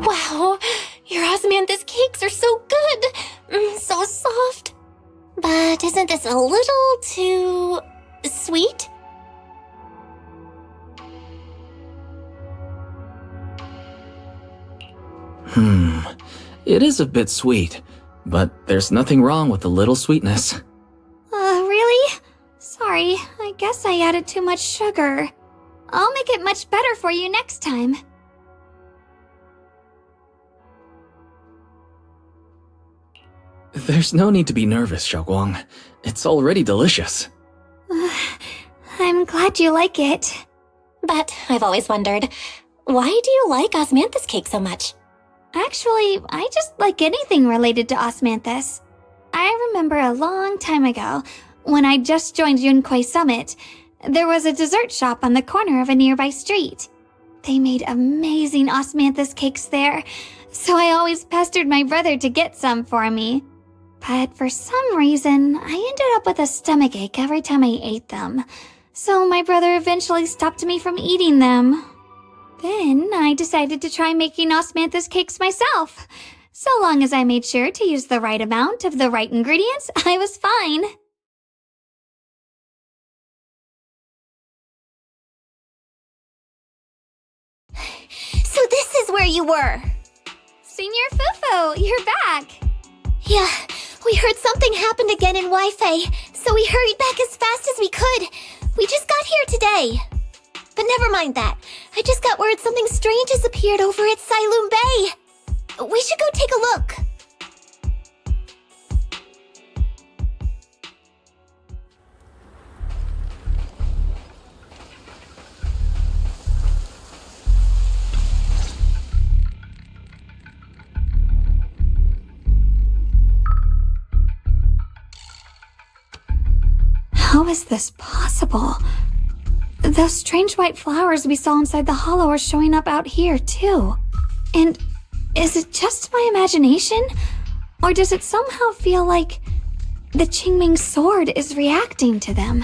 Wow, your osmanthus cakes are so good! So soft. But isn't this a little too sweet? It is a bit sweet, but there's nothing wrong with a little sweetness. Really? Sorry, I guess I added too much sugar. I'll make it much better for you next time. There's no need to be nervous, Shouguang. It's already delicious. I'm glad you like it. But I've always wondered, why do you like osmanthus cake so much? Actually, I just like anything related to osmanthus. I remember a long time ago, when I just joined Yunquay Summit, there was a dessert shop on the corner of a nearby street. They made amazing osmanthus cakes there, so I always pestered my brother to get some for me. But for some reason, I ended up with a stomachache every time I ate them, so my brother eventually stopped me from eating them. Then I decided to try making osmanthus cakes myself. So long as I made sure to use the right amount of the right ingredients, I was fine. So this is where you were! Senior Fufu, you're back! Yeah, we heard something happened again in Wi-Fi, so we hurried back as fast as we could. We just got here today. But never mind that. I just got word something strange has appeared over at Silum Bay. We should go take a look. How is this possible? Those strange white flowers we saw inside the hollow are showing up out here, too. And is it just my imagination? Or does it somehow feel like the Qingming sword is reacting to them?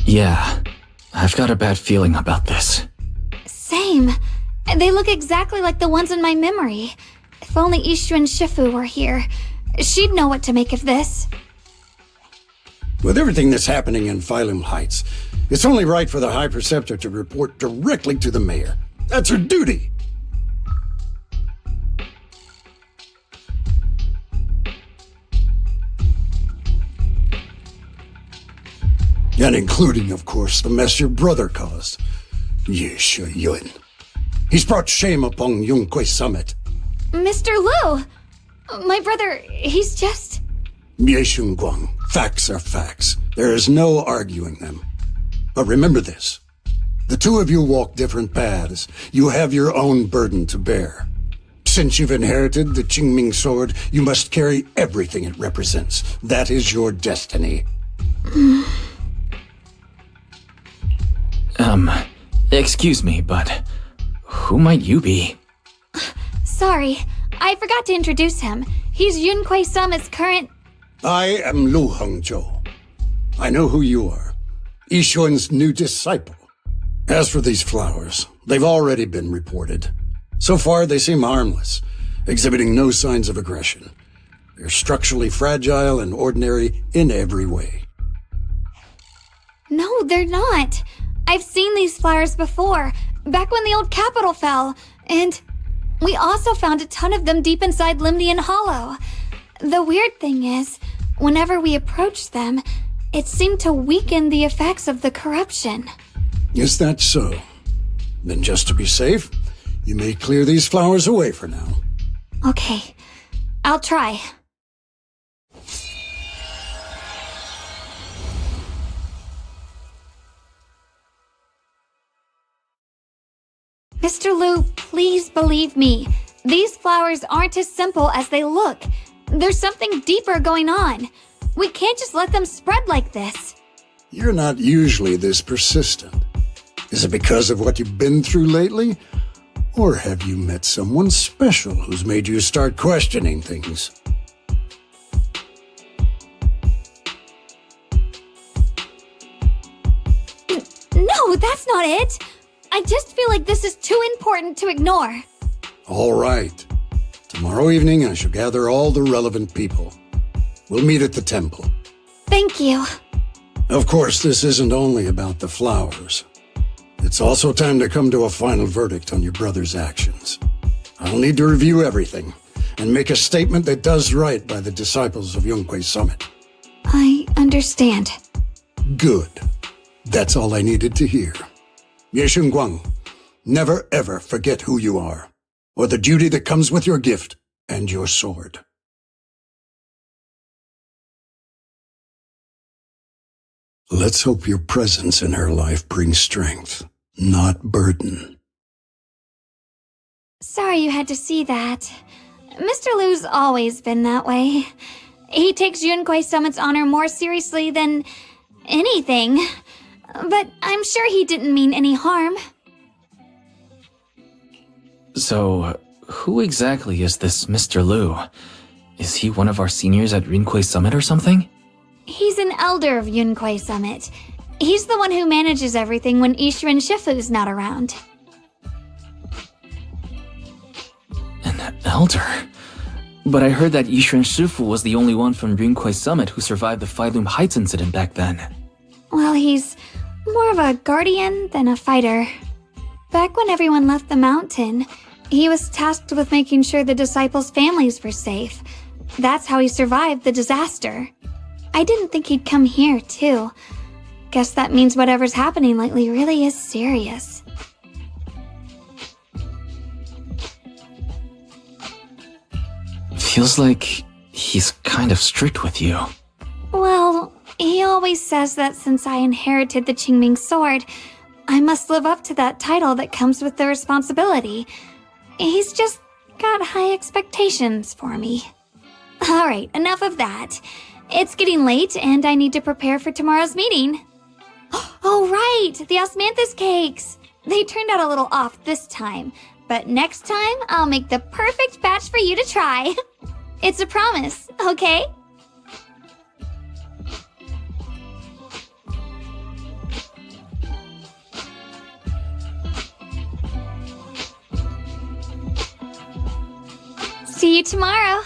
Yeah, I've got a bad feeling about this. Same. They look exactly like the ones in my memory. If only Ishu and Shifu were here, she'd know what to make of this. With everything that's happening in Phylum Heights, it's only right for the High Preceptor to report directly to the mayor. That's her duty. And including, of course, the mess your brother caused. Yeshu Yun. He's brought shame upon Yunquay Summit. Mr. Liu! My brother, he's just... Shunguang. Facts are facts. There is no arguing them. But remember this. The two of you walk different paths. You have your own burden to bear. Since you've inherited the Qingming sword, you must carry everything it represents. That is your destiny. Excuse me, but who might you be? Sorry, I forgot to introduce him. He's Yunquay Summit's current... I am Lu Hongzhou. I know who you are. Yishun's new disciple. As for these flowers, they've already been reported. So far, they seem harmless, exhibiting no signs of aggression. They're structurally fragile and ordinary in every way. No, they're not. I've seen these flowers before, back when the old capital fell, and we also found a ton of them deep inside Limnian Hollow. The weird thing is, whenever we approached them, it seemed to weaken the effects of the corruption. Is that so? Then just to be safe, you may clear these flowers away for now. Okay, I'll try. Mr. Liu, please believe me. These flowers aren't as simple as they look. There's something deeper going on. We can't just let them spread like this. You're not usually this persistent. Is it because of what you've been through lately? Or have you met someone special who's made you start questioning things? No, that's not it. I just feel like this is too important to ignore. All right. Tomorrow evening, I shall gather all the relevant people. We'll meet at the temple. Thank you. Of course, this isn't only about the flowers. It's also time to come to a final verdict on your brother's actions. I'll need to review everything and make a statement that does right by the disciples of Yunquei Summit. I understand. Good. That's all I needed to hear. Ye Shunguang, never ever forget who you are, or the duty that comes with your gift and your sword. Let's hope your presence in her life brings strength, not burden. Sorry you had to see that. Mr. Liu's always been that way. He takes Yunquei Summit's honor more seriously than anything. But I'm sure he didn't mean any harm. So, who exactly is this Mr. Liu? Is he one of our seniors at Yunquei Summit or something? He's an elder of Yunquei Summit. He's the one who manages everything when Ishu Shifu's not around. An elder? But I heard that Ishu Shifu was the only one from Yunquei Summit who survived the Phyloom Heights incident back then. Well, he's more of a guardian than a fighter. Back when everyone left the mountain, he was tasked with making sure the disciples' families were safe. That's how he survived the disaster. I didn't think he'd come here, too. Guess that means whatever's happening lately really is serious. Feels like he's kind of strict with you. Well, he always says that since I inherited the Qingming sword, I must live up to that title that comes with the responsibility. He's just got high expectations for me. Alright, enough of that. It's getting late and I need to prepare for tomorrow's meeting. Oh right, the osmanthus cakes! They turned out a little off this time, but next time I'll make the perfect batch for you to try. It's a promise, okay? See you tomorrow.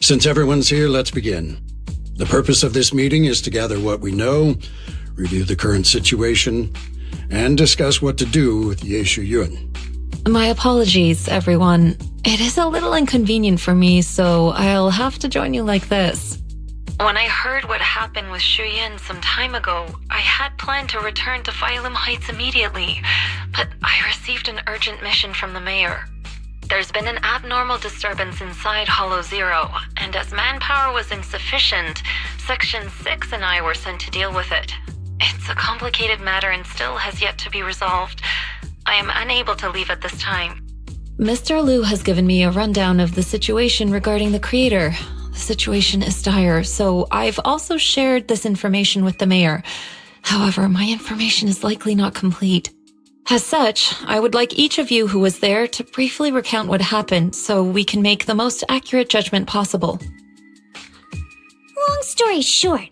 Since everyone's here, let's begin. The purpose of this meeting is to gather what we know, review the current situation, and discuss what to do with Yeshu Yun. My apologies, everyone. It is a little inconvenient for me, so I'll have to join you like this. When I heard what happened with Shu Yin some time ago, I had planned to return to Phyloom Heights immediately, but I received an urgent mission from the mayor. There's been an abnormal disturbance inside Hollow Zero, and as manpower was insufficient, Section 6 and I were sent to deal with it. It's a complicated matter and still has yet to be resolved. I am unable to leave at this time. Mr. Liu has given me a rundown of the situation regarding the creator. The situation is dire, so I've also shared this information with the mayor. However, my information is likely not complete. As such, I would like each of you who was there to briefly recount what happened so we can make the most accurate judgment possible. Long story short,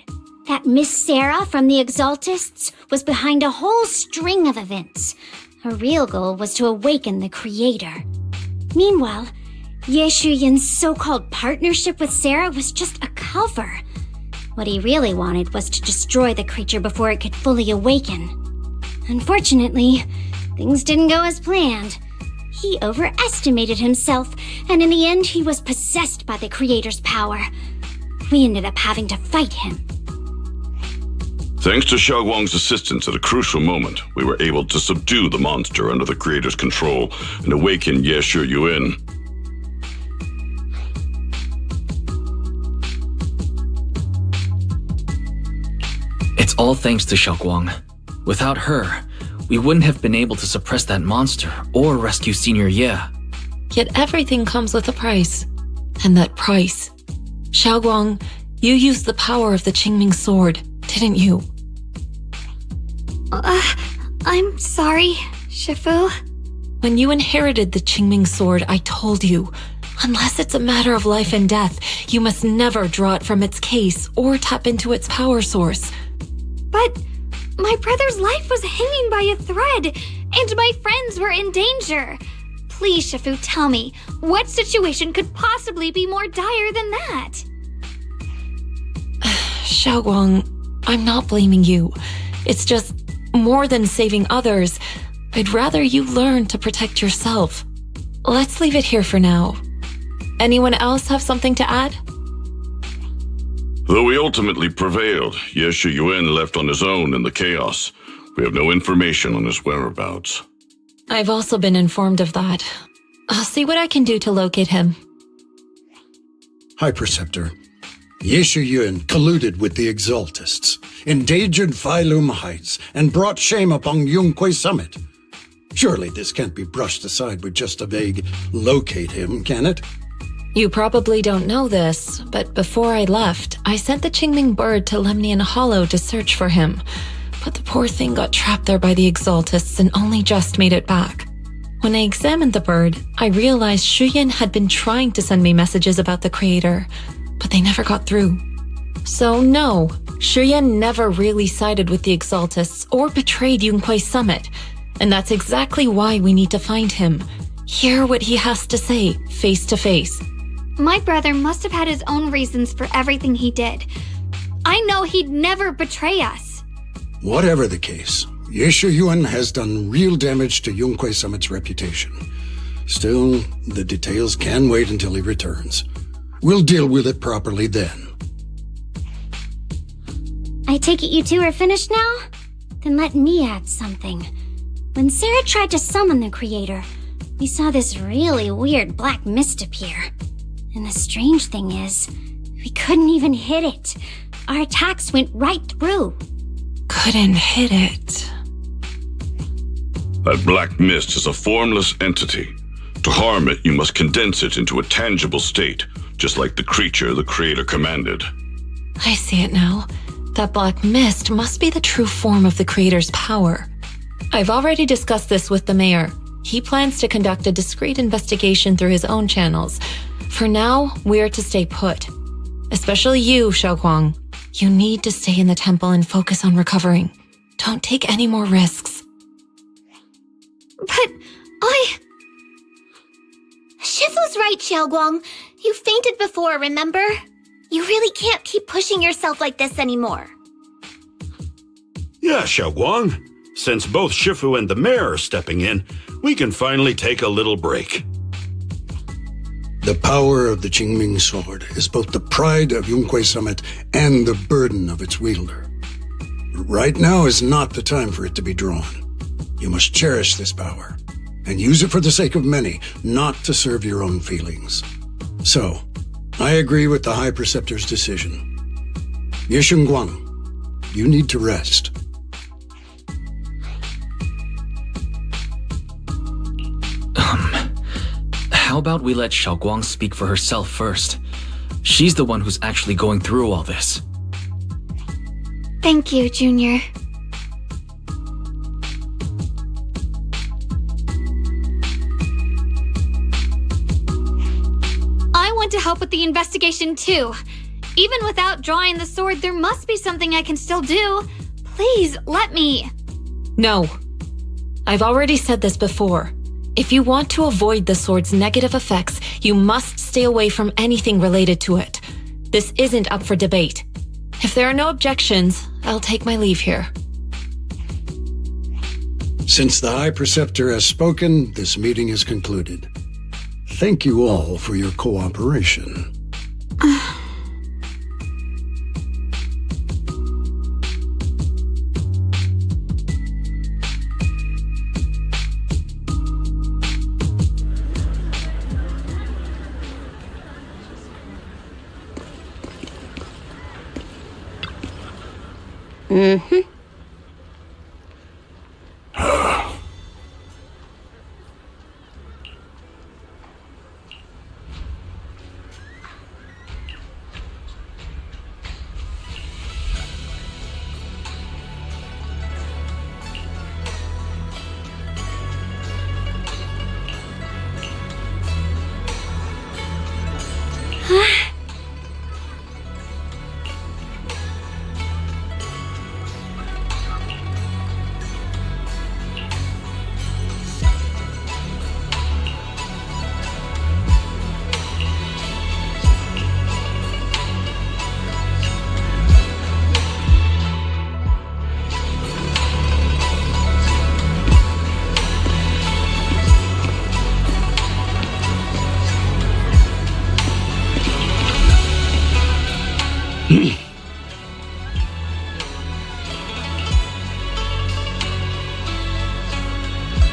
That Miss Sarah from the Exaltists was behind a whole string of events. Her real goal was to awaken the creator. Meanwhile, Ye Shuyin's so-called partnership with Sarah was just a cover. What he really wanted was to destroy the creature before it could fully awaken. Unfortunately, things didn't go as planned. He overestimated himself, and in the end, he was possessed by the creator's power. We ended up having to fight him. Thanks to Shouguang's assistance at a crucial moment, we were able to subdue the monster under the creator's control and awaken Ye Shuyuan. It's all thanks to Shouguang. Without her, we wouldn't have been able to suppress that monster or rescue Senior Ye. Yet everything comes with a price. And that price. Shouguang, you used the power of the Qingming sword, didn't you? I'm sorry, Shifu. When you inherited the Qingming sword, I told you, unless it's a matter of life and death, you must never draw it from its case or tap into its power source. But my brother's life was hanging by a thread, and my friends were in danger. Please, Shifu, tell me, what situation could possibly be more dire than that? Shouguang, I'm not blaming you. It's just, more than saving others, I'd rather you learn to protect yourself. Let's leave it here for now. Anyone else have something to add? Though we ultimately prevailed, Ye Shuyuan left on his own in the chaos. We have no information on his whereabouts. I've also been informed of that. I'll see what I can do to locate him. High Preceptor, Ye Shuyuan colluded with the Exaltists, endangered Failum Heights, and brought shame upon Yunquay Summit. Surely this can't be brushed aside with just a vague locate him, can it? You probably don't know this, but before I left, I sent the Qingming bird to Lemnian Hollow to search for him. But the poor thing got trapped there by the Exaltists and only just made it back. When I examined the bird, I realized Shuyan had been trying to send me messages about the creator, but they never got through. So no, Shuyan never really sided with the Exaltists or betrayed Yunquay Summit, and that's exactly why we need to find him. Hear what he has to say, face to face. My brother must have had his own reasons for everything he did. I know he'd never betray us. Whatever the case, Ye Shuyuan has done real damage to Yunquay Summit's reputation. Still, the details can wait until he returns. We'll deal with it properly then. I take it you two are finished now? Then let me add something. When Sarah tried to summon the creator, we saw this really weird black mist appear. And the strange thing is, we couldn't even hit it. Our attacks went right through. Couldn't hit it. That black mist is a formless entity. To harm it, you must condense it into a tangible state, just like the creature the creator commanded. I see it now. That black mist must be the true form of the creator's power. I've already discussed this with the mayor. He plans to conduct a discreet investigation through his own channels. For now, we're to stay put. Especially you, Shouguang. You need to stay in the temple and focus on recovering. Don't take any more risks. But Shifu's right, Xiaoguang. You fainted before, remember? You really can't keep pushing yourself like this anymore. Yeah, Shouguang. Since both Shifu and the mayor are stepping in, we can finally take a little break. The power of the Qingming sword is both the pride of Yunquay Summit and the burden of its wielder. Right now is not the time for it to be drawn. You must cherish this power, and use it for the sake of many, not to serve your own feelings. So, I agree with the High Preceptor's decision. Ye Shunguang, you need to rest. How about we let Xiaoguang speak for herself first? She's the one who's actually going through all this. thank you, Junior. I want to help with the investigation too. Even without drawing the sword, there must be something I can still do. Please, let me. No. I've already said this before. If you want to avoid the sword's negative effects, you must stay away from anything related to it. This isn't up for debate. If there are no objections, I'll take my leave here. Since the High Preceptor has spoken, this meeting is concluded. Thank you all for your cooperation.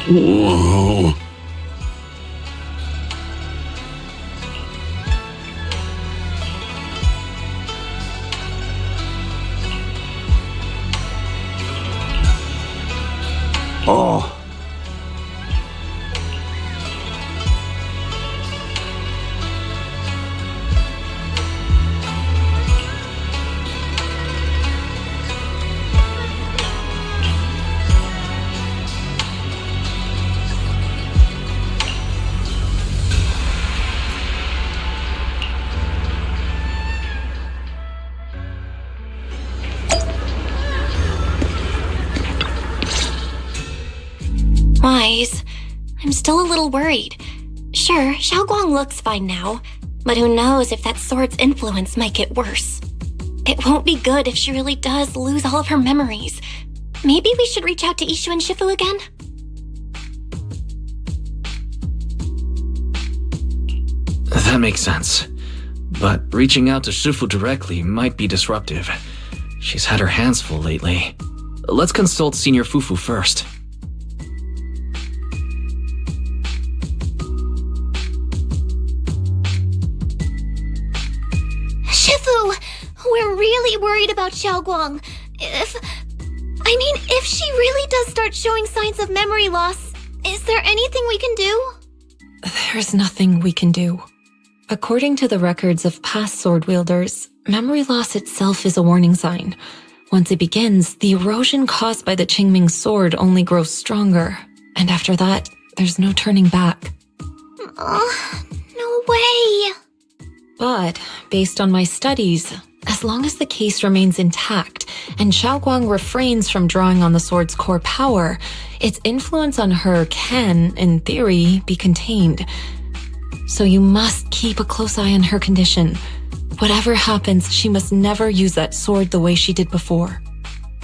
Whoa. Oh. Wise, I'm still a little worried. Sure, Shouguang looks fine now, but who knows if that sword's influence might get worse. It won't be good if she really does lose all of her memories. Maybe we should reach out to Ishu and Shifu again? That makes sense. But reaching out to Shifu directly might be disruptive. She's had her hands full lately. Let's consult Senior Fufu first. Shifu! We're really worried about Shouguang. If she really does start showing signs of memory loss, is there anything we can do? There's nothing we can do. According to the records of past sword wielders, memory loss itself is a warning sign. Once it begins, the erosion caused by the Qingming sword only grows stronger, and after that, there's no turning back. No way! But, based on my studies, as long as the case remains intact and Shouguang refrains from drawing on the sword's core power, its influence on her can, in theory, be contained. So you must keep a close eye on her condition. Whatever happens, she must never use that sword the way she did before.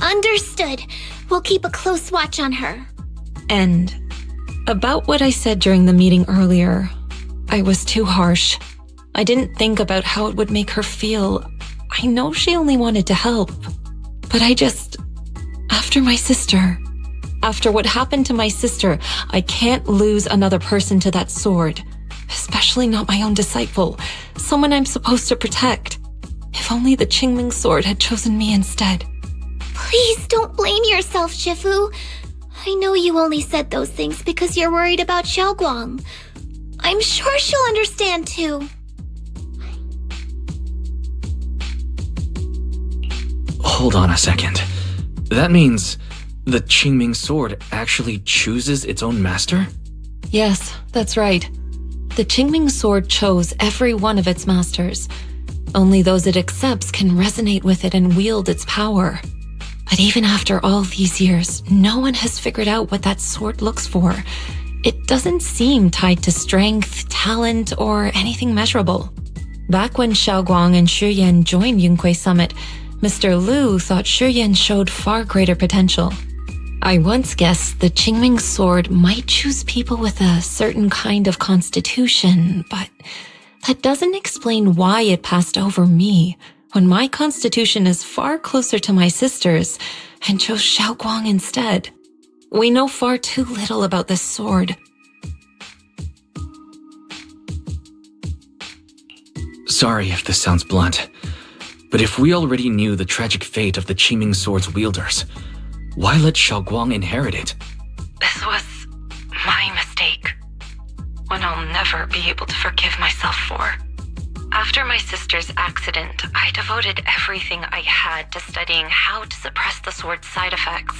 Understood. We'll keep a close watch on her. And about what I said during the meeting earlier, I was too harsh. I didn't think about how it would make her feel. I know she only wanted to help. But after what happened to my sister, I can't lose another person to that sword. Especially not my own disciple, someone I'm supposed to protect. If only the Qingming sword had chosen me instead. Please don't blame yourself, Shifu. I know you only said those things because you're worried about Shouguang. I'm sure she'll understand too. Hold on a second. That means the Qingming sword actually chooses its own master? Yes, that's right. The Qingming sword chose every one of its masters. Only those it accepts can resonate with it and wield its power. But even after all these years, no one has figured out what that sword looks for. It doesn't seem tied to strength, talent, or anything measurable. Back when Shouguang and Shuyan joined Yunquei Summit, Mr. Liu thought Shuyan showed far greater potential. I once guessed the Qingming sword might choose people with a certain kind of constitution, but that doesn't explain why it passed over me, when my constitution is far closer to my sister's, and chose Shouguang instead. We know far too little about this sword. Sorry if this sounds blunt, but if we already knew the tragic fate of the Qiming sword's wielders, why let Shouguang inherit it? This was my mistake. One I'll never be able to forgive myself for. After my sister's accident, I devoted everything I had to studying how to suppress the sword's side effects.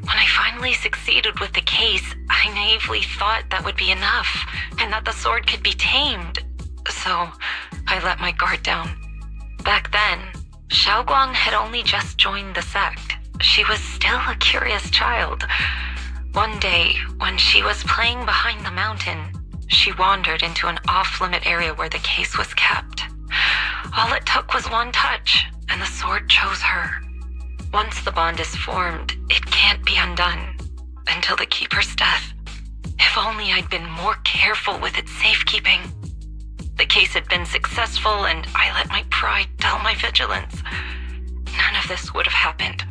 When I finally succeeded with the case, I naively thought that would be enough, and that the sword could be tamed. So, I let my guard down. Back then, Shouguang had only just joined the sect. She was still a curious child. One day, when she was playing behind the mountain, she wandered into an off-limit area where the case was kept. All it took was one touch, and the sword chose her. Once the bond is formed, it can't be undone until the keeper's death. If only I'd been more careful with its safekeeping. The case had been successful, and I let my pride dull my vigilance. None of this would have happened.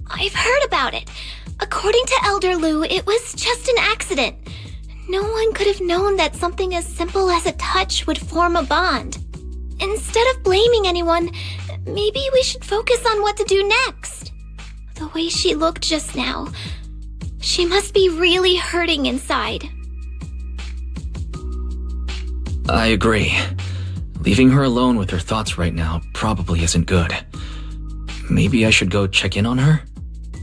I've heard about it. According to Elder Liu, it was just an accident. No one could have known that something as simple as a touch would form a bond. Instead of blaming anyone, maybe we should focus on what to do next. The way she looked just now, she must be really hurting inside. I agree. Leaving her alone with her thoughts right now probably isn't good. Maybe I should go check in on her?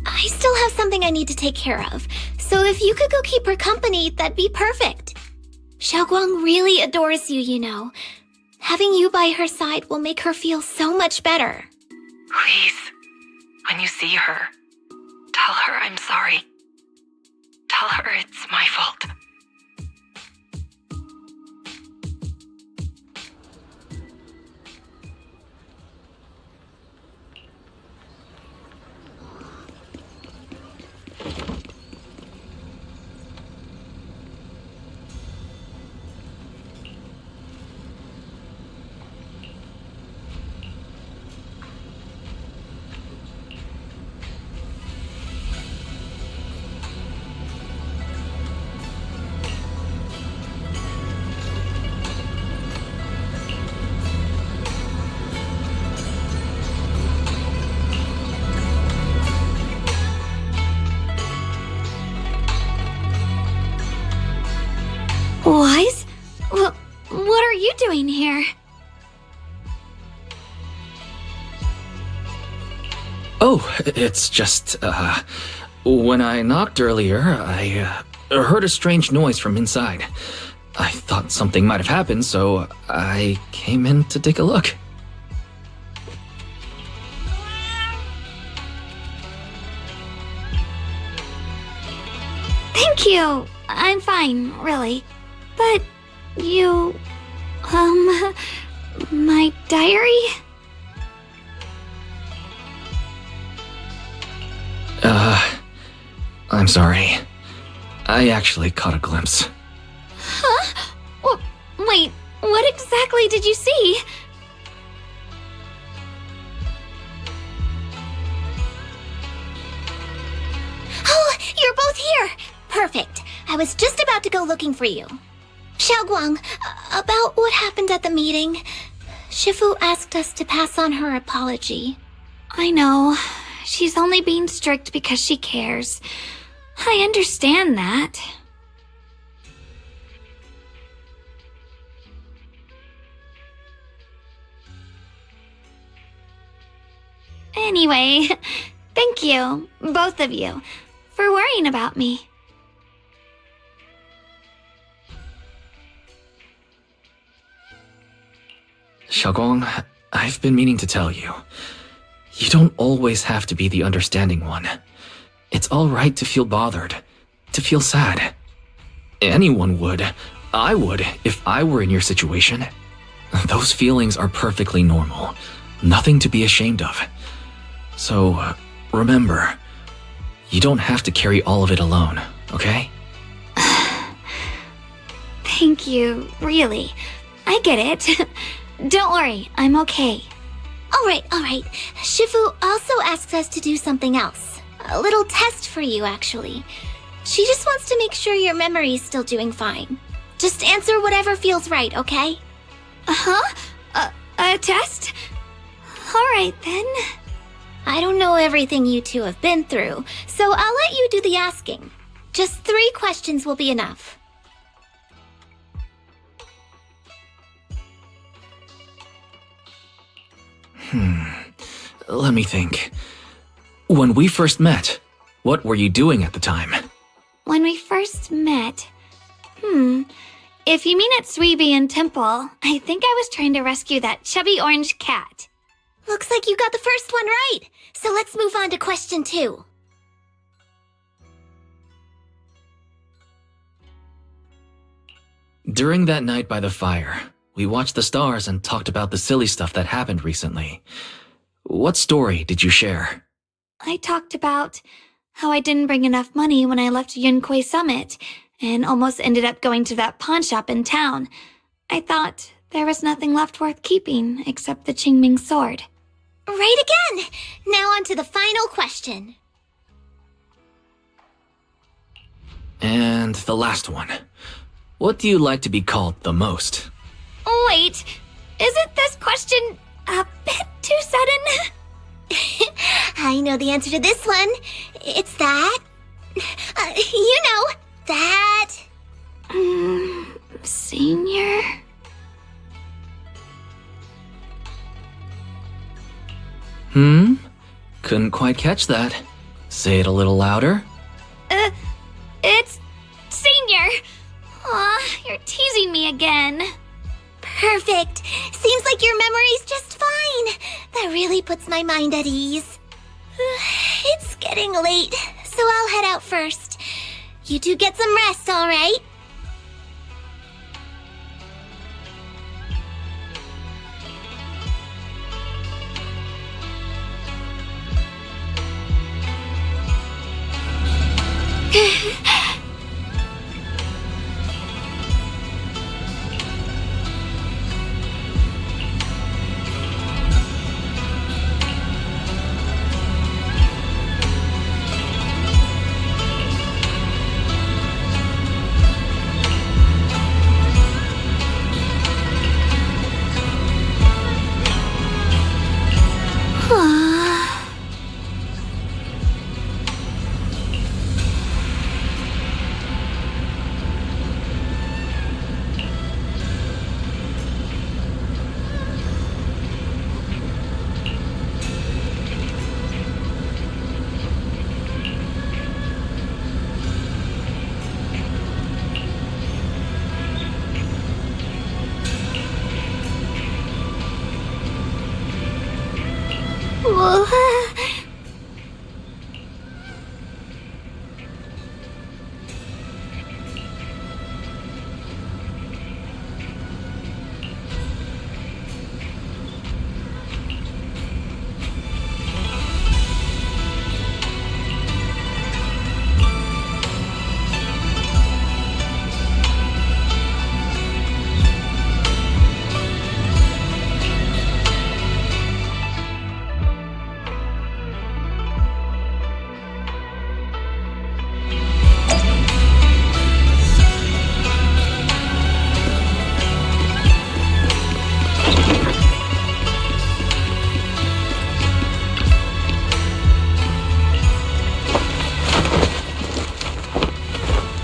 I still have something I need to take care of, so if you could go keep her company, that'd be perfect. Xiaoguang really adores you, you know. Having you by her side will make her feel so much better. Please, when you see her, tell her I'm sorry. Tell her it's my fault. Wise? What are you doing here? Oh, it's just, when I knocked earlier, I heard a strange noise from inside. I thought something might have happened, so I came in to take a look. Thank you. I'm fine, really. But you... my diary? I'm sorry. I actually caught a glimpse. Huh? Wait, what exactly did you see? Oh, you're both here! Perfect. I was just about to go looking for you. Xiaoguang, about what happened at the meeting, Shifu asked us to pass on her apology. I know. She's only being strict because she cares. I understand that. Anyway, thank you, both of you, for worrying about me. Xiaoguang, I've been meaning to tell you. You don't always have to be the understanding one. It's alright to feel bothered, to feel sad. Anyone would. I would, if I were in your situation. Those feelings are perfectly normal. Nothing to be ashamed of. So, remember, you don't have to carry all of it alone, okay? Thank you, really. I get it. Don't worry, I'm okay. Alright. Shifu also asks us to do something else. A little test for you, actually. She just wants to make sure your memory's still doing fine. Just answer whatever feels right, okay? Uh-huh? A test? Alright then. I don't know everything you two have been through, so I'll let you do the asking. Just 3 questions will be enough. Let me think. When we first met, what were you doing at the time? When we first met... If you mean at Suibi and Temple, I think I was trying to rescue that chubby orange cat. Looks like you got the first one right, so let's move on to question 2. During that night by the fire, we watched the stars and talked about the silly stuff that happened recently. What story did you share? I talked about how I didn't bring enough money when I left Yunquay Summit and almost ended up going to that pawn shop in town. I thought there was nothing left worth keeping except the Qingming sword. Right again! Now on to the final question. And the last one. What do you like to be called the most? Wait, isn't this question a bit too sudden? I know the answer to this one. It's that. That. Senior? Couldn't quite catch that. Say it a little louder. It's Senior. Aw, you're teasing me again. Perfect. Seems like your memory's just fine. That really puts my mind at ease. It's getting late, so I'll head out first. You two get some rest, all right?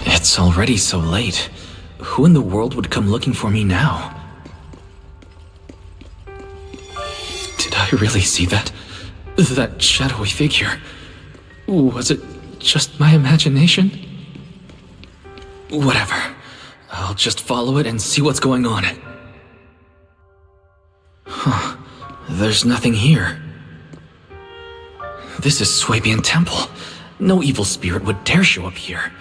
It's already so late. Who in the world would come looking for me now? Did I really see that? That shadowy figure? Was it just my imagination? Whatever. I'll just follow it and see what's going on. Huh. there's nothing here. This is Swabian Temple. No evil spirit would dare show up here.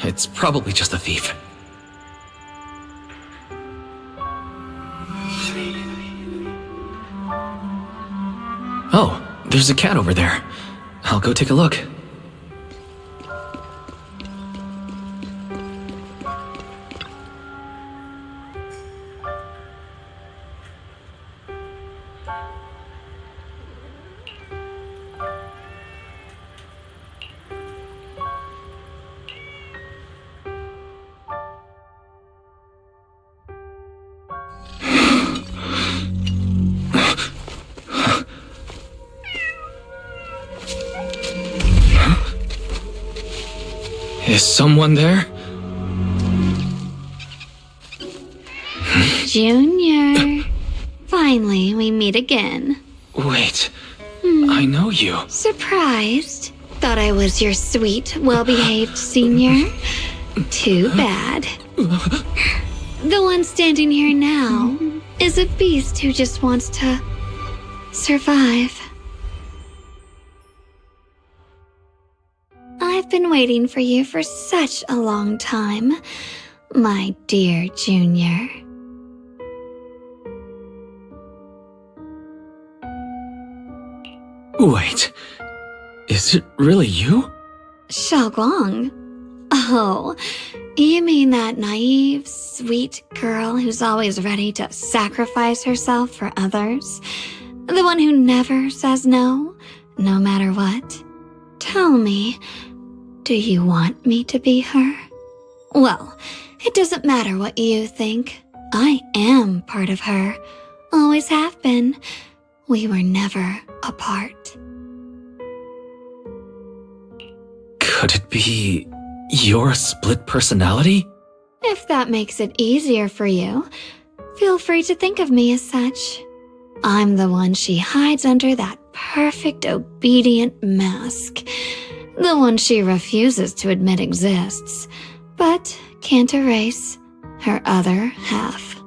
It's probably just a thief. Oh, there's a cat over there. I'll go take a look. Is someone there? Junior. Finally, we meet again. Wait, I know you. Surprised? Thought I was your sweet, well-behaved senior? Too bad. The one standing here now is a beast who just wants to survive. I've been waiting for you for such a long time, my dear Junior. Wait, is it really you? Shouguang? Oh, you mean that naive, sweet girl who's always ready to sacrifice herself for others? The one who never says no, no matter what? Tell me, do you want me to be her? Well, it doesn't matter what you think. I am part of her. Always have been. We were never apart. Could it be your split personality? If that makes it easier for you, feel free to think of me as such. I'm the one she hides under that perfect obedient mask. The one she refuses to admit exists, but can't erase her other half.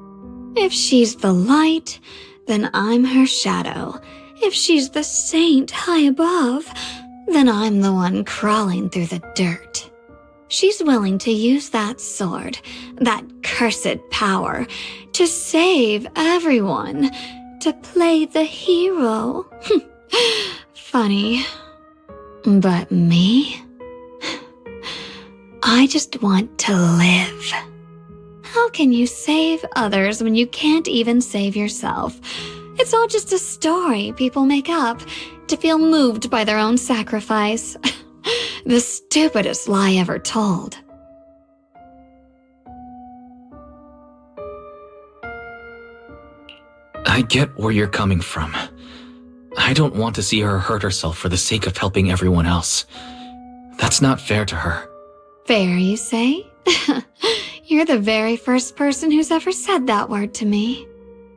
If she's the light, then I'm her shadow. If she's the saint high above, then I'm the one crawling through the dirt. She's willing to use that sword, that cursed power, to save everyone, to play the hero. Funny. But me? I just want to live. How can you save others when you can't even save yourself? It's all just a story people make up to feel moved by their own sacrifice. The stupidest lie ever told. I get where you're coming from. I don't want to see her hurt herself for the sake of helping everyone else. That's not fair to her. Fair, you say? You're the very first person who's ever said that word to me.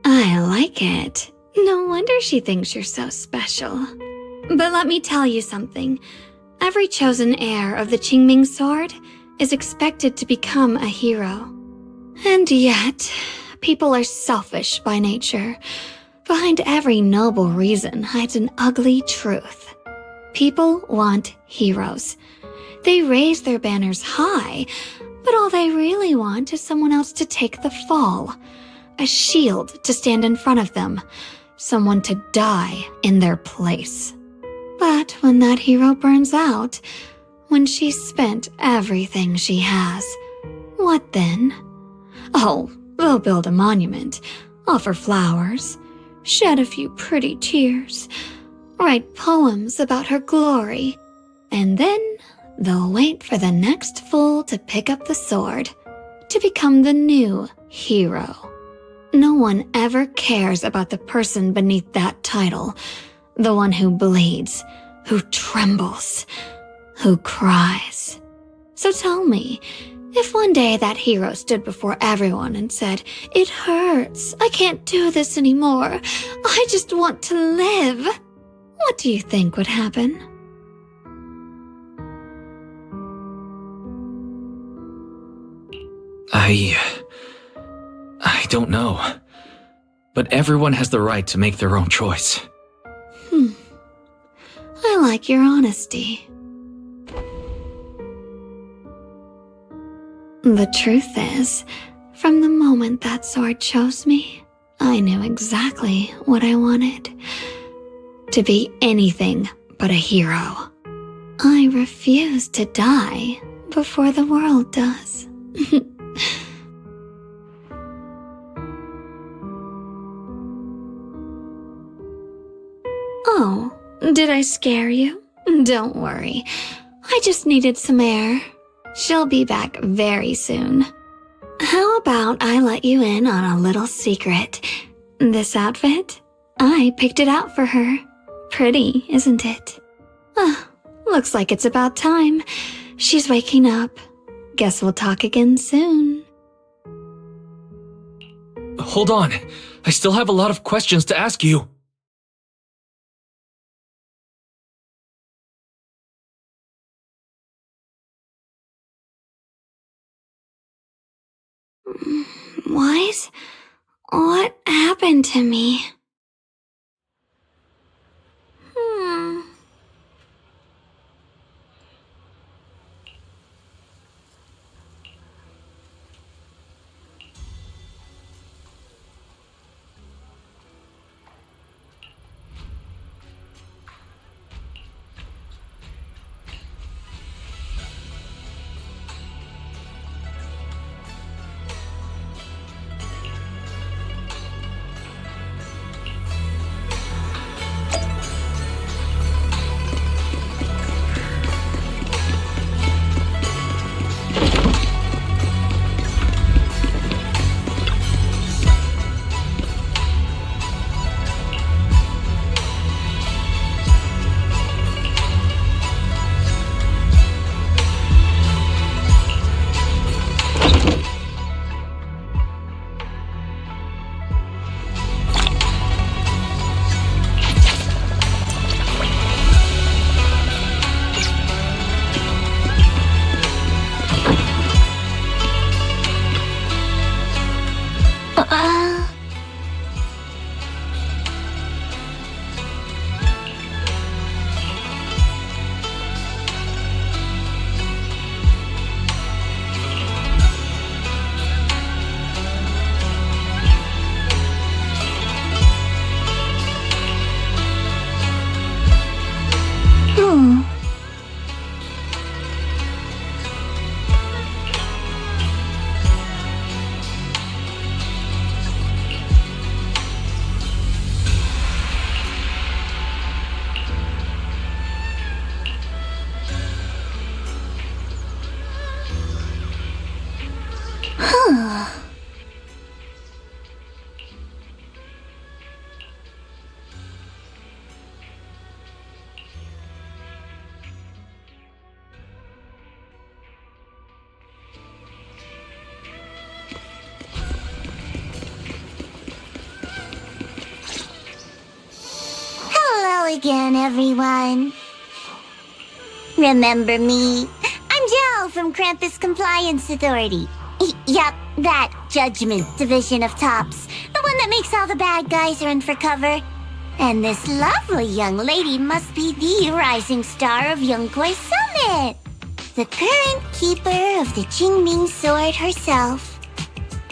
I like it. No wonder she thinks you're so special. But let me tell you something. Every chosen heir of the Qingming sword is expected to become a hero. And yet, people are selfish by nature. Behind every noble reason hides an ugly truth. People want heroes. They raise their banners high, but all they really want is someone else to take the fall. A shield to stand in front of them. Someone to die in their place. But when that hero burns out, when she's spent everything she has, what then? Oh, they'll build a monument, offer flowers, shed a few pretty tears, write poems about her glory, and then they'll wait for the next fool to pick up the sword, to become the new hero. No one ever cares about the person beneath that title, the one who bleeds, who trembles, who cries. So tell me, if one day that hero stood before everyone and said, "It hurts, I can't do this anymore, I just want to live," what do you think would happen? I don't know. but everyone has the right to make their own choice. I like your honesty. The truth is, from the moment that sword chose me, I knew exactly what I wanted. To be anything but a hero. I refuse to die before the world does. Oh, did I scare you? Don't worry. I just needed some air. She'll be back very soon. How about I let you in on a little secret? This outfit? I picked it out for her. Pretty, isn't it? Looks like it's about time. She's waking up. Guess we'll talk again soon. Hold on. I still have a lot of questions to ask you. Wise? What happened to me? Again, everyone. Remember me? I'm Jill from Krampus Compliance Authority. Yup, that Judgment Division of Tops. The one that makes all the bad guys run for cover. And this lovely young lady must be the rising star of Yunkwei Summit. The current keeper of the Jingming Sword herself.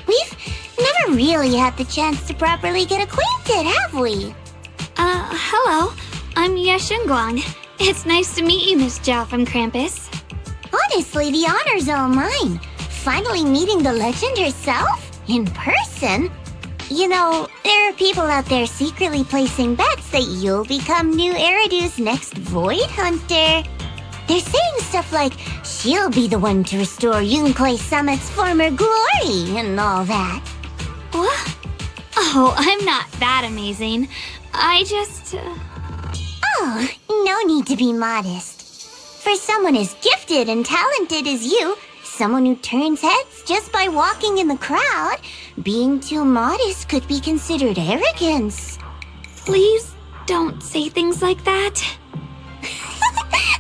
We've never really had the chance to properly get acquainted, have we? Hello. I'm Shunguang. It's nice to meet you, Miss Zhao from Krampus. Honestly, the honor's all mine. Finally meeting the legend herself? In person? You know, there are people out there secretly placing bets that you'll become new Eridu's next Void Hunter. They're saying stuff like, she'll be the one to restore Yunkwei Summit's former glory and all that. What? Oh, I'm not that amazing. I just... Oh, no need to be modest. For someone as gifted and talented as you, someone who turns heads just by walking in the crowd, being too modest could be considered arrogance. Please don't say things like that.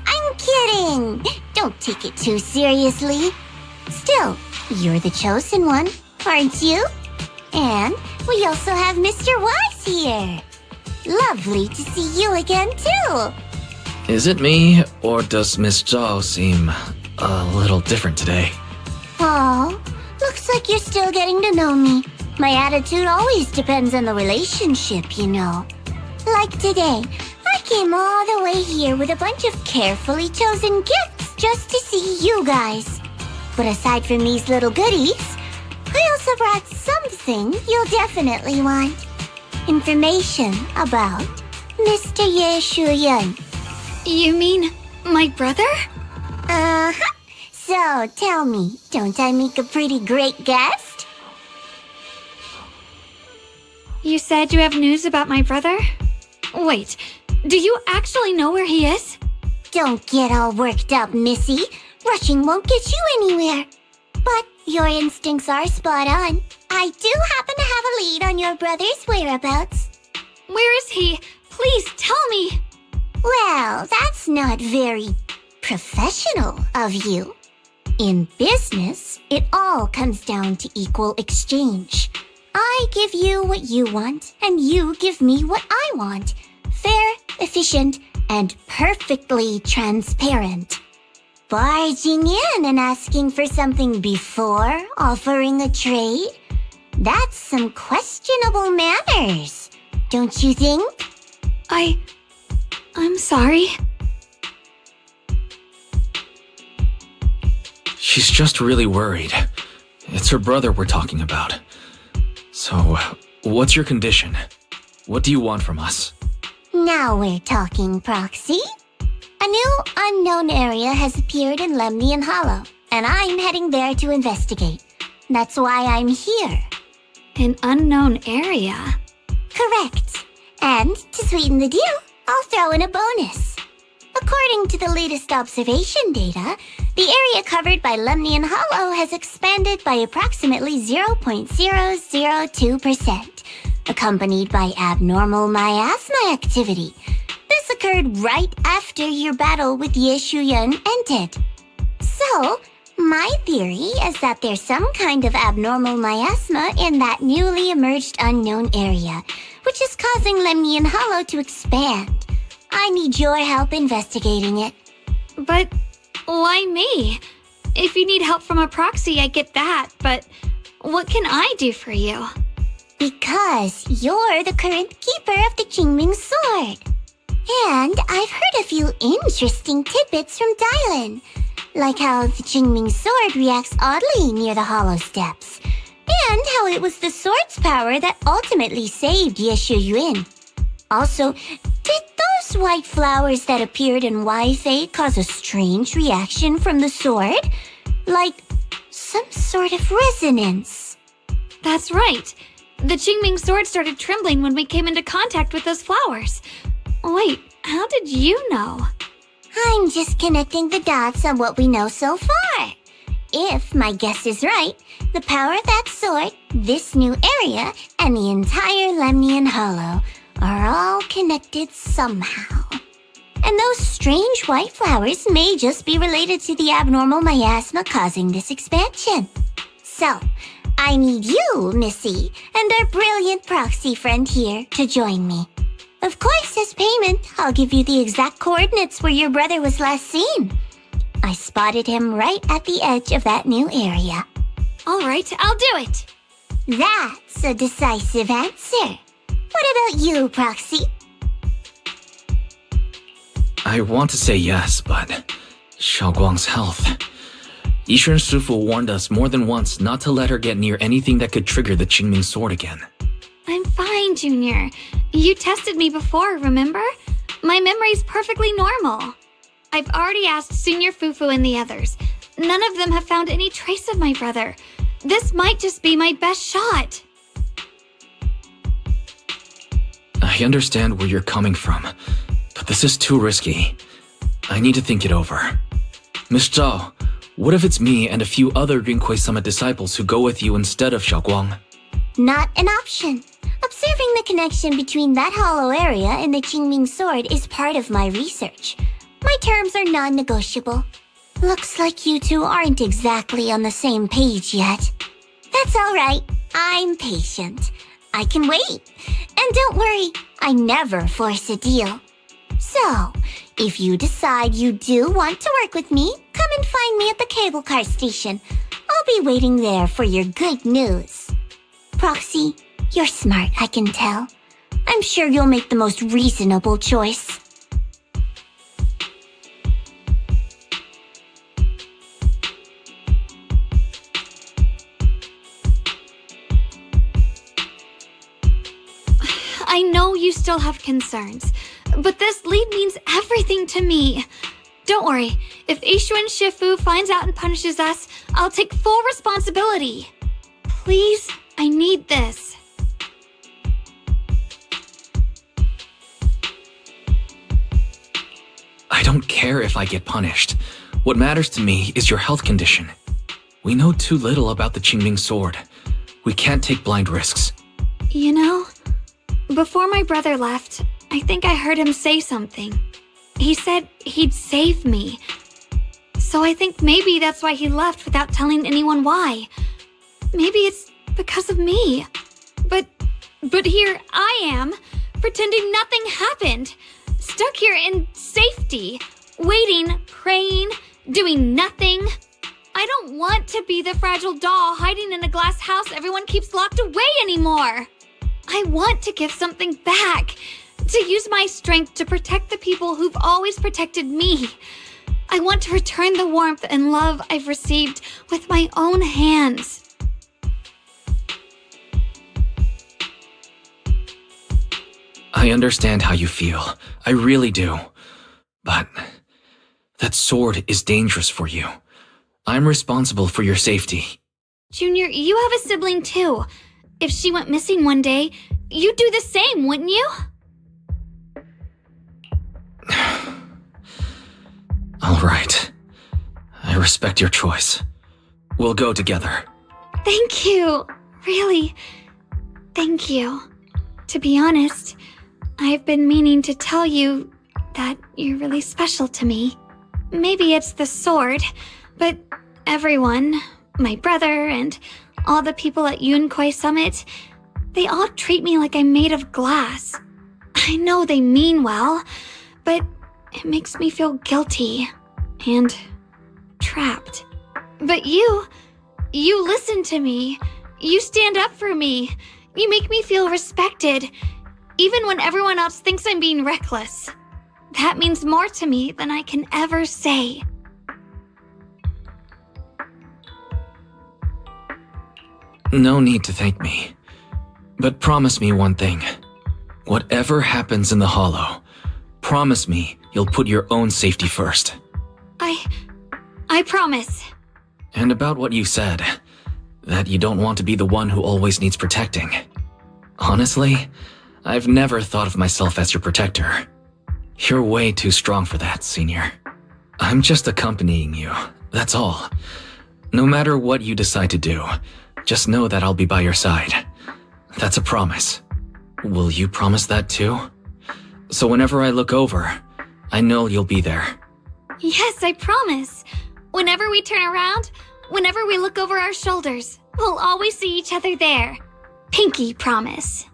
I'm kidding. Don't take it too seriously. Still, you're the chosen one, aren't you? And we also have Mr. Wise here. Lovely to see you again, too. Is it me, or does Miss Zhao seem a little different today? Oh, looks like you're still getting to know me. My attitude always depends on the relationship, you know. Like today, I came all the way here with a bunch of carefully chosen gifts just to see you guys. But aside from these little goodies, I also brought something you'll definitely want. Information about Mr. Ye Shuyan. You mean my brother? Uh-huh. So, tell me, don't I make a pretty great guest? You said you have news about my brother? Wait, do you actually know where he is? Don't get all worked up, Missy. Rushing won't get you anywhere. But your instincts are spot on. I do happen to have a lead on your brother's whereabouts. Where is he? Please tell me. Well, that's not very professional of you. In business, it all comes down to equal exchange. I give you what you want, and you give me what I want. Fair, efficient, and perfectly transparent. Barging in and asking for something before offering a trade? That's some questionable manners, don't you think? I'm sorry. She's just really worried. It's her brother we're talking about. So, what's your condition? What do you want from us? Now we're talking, Proxy. A new unknown area has appeared in Lemnian Hollow, and I'm heading there to investigate. That's why I'm here. An unknown area? Correct. And to sweeten the deal, I'll throw in a bonus. According to the latest observation data, the area covered by Lemnian Hollow has expanded by approximately 0.002%, accompanied by abnormal miasma activity. This occurred right after your battle with Ye Shuyan ended. So, my theory is that there's some kind of abnormal miasma in that newly emerged unknown area, which is causing Lemnian Hollow to expand. I need your help investigating it. But why me? If you need help from a proxy, I get that, but what can I do for you? Because you're the current keeper of the Qingming sword. And I've heard a few interesting tidbits from Dylan, like how the Qingming sword reacts oddly near the hollow steps, and how it was the sword's power that ultimately saved Ye Shuyan. Also, did those white flowers that appeared in Wi-Fi cause a strange reaction from the sword? Like some sort of resonance? That's right. The Qingming sword started trembling when we came into contact with those flowers. Wait, how did you know? I'm just connecting the dots on what we know so far. If my guess is right, the power of that sword, this new area, and the entire Lemnian Hollow are all connected somehow. And those strange white flowers may just be related to the abnormal miasma causing this expansion. So, I need you, Missy, and our brilliant proxy friend here to join me. Of course, as payment, I'll give you the exact coordinates where your brother was last seen. I spotted him right at the edge of that new area. All right, I'll do it. That's a decisive answer. What about you, Proxy? I want to say yes, but Shouguang's health. Yishuan Shifu warned us more than once not to let her get near anything that could trigger the Qingming sword again. I'm fine, Junior. You tested me before, remember? My memory's perfectly normal. I've already asked Senior Fufu and the others. None of them have found any trace of my brother. This might just be my best shot. I understand where you're coming from, but this is too risky. I need to think it over. Miss Zhao, what if it's me and a few other Yunquei Summit disciples who go with you instead of Shouguang? Not an option. Observing the connection between that hollow area and the Qingming sword is part of my research. My terms are non-negotiable. Looks like you two aren't exactly on the same page yet. That's all right. I'm patient. I can wait. And don't worry, I never force a deal. So, if you decide you do want to work with me, come and find me at the cable car station. I'll be waiting there for your good news. Proxy, you're smart, I can tell. I'm sure you'll make the most reasonable choice. I know you still have concerns, but this lead means everything to me. Don't worry, if Ishun Shifu finds out and punishes us, I'll take full responsibility. Please, I need this. I don't care if I get punished. What matters to me is your health condition. We know too little about the Qingming sword. We can't take blind risks. You know, before my brother left, I think I heard him say something. He said he'd save me. So I think maybe that's why he left without telling anyone why. Maybe it's because of me. But here I am, pretending nothing happened. Stuck here in safety, waiting, praying, doing nothing. I don't want to be the fragile doll hiding in a glass house everyone keeps locked away anymore. I want to give something back, to use my strength to protect the people who've always protected me. I want to return the warmth and love I've received with my own hands. I understand how you feel. I really do. But that sword is dangerous for you. I'm responsible for your safety. Junior, you have a sibling too. If she went missing one day, you'd do the same, wouldn't you? All right. I respect your choice. We'll go together. Thank you. Really, thank you. To be honest, I've been meaning to tell you that you're really special to me. Maybe it's the sword, but everyone, my brother and all the people at Yunkwei Summit, they all treat me like I'm made of glass. I know they mean well, but it makes me feel guilty and trapped. But you listen to me. You stand up for me. You make me feel respected, even when everyone else thinks I'm being reckless. That means more to me than I can ever say. No need to thank me. But promise me one thing. Whatever happens in the Hollow, promise me you'll put your own safety first. I promise. And about what you said, that you don't want to be the one who always needs protecting. Honestly, I've never thought of myself as your protector. You're way too strong for that, Senior. I'm just accompanying you, that's all. No matter what you decide to do, just know that I'll be by your side. That's a promise. Will you promise that too? So whenever I look over, I know you'll be there. Yes, I promise. Whenever we turn around, whenever we look over our shoulders, we'll always see each other there. Pinky promise.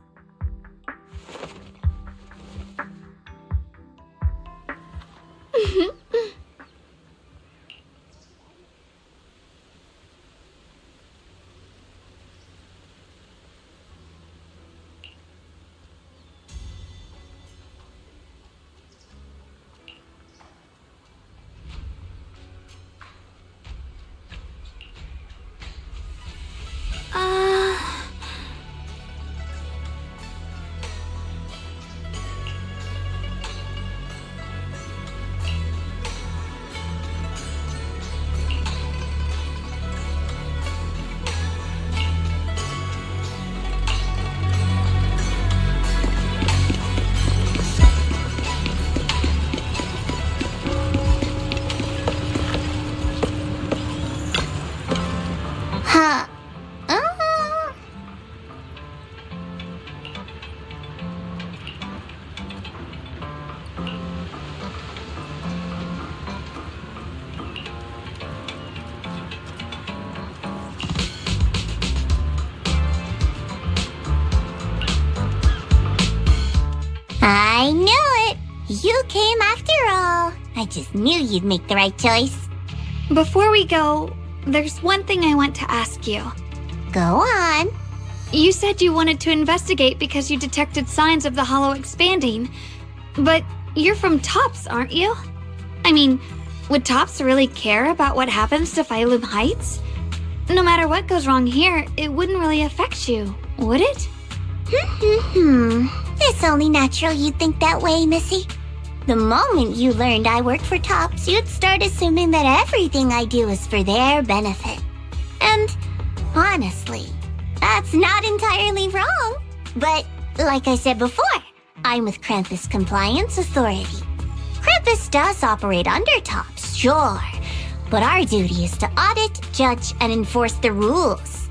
I knew it! You came after all. I just knew you'd make the right choice. Before we go, there's one thing I want to ask you. Go on. You said you wanted to investigate because you detected signs of the hollow expanding. But you're from Tops, aren't you? I mean, would Tops really care about what happens to Phylum Heights? No matter what goes wrong here, it wouldn't really affect you, would it? It's only natural you'd think that way, Missy. The moment you learned I work for Tops, you'd start assuming that everything I do is for their benefit. And honestly, that's not entirely wrong. But like I said before, I'm with Krampus Compliance Authority. Krampus does operate under Tops, sure, but our duty is to audit, judge, and enforce the rules.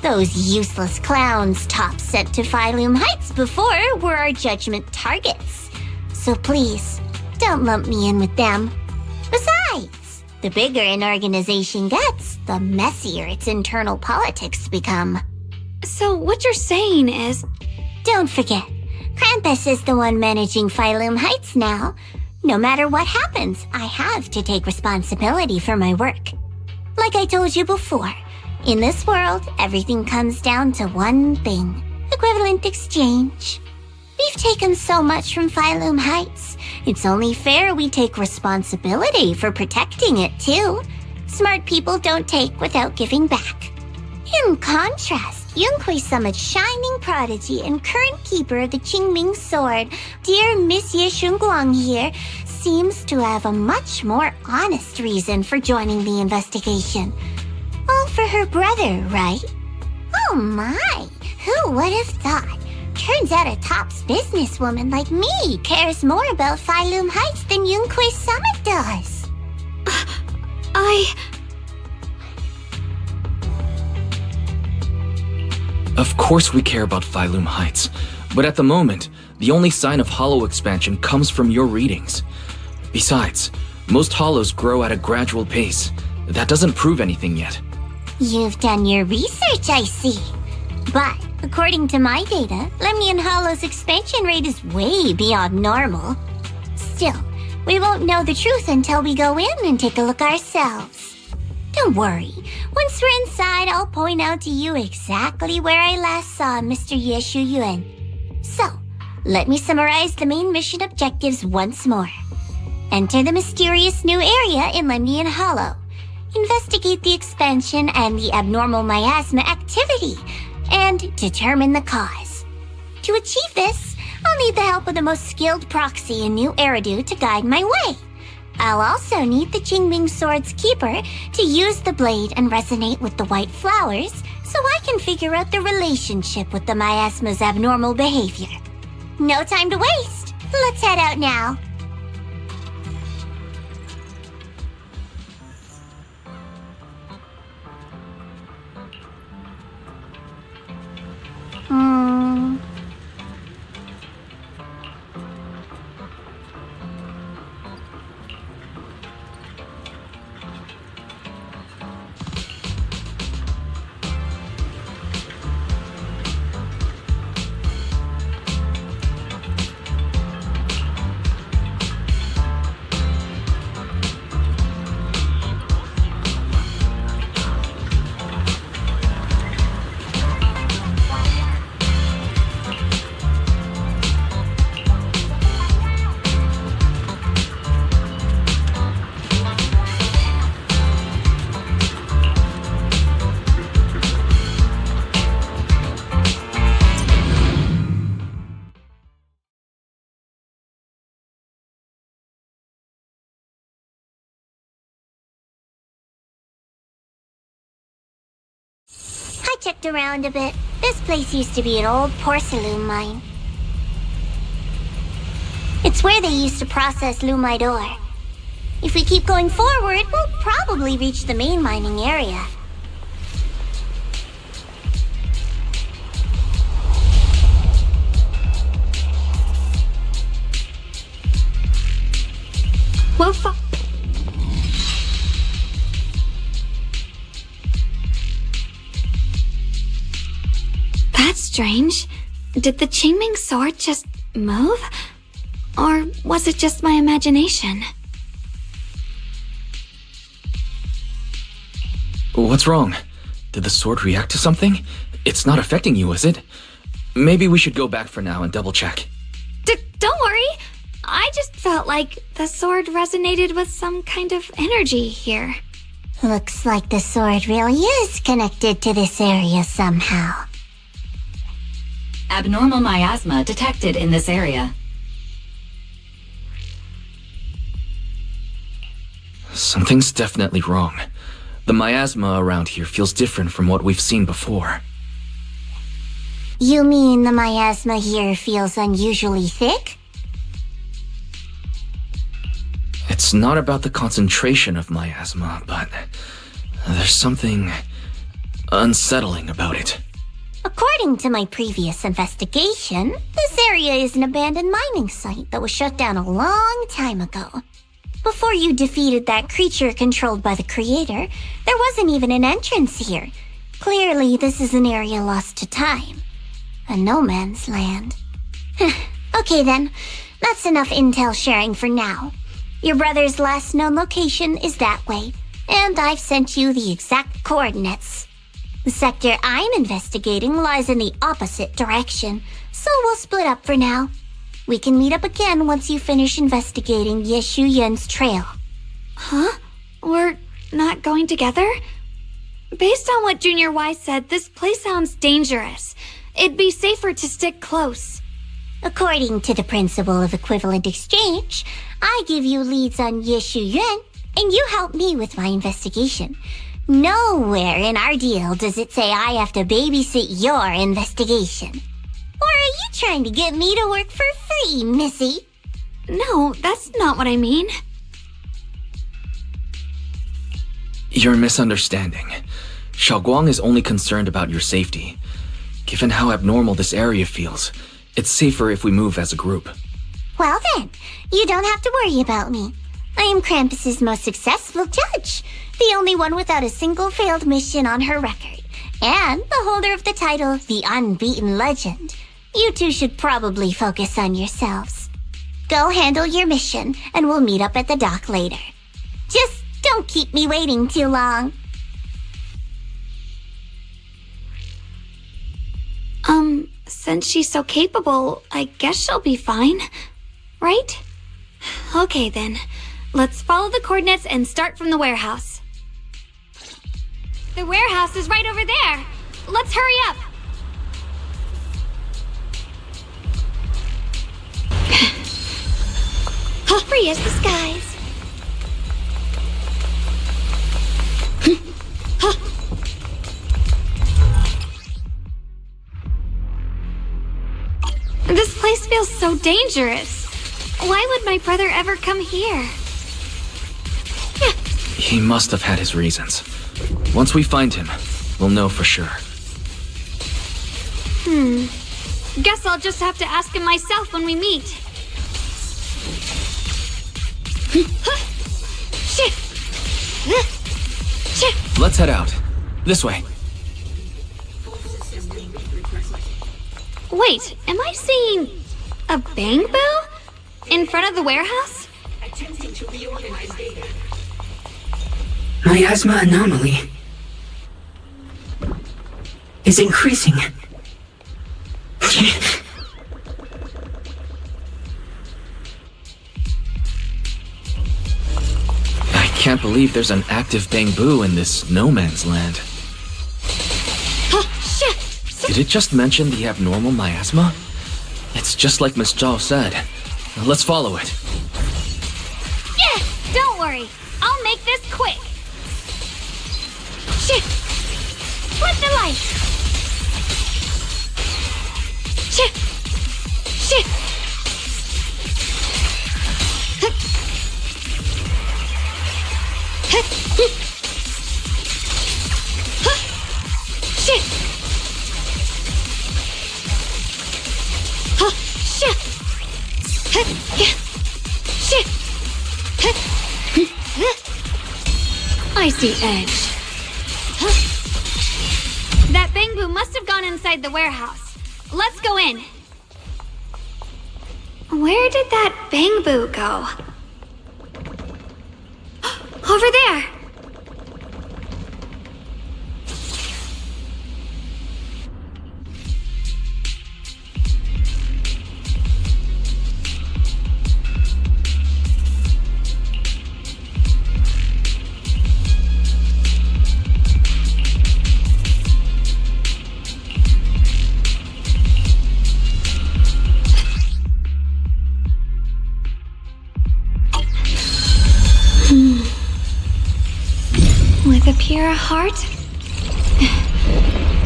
Those useless clowns Tops sent to Phylum Heights before were our judgment targets. So please, don't lump me in with them. Besides, the bigger an organization gets, the messier its internal politics become. So what you're saying is... Don't forget, Krampus is the one managing Phylum Heights now. No matter what happens, I have to take responsibility for my work. Like I told you before, in this world, everything comes down to one thing: equivalent exchange. We've taken so much from Phylum Heights. It's only fair we take responsibility for protecting it, too. Smart people don't take without giving back. In contrast, Yunquei Summit's shining prodigy and current keeper of the Qingming Sword, dear Monsieur Shunguang here, seems to have a much more honest reason for joining the investigation. All for her brother, right? Oh my, who would have thought? Turns out a Tops businesswoman like me cares more about Phylum Heights than Yunquei Summit does. Of course we care about Phylum Heights, but at the moment, the only sign of hollow expansion comes from your readings. Besides, most hollows grow at a gradual pace. That doesn't prove anything yet. You've done your research, I see. But according to my data, Lemnian Hollow's expansion rate is way beyond normal. Still, we won't know the truth until we go in and take a look ourselves. Don't worry. Once we're inside, I'll point out to you exactly where I last saw Mr. Ye Shuyuan. So, let me summarize the main mission objectives once more. Enter the mysterious new area in Lemnian Hollow. Investigate the expansion and the abnormal miasma activity, and determine the cause. To achieve this, I'll need the help of the most skilled proxy in New Eridu to guide my way. I'll also need the Qingming Sword's keeper to use the blade and resonate with the white flowers so I can figure out the relationship with the miasma's abnormal behavior. No time to waste. Let's head out now. I checked around a bit. This place used to be an old porcelain mine. It's where they used to process lumite ore. If we keep going forward, we'll probably reach the main mining area. Well, that's strange. Did the Qingming Sword just move? Or was it just my imagination? What's wrong? Did the sword react to something? It's not affecting you, is it? Maybe we should go back for now and double check. Don't worry. I just felt like the sword resonated with some kind of energy here. Looks like the sword really is connected to this area somehow. Abnormal miasma detected in this area. Something's definitely wrong. The miasma around here feels different from what we've seen before. You mean the miasma here feels unusually thick? It's not about the concentration of miasma, but there's something unsettling about it. According to my previous investigation, this area is an abandoned mining site that was shut down a long time ago. Before you defeated that creature controlled by the creator, there wasn't even an entrance here. Clearly, this is an area lost to time. A no man's land. Okay then, that's enough intel sharing for now. Your brother's last known location is that way, and I've sent you the exact coordinates. The sector I'm investigating lies in the opposite direction, so we'll split up for now. We can meet up again once you finish investigating Ye Shuyuan's trail. Huh? We're not going together? Based on what Junior Y said, this place sounds dangerous. It'd be safer to stick close. According to the principle of equivalent exchange, I give you leads on Ye Shuyuan, and you help me with my investigation. Nowhere in our deal does it say I have to babysit your investigation. Or are you trying to get me to work for free, Missy? No, that's not what I mean. You're misunderstanding. Shouguang is only concerned about your safety. Given how abnormal this area feels, it's safer if we move as a group. Well then, you don't have to worry about me. I am Krampus's most successful judge, the only one without a single failed mission on her record, and the holder of the title, the Unbeaten Legend. You two should probably focus on yourselves. Go handle your mission, and we'll meet up at the dock later. Just don't keep me waiting too long. Since she's so capable, I guess she'll be fine. Right? Okay then. Let's follow the coordinates and start from the warehouse. The warehouse is right over there. Let's hurry up. Free as the skies. This place feels so dangerous. Why would my brother ever come here? He must have had his reasons. Once we find him, we'll know for sure. Guess I'll just have to ask him myself when we meet. Let's head out. This way. Wait, am I seeing a bamboo in front of the warehouse? Attempting to reorganize data. Miasma anomaly is increasing. I can't believe there's an active bamboo in this no man's land. Did it just mention the abnormal miasma? It's just like Miss Zhao said. Let's follow it. Yeah, don't worry. I'll make this quick. Shit! Flip the light! Shit! Shit! Shit! Shit! I see edge. That bamboo must have gone inside the warehouse. Let's go in. Where did that Bangbu go? Over there! With a pure heart?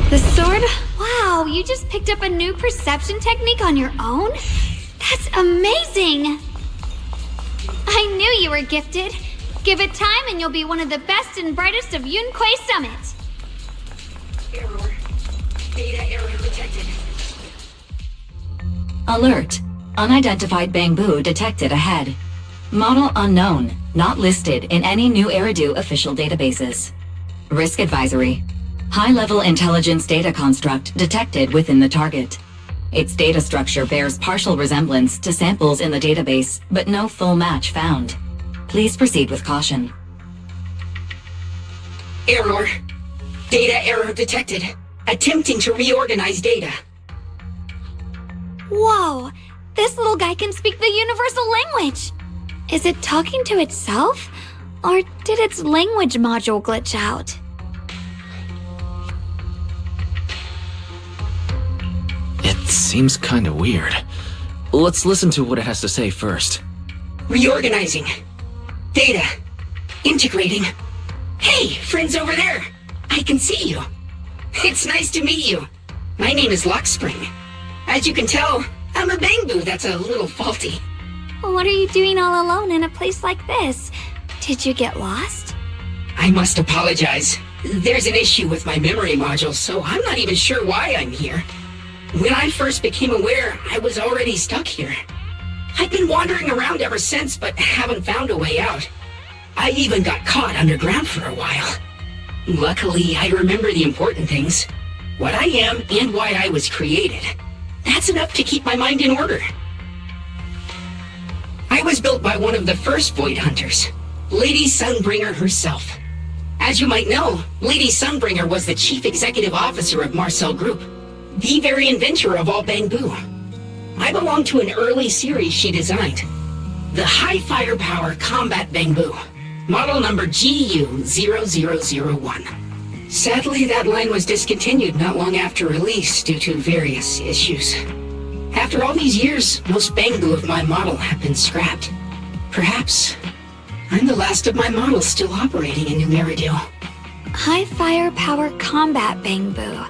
The sword? Wow, you just picked up a new perception technique on your own? That's amazing! I knew you were gifted. Give it time and you'll be one of the best and brightest of Yunquay Summit. Error. Data error detected. Alert. Unidentified Bangbu detected ahead. Model unknown. Not listed in any new Eridu official databases. Risk advisory. High-level intelligence data construct detected within the target. Its data structure bears partial resemblance to samples in the database, but no full match found. Please proceed with caution. Error. Data error detected. Attempting to reorganize data. Whoa! This little guy can speak the universal language! Is it talking to itself? Or did its language module glitch out? It seems kinda weird. Let's listen to what it has to say first. Reorganizing. Data. Integrating. Hey, friends over there. I can see you. It's nice to meet you. My name is Lockspring. As you can tell, I'm a Bangbu that's a little faulty. What are you doing all alone in a place like this? Did you get lost? I must apologize. There's an issue with my memory module, so I'm not even sure why I'm here. When I first became aware, I was already stuck here. I've been wandering around ever since, but haven't found a way out. I even got caught underground for a while. Luckily, I remember the important things. What I am and why I was created. That's enough to keep my mind in order. I was built by one of the first Void Hunters, Lady Sunbringer herself. As you might know, Lady Sunbringer was the chief executive officer of Marcel Group, the very inventor of all Bangbu. I belong to an early series she designed, the High Firepower Combat Bangbu, model number GU0001. Sadly, that line was discontinued not long after release due to various issues. After all these years, most Bangbu of my model have been scrapped. Perhaps I'm the last of my models still operating in New Eridu. High firepower combat Bangbu.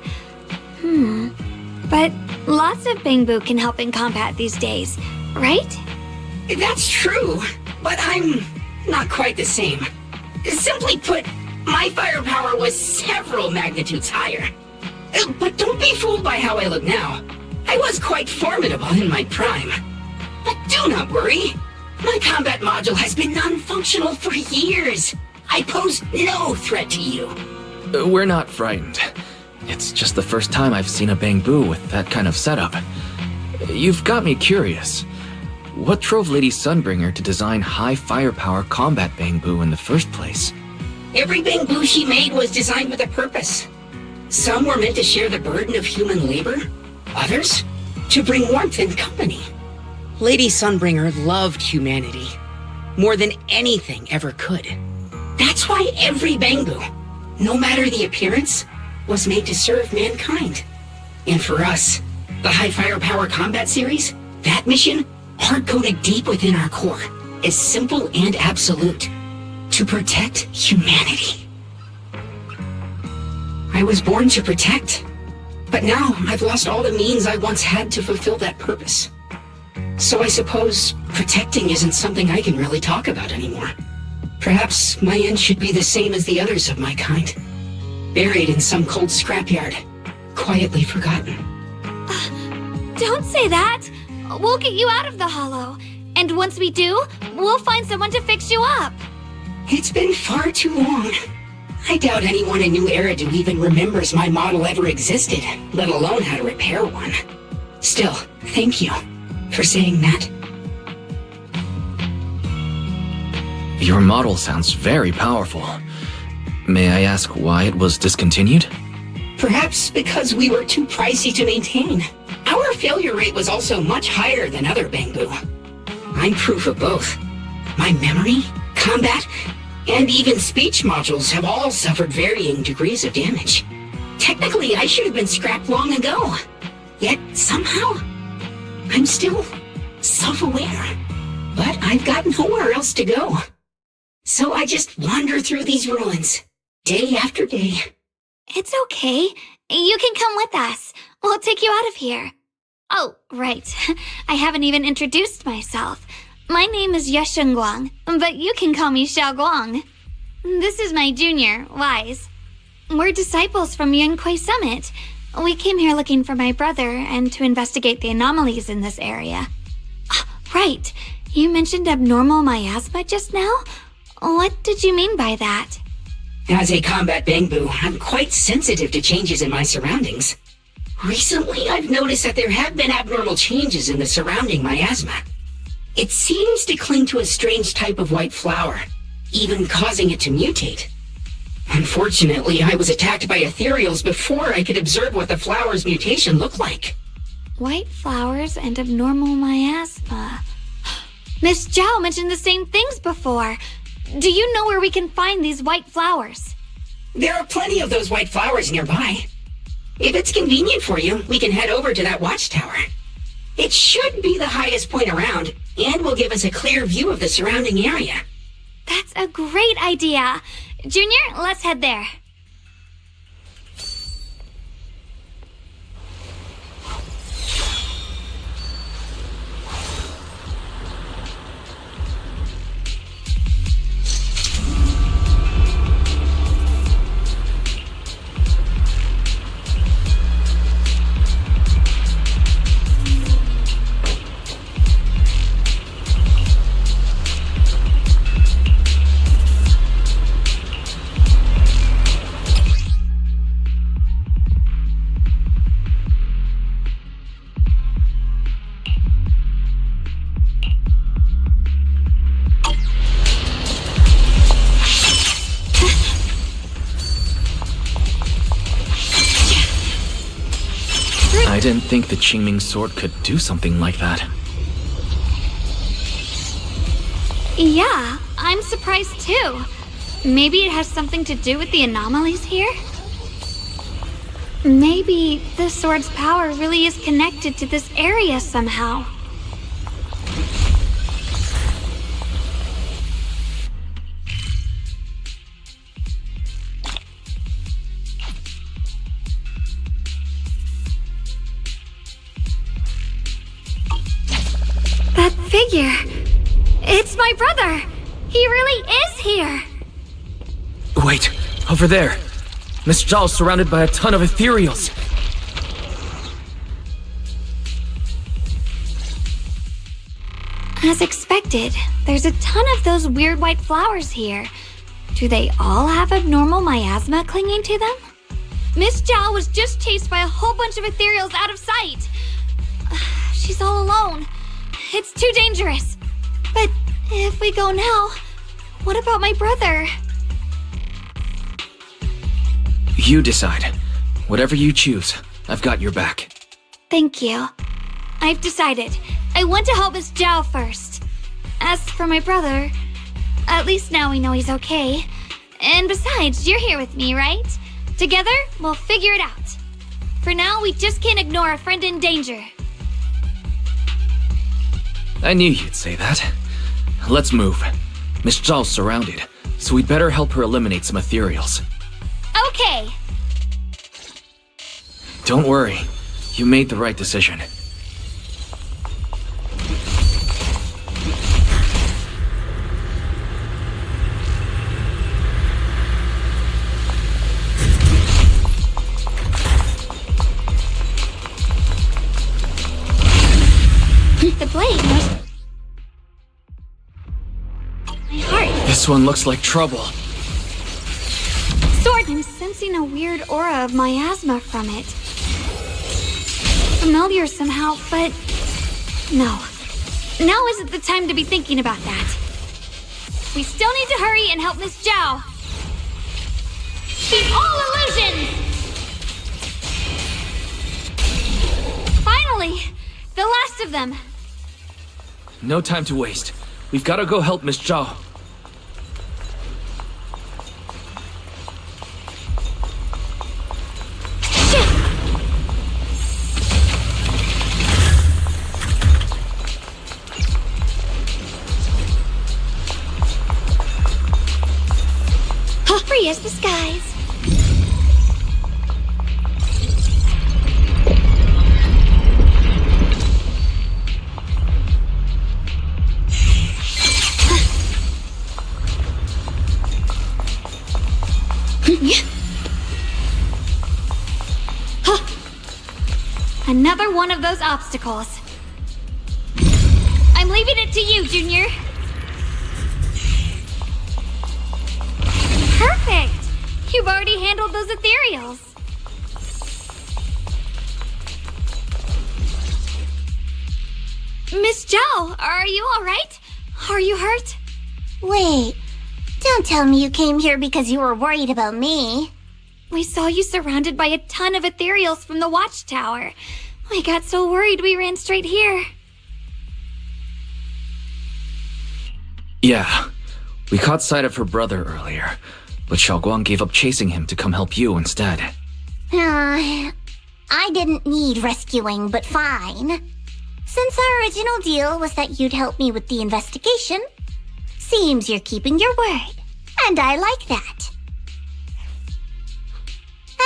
But lots of Bangbu can help in combat these days, right? That's true, but I'm not quite the same. Simply put, my firepower was several magnitudes higher. But don't be fooled by how I look now. I was quite formidable in my prime. But do not worry. My combat module has been non-functional for years. I pose no threat to you. We're not frightened. It's just the first time I've seen a Bangbu with that kind of setup. You've got me curious. What drove Lady Sunbringer to design high firepower combat Bangbu in the first place? Every Bangbu she made was designed with a purpose. Some were meant to share the burden of human labor. Others, to bring warmth and company. Lady Sunbringer loved humanity more than anything ever could. That's why every Bangbu, no matter the appearance, was made to serve mankind. And for us, the High Firepower Combat Series, that mission, hard-coded deep within our core, is simple and absolute. To protect humanity. I was born to protect. But now, I've lost all the means I once had to fulfill that purpose. So I suppose protecting isn't something I can really talk about anymore. Perhaps my end should be the same as the others of my kind. Buried in some cold scrapyard. Quietly forgotten. Don't say that! We'll get you out of the hollow. And once we do, we'll find someone to fix you up. It's been far too long. I doubt anyone in New Eridu even remembers my model ever existed, let alone how to repair one. Still, thank you for saying that. Your model sounds very powerful. May I ask why it was discontinued? Perhaps because we were too pricey to maintain. Our failure rate was also much higher than other Bangbu. I'm proof of both. My memory, combat, and even speech modules have all suffered varying degrees of damage. Technically, I should have been scrapped long ago. Yet, somehow, I'm still self-aware. But I've got nowhere else to go. So I just wander through these ruins, day after day. It's okay. You can come with us. We'll take you out of here. Oh, right. I haven't even introduced myself. My name is Shunguang, but you can call me Xiaoguang. This is my junior, Wise. We're disciples from Yunquay Summit. We came here looking for my brother and to investigate the anomalies in this area. Right. You mentioned abnormal miasma just now? What did you mean by that? As a combat Bangbu, I'm quite sensitive to changes in my surroundings. Recently, I've noticed that there have been abnormal changes in the surrounding miasma. It seems to cling to a strange type of white flower, even causing it to mutate. Unfortunately, I was attacked by ethereals before I could observe what the flower's mutation looked like. White flowers and abnormal miasma. Miss Zhao mentioned the same things before. Do you know where we can find these white flowers? There are plenty of those white flowers nearby. If it's convenient for you, we can head over to that watchtower. It should be the highest point around, and will give us a clear view of the surrounding area. That's a great idea. Junior, let's head there. I didn't think the Qingming sword could do something like that. Yeah, I'm surprised too. Maybe it has something to do with the anomalies here? Maybe the sword's power really is connected to this area somehow. That figure! It's my brother! He really is here! Wait, over there. Miss Zhao's surrounded by a ton of ethereals. As expected, there's a ton of those weird white flowers here. Do they all have abnormal miasma clinging to them? Miss Zhao was just chased by a whole bunch of ethereals out of sight. She's all alone. It's too dangerous. But if we go now, what about my brother? You decide. Whatever you choose, I've got your back. Thank you. I've decided. I want to help Miss Zhao first. As for my brother, at least now we know he's okay. And besides, you're here with me, right? Together, we'll figure it out. For now, we just can't ignore a friend in danger. I knew you'd say that. Let's move. Miss Zhao's surrounded, so we'd better help her eliminate some ethereals. Okay. Don't worry. You made the right decision. The blade was... my heart. This one looks like trouble. Sword! I'm sensing a weird aura of miasma from it. Familiar somehow, but... no. Now isn't the time to be thinking about that. We still need to hurry and help Miss Zhao. Keep all illusions! Finally! The last of them! No time to waste. We've got to go help Miss Zhao. Free as the skies. Another one of those obstacles. I'm leaving it to you, Junior. Perfect! You've already handled those ethereals. Miss Zhao, are you alright? Are you hurt? Wait, don't tell me you came here because you were worried about me. We saw you surrounded by a ton of ethereals from the watchtower. We got so worried we ran straight here. Yeah, we caught sight of her brother earlier, but Shunguang gave up chasing him to come help you instead. I didn't need rescuing, but fine. Since our original deal was that you'd help me with the investigation, seems you're keeping your word, and I like that.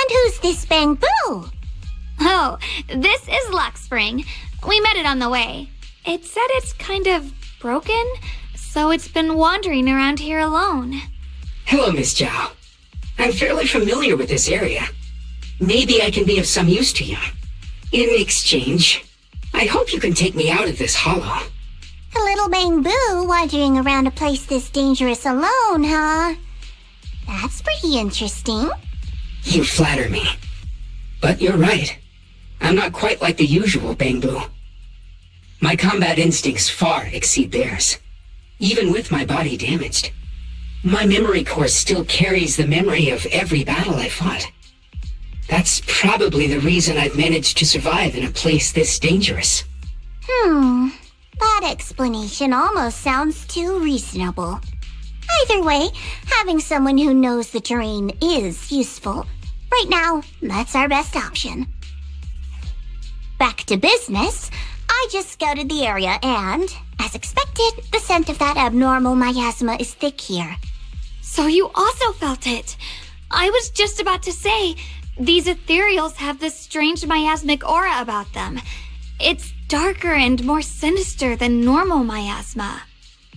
And who's this Bamboo? Oh, this is Luxspring. We met it on the way. It said it's kind of broken, so it's been wandering around here alone. Hello, Miss Zhao. I'm fairly familiar with this area. Maybe I can be of some use to you. In exchange, I hope you can take me out of this hollow. A little Bamboo wandering around a place this dangerous alone, huh? That's pretty interesting. You flatter me. But you're right. I'm not quite like the usual Bamboo. My combat instincts far exceed theirs. Even with my body damaged, my memory core still carries the memory of every battle I fought. That's probably the reason I've managed to survive in a place this dangerous. That explanation almost sounds too reasonable. Either way, having someone who knows the terrain is useful. Right now, that's our best option. Back to business, I just scouted the area and, as expected, the scent of that abnormal miasma is thick here. So you also felt it. I was just about to say, these ethereals have this strange miasmic aura about them. It's darker and more sinister than normal miasma.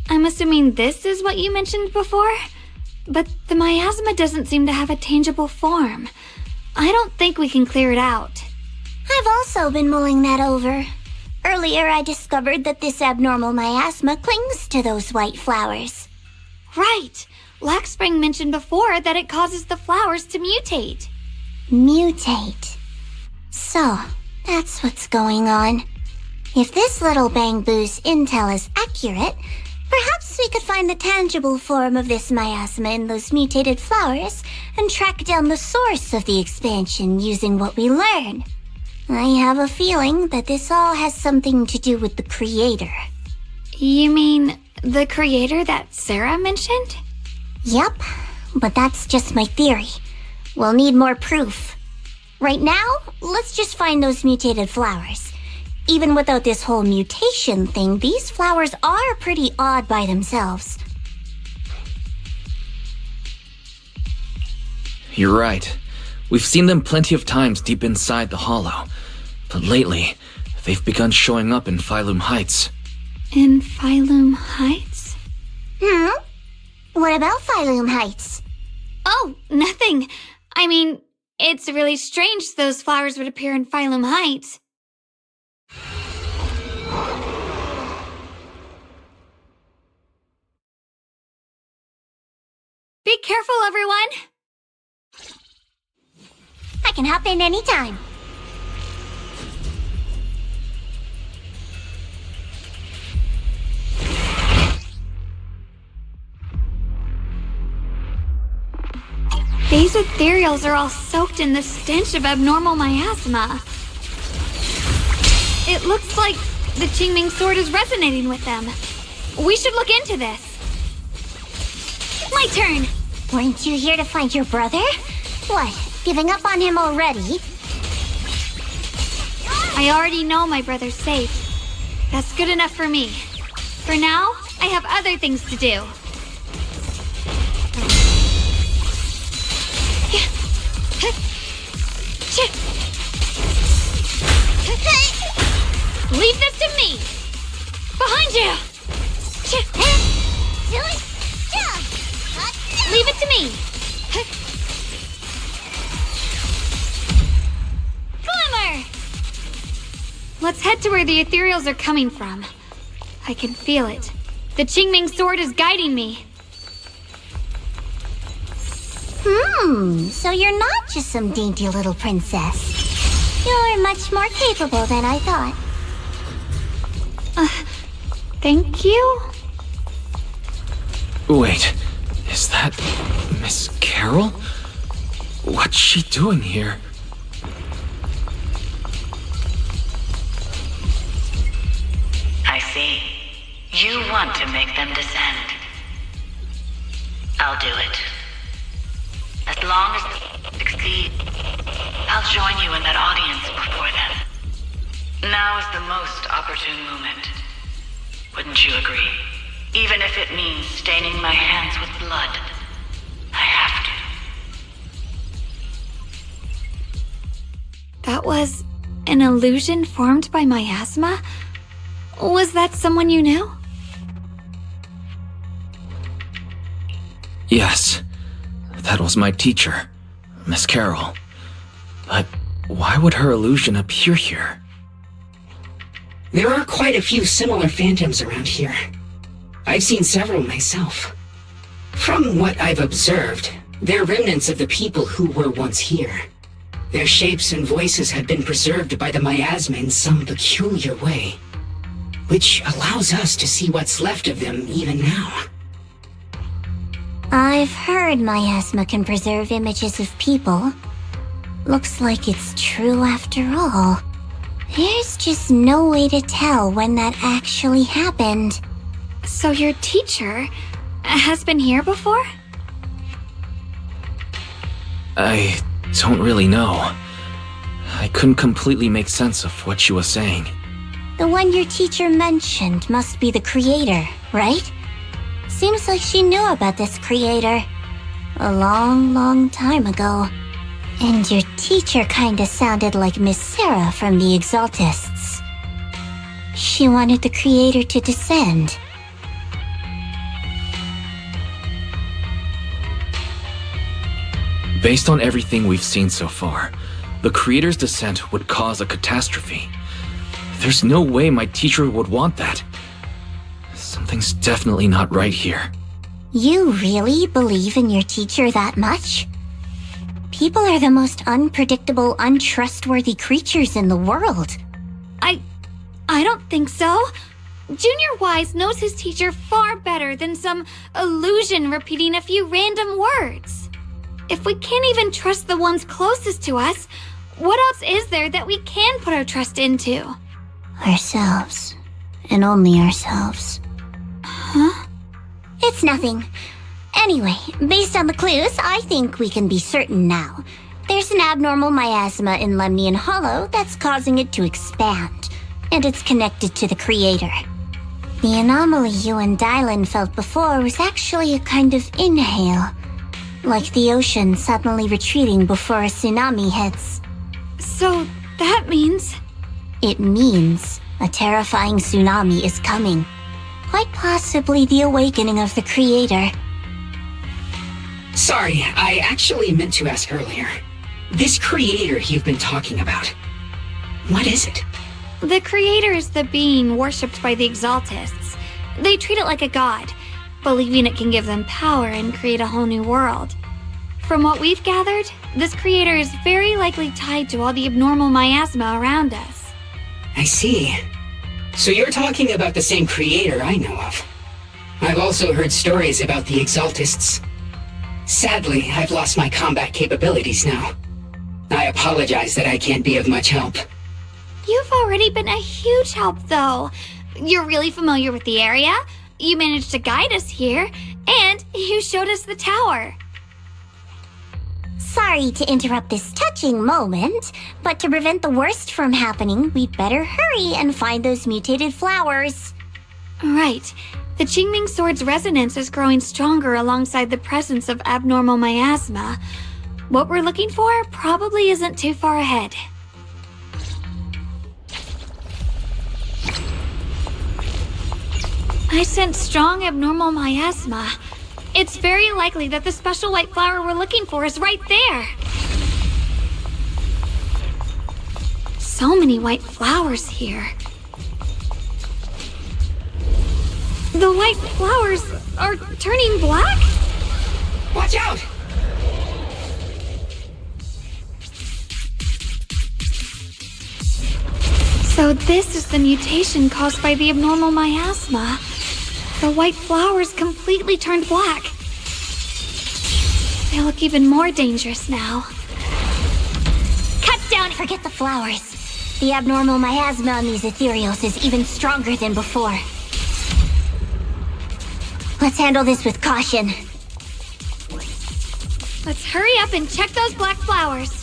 I'm assuming this is what you mentioned before? But the miasma doesn't seem to have a tangible form. I don't think we can clear it out. I've also been mulling that over. Earlier, I discovered that this abnormal miasma clings to those white flowers. Right. Luxspring mentioned before that it causes the flowers to mutate. Mutate. So, that's what's going on. If this little Bamboo's intel is accurate, perhaps we could find the tangible form of this miasma in those mutated flowers and track down the source of the expansion using what we learn. I have a feeling that this all has something to do with the creator. You mean the creator that Sarah mentioned? Yep, but that's just my theory. We'll need more proof. Right now, let's just find those mutated flowers. Even without this whole mutation thing, these flowers are pretty odd by themselves. You're right. We've seen them plenty of times deep inside the hollow. But lately, they've begun showing up in Phylum Heights. In Phylum Heights? What about Phylum Heights? Oh, nothing. I mean, it's really strange those flowers would appear in Phylum Heights. Be careful, everyone! I can hop in anytime. These ethereals are all soaked in the stench of abnormal miasma. It looks like the Qingming sword is resonating with them. We should look into this. My turn! Weren't you here to find your brother? What, giving up on him already? I already know my brother's safe. That's good enough for me. For now, I have other things to do. Leave this to me! Behind you! Leave it to me! Glimmer! Let's head to where the ethereals are coming from. I can feel it. The Qingming sword is guiding me. So you're not just some dainty little princess. You're much more capable than I thought. Thank you? Wait, is that Miss Carol? What's she doing here? I see. You want to make them descend. I'll do it. As long as they succeed, I'll join you in that audience before them. Now is the most opportune moment. Wouldn't you agree? Even if it means staining my hands with blood, I have to. That was an illusion formed by miasma? Was that someone you knew? Yes, that was my teacher, Miss Carol. But why would her illusion appear here? There are quite a few similar phantoms around here. I've seen several myself. From what I've observed, they're remnants of the people who were once here. Their shapes and voices have been preserved by the miasma in some peculiar way, which allows us to see what's left of them even now. I've heard miasma can preserve images of people. Looks like it's true after all. There's just no way to tell when that actually happened. So your teacher has been here before? I don't really know. I couldn't completely make sense of what she was saying. The one your teacher mentioned must be the creator, right? Seems like she knew about this creator a long time ago. And your teacher kinda sounded like Miss Sarah from the Exaltists. She wanted the creator to descend. Based on everything we've seen so far, the creator's descent would cause a catastrophe. There's no way my teacher would want that. Something's definitely not right here. You really believe in your teacher that much? People are the most unpredictable, untrustworthy creatures in the world. I don't think so. Junior Wise knows his teacher far better than some illusion repeating a few random words. If we can't even trust the ones closest to us, what else is there that we can put our trust into? Ourselves. And only ourselves. Huh? It's nothing. Anyway, based on the clues, I think we can be certain now. There's an abnormal miasma in Lemnian Hollow that's causing it to expand, and it's connected to the creator. The anomaly you and Dylan felt before was actually a kind of inhale, like the ocean suddenly retreating before a tsunami hits. So that means... It means a terrifying tsunami is coming. Quite possibly the awakening of the creator. Sorry, I actually meant to ask earlier. This creator you've been talking about, what is it? The creator is the being worshipped by the Exaltists. They treat it like a god, believing it can give them power and create a whole new world. From what we've gathered, this creator is very likely tied to all the abnormal miasma around us. I see. So you're talking about the same creator I know of. I've also heard stories about the Exaltists. Sadly, I've lost my combat capabilities now. I apologize that I can't be of much help. You've already been a huge help, though. You're really familiar with the area, you managed to guide us here, and you showed us the tower. Sorry to interrupt this touching moment, but to prevent the worst from happening, we'd better hurry and find those mutated flowers. Right. The Qingming Sword's resonance is growing stronger alongside the presence of abnormal miasma. What we're looking for probably isn't too far ahead. I sense strong abnormal miasma. It's very likely that the special white flower we're looking for is right there. So many white flowers here. The white flowers are turning black? Watch out! So this is the mutation caused by the abnormal miasma. The white flowers completely turned black. They look even more dangerous now. Cut down, forget the flowers. The abnormal miasma on these ethereals is even stronger than before. Let's handle this with caution. Let's hurry up and check those black flowers.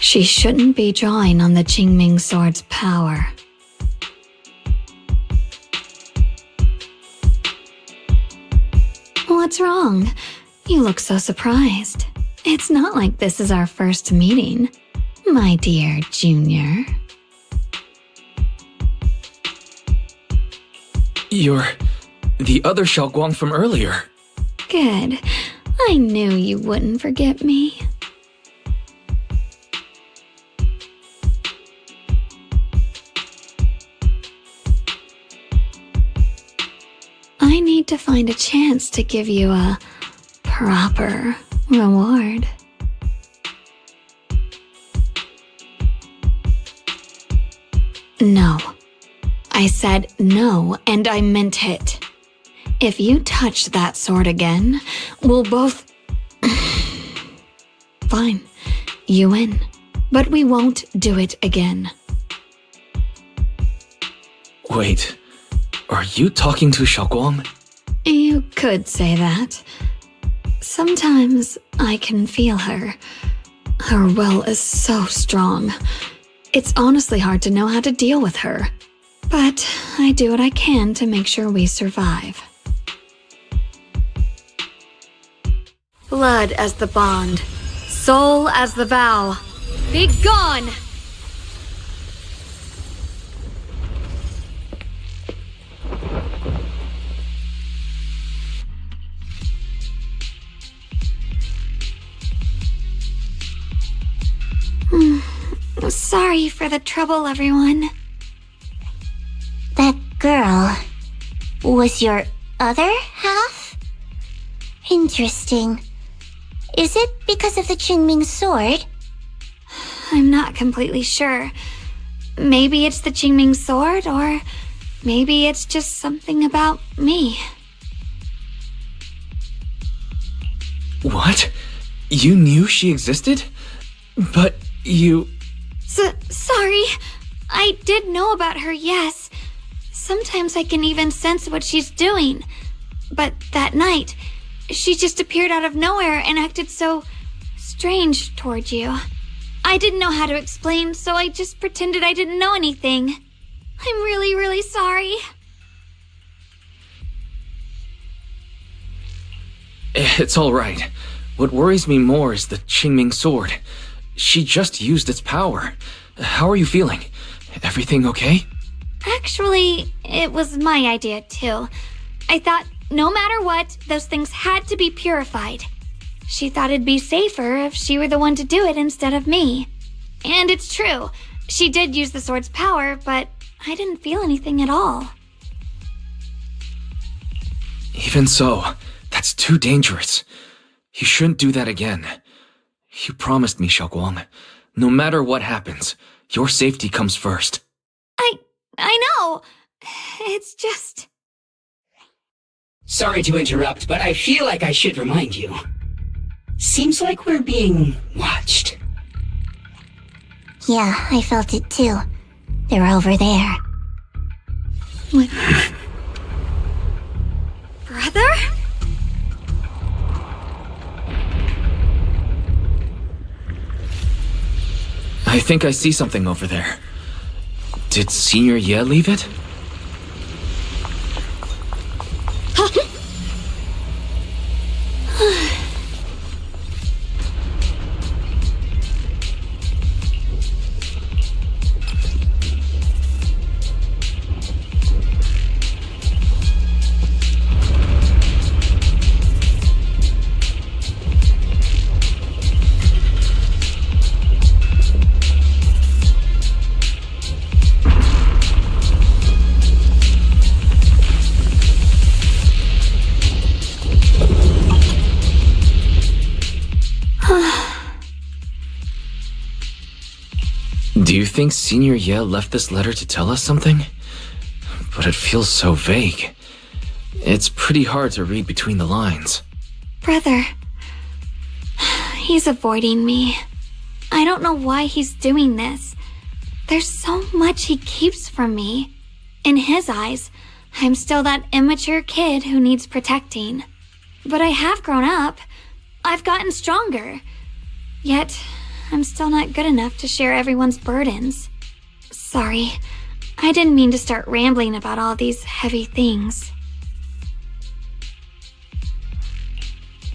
She shouldn't be drawing on the Qingming Sword's power. What's wrong? You look so surprised. It's not like this is our first meeting, my dear Junior. You're the other Shouguang from earlier. Good. I knew you wouldn't forget me. I need to find a chance to give you a proper reward. No. I said no, and I meant it. If you touch that sword again, we'll both... Fine, you win. But we won't do it again. Wait, are you talking to Shouguang? You could say that. Sometimes I can feel her. Her will is so strong. It's honestly hard to know how to deal with her. But I do what I can to make sure we survive. Blood as the bond, soul as the vow. Be gone! Sorry for the trouble, everyone. That girl was your other half? Interesting. Is it because of the Qingming Sword? I'm not completely sure. Maybe it's the Qingming Sword, or maybe it's just something about me. What? You knew she existed? But you... Sorry. I did know about her, yes. Sometimes I can even sense what she's doing. But that night, she just appeared out of nowhere and acted so strange toward you. I didn't know how to explain, so I just pretended I didn't know anything. I'm really, really sorry. It's all right. What worries me more is the Qingming sword. She just used its power. How are you feeling? Everything okay? Actually, it was my idea too. I thought no matter what, those things had to be purified. She thought it'd be safer if she were the one to do it instead of me. And it's true. She did use the sword's power, but I didn't feel anything at all. Even so, that's too dangerous. You shouldn't do that again. You promised me, Shunguang. No matter what happens, your safety comes first. I know. It's just... Sorry to interrupt, but I feel like I should remind you. Seems like we're being watched. Yeah, I felt it too. They're over there. Brother? I think I see something over there. Did Senior Ye leave it? Do you think Senior Ye left this letter to tell us something? But it feels so vague. It's pretty hard to read between the lines. Brother. He's avoiding me. I don't know why he's doing this. There's so much he keeps from me. In his eyes, I'm still that immature kid who needs protecting. But I have grown up. I've gotten stronger. Yet, I'm still not good enough to share everyone's burdens. Sorry, I didn't mean to start rambling about all these heavy things.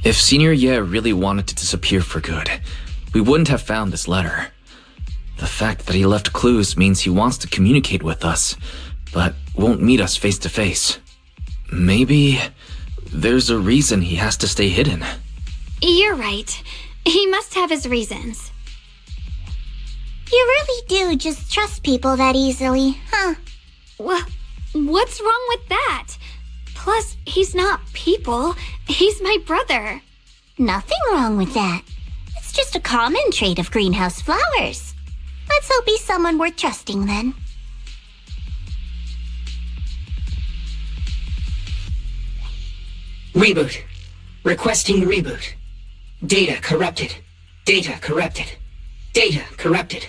If Senior Ye really wanted to disappear for good, we wouldn't have found this letter. The fact that he left clues means he wants to communicate with us, but won't meet us face to face. Maybe there's a reason he has to stay hidden. You're right. He must have his reasons. You really do just trust people that easily, huh? What's wrong with that? Plus, he's not people. He's my brother. Nothing wrong with that. It's just a common trait of greenhouse flowers. Let's hope he's someone worth trusting then. Reboot. Requesting reboot. Data corrupted. Data corrupted. Data corrupted.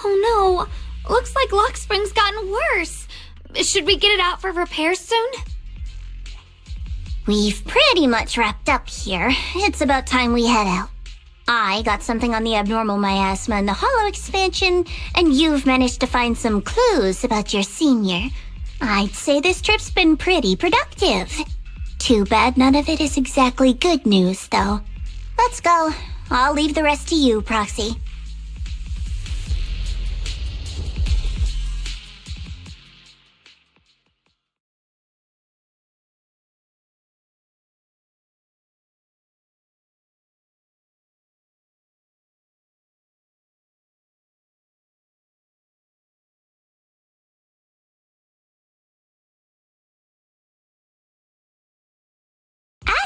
Oh no. Looks like Lockspring's gotten worse. Should we get it out for repairs soon? We've pretty much wrapped up here. It's about time we head out. I got something on the abnormal miasma and the hollow expansion, and you've managed to find some clues about your senior. I'd say this trip's been pretty productive. Too bad none of it is exactly good news, though. Let's go. I'll leave the rest to you, Proxy.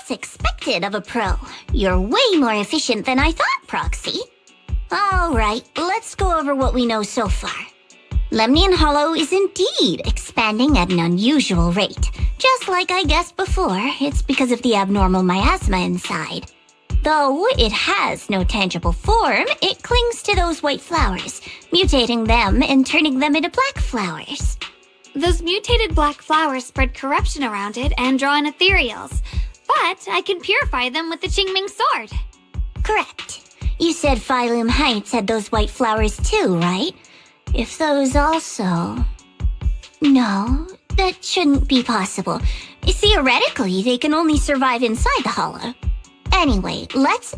As expected of a pro, you're way more efficient than I thought, Proxy. Alright, let's go over what we know so far. Lemnian Hollow is indeed expanding at an unusual rate. Just like I guessed before, it's because of the abnormal miasma inside. Though it has no tangible form, it clings to those white flowers, mutating them and turning them into black flowers. Those mutated black flowers spread corruption around it and draw in ethereals. But I can purify them with the Qingming sword. Correct. You said Phylum Heights had those white flowers too, right? If those also... No, that shouldn't be possible. Theoretically, they can only survive inside the hollow. Anyway, let's...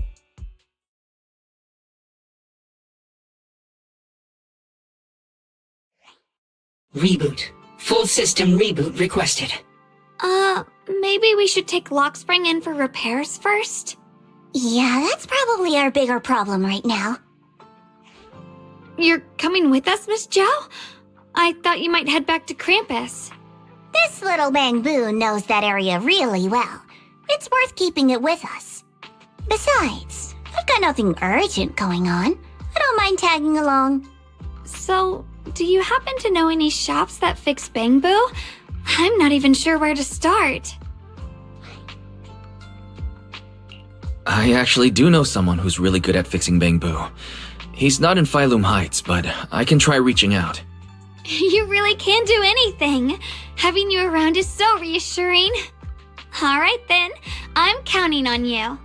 Reboot. Full system reboot requested. Maybe we should take Lockspring in for repairs first? Yeah, that's probably our bigger problem right now. You're coming with us, Miss Joe? I thought you might head back to Krampus. This little bamboo knows that area really well. It's worth keeping it with us. Besides, I've got nothing urgent going on. I don't mind tagging along. So, do you happen to know any shops that fix Bangbu? I'm not even sure where to start. I actually do know someone who's really good at fixing Bangbu. He's not in Phylum Heights, but I can try reaching out. You really can do anything. Having you around is so reassuring. All right then, I'm counting on you.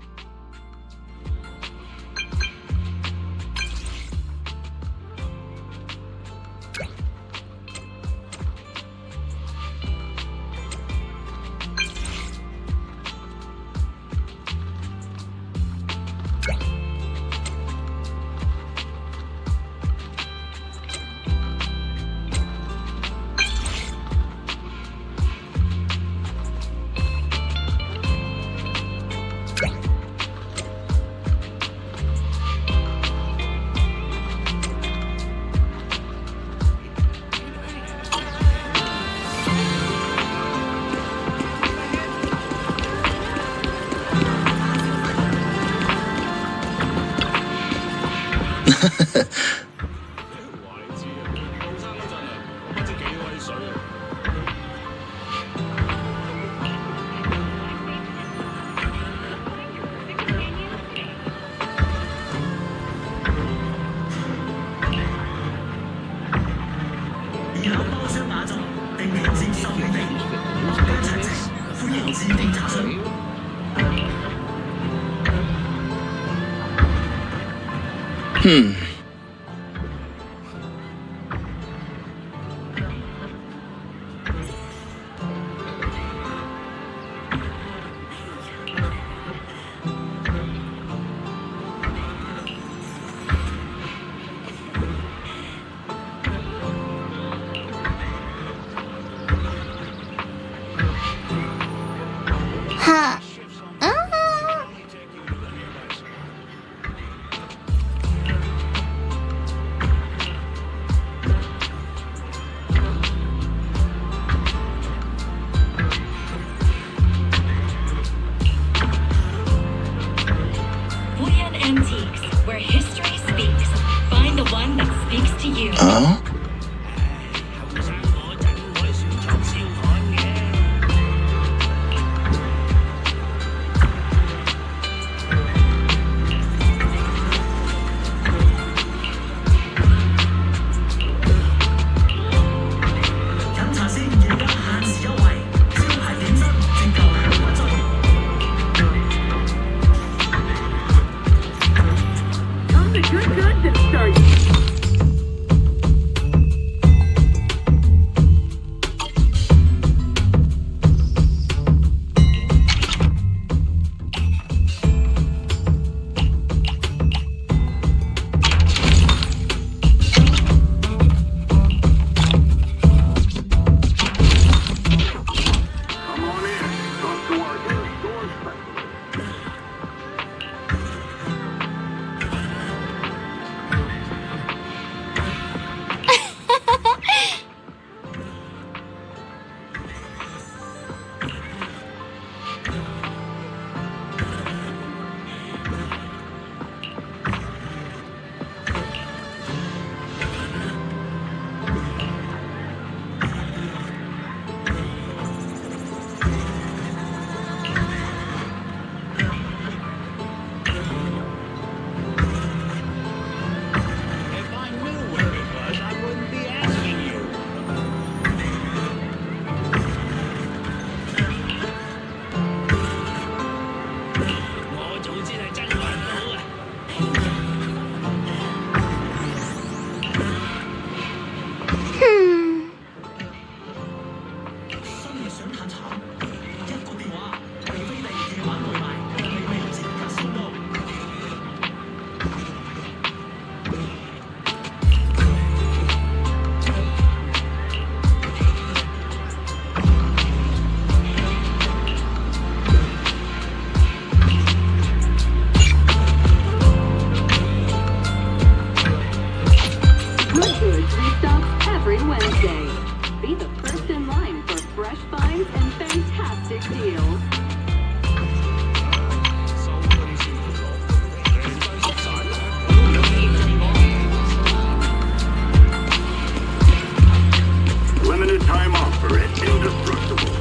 Limited time offer at Indestructible.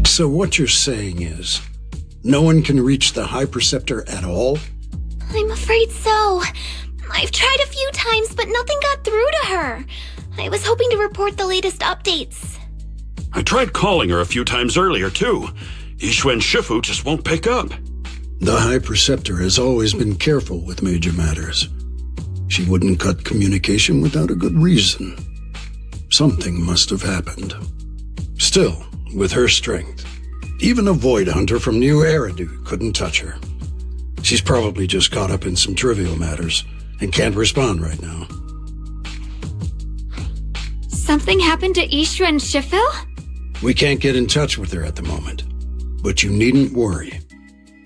So what you're saying is, no one can reach the High Preceptor at all? I'm afraid so. I've tried a few times, but nothing got through to her. I was hoping to report the latest updates. I tried calling her a few times earlier, too. Yixuan Shifu just won't pick up. The High Preceptor has always been careful with major matters. She wouldn't cut communication without a good reason. Something must have happened. Still, with her strength, even a Void Hunter from New Eridu couldn't touch her. She's probably just caught up in some trivial matters and can't respond right now. Something happened to Yixuan Shifu? We can't get in touch with her at the moment, but you needn't worry.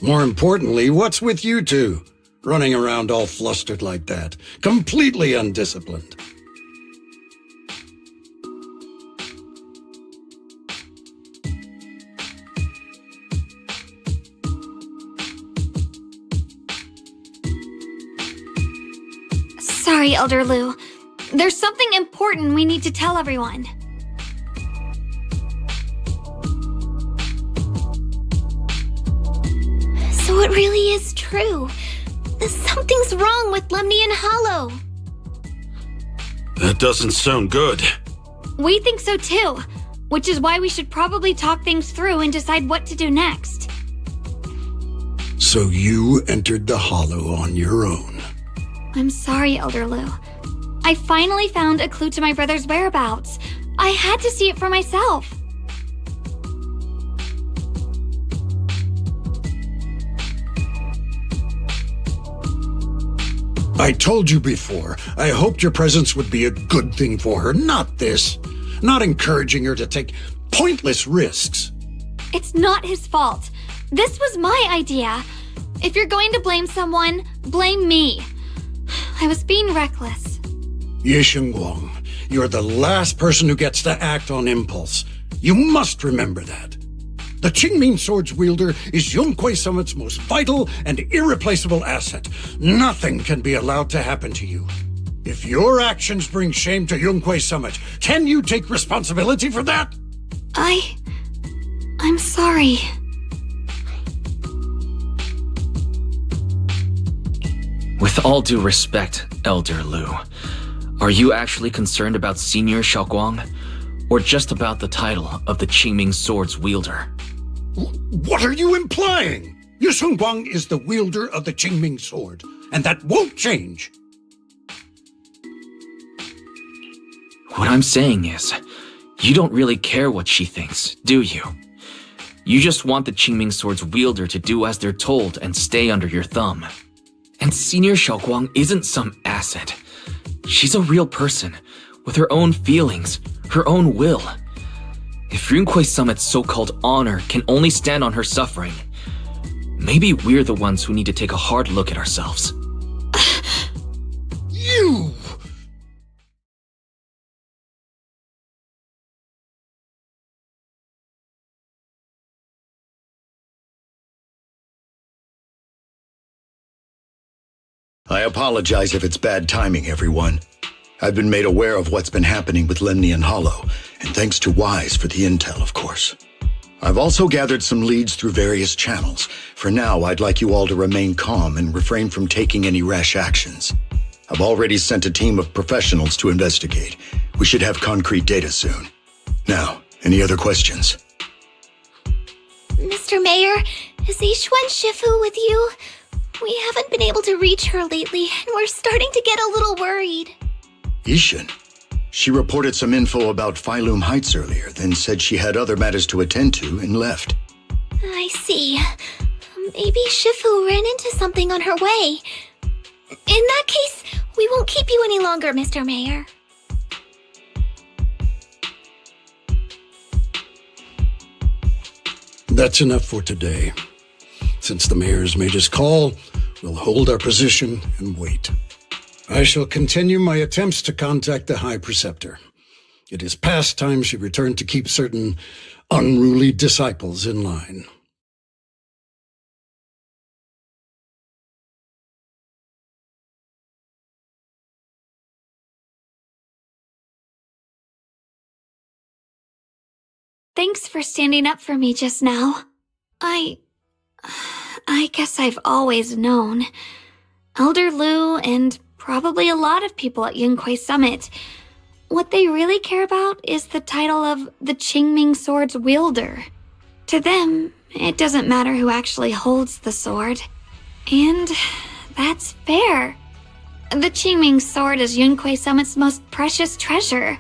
More importantly, what's with you two? Running around all flustered like that, completely undisciplined. Sorry, Elder Lu. There's something important we need to tell everyone. So it really is true. Something's wrong with Lemnian Hollow. That doesn't sound good. We think so too, which is why we should probably talk things through and decide what to do next. So you entered the Hollow on your own. I'm sorry, Elder Lu. I finally found a clue to my brother's whereabouts. I had to see it for myself. I told you before, I hoped your presence would be a good thing for her, not this. Not encouraging her to take pointless risks. It's not his fault. This was my idea. If you're going to blame someone, blame me. I was being reckless. Ye Shunguang, you're the last person who gets to act on impulse. You must remember that. The Qingming Sword's wielder is Yunquei Summit's most vital and irreplaceable asset. Nothing can be allowed to happen to you. If your actions bring shame to Yunquei Summit, can you take responsibility for that? I'm sorry. With all due respect, Elder Lu, are you actually concerned about Senior Shouguang? Or just about the title of the Qingming Sword's wielder? What are you implying? Ye Shunguang is the wielder of the Qingming Sword, and that won't change. What I'm saying is, you don't really care what she thinks, do you? You just want the Qingming Sword's wielder to do as they're told and stay under your thumb. And Senior Shouguang isn't some asset. She's a real person, with her own feelings, her own will. If Yunquei Summit's so-called honor can only stand on her suffering, maybe we're the ones who need to take a hard look at ourselves. You! I apologize if it's bad timing, everyone. I've been made aware of what's been happening with Lemnian Hollow, and thanks to Wise for the intel, of course. I've also gathered some leads through various channels. For now, I'd like you all to remain calm and refrain from taking any rash actions. I've already sent a team of professionals to investigate. We should have concrete data soon. Now, any other questions? Mr. Mayor, is Yixuan Shifu with you? We haven't been able to reach her lately, and we're starting to get a little worried. Yixuan? She reported some info about Phylum Heights earlier, then said she had other matters to attend to and left. I see. Maybe Shifu ran into something on her way. In that case, we won't keep you any longer, Mr. Mayor. That's enough for today. Since the mayor's made his call, We'll hold our position and wait. I shall continue my attempts to contact the High Preceptor. It is past time she returned to keep certain unruly disciples in line. Thanks for standing up for me just now. I guess I've always known. Elder Lu and probably a lot of people at Yunquei Summit, what they really care about is the title of the Qingming Sword's wielder. To them, it doesn't matter who actually holds the sword. And that's fair. The Qingming Sword is Yunquei Summit's most precious treasure.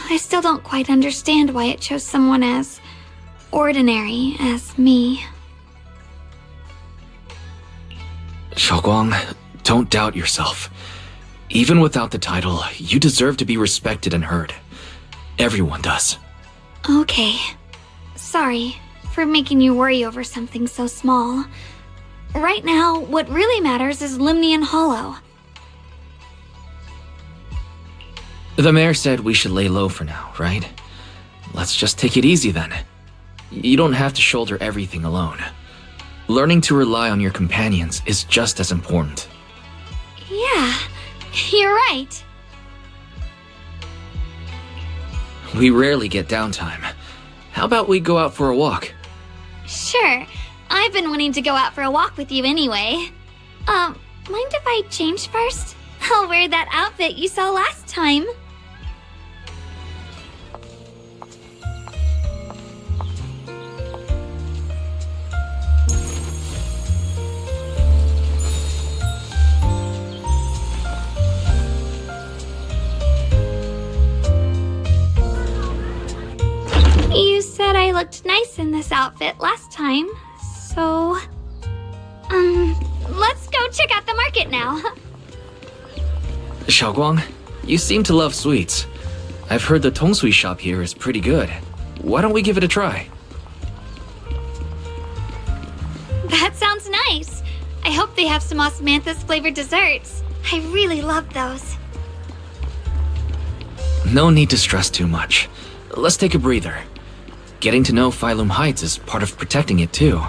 I still don't quite understand why it chose someone as ordinary as me. Shouguang, don't doubt yourself. Even without the title, you deserve to be respected and heard. Everyone does. Okay. Sorry for making you worry over something so small. Right now, what really matters is Limnian Hollow. The mayor said we should lay low for now, right? Let's just take it easy then. You don't have to shoulder everything alone. Learning to rely on your companions is just as important. Yeah, you're right. We rarely get downtime. How about we go out for a walk? Sure. I've been wanting to go out for a walk with you anyway. Mind if I change first? I'll wear that outfit you saw last time. You said I looked nice in this outfit last time, so... let's go check out the market now. Shouguang, you seem to love sweets. I've heard the tongsui shop here is pretty good. Why don't we give it a try? That sounds nice. I hope they have some osmanthus flavored desserts. I really love those. No need to stress too much. Let's take a breather. Getting to know Phylum Heights is part of protecting it too.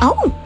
Oh!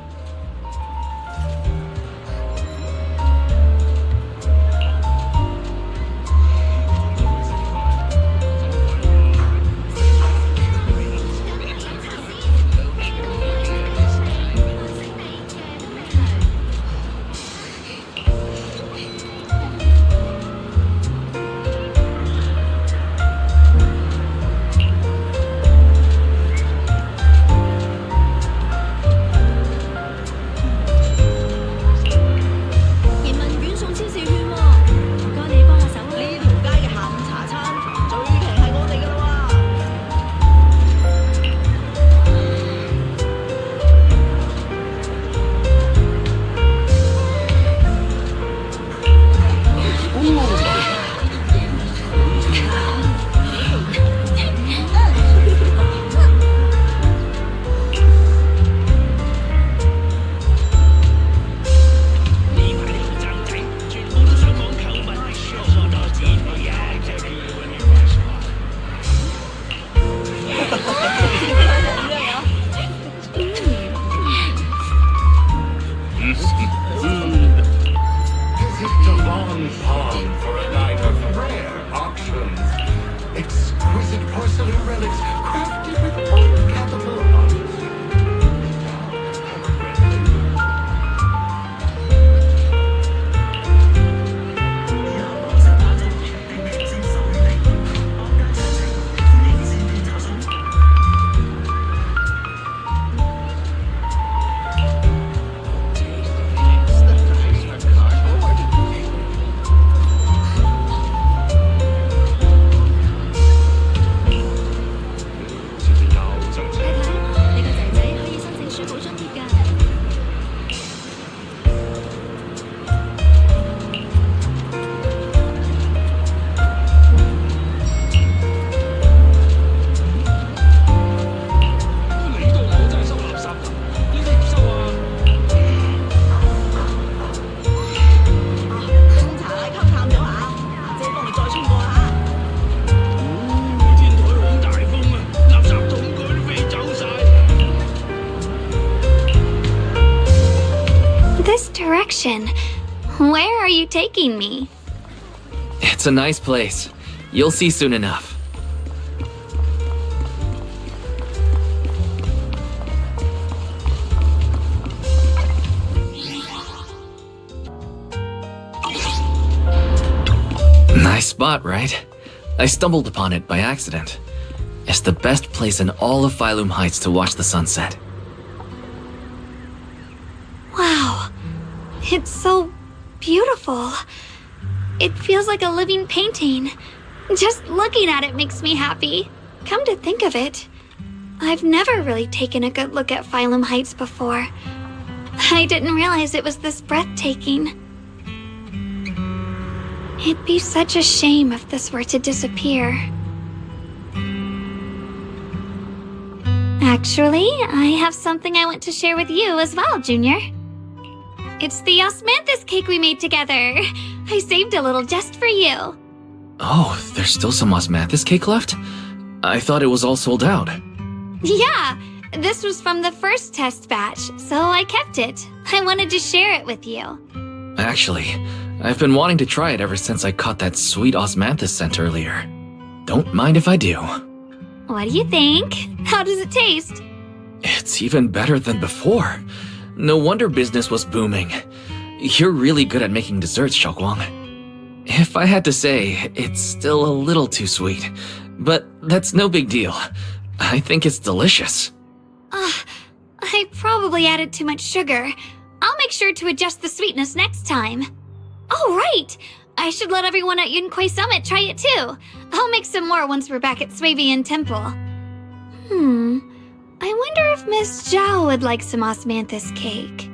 Direction. Where are you taking me? It's a nice place. You'll see soon enough. Nice spot, right? I stumbled upon it by accident. It's the best place in all of Phylum Heights to watch the sunset. Wow. It's so beautiful. It feels like a living painting. Just looking at it makes me happy. Come to think of it, I've never really taken a good look at Phylum Heights before. I didn't realize it was this breathtaking. It'd be such a shame if this were to disappear. Actually, I have something I want to share with you as well, Junior. It's the osmanthus cake we made together. I saved a little just for you. Oh, there's still some osmanthus cake left? I thought it was all sold out. Yeah, this was from the first test batch, so I kept it. I wanted to share it with you. Actually, I've been wanting to try it ever since I caught that sweet osmanthus scent earlier. Don't mind if I do. What do you think? How does it taste? It's even better than before. No wonder business was booming. You're really good at making desserts, Shouguang. If I had to say, it's still a little too sweet. But that's no big deal. I think it's delicious. I probably added too much sugar. I'll make sure to adjust the sweetness next time. Oh, right! I should let everyone at Yunquay Summit try it too. I'll make some more once we're back at Swabian Temple. I wonder if Miss Zhao would like some osmanthus cake.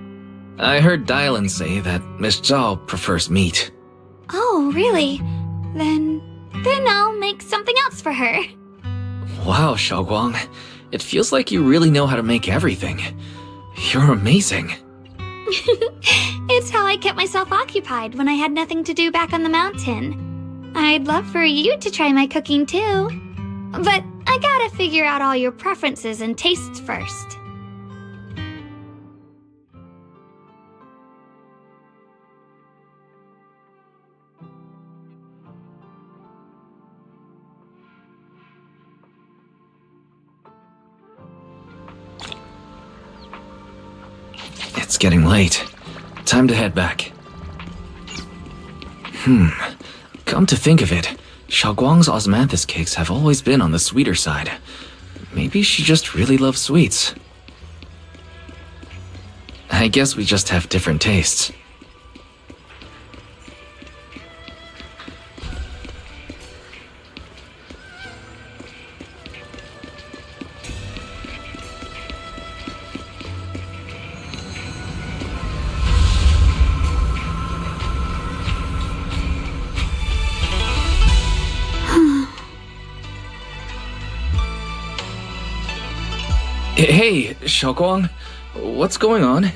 I heard Dylan say that Miss Zhao prefers meat. Oh, really? Then I'll make something else for her. Wow, Shouguang. It feels like you really know how to make everything. You're amazing. It's how I kept myself occupied when I had nothing to do back on the mountain. I'd love for you to try my cooking too. But I gotta figure out all your preferences and tastes first. It's getting late. Time to head back. Come to think of it, Shouguang's osmanthus cakes have always been on the sweeter side. Maybe she just really loves sweets. I guess we just have different tastes. Hey, Shouguang, what's going on?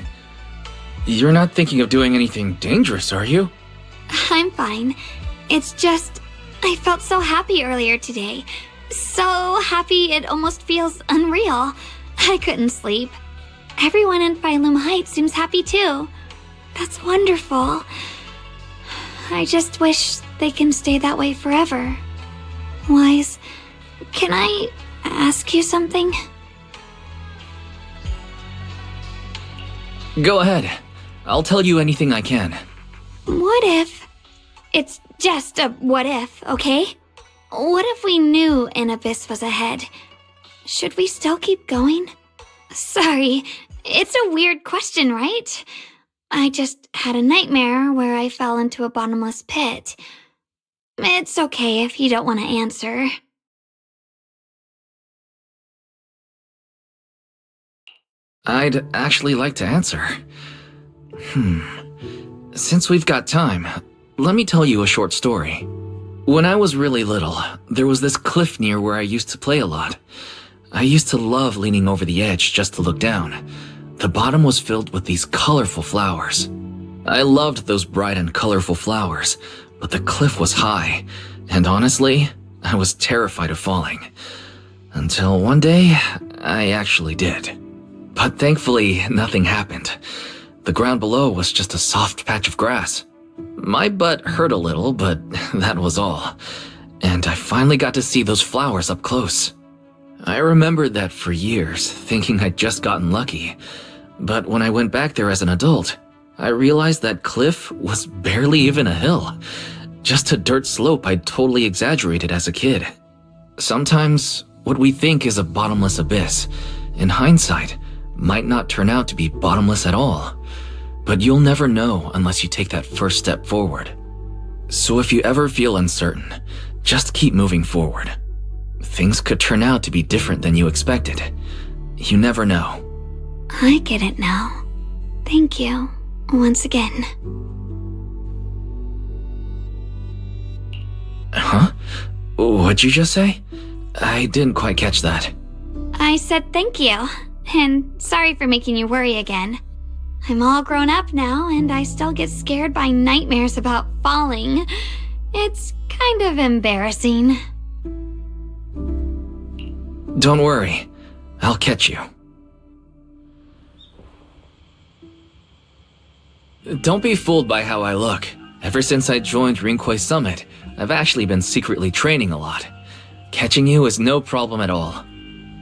You're not thinking of doing anything dangerous, are you? I'm fine. It's just, I felt so happy earlier today. So happy it almost feels unreal. I couldn't sleep. Everyone in Phylum Heights seems happy too. That's wonderful. I just wish they can stay that way forever. Wise, can I ask you something? Go ahead. I'll tell you anything I can. What if... It's just a what if, okay? What if we knew an abyss was ahead? Should we still keep going? Sorry, it's a weird question, right? I just had a nightmare where I fell into a bottomless pit. It's okay if you don't want to answer. I'd actually like to answer. Since we've got time, let me tell you a short story. When I was really little, there was this cliff near where I used to play a lot. I used to love leaning over the edge just to look down. The bottom was filled with these colorful flowers. I loved those bright and colorful flowers, but the cliff was high, and honestly, I was terrified of falling. Until one day, I actually did. But thankfully, nothing happened. The ground below was just a soft patch of grass. My butt hurt a little, but that was all. And I finally got to see those flowers up close. I remembered that for years, thinking I'd just gotten lucky. But when I went back there as an adult, I realized that cliff was barely even a hill. Just a dirt slope I'd totally exaggerated as a kid. Sometimes, what we think is a bottomless abyss, in hindsight, might not turn out to be bottomless at all. But you'll never know unless you take that first step forward. So if you ever feel uncertain, just keep moving forward. Things could turn out to be different than you expected. You never know. I get it now. Thank you, once again. Huh? What'd you just say? I didn't quite catch that. I said thank you, and sorry for making you worry again. I'm all grown up now, and I still get scared by nightmares about falling. It's kind of embarrassing. Don't worry. I'll catch you. Don't be fooled by how I look. Ever since I joined Rinkwei Summit, I've actually been secretly training a lot. Catching you is no problem at all.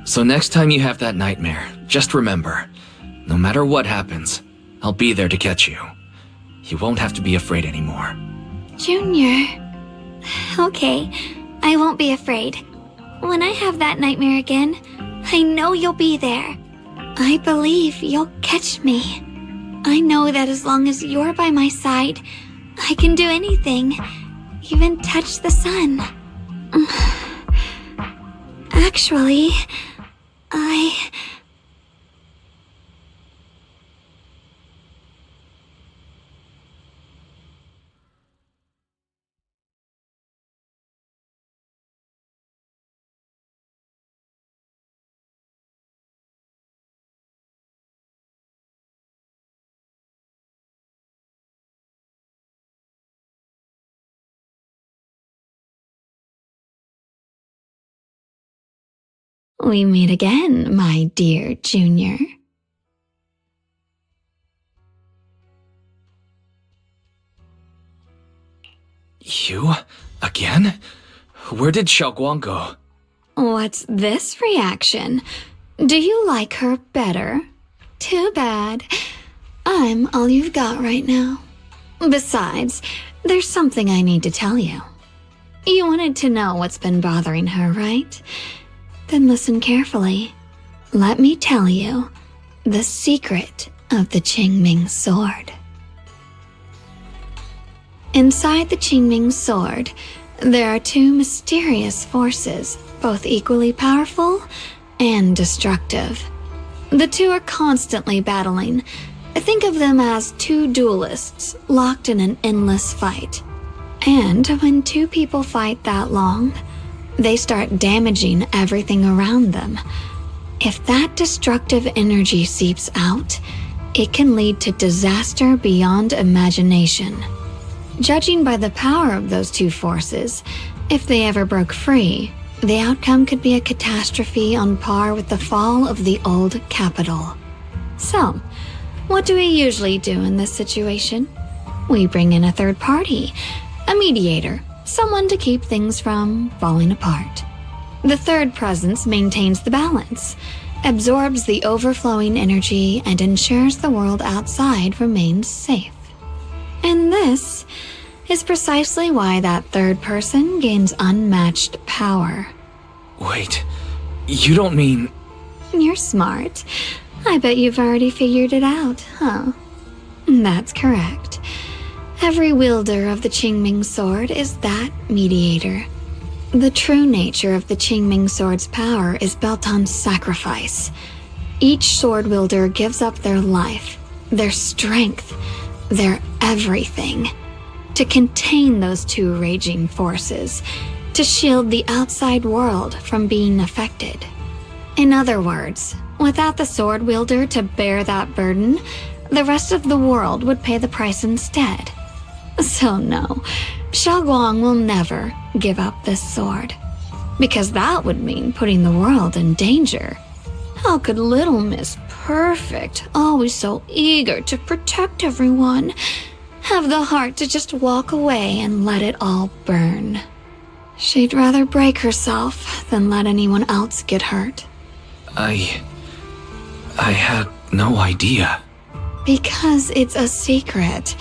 So next time you have that nightmare, just remember, no matter what happens, I'll be there to catch you. You won't have to be afraid anymore. Junior. Okay, I won't be afraid. When I have that nightmare again, I know you'll be there. I believe you'll catch me. I know that as long as you're by my side, I can do anything, even touch the sun. Actually, we meet again, my dear Junior. You? Again? Where did Shouguang go? What's this reaction? Do you like her better? Too bad. I'm all you've got right now. Besides, there's something I need to tell you. You wanted to know what's been bothering her, right? Then listen carefully. Let me tell you the secret of the Qingming sword. Inside the Qingming sword, there are two mysterious forces, both equally powerful and destructive. The two are constantly battling. Think of them as two duelists locked in an endless fight. And when two people fight that long, they start damaging everything around them. If that destructive energy seeps out, it can lead to disaster beyond imagination. Judging by the power of those two forces, if they ever broke free, the outcome could be a catastrophe on par with the fall of the old capital. So, what do we usually do in this situation? We bring in a third party, a mediator, someone to keep things from falling apart. The third presence maintains the balance, absorbs the overflowing energy, and ensures the world outside remains safe. And this is precisely why that third person gains unmatched power. Wait, you don't mean... You're smart. I bet you've already figured it out, huh? That's correct. Every wielder of the Qingming sword is that mediator. The true nature of the Qingming sword's power is built on sacrifice. Each sword wielder gives up their life, their strength, their everything, to contain those two raging forces, to shield the outside world from being affected. In other words, without the sword wielder to bear that burden, the rest of the world would pay the price instead. So no, Shouguang will never give up this sword, because that would mean putting the world in danger. How could little Miss Perfect, always so eager to protect everyone, have the heart to just walk away and let it all burn? She'd rather break herself than let anyone else get hurt. I had no idea. Because it's a secret.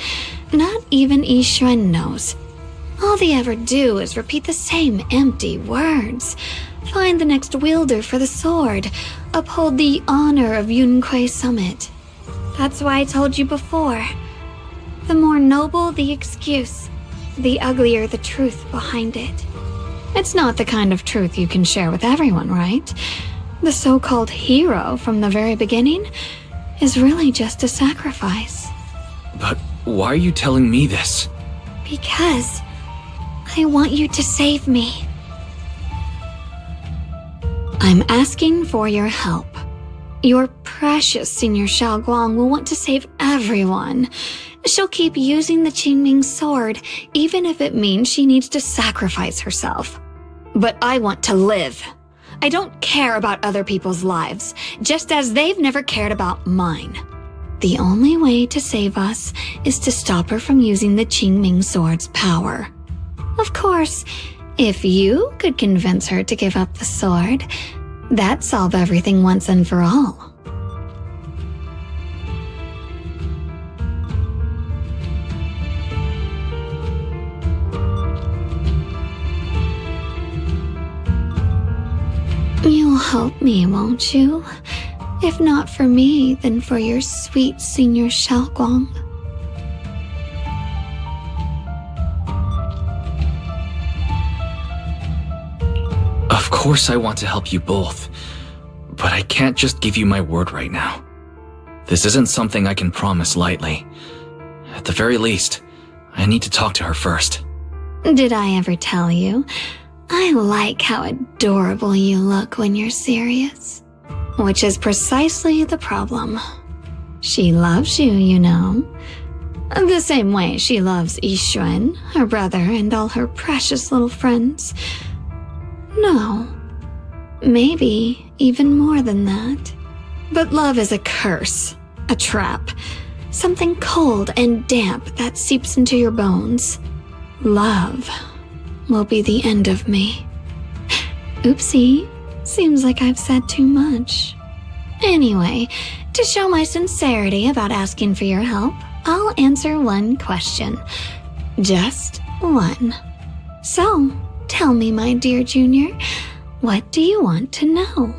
Not even Yixuan knows. All they ever do is repeat the same empty words. Find the next wielder for the sword. Uphold the honor of Yunquei Summit. That's why I told you before. The more noble the excuse, the uglier the truth behind it. It's not the kind of truth you can share with everyone, right? The so-called hero from the very beginning is really just a sacrifice. But why are you telling me this? Because I want you to save me. I'm asking for your help. Your precious Senior Shouguang will want to save everyone. She'll keep using the Qingming sword, even if it means she needs to sacrifice herself. But I want to live. I don't care about other people's lives, just as they've never cared about mine. The only way to save us is to stop her from using the Qingming sword's power. Of course, if you could convince her to give up the sword, that'd solve everything once and for all. You'll help me, won't you? If not for me, then for your sweet Senior Shouguang. Of course I want to help you both, but I can't just give you my word right now. This isn't something I can promise lightly. At the very least, I need to talk to her first. Did I ever tell you? I like how adorable you look when you're serious. Which is precisely the problem. She loves you, you know. The same way she loves Yixuan, her brother, and all her precious little friends. No, maybe even more than that. But love is a curse, a trap, something cold and damp that seeps into your bones. Love will be the end of me. Oopsie, seems like I've said too much. Anyway, to show my sincerity about asking for your help, I'll answer one question. Just one. So, tell me, my dear Junior, what do you want to know?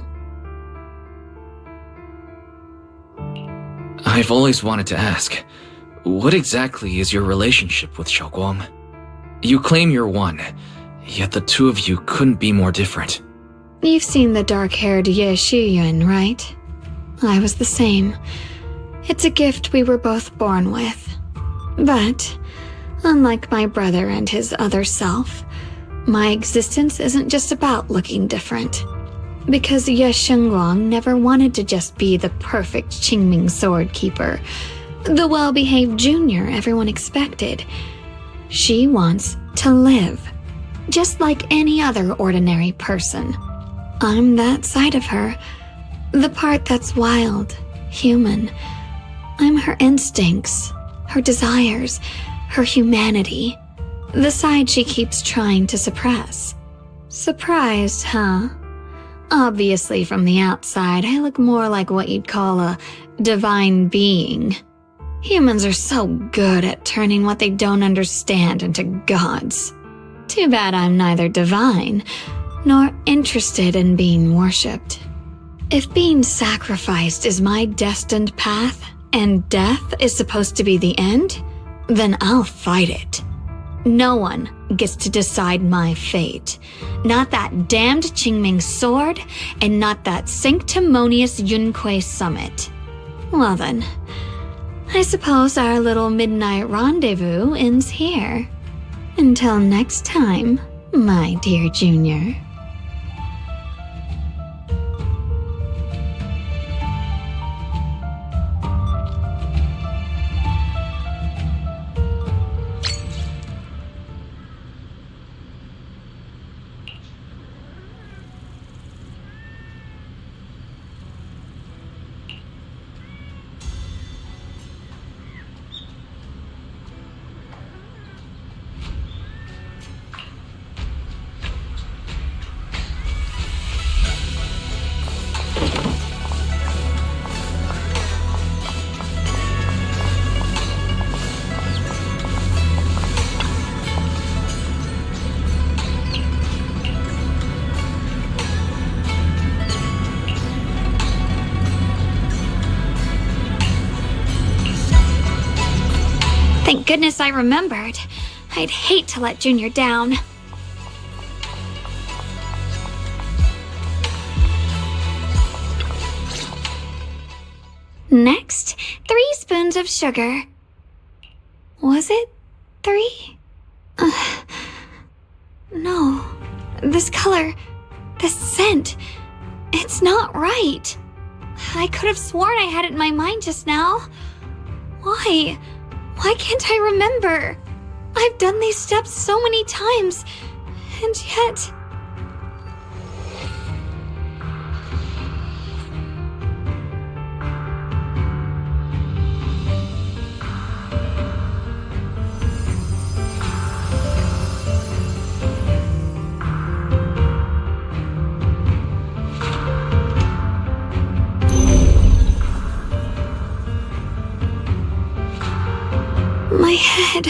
I've always wanted to ask, what exactly is your relationship with Shouguang? You claim you're one, yet the two of you couldn't be more different. You've seen the dark-haired Ye Shuyun, right? I was the same. It's a gift we were both born with. But, unlike my brother and his other self, my existence isn't just about looking different. Because Ye Shunguang never wanted to just be the perfect Qingming sword keeper, the well-behaved junior everyone expected. She wants to live, just like any other ordinary person. I'm that side of her, the part that's wild, human. I'm her instincts, her desires, her humanity, the side she keeps trying to suppress. Surprised, huh? Obviously, from the outside, I look more like what you'd call a divine being. Humans are so good at turning what they don't understand into gods. Too bad I'm neither divine, nor interested in being worshipped. If being sacrificed is my destined path, and death is supposed to be the end, then I'll fight it. No one gets to decide my fate. Not that damned Qingming sword, and not that sanctimonious Yunquei summit. Well then, I suppose our little midnight rendezvous ends here. Until next time, my dear Junior. Thank goodness I remembered. I'd hate to let Junior down. Next, 3 spoons of sugar. Was it 3? No. This color, this scent, it's not right. I could have sworn I had it in my mind just now. Why? Why can't I remember? I've done these steps so many times, and yet... My head...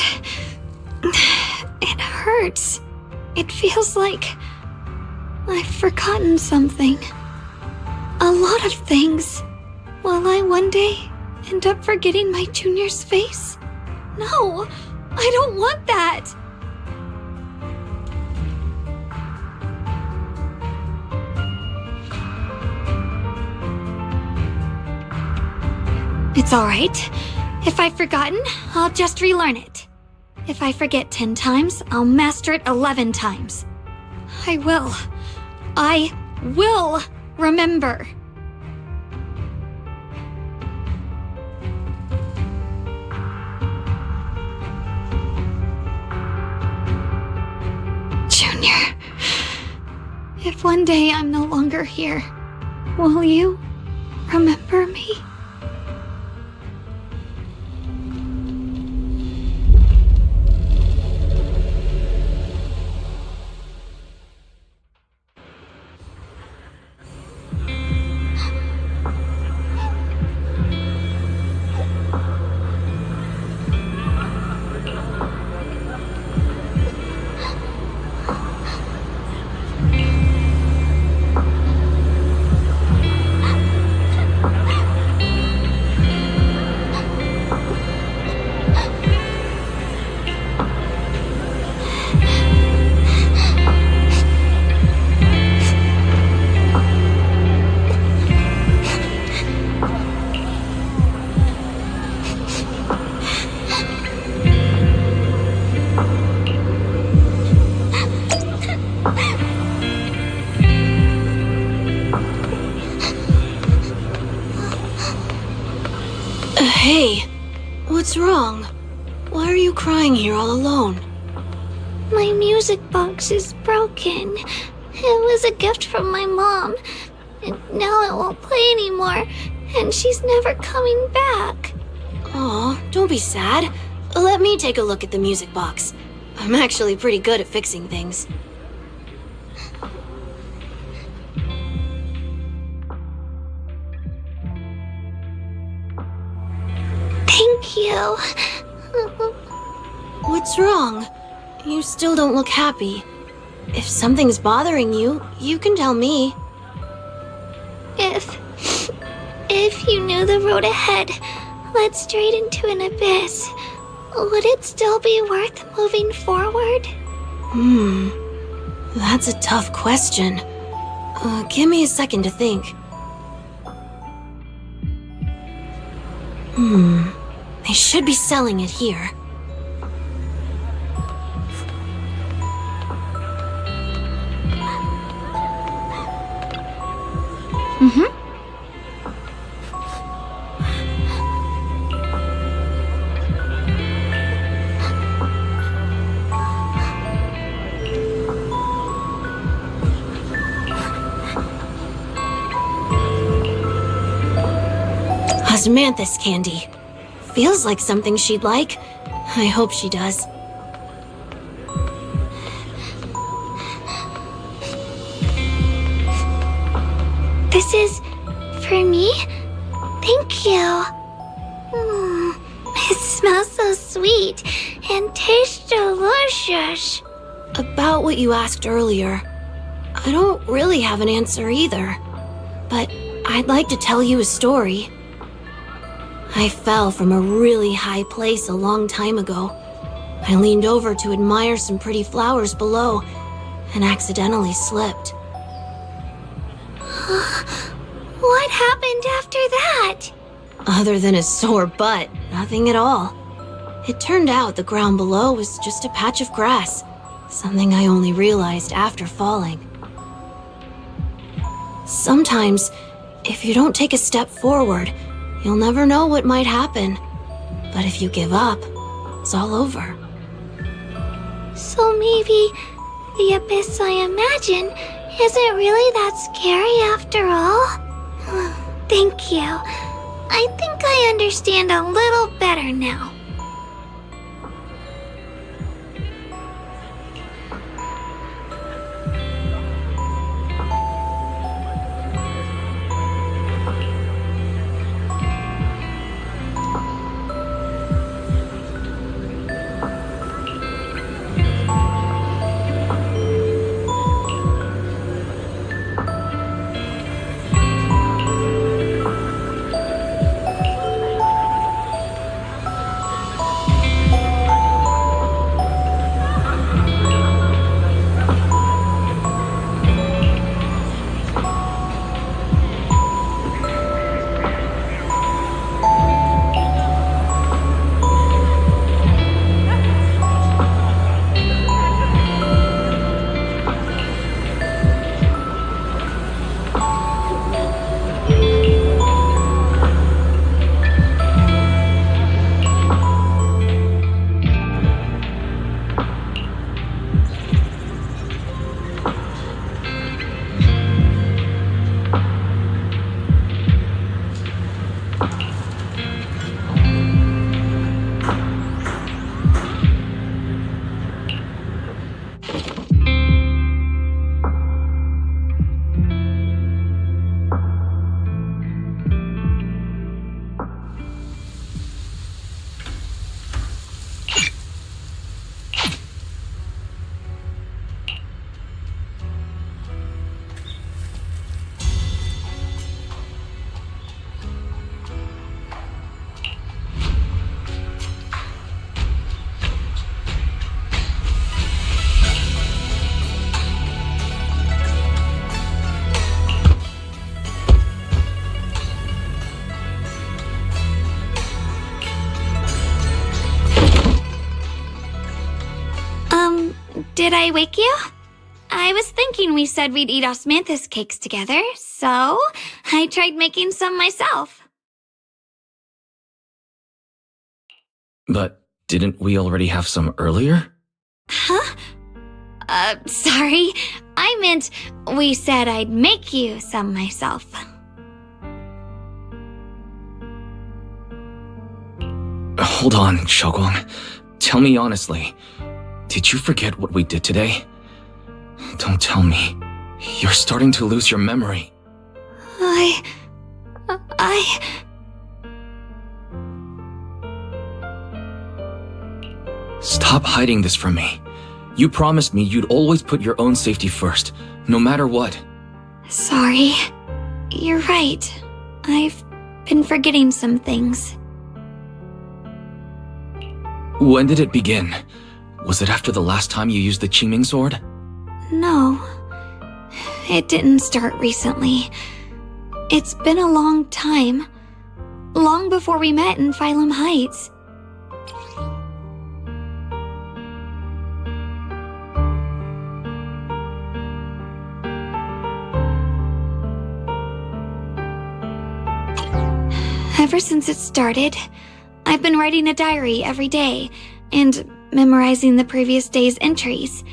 it hurts. It feels like I've forgotten something. A lot of things. Will I one day end up forgetting my Junior's face? No, I don't want that. It's all right. If I've forgotten, I'll just relearn it. If I forget 10 times, I'll master it 11 times. I will remember. Junior, if one day I'm no longer here, will you remember me? Hey, what's wrong? Why are you crying here all alone? My music box is broken. It was a gift from my mom, and now it won't play anymore, and she's never coming back. Aw, don't be sad. Let me take a look at the music box. I'm actually pretty good at fixing things. Thank you. What's wrong? You still don't look happy. If something's bothering you, you can tell me. If you knew the road ahead led straight into an abyss, would it still be worth moving forward? That's a tough question. Give me a second to think. They should be selling it here. Osmanthus candy. Feels like something she'd like. I hope she does. This is for me? Thank you. It smells so sweet and tastes delicious. About what you asked earlier, I don't really have an answer either. But I'd like to tell you a story. I fell from a really high place a long time ago. I leaned over to admire some pretty flowers below and accidentally slipped. What happened after that? Other than a sore butt, nothing at all. It turned out the ground below was just a patch of grass, something I only realized after falling. Sometimes, if you don't take a step forward, you'll never know what might happen. But if you give up, it's all over. So maybe the abyss I imagine isn't really that scary after all? Thank you. I think I understand a little better now. Did I wake you? I was thinking we said we'd eat osmanthus cakes together, so I tried making some myself. But didn't we already have some earlier? Huh? Sorry. I meant we said I'd make you some myself. Hold on, Shouguang. Tell me honestly, did you forget what we did today? Don't tell me. You're starting to lose your memory. Stop hiding this from me. You promised me you'd always put your own safety first, no matter what. Sorry. You're right. I've been forgetting some things. When did it begin? Was it after the last time you used the Qingming sword? No. It didn't start recently. It's been a long time. Long before we met in Phylum Heights. Ever since it started, I've been writing a diary every day and memorizing the previous day's entries,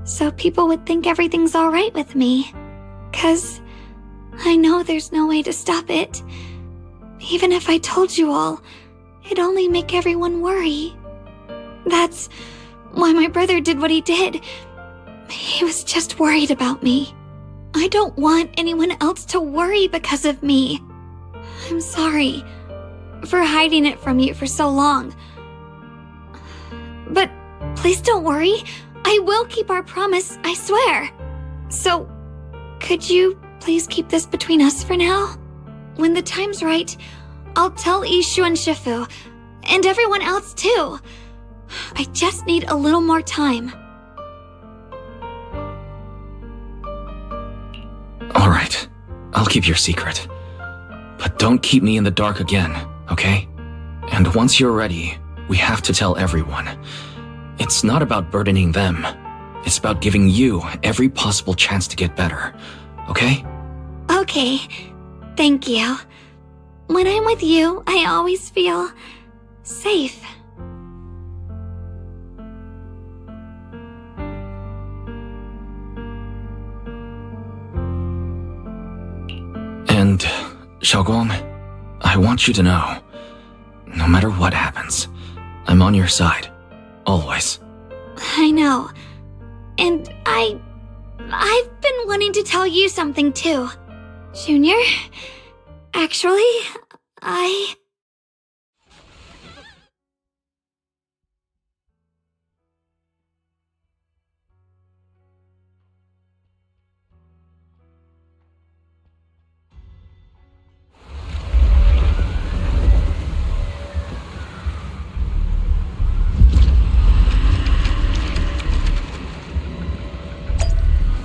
so people would think everything's alright with me. 'Cause I know there's no way to stop it. Even if I told you all, it'd only make everyone worry. That's why my brother did what he did. He was just worried about me. I don't want anyone else to worry because of me. I'm sorry for hiding it from you for so long. But please don't worry. I will keep our promise, I swear. So, could you please keep this between us for now? When the time's right, I'll tell Ishu and Shifu, and everyone else too. I just need a little more time. Alright, I'll keep your secret. But don't keep me in the dark again, okay? And once you're ready, we have to tell everyone. It's not about burdening them. It's about giving you every possible chance to get better, okay? Okay, thank you. When I'm with you, I always feel safe. And, Shouguang, I want you to know, no matter what happens, I'm on your side. Always. I know. And I've been wanting to tell you something too. Junior, actually,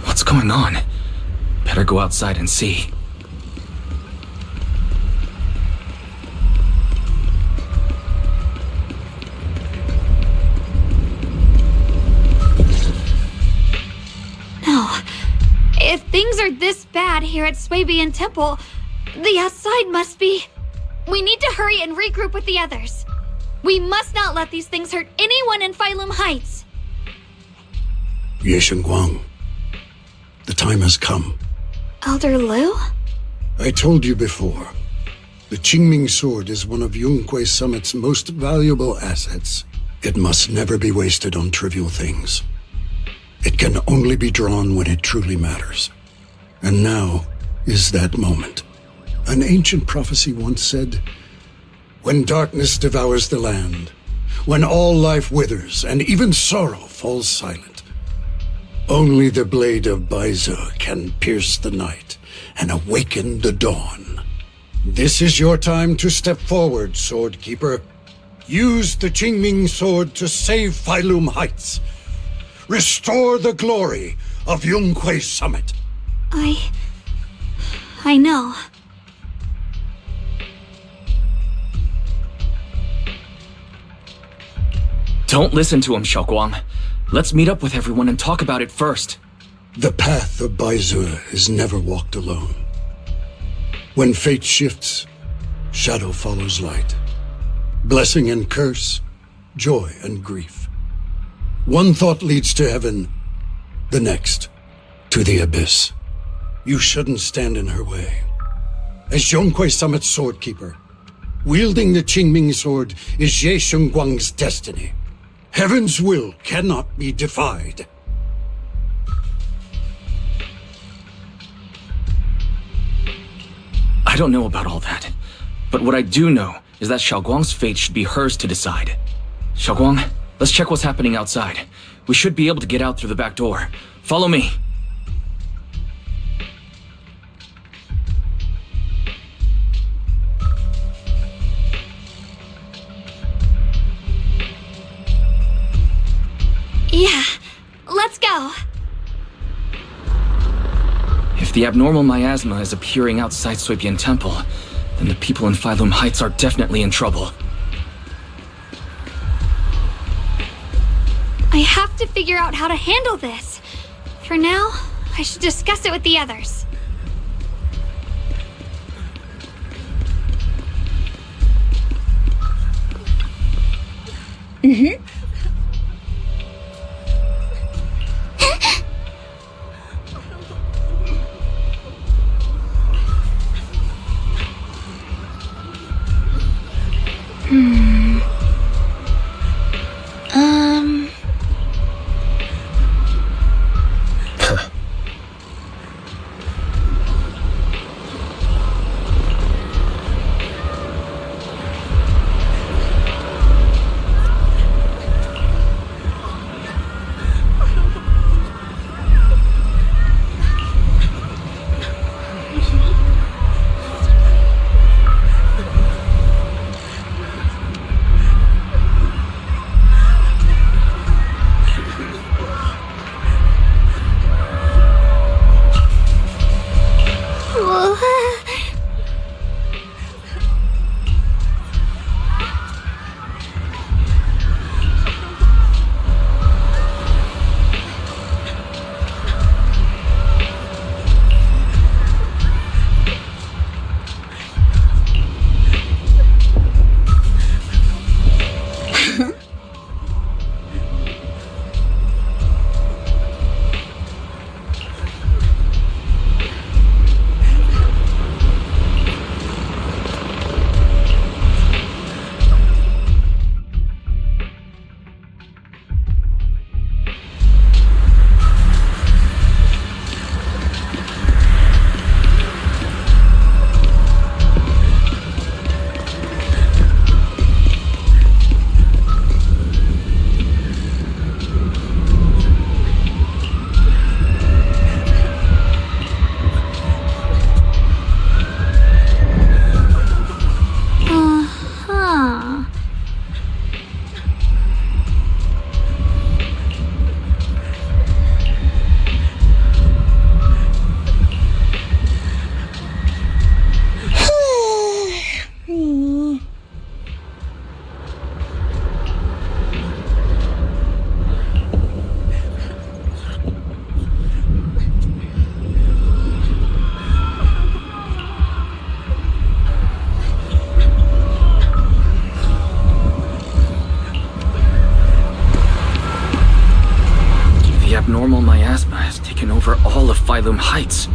What's going on? Better go outside and see. No. If things are this bad here at Swabian Temple, the outside must be... We need to hurry and regroup with the others. We must not let these things hurt anyone in Phylum Heights. Ye Shunguang, the time has come. Elder Liu? I told you before, the Qingming sword is one of Yunquei Summit's most valuable assets. It must never be wasted on trivial things. It can only be drawn when it truly matters. And now is that moment. An ancient prophecy once said, "When darkness devours the land, when all life withers and even sorrow falls silent, only the blade of Baize can pierce the night and awaken the dawn." This is your time to step forward, Sword Keeper. Use the Qingming sword to save Phylum Heights. Restore the glory of Yunquei Summit. I know. Don't listen to him, Shouguang. Let's meet up with everyone and talk about it first. The path of Baize is never walked alone. When fate shifts, shadow follows light. Blessing and curse, joy, and grief. One thought leads to heaven, the next to the abyss. You shouldn't stand in her way. As Zhonghui Summit's swordkeeper, wielding the Qingming sword is Ye Shunguang's destiny. Heaven's will cannot be defied. I don't know about all that, but what I do know is that Xiaoguang's fate should be hers to decide. Xiaoguang, let's check what's happening outside. We should be able to get out through the back door. Follow me. Yeah, let's go. If the abnormal miasma is appearing outside Suibian Temple, then the people in Phylum Heights are definitely in trouble. I have to figure out how to handle this. For now, I should discuss it with the others. Abnormal miasma has taken over all of Phylum Heights.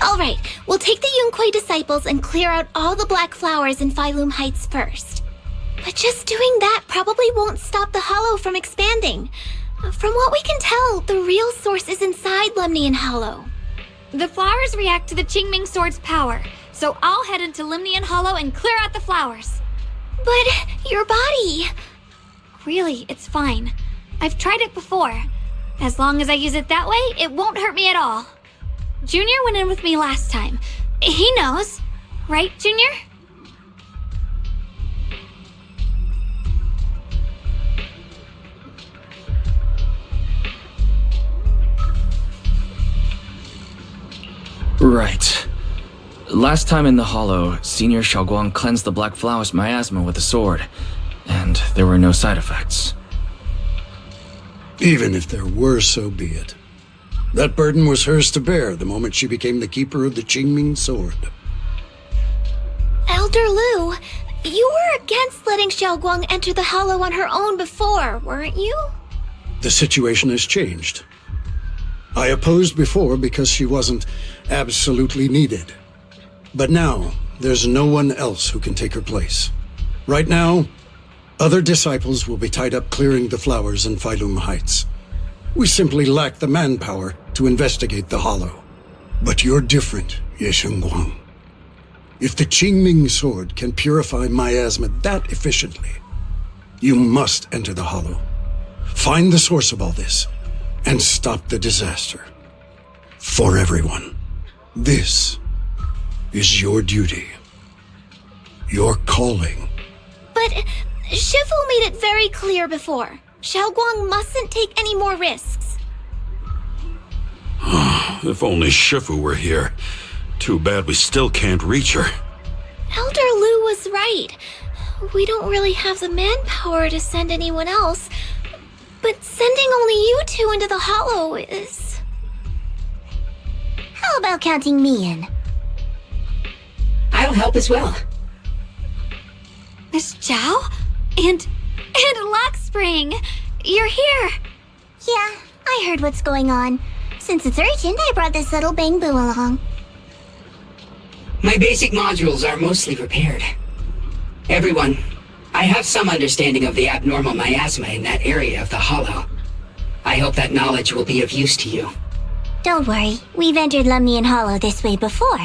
Alright, we'll take the Yunquei disciples and clear out all the black flowers in Phylum Heights first. But just doing that probably won't stop the Hollow from expanding. From what we can tell, the real source is inside Lemnian Hollow. The flowers react to the Qingming Sword's power, so I'll head into Lemnian Hollow and clear out the flowers. But your body... Really, it's fine. I've tried it before. As long as I use it that way, it won't hurt me at all. Junior went in with me last time. He knows. Right, Junior? Right. Last time in the Hollow, Senior Shouguang cleansed the Black Flowers miasma with a sword, and there were no side effects. Even if there were, so be it. That burden was hers to bear the moment she became the keeper of the Qingming Sword. Elder Lu, you were against letting Xiaoguang enter the Hollow on her own before, weren't you? The situation has changed. I opposed before because she wasn't absolutely needed. But now, there's no one else who can take her place. Right now, other disciples will be tied up clearing the flowers in Phylum Heights. We simply lack the manpower to investigate the Hollow. But you're different, Ye Shunguang. If the Qingming Sword can purify miasma that efficiently, you must enter the Hollow. Find the source of all this, and stop the disaster. For everyone. This is your duty. Your calling. But Shifu made it very clear before. Xiaoguang mustn't take any more risks. If only Shifu were here. Too bad we still can't reach her. Elder Lu was right. We don't really have the manpower to send anyone else. But sending only you two into the Hollow is... How about counting me in? I'll help as well. Miss Zhao? And Lockspring! You're here! Yeah, I heard what's going on. Since it's urgent, I brought this little bamboo along. My basic modules are mostly repaired. Everyone, I have some understanding of the abnormal miasma in that area of the Hollow. I hope that knowledge will be of use to you. Don't worry, we've entered Lemnian Hollow this way before.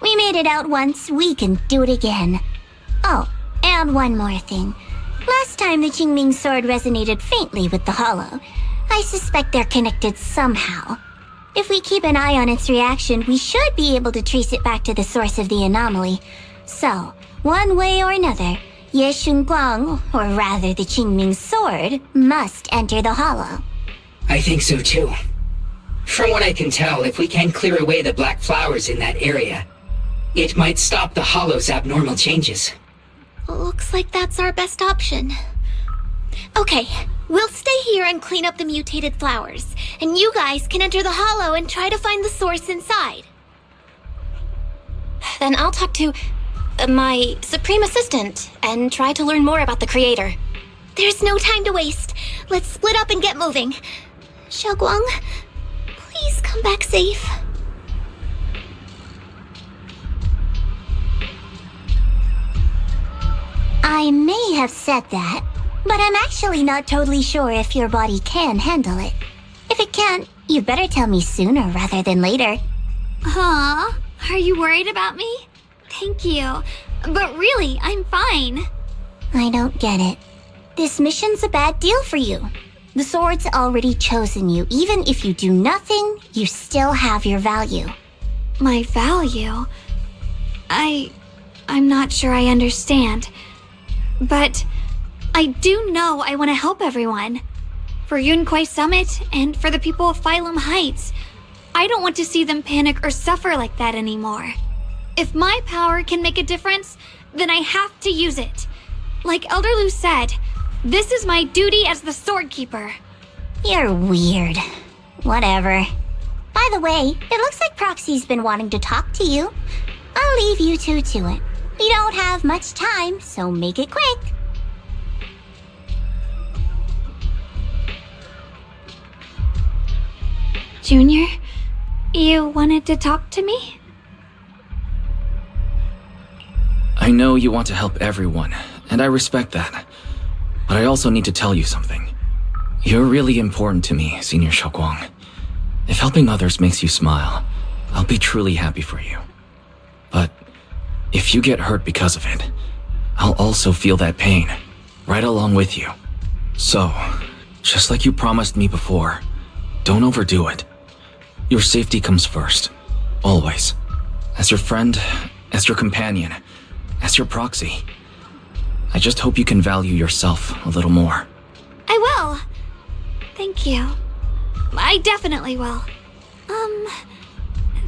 We made it out once, we can do it again. Oh, and one more thing. Last time the Qingming Sword resonated faintly with the Hollow. I suspect they're connected somehow. If we keep an eye on its reaction, we should be able to trace it back to the source of the anomaly. So, one way or another, Ye Shunguang, or rather the Qingming Sword, must enter the Hollow. I think so too. From what I can tell, if we can clear away the black flowers in that area, it might stop the Hollow's abnormal changes. Looks like that's our best option. Okay, we'll stay here and clean up the mutated flowers, and you guys can enter the Hollow and try to find the source inside. Then I'll talk to my Supreme Assistant and try to learn more about the Creator. There's no time to waste. Let's split up and get moving. Xiaoguang, please come back safe. I may have said that, but I'm actually not totally sure if your body can handle it. If it can't, you better tell me sooner rather than later. Huh? Are you worried about me? Thank you. But really, I'm fine. I don't get it. This mission's a bad deal for you. The sword's already chosen you. Even if you do nothing, you still have your value. My value? I'm not sure I understand. But I do know I want to help everyone. For Yunquei Summit and for the people of Phylum Heights. I don't want to see them panic or suffer like that anymore. If my power can make a difference, then I have to use it. Like Elder Lu said, this is my duty as the Sword Keeper. You're weird. Whatever. By the way, it looks like Proxy's been wanting to talk to you. I'll leave you two to it. We don't have much time, so make it quick. Junior, you wanted to talk to me? I know you want to help everyone, and I respect that. But I also need to tell you something. You're really important to me, Senior Shunguang. If helping others makes you smile, I'll be truly happy for you. But if you get hurt because of it, I'll also feel that pain, right along with you. So, just like you promised me before, don't overdo it. Your safety comes first, always. As your friend, as your companion, as your proxy. I just hope you can value yourself a little more. I will. Thank you. I definitely will.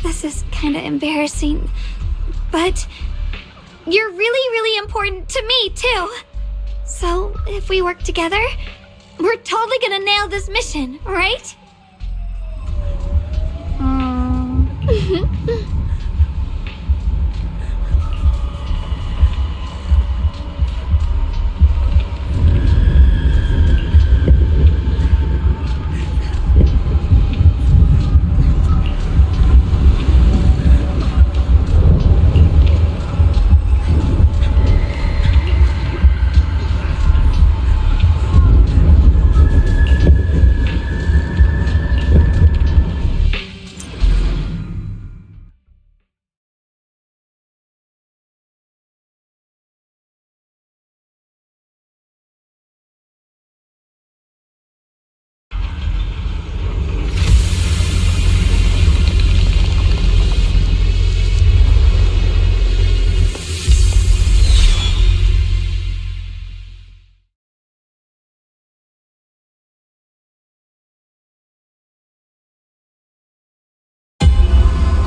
This is kinda embarrassing, but you're really, really important to me, too. So, if we work together, we're totally gonna nail this mission, right?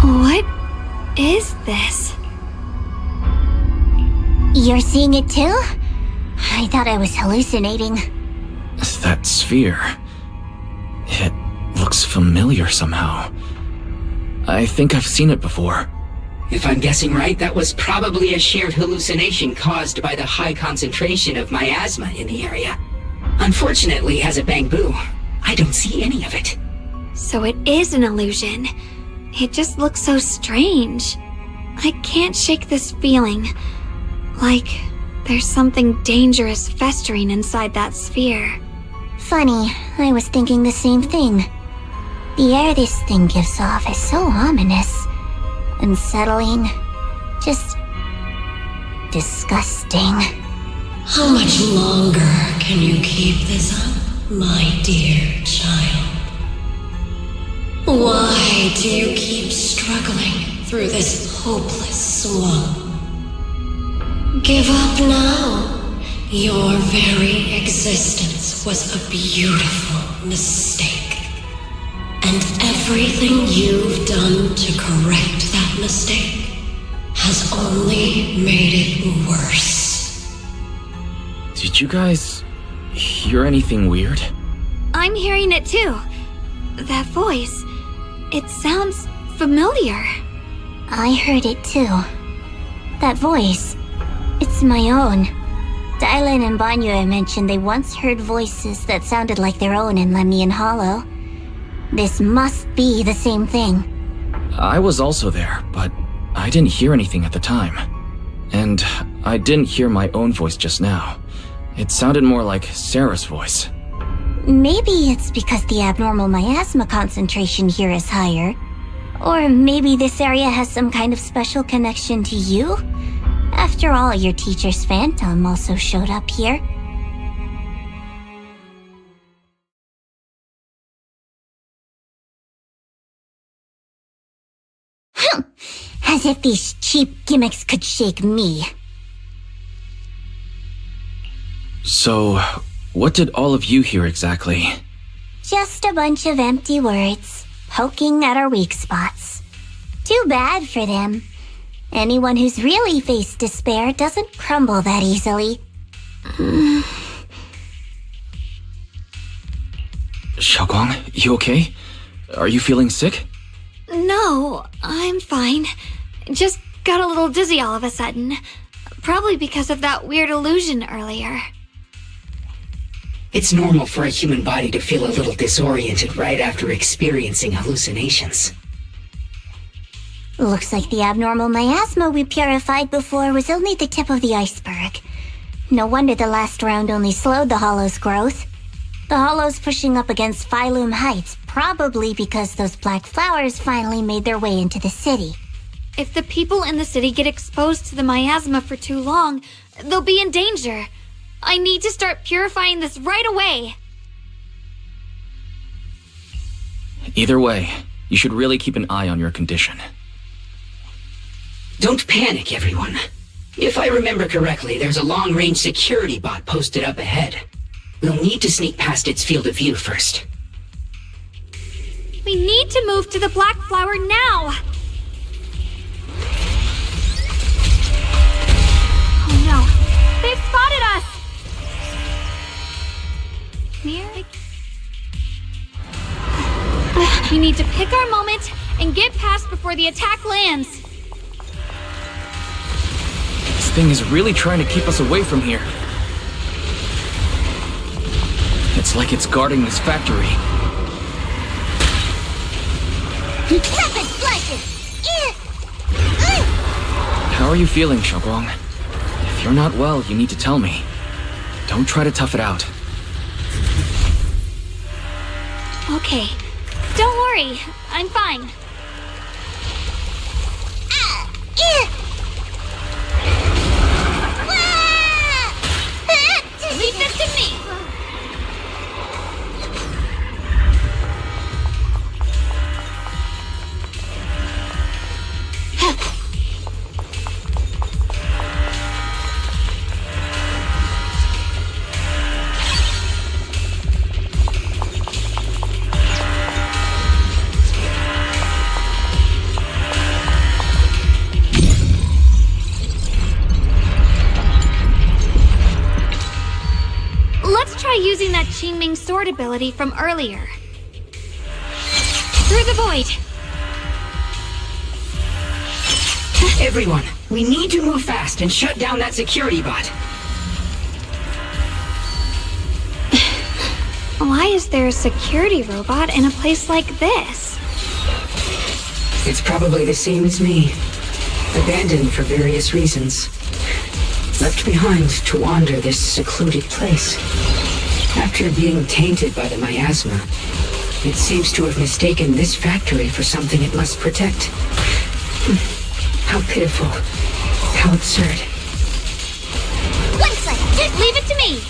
What is this? You're seeing it too? I thought I was hallucinating. That sphere... it looks familiar somehow. I think I've seen it before. If I'm guessing right, that was probably a shared hallucination caused by the high concentration of miasma in the area. Unfortunately, as a Bangbu, I don't see any of it. So it is an illusion. It just looks so strange. I can't shake this feeling. Like there's something dangerous festering inside that sphere. Funny, I was thinking the same thing. The air this thing gives off is so ominous. Unsettling. Just... disgusting. How much longer can you keep this up, my dear child? Why do you keep struggling through this hopeless swamp? Give up now. Your very existence was a beautiful mistake. And everything you've done to correct that mistake has only made it worse. Did you guys hear anything weird? I'm hearing it too. That voice. It sounds familiar. I heard it too. That voice. It's my own. Dylan and Banyue mentioned they once heard voices that sounded like their own in Lemnian Hollow. This must be the same thing. I was also there, but I didn't hear anything at the time. And I didn't hear my own voice just now. It sounded more like Sarah's voice. Maybe it's because the abnormal miasma concentration here is higher. Or maybe this area has some kind of special connection to you? After all, your teacher's phantom also showed up here. As if these cheap gimmicks could shake me. So, what did all of you hear exactly? Just a bunch of empty words, poking at our weak spots. Too bad for them. Anyone who's really faced despair doesn't crumble that easily. Shouguang, you okay? Are you feeling sick? No, I'm fine. Just got a little dizzy all of a sudden. Probably because of that weird illusion earlier. It's normal for a human body to feel a little disoriented right after experiencing hallucinations. Looks like the abnormal miasma we purified before was only the tip of the iceberg. No wonder the last round only slowed the Hollow's growth. The Hollow's pushing up against Phylum Heights, probably because those black flowers finally made their way into the city. If the people in the city get exposed to the miasma for too long, they'll be in danger. I need to start purifying this right away. Either way, you should really keep an eye on your condition. Don't panic, everyone. If I remember correctly, there's a long-range security bot posted up ahead. We'll need to sneak past its field of view first. We need to move to the black flower now! Oh no, they've spotted us! We need to pick our moment and get past before the attack lands. This thing is really trying to keep us away from here. It's like it's guarding this factory. How are you feeling, Shunguang? If you're not well, you need to tell me. Don't try to tough it out. Okay, don't worry, I'm fine. Leave this to me! Let's try using that Qingming sword ability from earlier. Through the void! Everyone, we need to move fast and shut down that security bot. Why is there a security robot in a place like this? It's probably the same as me. Abandoned for various reasons. Left behind to wander this secluded place. After being tainted by the miasma, it seems to have mistaken this factory for something it must protect. How pitiful. How absurd. One second! Leave it to me!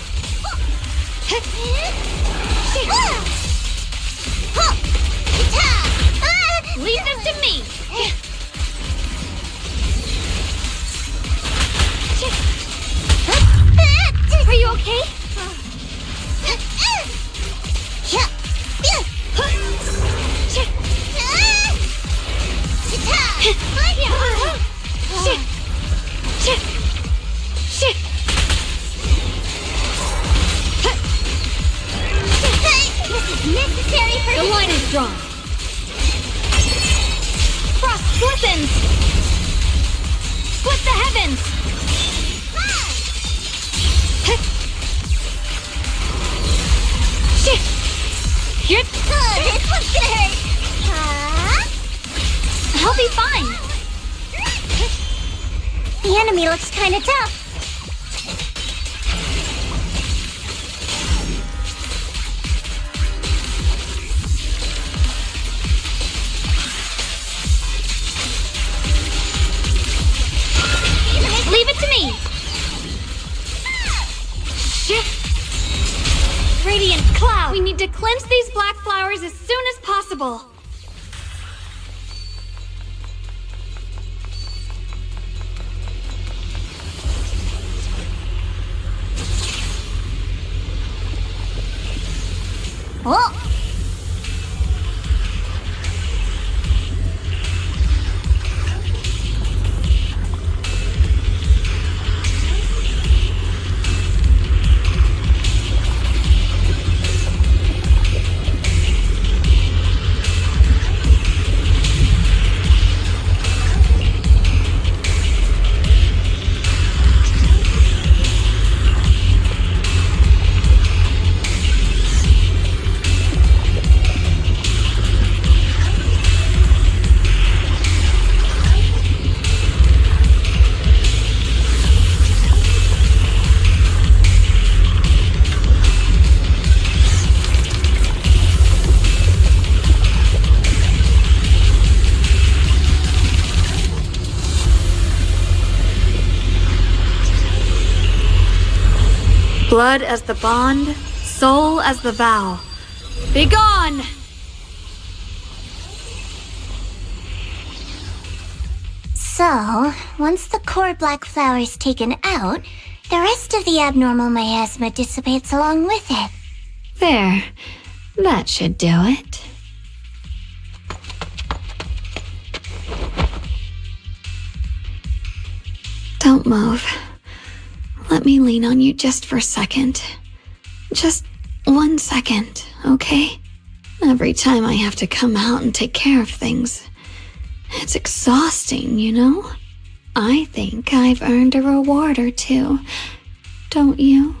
Leave this to me! Are you okay? The line is drawn. Frost glistens! Split the heavens! Shit! This one's gonna hurt! I'll be fine! The enemy looks kinda tough. Leave it to me! Shit! Radiant cloud! We need to cleanse these black flowers as soon as possible! Oh! Blood as the bond, soul as the vow. Begone! So, once the core black flower is taken out, the rest of the abnormal miasma dissipates along with it. There. That should do it. Don't move. Let me lean on you just for a second. Just 1 second, okay? Every time I have to come out and take care of things, it's exhausting, you know? I think I've earned a reward or two, don't you?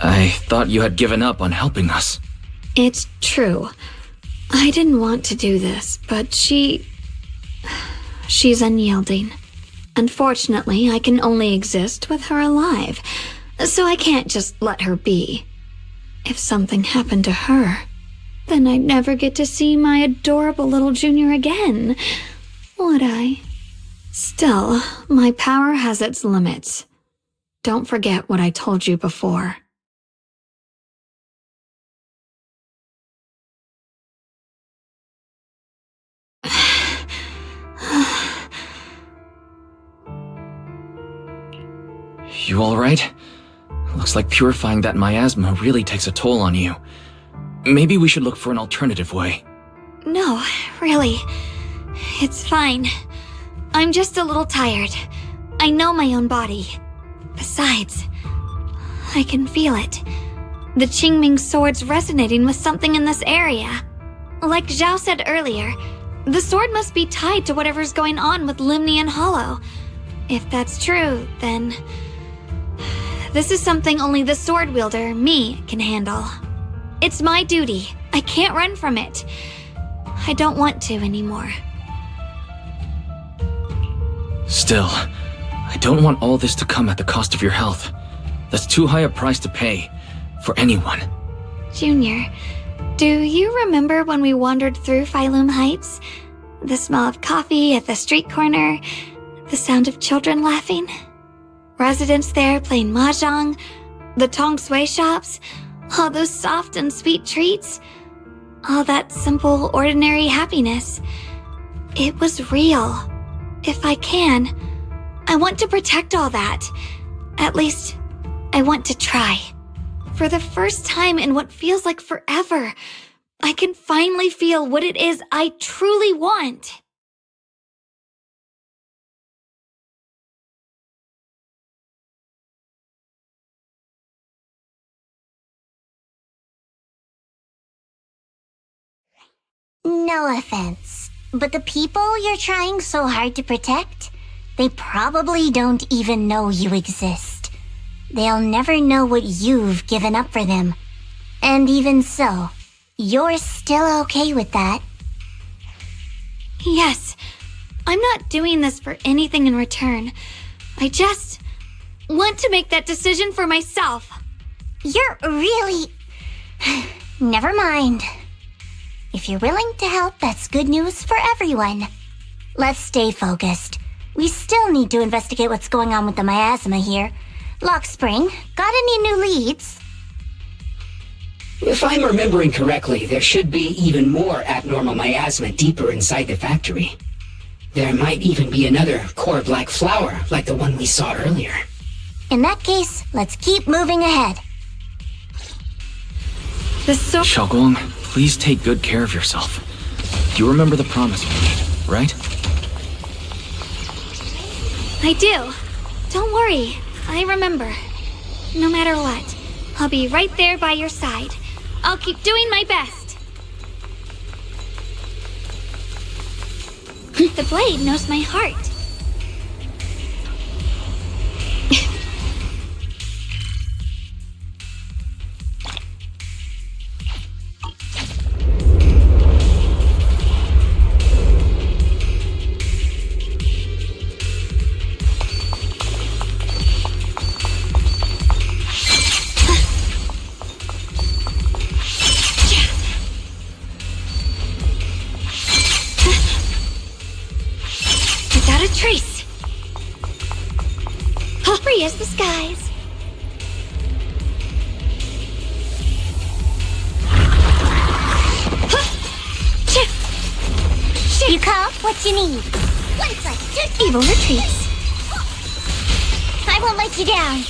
I thought you had given up on helping us. It's true. I didn't want to do this, but she's unyielding. Unfortunately, I can only exist with her alive, so I can't just let her be. If something happened to her, then I'd never get to see my adorable little junior again, would I? Still, my power has its limits. Don't forget what I told you before. You alright? Looks like purifying that miasma really takes a toll on you. Maybe we should look for an alternative way. No, really. It's fine. I'm just a little tired. I know my own body. Besides, I can feel it. The Qingming sword's resonating with something in this area. Like Zhao said earlier, the sword must be tied to whatever's going on with Limnian Hollow. If that's true, then this is something only the sword wielder, me, can handle. It's my duty. I can't run from it. I don't want to anymore. Still, I don't want all this to come at the cost of your health. That's too high a price to pay, for anyone. Junior, do you remember when we wandered through Phylum Heights? The smell of coffee at the street corner, the sound of children laughing? Residents there playing mahjong, the tong sui shops, all those soft and sweet treats, all that simple, ordinary happiness. It was real. If I can, I want to protect all that. At least, I want to try. For the first time in what feels like forever, I can finally feel what it is I truly want. No offense, but the people you're trying so hard to protect, they probably don't even know you exist. They'll never know what you've given up for them. And even so, you're still okay with that. Yes, I'm not doing this for anything in return. I just want to make that decision for myself. You're really... Never mind. If you're willing to help, that's good news for everyone. Let's stay focused. We still need to investigate what's going on with the miasma here. Lock Spring, got any new leads? If I'm remembering correctly, there should be even more abnormal miasma deeper inside the factory. There might even be another core black flower like the one we saw earlier. In that case, let's keep moving ahead. Shouguang, please take good care of yourself. You remember the promise we made, right? I do. Don't worry. I remember. No matter what, I'll be right there by your side. I'll keep doing my best. The blade knows my heart. Free as the skies. You call? What you need? Evil retreats. I won't let you down.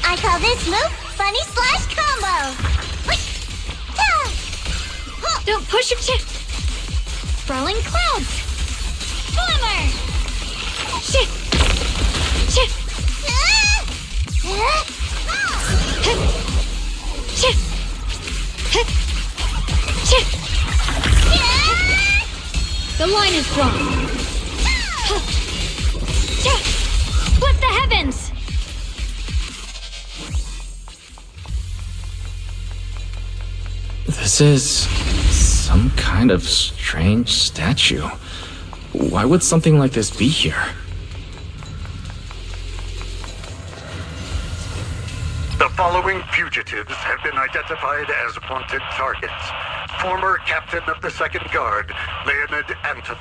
I call this move Funny Slash Combo. Don't push him, Chip. Sprawling Clouds. Slammer. Shit. Shit. Shit. Shit. The line is drawn. Split the heavens. This is some kind of strange statue. Why would something like this be here? The following fugitives have been identified as wanted targets. Former Captain of the Second Guard, Leonid Anton.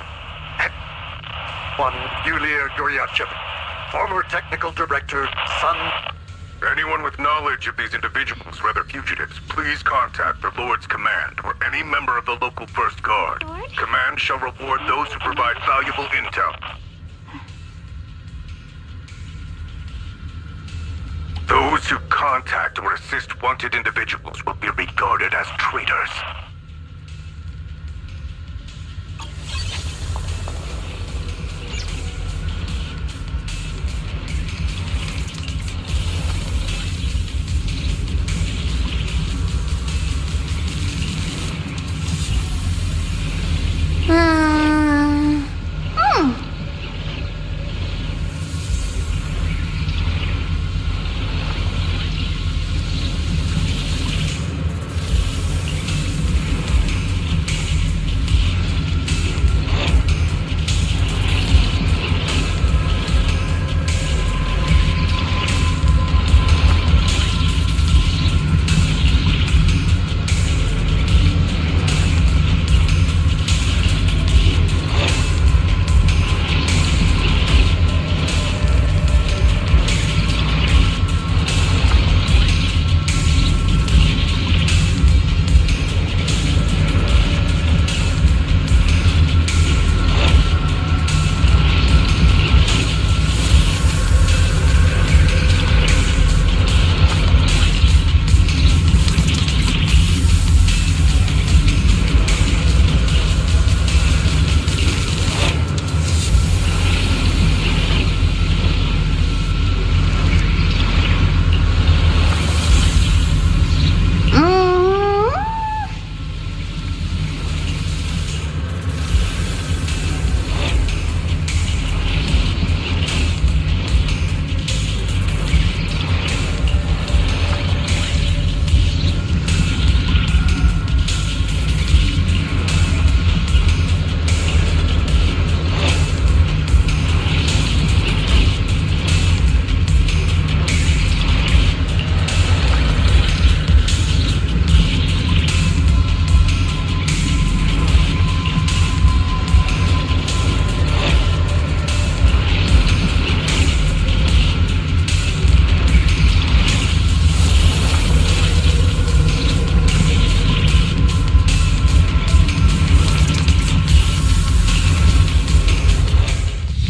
One, Yulia Goryachev. Former Technical Director, Sun. Anyone with knowledge of these individuals, whether fugitives, please contact the Lord's Command or any member of the local First Guard. Lord? Command shall reward those who provide valuable intel. Those who contact or assist wanted individuals will be regarded as traitors.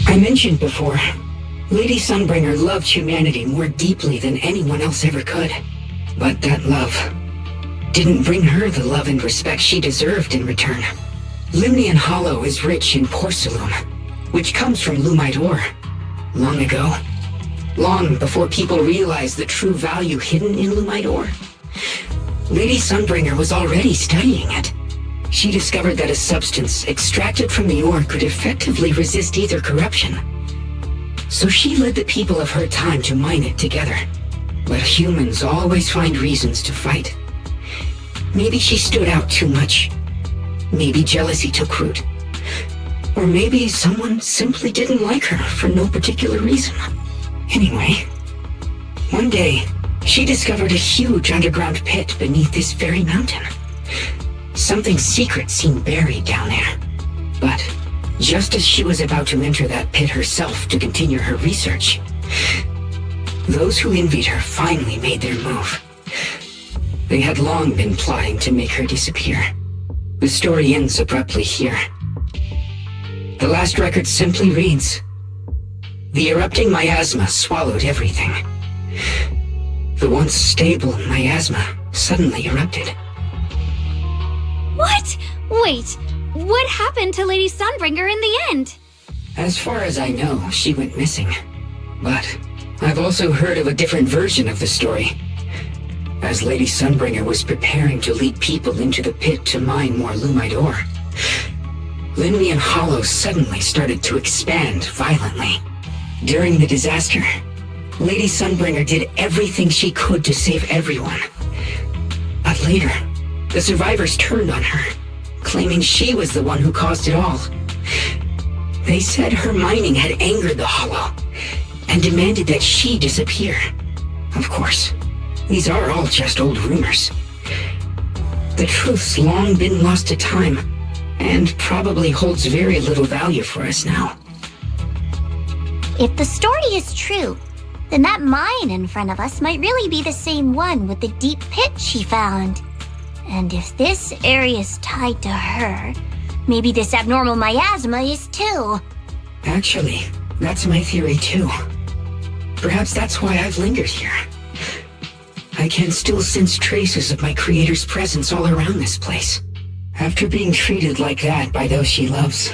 I mentioned before, Lady Sunbringer loved humanity more deeply than anyone else ever could. But that love didn't bring her the love and respect she deserved in return. Limnian Hollow is rich in porcelain, which comes from Lumite ore. Long ago, long before people realized the true value hidden in Lumite ore, Lady Sunbringer was already studying it. She discovered that a substance extracted from the ore could effectively resist either corruption. So she led the people of her time to mine it together. But humans always find reasons to fight. Maybe she stood out too much. Maybe jealousy took root. Or maybe someone simply didn't like her for no particular reason. Anyway, one day, she discovered a huge underground pit beneath this very mountain. Something secret seemed buried down there. But just as she was about to enter that pit herself to continue her research. Those who envied her finally made their move. They had long been plotting to make her disappear. The story ends abruptly here. The last record simply reads, "The erupting miasma swallowed everything." The once stable miasma suddenly erupted. What? Wait, what happened to Lady Sunbringer in the end? As far as I know, she went missing. But I've also heard of a different version of the story. As Lady Sunbringer was preparing to lead people into the pit to mine more Lumite ore, Linlian Hollow suddenly started to expand violently. During the disaster, Lady Sunbringer did everything she could to save everyone. But later, the survivors turned on her, claiming she was the one who caused it all. They said her mining had angered the Hollow, and demanded that she disappear. Of course, these are all just old rumors. The truth's long been lost to time, and probably holds very little value for us now. If the story is true, then that mine in front of us might really be the same one with the deep pit she found. And if this area is tied to her, maybe this abnormal miasma is too. Actually, that's my theory too. Perhaps that's why I've lingered here. I can still sense traces of my creator's presence all around this place. After being treated like that by those she loves,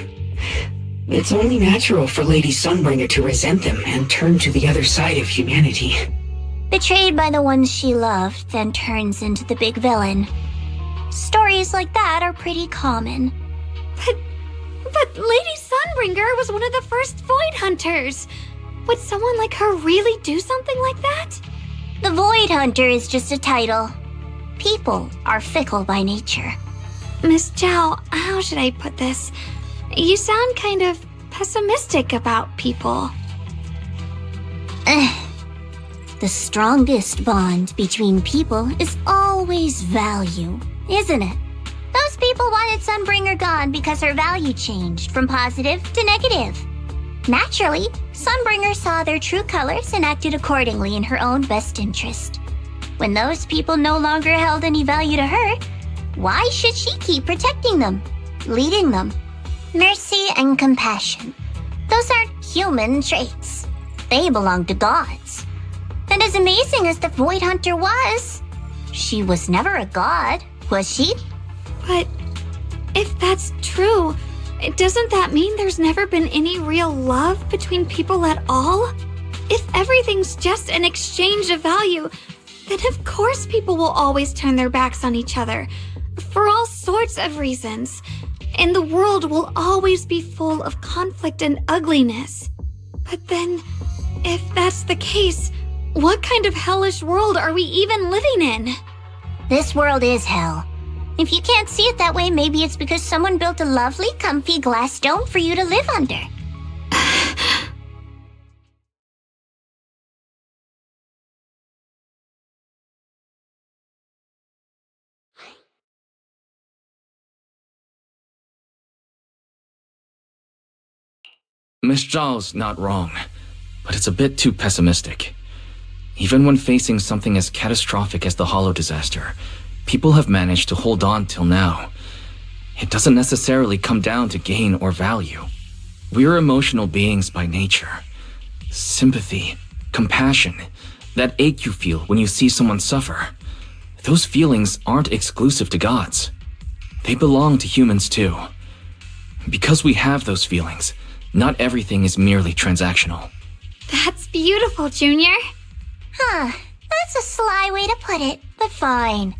it's only natural for Lady Sunbringer to resent them and turn to the other side of humanity. Betrayed by the ones she loved, then turns into the big villain. Stories like that are pretty common. But Lady Sunbringer was one of the first Void Hunters. Would someone like her really do something like that? The Void Hunter is just a title. People are fickle by nature. Miss Zhao, how should I put this? You sound kind of pessimistic about people. The strongest bond between people is always value, isn't it? Those people wanted Sunbringer gone because her value changed from positive to negative. Naturally, Sunbringer saw their true colors and acted accordingly in her own best interest. When those people no longer held any value to her, why should she keep protecting them, leading them? Mercy and compassion. Those aren't human traits. They belong to gods. And as amazing as the Void Hunter was, she was never a god, was she? But if that's true, doesn't that mean there's never been any real love between people at all? If everything's just an exchange of value, then of course people will always turn their backs on each other, for all sorts of reasons. And the world will always be full of conflict and ugliness. But then, if that's the case, what kind of hellish world are we even living in? This world is hell. If you can't see it that way, maybe it's because someone built a lovely, comfy glass dome for you to live under. Miss Zhao's not wrong, but it's a bit too pessimistic. Even when facing something as catastrophic as the Hollow disaster, people have managed to hold on till now. It doesn't necessarily come down to gain or value. We're emotional beings by nature. Sympathy, compassion, that ache you feel when you see someone suffer. Those feelings aren't exclusive to gods. They belong to humans too. Because we have those feelings, not everything is merely transactional. That's beautiful, Junior. Huh, that's a sly way to put it, but fine.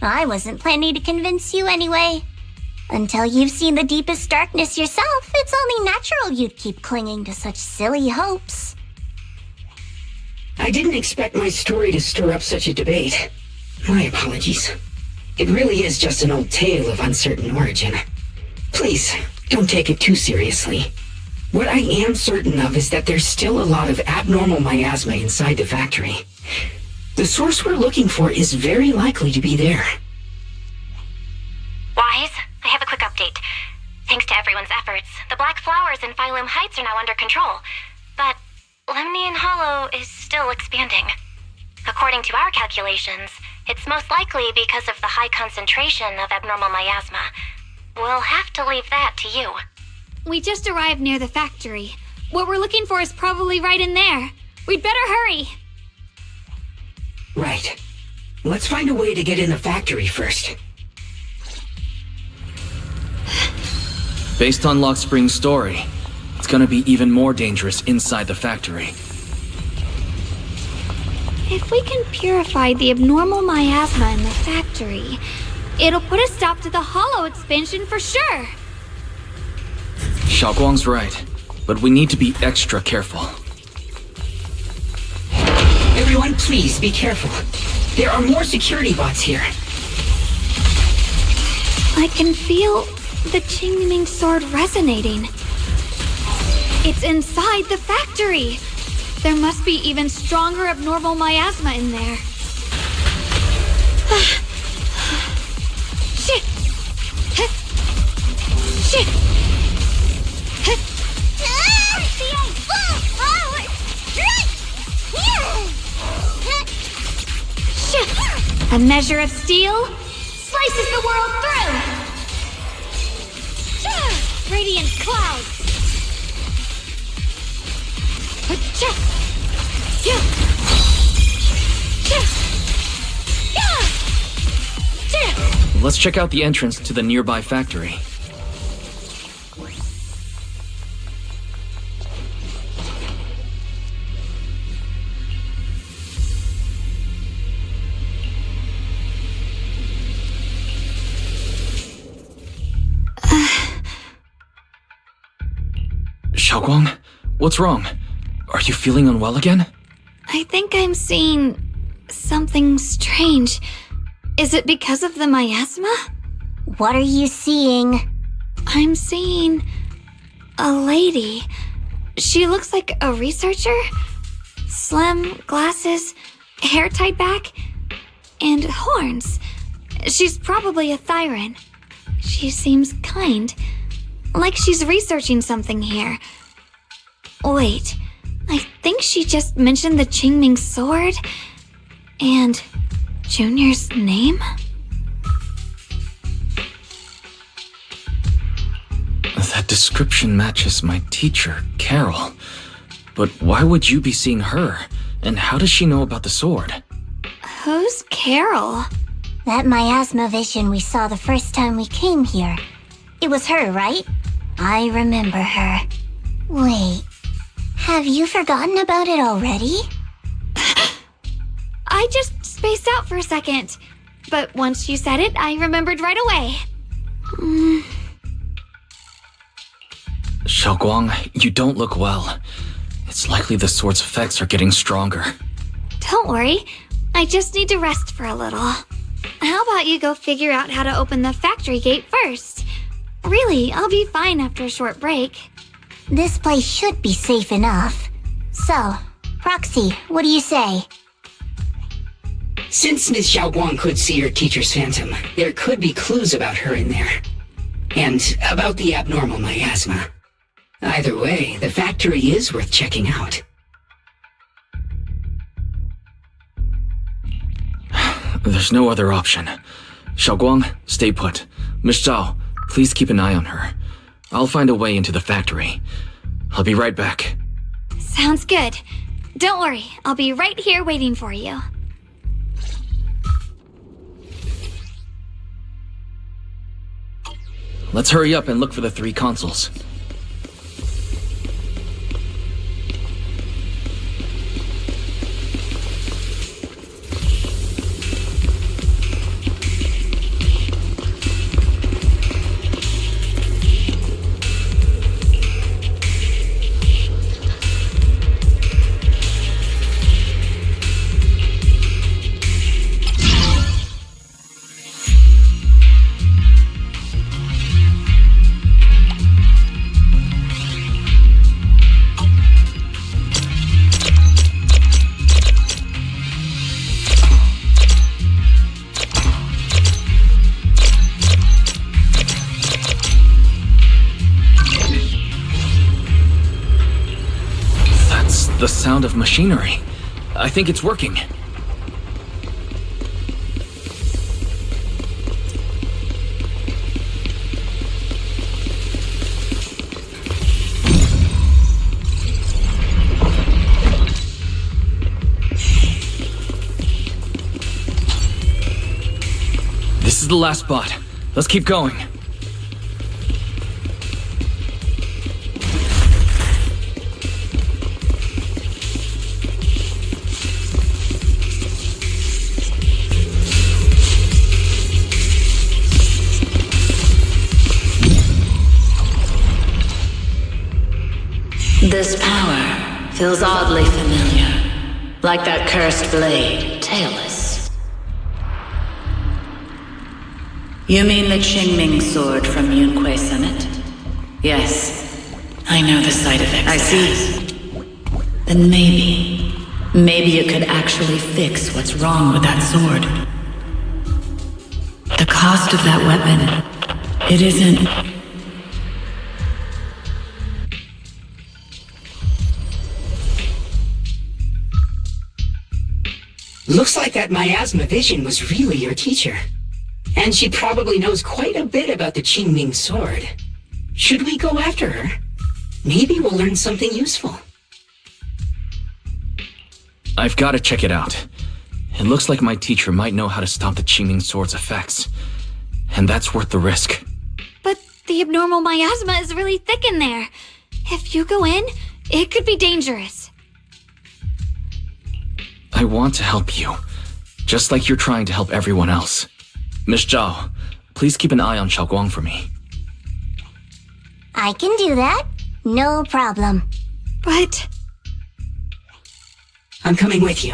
I wasn't planning to convince you anyway. Until you've seen the deepest darkness yourself, it's only natural you'd keep clinging to such silly hopes. I didn't expect my story to stir up such a debate. My apologies. It really is just an old tale of uncertain origin. Please, don't take it too seriously. What I am certain of is that there's still a lot of abnormal miasma inside the factory. The source we're looking for is very likely to be there. Wise, I have a quick update. Thanks to everyone's efforts, the Black Flowers in Phylum Heights are now under control. But Lemnian Hollow is still expanding. According to our calculations, it's most likely because of the high concentration of abnormal miasma. We'll have to leave that to you. We just arrived near the factory. What we're looking for is probably right in there. We'd better hurry. Right. Let's find a way to get in the factory first. Based on Lock Spring's story, it's gonna be even more dangerous inside the factory. If we can purify the abnormal miasma in the factory, it'll put a stop to the hollow expansion for sure. Shouguang's right, but we need to be extra careful. Everyone, please be careful. There are more security bots here. I can feel the Qingming sword resonating. It's inside the factory. There must be even stronger abnormal miasma in there. Shit! Shit! A measure of steel slices the world through! Radiant clouds! Let's check out the entrance to the nearby factory. Shouguang, what's wrong? Are you feeling unwell again? I think I'm seeing something strange. Is it because of the miasma? What are you seeing? I'm seeing a lady. She looks like a researcher. Slim, glasses, hair tied back, and horns. She's probably a Thyran. She seems kind, like she's researching something here. Wait, I think she just mentioned the Qingming sword and Junior's name? That description matches my teacher, Carol. But why would you be seeing her? And how does she know about the sword? Who's Carol? That miasma vision we saw the first time we came here. It was her, right? I remember her. Wait, have you forgotten about it already? I just spaced out for a second. But once you said it, I remembered right away. Shouguang, you don't look well. It's likely the sword's effects are getting stronger. Don't worry. I just need to rest for a little. How about you go figure out how to open the factory gate first? Really, I'll be fine after a short break. This place should be safe enough. So, Proxy, what do you say? Since Ms. Xiaoguang could see her teacher's phantom, there could be clues about her in there. And about the abnormal miasma. Either way, the factory is worth checking out. There's no other option. Shouguang, stay put. Miss Zhao, please keep an eye on her. I'll find a way into the factory. I'll be right back. Sounds good. Don't worry, I'll be right here waiting for you. Let's hurry up and look for the 3 consoles. the sound of machinery. I think it's working. This is the last spot. Let's keep going. This power feels oddly familiar, like that cursed blade, tailless. You mean the Qingming sword from Yunquei Summit? Yes, I know the side effects. I see. Then maybe it could actually fix what's wrong with that sword. The cost of that weapon, it isn't... Looks like that miasma vision was really your teacher. And she probably knows quite a bit about the Qingming sword. Should we go after her? Maybe we'll learn something useful. I've got to check it out. It looks like my teacher might know how to stop the Qingming sword's effects. And that's worth the risk. But the abnormal miasma is really thick in there. If you go in, it could be dangerous. I want to help you, just like you're trying to help everyone else. Miss Zhao, please keep an eye on Shunguang for me. I can do that. No problem. But... I'm coming with you.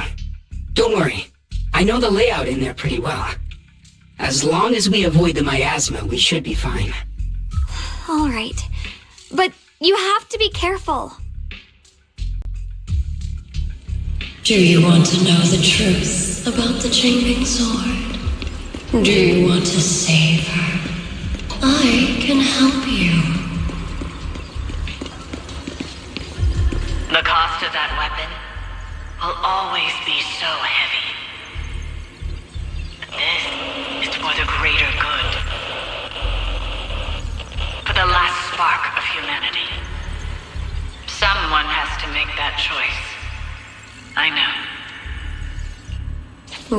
Don't worry. I know the layout in there pretty well. As long as we avoid the miasma, we should be fine. All right. But you have to be careful. Do you want to know the truth about the Qingming sword? Do you want to save her? I can help you. The cost of that weapon will always be so heavy. But this is for the greater good. For the last spark of humanity. Someone has to make that choice. I know.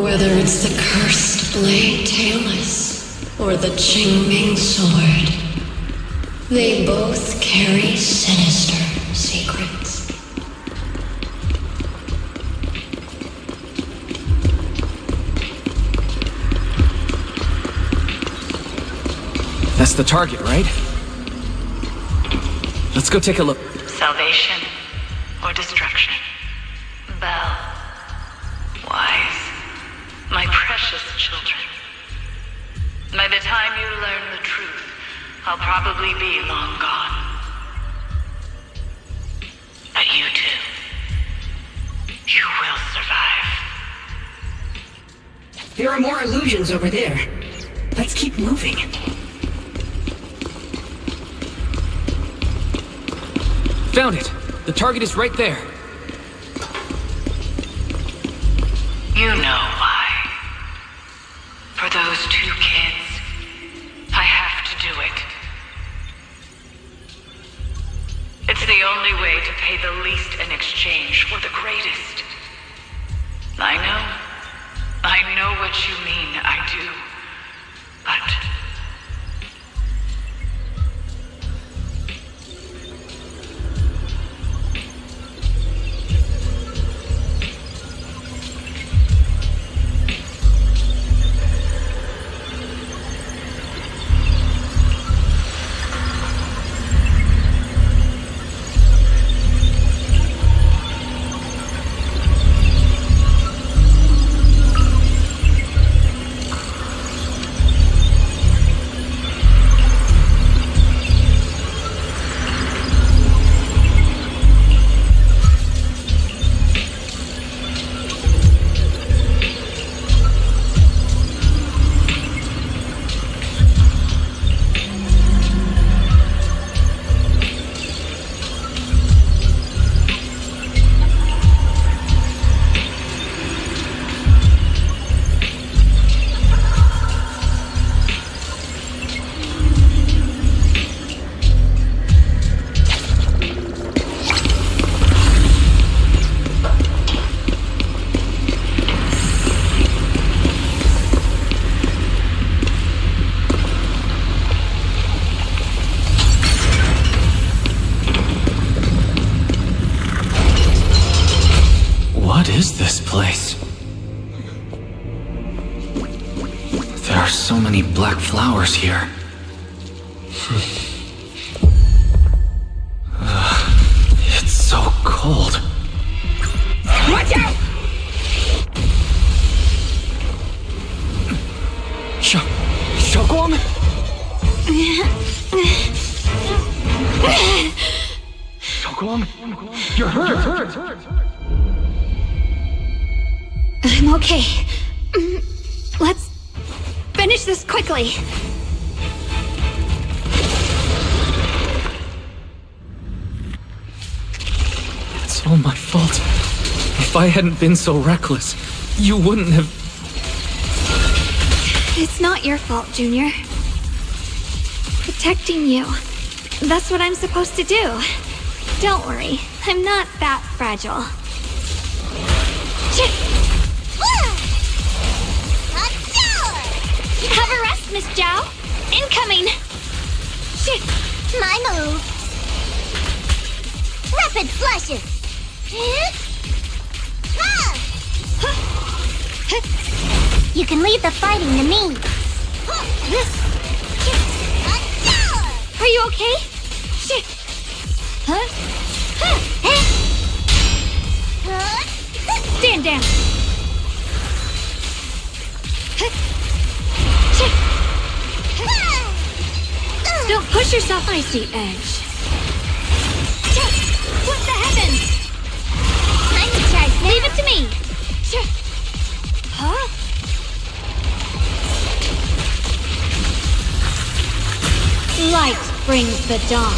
Whether it's the cursed blade tailless or the Qingming sword, they both carry sinister secrets. That's the target, right? Let's go take a look. Salvation or destruction? Belle, Wise, my precious children. By the time you learn the truth, I'll probably be long gone. But you two, you will survive. There are more illusions over there. Let's keep moving. Found it! The target is right there. You know why. For those two kids, I have to do it. It's the only way to pay the least in exchange for the greatest. I know what you mean, I do. But... What is this place? There are so many black flowers here. It's so cold. Watch out! Shouguang? Shouguang? You're hurt! I'm okay. Let's finish this quickly. It's all my fault. If I hadn't been so reckless, you wouldn't have... It's not your fault, Junior. Protecting you. That's what I'm supposed to do. Don't worry, I'm not that fragile. Have a rest, Miss Zhao. Incoming! My move. Rapid flashes. You can leave the fighting to me. Are you okay? Stand down. Don't push yourself. I see edge. What the heavens? Time to charge now. Leave it to me. Huh? Light brings the dawn.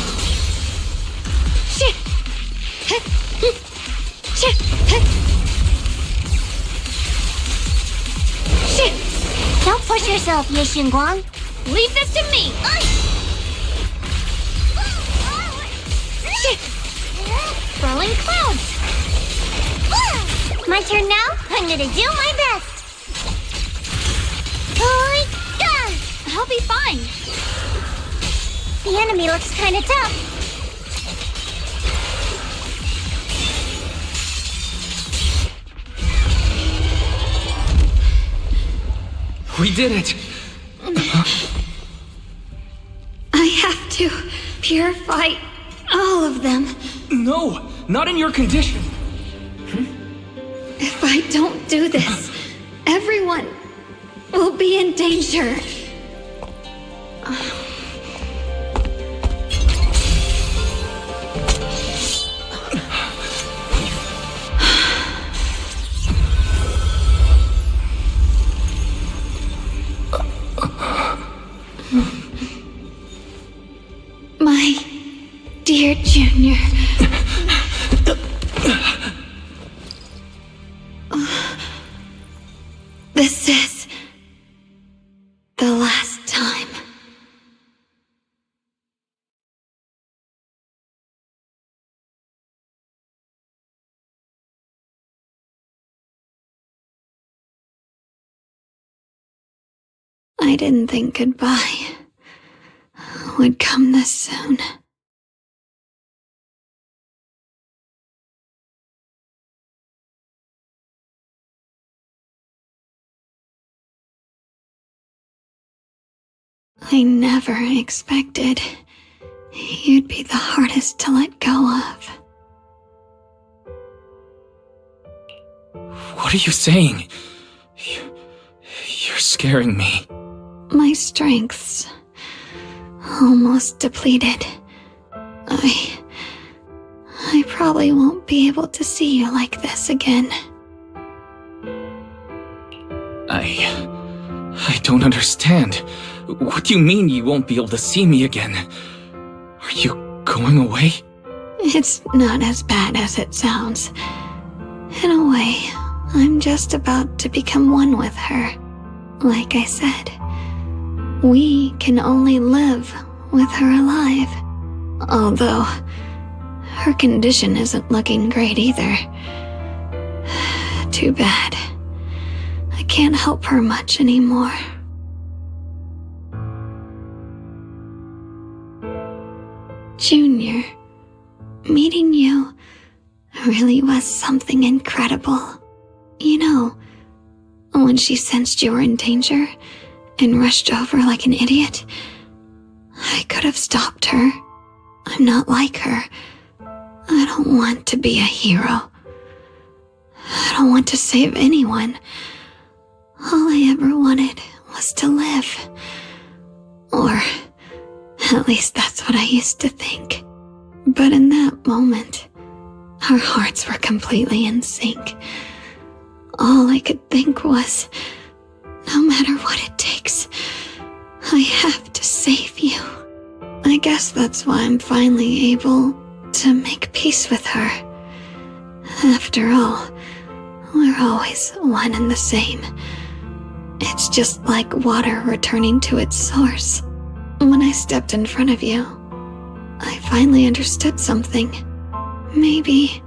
Don't push yourself, Ye Shunguang. Leave this to me. Swirling clouds. My turn now? I'm gonna do my best. I'll be fine. The enemy looks kinda tough. We did it! I have to purify all of them. No, not in your condition. If I don't do this, everyone will be in danger. My dear Junior. This is the last time. I didn't think goodbye would come this soon. I never expected you'd be the hardest to let go of. What are you saying? You're scaring me. My strength's almost depleted. I probably won't be able to see you like this again. I don't understand. What do you mean you won't be able to see me again? Are you going away? It's not as bad as it sounds. In a way, I'm just about to become one with her. Like I said, we can only live with her alive. Although, her condition isn't looking great either. Too bad. I can't help her much anymore. Junior, meeting you really was something incredible. You know, when she sensed you were in danger and rushed over like an idiot, I could have stopped her. I'm not like her. I don't want to be a hero. I don't want to save anyone. All I ever wanted was to live. Or, at least that's what I used to think. But in that moment, our hearts were completely in sync. All I could think was, no matter what it takes, I have to save you. I guess that's why I'm finally able to make peace with her. After all, we're always one and the same. It's just like water returning to its source. When I stepped in front of you, I finally understood something. Maybe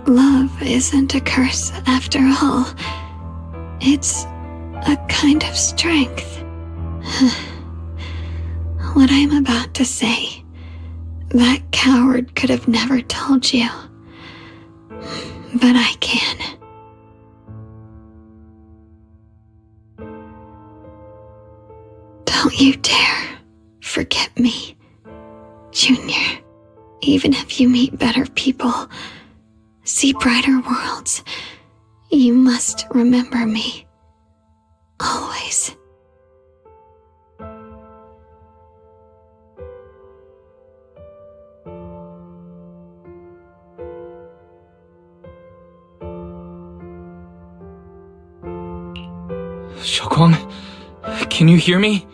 love isn't a curse after all. It's a kind of strength. What I'm about to say, that coward could have never told you. But I can. Don't you dare forget me, Junior. Even if you meet better people, see brighter worlds, you must remember me. Always. Shouguang, can you hear me?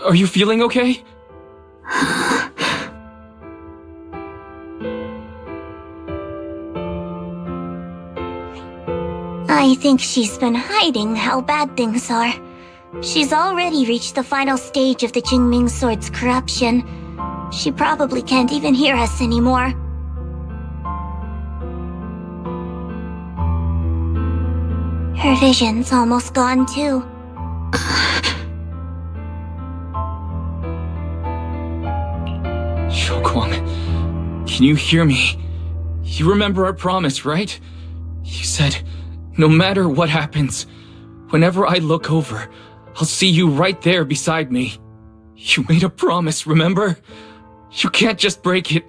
Are you feeling okay? I think she's been hiding how bad things are. She's already reached the final stage of the Jingming Sword's corruption. She probably can't even hear us anymore. Her vision's almost gone too. Shouguang, can you hear me? You remember our promise, right? You said, no matter what happens, whenever I look over, I'll see you right there beside me. You made a promise, remember? You can't just break it.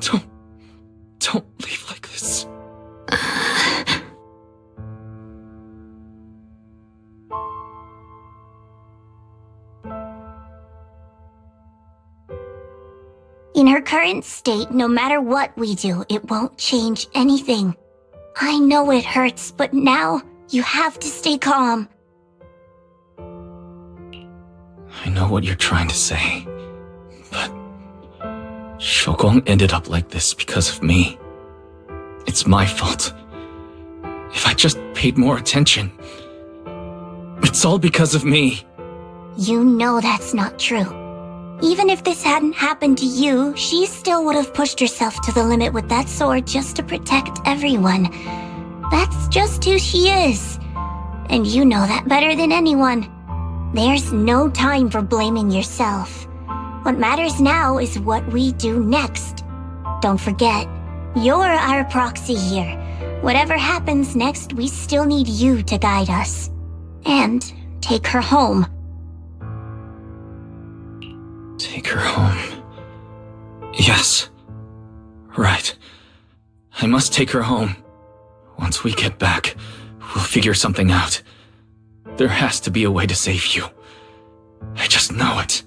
Don't leave like this. In her current state, no matter what we do, it won't change anything. I know it hurts, but now you have to stay calm. I know what you're trying to say, but Shouguang ended up like this because of me. It's my fault. If I just paid more attention, it's all because of me. You know that's not true. Even if this hadn't happened to you, she still would have pushed herself to the limit with that sword just to protect everyone. That's just who she is. And you know that better than anyone. There's no time for blaming yourself. What matters now is what we do next. Don't forget, you're our proxy here. Whatever happens next, we still need you to guide us. And take her home. Take her home. Yes. Right. I must take her home. Once we get back, we'll figure something out. There has to be a way to save you. I just know it.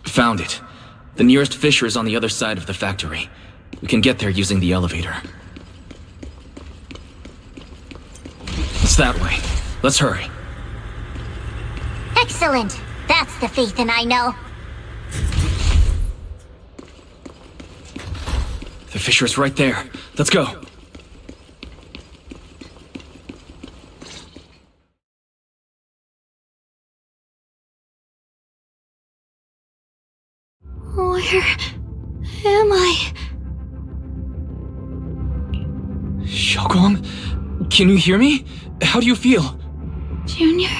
Found it. The nearest fissure is on the other side of the factory. We can get there using the elevator. It's that way. Let's hurry. Excellent! That's the Phaethon I know. The fissure's right there. Let's go. Where am I? Shouguang, can you hear me? How do you feel? Junior?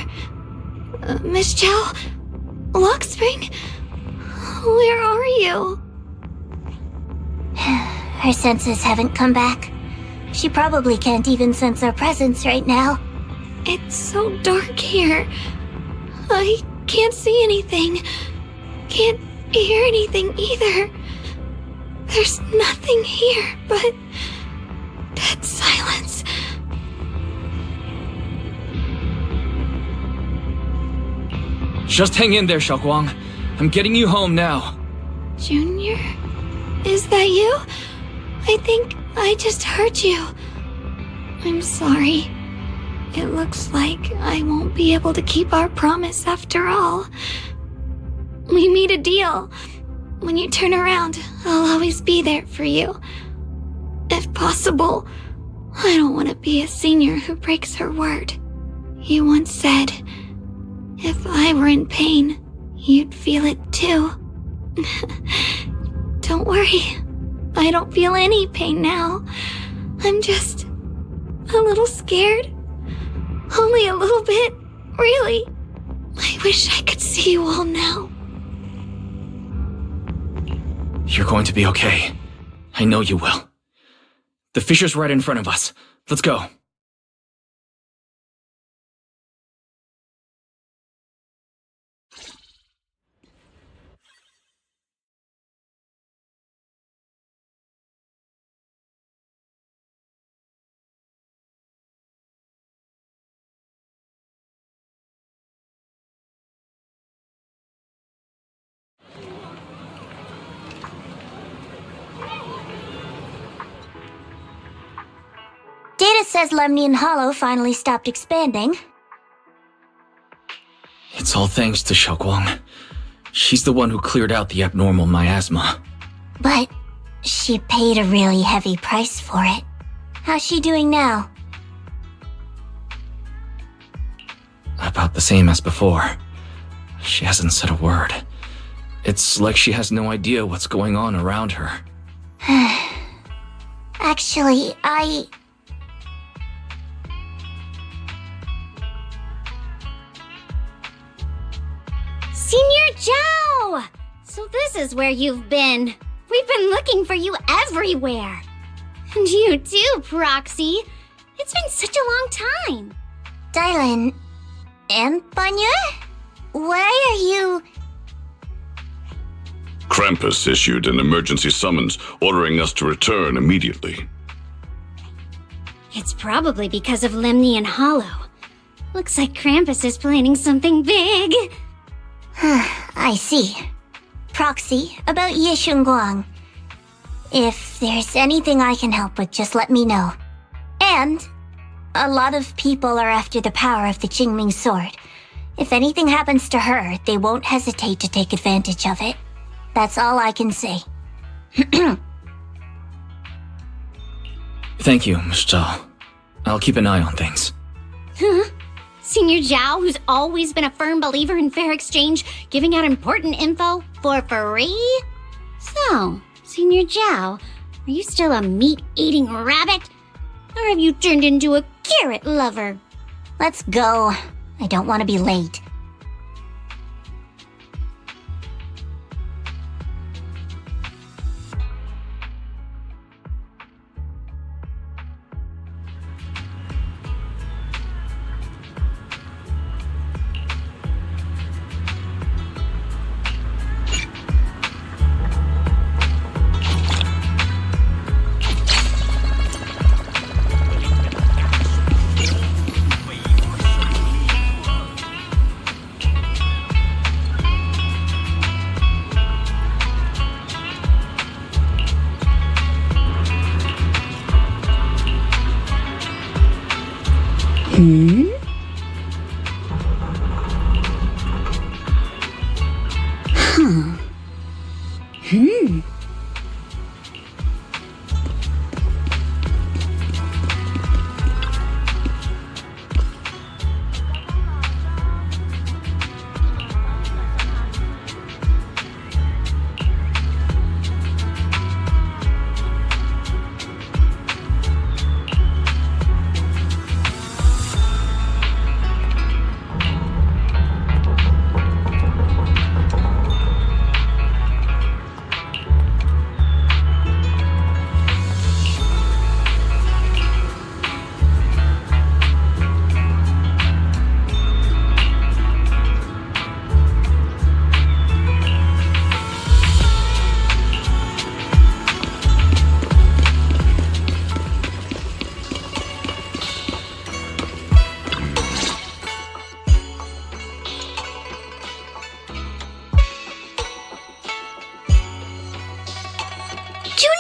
Miss Chow? Lockspring? Where are you? Her senses haven't come back. She probably can't even sense our presence right now. It's so dark here. I can't see anything. Can't hear anything either. There's nothing here but dead silence. Just hang in there, Shunguang. I'm getting you home now. Junior? Is that you? I think I just heard you. I'm sorry. It looks like I won't be able to keep our promise after all. We made a deal. When you turn around, I'll always be there for you. If possible, I don't want to be a senior who breaks her word. You once said, if I were in pain, you'd feel it too. Don't worry. I don't feel any pain now. I'm just a little scared. Only a little bit, really. I wish I could see you all now. You're going to be okay. I know you will. The fisher's right in front of us. Let's go. Data says Lemnian Hollow finally stopped expanding. It's all thanks to Shunguang. She's the one who cleared out the abnormal miasma. But she paid a really heavy price for it. How's she doing now? About the same as before. She hasn't said a word. It's like she has no idea what's going on around her. Actually, Senior Zhao! So this is where you've been. We've been looking for you everywhere. And you too, Proxy. It's been such a long time. Dylan and Banya? Why are you... Krampus issued an emergency summons ordering us to return immediately. It's probably because of Lemnian Hollow. Looks like Krampus is planning something big. I see. Proxy, about Ye Shunguang. If there's anything I can help with, just let me know. And a lot of people are after the power of the Qingming sword. If anything happens to her, they won't hesitate to take advantage of it. That's all I can say. Thank you, Miss Zhao. I'll keep an eye on things. Huh? Senior Zhao, who's always been a firm believer in fair exchange, giving out important info for free? So, Senior Zhao, are you still a meat-eating rabbit? Or have you turned into a carrot lover? Let's go. I don't want to be late.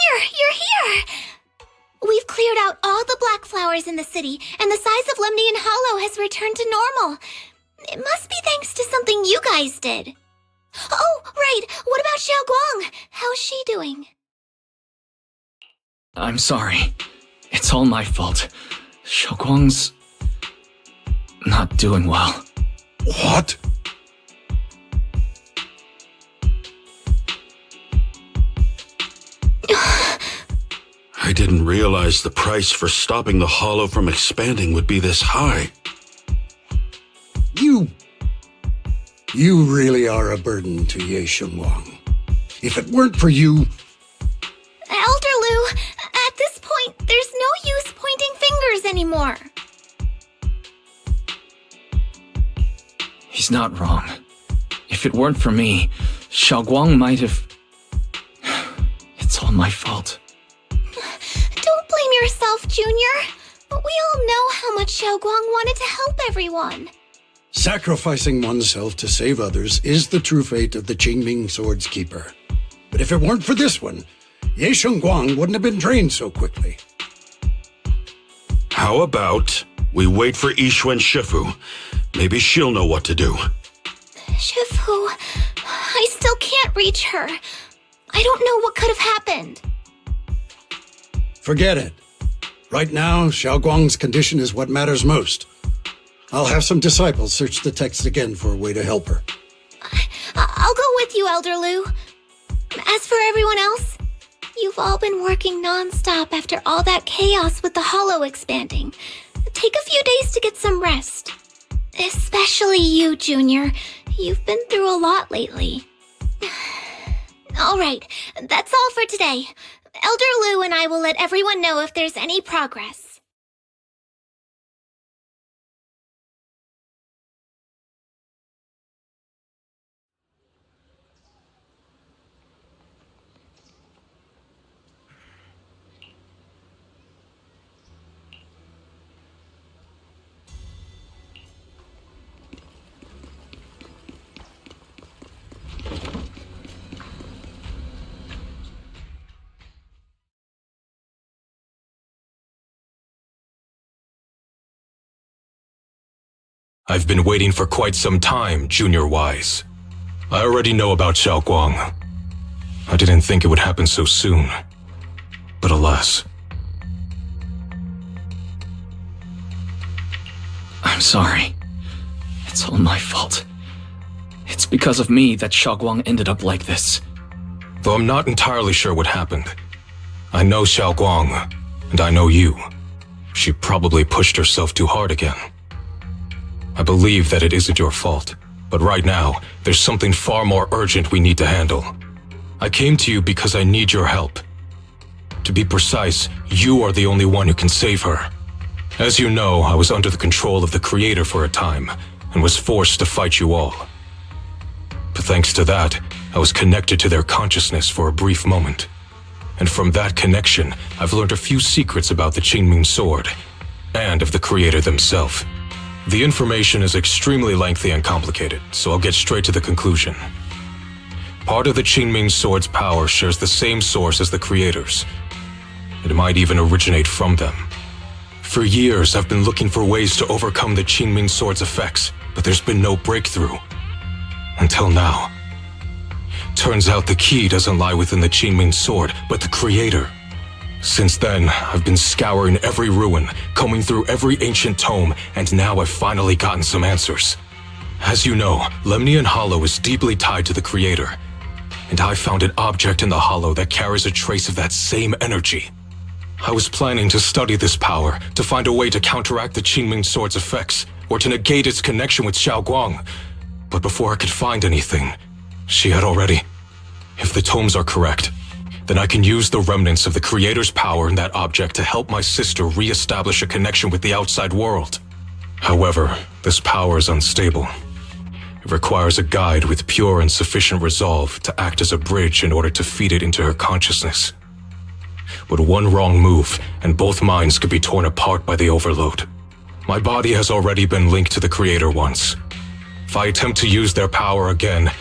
Junior, you're here! We've cleared out all the black flowers in the city, and the size of Lemnian Hollow has returned to normal. It must be thanks to something you guys did. Oh, right, what about Shouguang? How's she doing? I'm sorry. It's all my fault. Shouguang's not doing well. What? I didn't realize the price for stopping the hollow from expanding would be this high. You really are a burden to Ye Shunguang. If it weren't for you... Elder Lu, at this point, there's no use pointing fingers anymore. He's not wrong. If it weren't for me, Shouguang might have... It's all my fault. Don't blame yourself, Junior. We all know how much Shouguang wanted to help everyone. Sacrificing oneself to save others is the true fate of the Qingming Sword's Keeper. But if it weren't for this one, Ye Shunguang wouldn't have been trained so quickly. How about we wait for Yixuan Shifu? Maybe she'll know what to do. Shifu, I still can't reach her. I don't know what could have happened. Forget it. Right now, Shouguang's condition is what matters most. I'll have some disciples search the text again for a way to help her. I'll go with you, Elder Lu. As for everyone else, you've all been working non-stop after all that chaos with the hollow expanding. Take a few days to get some rest. Especially you, Junior. You've been through a lot lately. All right, that's all for today. Elder Lu and I will let everyone know if there's any progress. I've been waiting for quite some time, Junior Wise. I already know about Shouguang. I didn't think it would happen so soon. But alas. I'm sorry. It's all my fault. It's because of me that Shouguang ended up like this. Though I'm not entirely sure what happened. I know Shouguang, and I know you. She probably pushed herself too hard again. I believe that it isn't your fault, but right now, there's something far more urgent we need to handle. I came to you because I need your help. To be precise, you are the only one who can save her. As you know, I was under the control of the Creator for a time, and was forced to fight you all. But thanks to that, I was connected to their consciousness for a brief moment. And from that connection, I've learned a few secrets about the Qingming Sword, and of the Creator themselves. The information is extremely lengthy and complicated, so I'll get straight to the conclusion. Part of the Qingming Sword's power shares the same source as the Creator's. It might even originate from them. For years, I've been looking for ways to overcome the Qingming Sword's effects, but there's been no breakthrough. Until now. Turns out the key doesn't lie within the Qingming Sword, but the Creator. Since then, I've been scouring every ruin, combing through every ancient tome, and now I've finally gotten some answers. As you know, Lemnian Hollow is deeply tied to the Creator, and I found an object in the Hollow that carries a trace of that same energy. I was planning to study this power, to find a way to counteract the Qingming Sword's effects, or to negate its connection with Shouguang. But before I could find anything, she had already... If the tomes are correct, then I can use the remnants of the Creator's power in that object to help my sister re-establish a connection with the outside world. However, this power is unstable. It requires a guide with pure and sufficient resolve to act as a bridge in order to feed it into her consciousness. But one wrong move, and both minds could be torn apart by the overload. My body has already been linked to the Creator once. If I attempt to use their power again,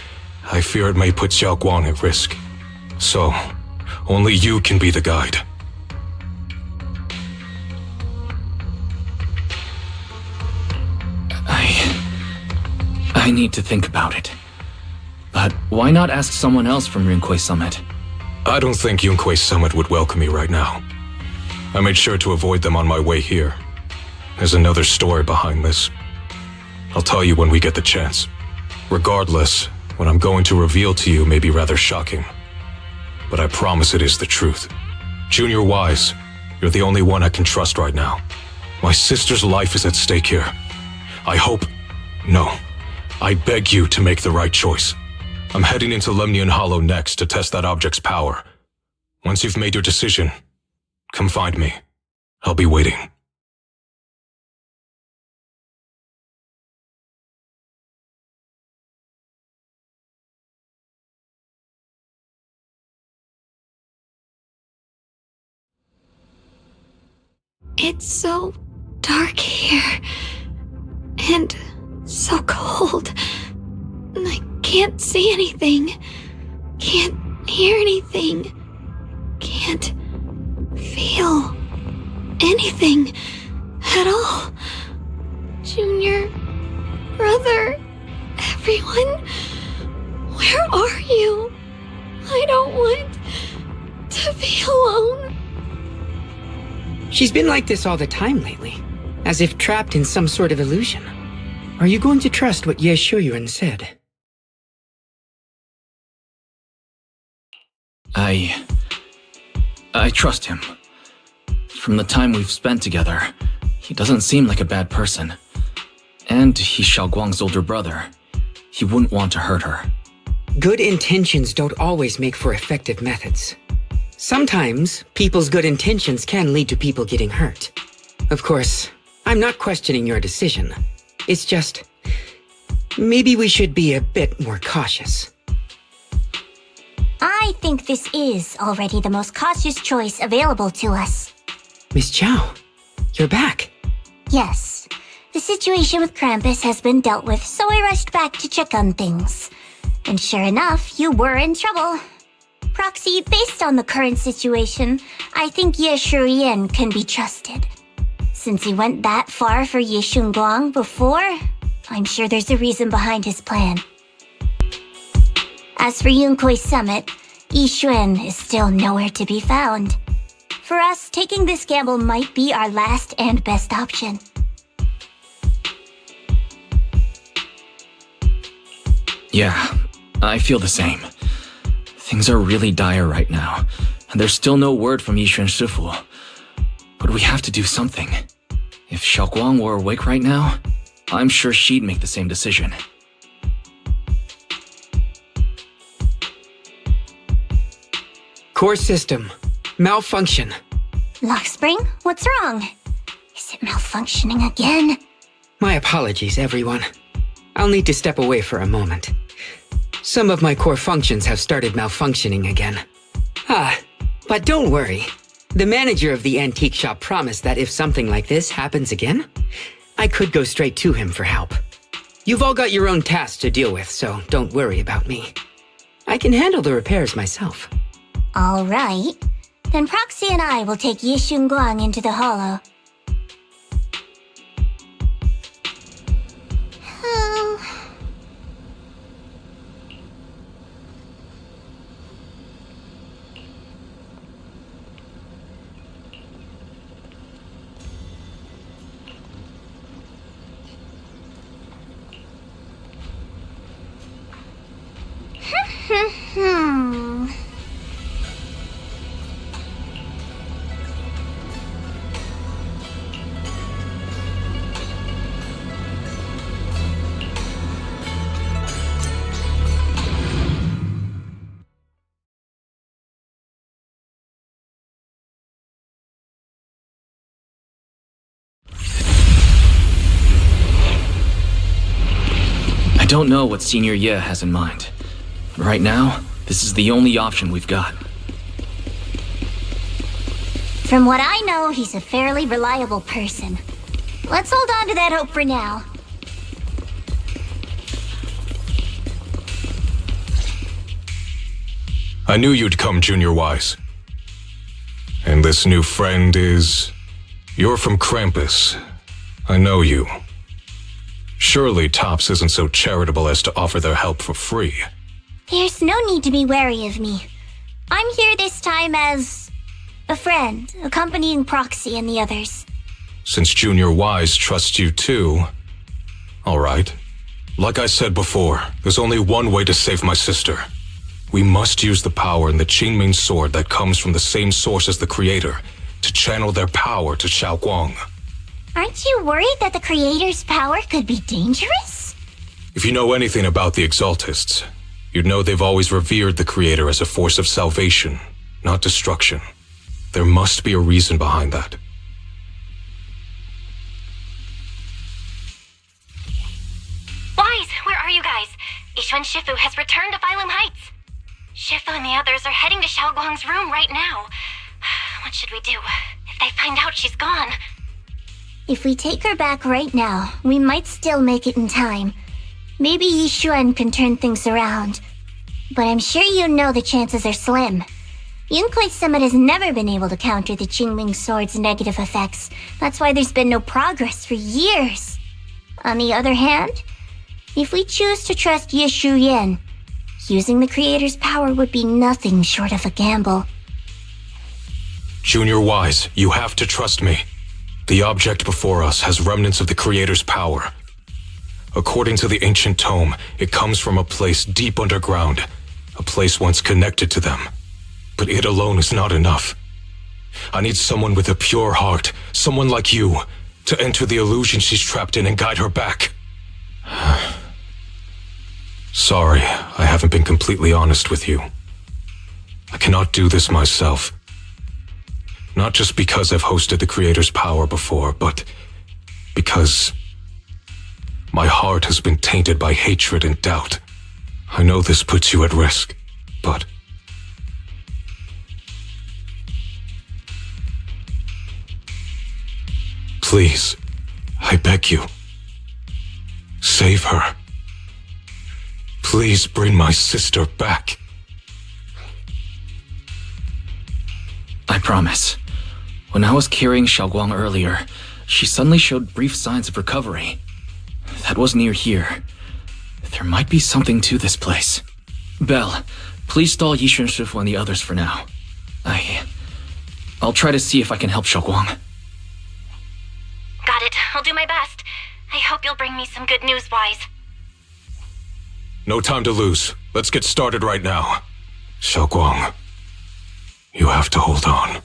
I fear it may put Shouguang at risk. So, Only you can be the guide. I need to think about it. But why not ask someone else from Yunquei Summit? I don't think Yunquei Summit would welcome me right now. I made sure to avoid them on my way here. There's another story behind this. I'll tell you when we get the chance. Regardless, what I'm going to reveal to you may be rather shocking. But I promise it is the truth. Junior Wise, you're the only one I can trust right now. My sister's life is at stake here. I beg you to make the right choice. I'm heading into Lemnian Hollow next to test that object's power. Once you've made your decision, come find me. I'll be waiting. It's so dark here. And so cold. I can't see anything. Can't hear anything. Can't feel anything at all. Junior, brother, everyone, where are you? I don't want to be alone. She's been like this all the time lately, as if trapped in some sort of illusion. Are you going to trust what Ye Shuyuan said? I trust him. From the time we've spent together, he doesn't seem like a bad person. And he's Shouguang's older brother. He wouldn't want to hurt her. Good intentions don't always make for effective methods. Sometimes, people's good intentions can lead to people getting hurt. Of course, I'm not questioning your decision. It's just, maybe we should be a bit more cautious. I think this is already the most cautious choice available to us. Miss Chow, you're back. Yes. The situation with Krampus has been dealt with, so I rushed back to check on things. And sure enough, you were in trouble. Proxy, based on the current situation, I think Ye Shuyuan can be trusted. Since he went that far for Ye Shunguang before, I'm sure there's a reason behind his plan. As for Yunquei Summit, Yixuan is still nowhere to be found. For us, taking this gamble might be our last and best option. Yeah, I feel the same. Things are really dire right now, and there's still no word from Yixuan Shifu. But we have to do something. If Shouguang were awake right now, I'm sure she'd make the same decision. Core system. Malfunction. Lockspring, what's wrong? Is it malfunctioning again? My apologies, everyone. I'll need to step away for a moment. Some of my core functions have started malfunctioning again. But don't worry. The manager of the antique shop promised that if something like this happens again, I could go straight to him for help. You've all got your own tasks to deal with, so don't worry about me. I can handle the repairs myself. All right. Then Proxy and I will take Ye Shunguang into the hollow. I don't know what Senior Ye has in mind. Right now, this is the only option we've got. From what I know, he's a fairly reliable person. Let's hold on to that hope for now. I knew you'd come, Junior Wise. And this new friend is... You're from Krampus. I know you. Surely Tops isn't so charitable as to offer their help for free. There's no need to be wary of me. I'm here this time as a friend, accompanying Proxy and the others. Since Junior Wise trusts you too... Alright. Like I said before, there's only one way to save my sister. We must use the power in the Qingming sword that comes from the same source as the Creator to channel their power to Shouguang. Aren't you worried that the Creator's power could be dangerous? If you know anything about the Exaltists, you'd know they've always revered the Creator as a force of salvation, not destruction. There must be a reason behind that. Wise, where are you guys? Ishuan Shifu has returned to Phylum Heights. Shifu and the others are heading to Xiaoguang's room right now. What should we do? If they find out she's gone... If we take her back right now, we might still make it in time. Maybe Yishuan can turn things around. But I'm sure you know the chances are slim. Yunkuei Summit has never been able to counter the Qingming Sword's negative effects. That's why there's been no progress for years. On the other hand, if we choose to trust Yishu Yen, using the Creator's power would be nothing short of a gamble. Junior Wise, you have to trust me. The object before us has remnants of the Creator's power. According to the ancient tome, it comes from a place deep underground, a place once connected to them. But it alone is not enough. I need someone with a pure heart, someone like you, to enter the illusion she's trapped in and guide her back. Sorry, I haven't been completely honest with you. I cannot do this myself. Not just because I've hosted the Creator's power before, but because my heart has been tainted by hatred and doubt. I know this puts you at risk, but... Please, I beg you, save her. Please bring my sister back. I promise. When I was carrying Xiaoguang earlier, she suddenly showed brief signs of recovery. That was near here. There might be something to this place. Belle, please stall Yishun Shifu and the others for now. I'll try to see if I can help Xiaoguang. Got it. I'll do my best. I hope you'll bring me some good news, Wise. No time to lose. Let's get started right now. Xiaoguang, you have to hold on.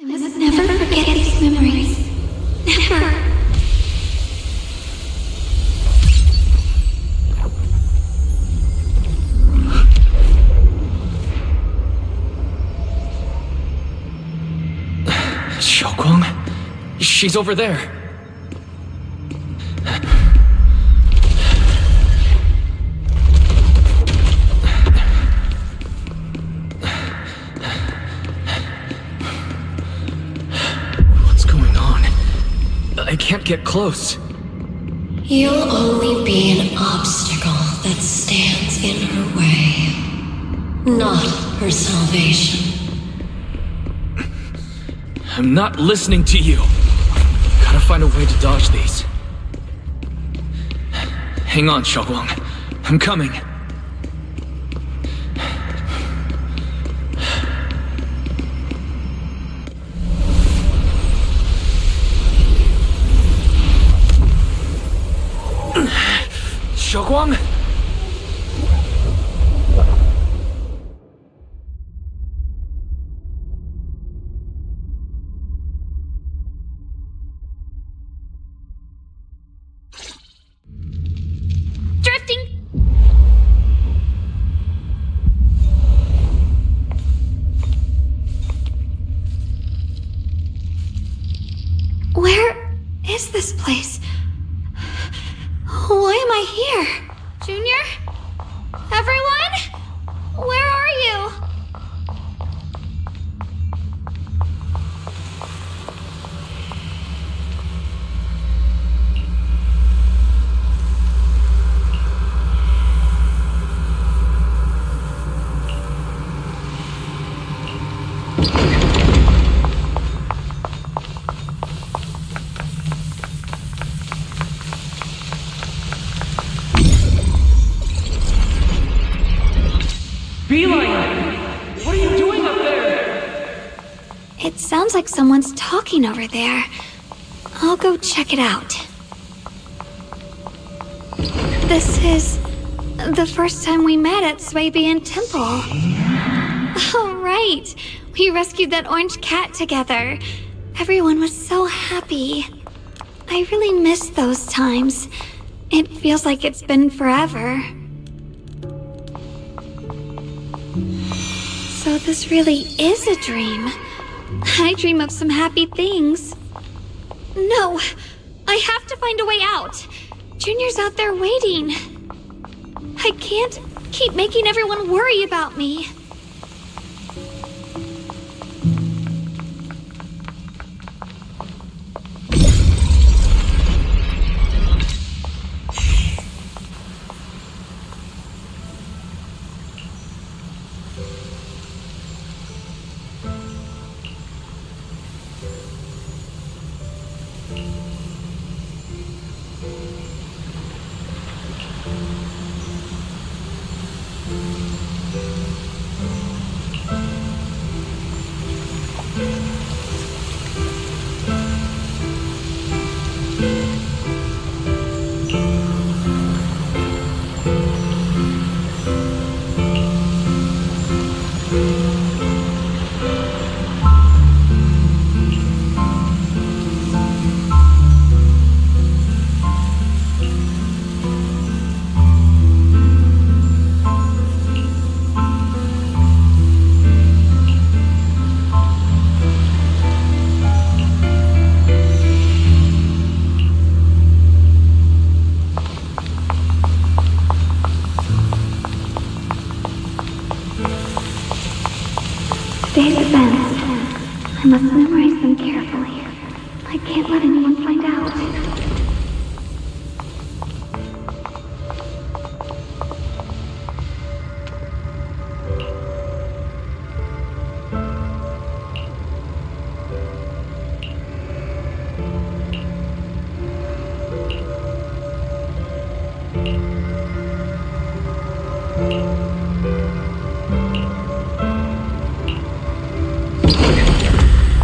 I must never forget these memories. Never. Xiaoguang? She's over there. What's going on? I can't get close. You'll only be an obstacle that stands in her way, not for salvation. I'm not listening to you. Gotta find a way to dodge these. Hang on, Shunguang. I'm coming. Shunguang? Where is this place? Why am I here? Junior? Everyone? Where are you? What are you doing up there? It sounds like someone's talking over there. I'll go check it out. This is the first time we met at Swabian Temple. Oh, right. We rescued that orange cat together. Everyone was so happy. I really miss those times. It feels like it's been forever. So this really is a dream. I dream of some happy things. No, I have to find a way out. Junior's out there waiting. I can't keep making everyone worry about me. Today's events. I must memorize them carefully. I can't let anyone find out.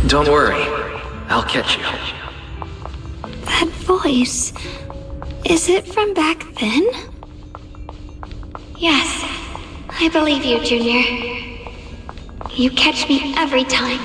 Don't worry. I'll catch you. That voice. Is it from back then? Yes. I believe you, Junior. You catch me every time.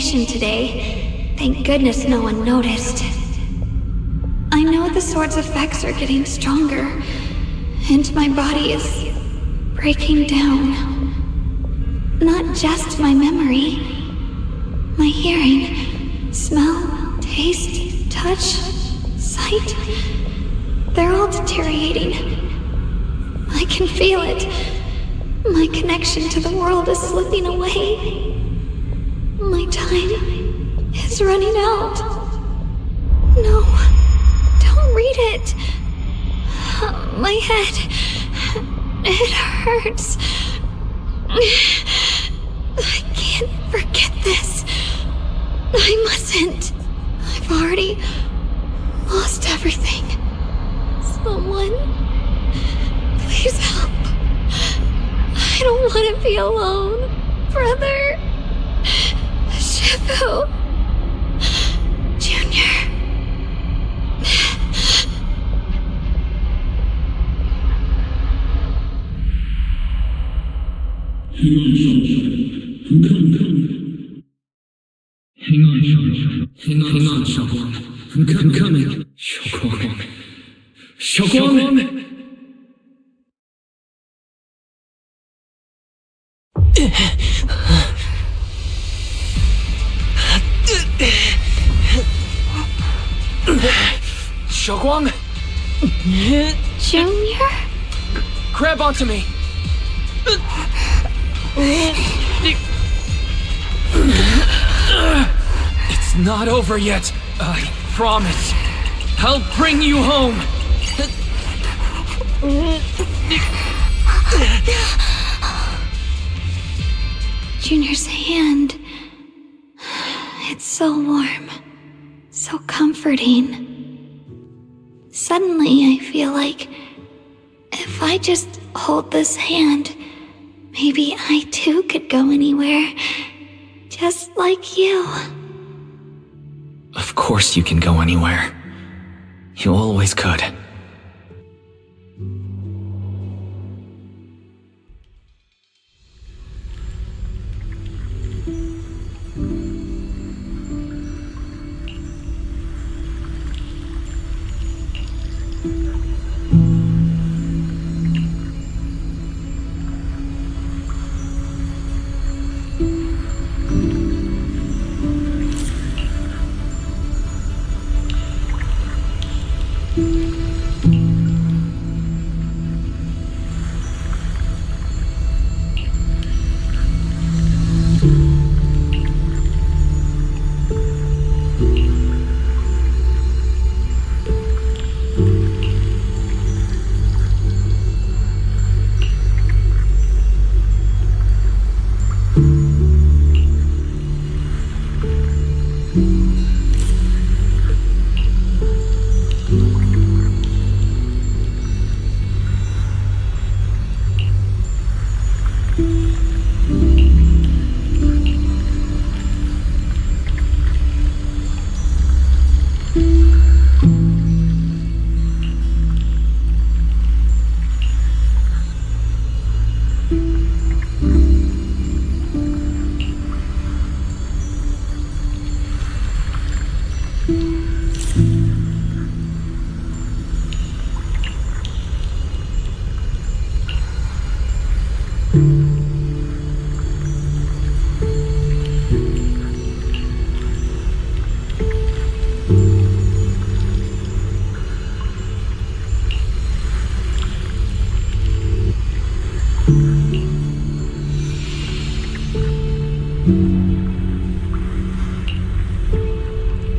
examination today. Thank goodness no one noticed. I know the sword's effects are getting stronger, and my body is breaking down. Not just my memory. My hearing, smell, taste, touch, sight. They're all deteriorating. I can feel it. My connection to the world is slipping away. My time is running out. No, don't read it. My head, it hurts. I can't forget this. I mustn't. I've already lost everything. Someone, please help. I don't want to be alone. Brother. Shifu. Junior. Hang on, Shoutout. I'm coming. Shoutout. Shunguang? Junior? Grab onto me! It's not over yet, I promise. I'll bring you home! Junior's hand. It's so warm. So comforting. Suddenly, I feel like if I just hold this hand, maybe I too could go anywhere. Just like you. Of course you can go anywhere. You always could.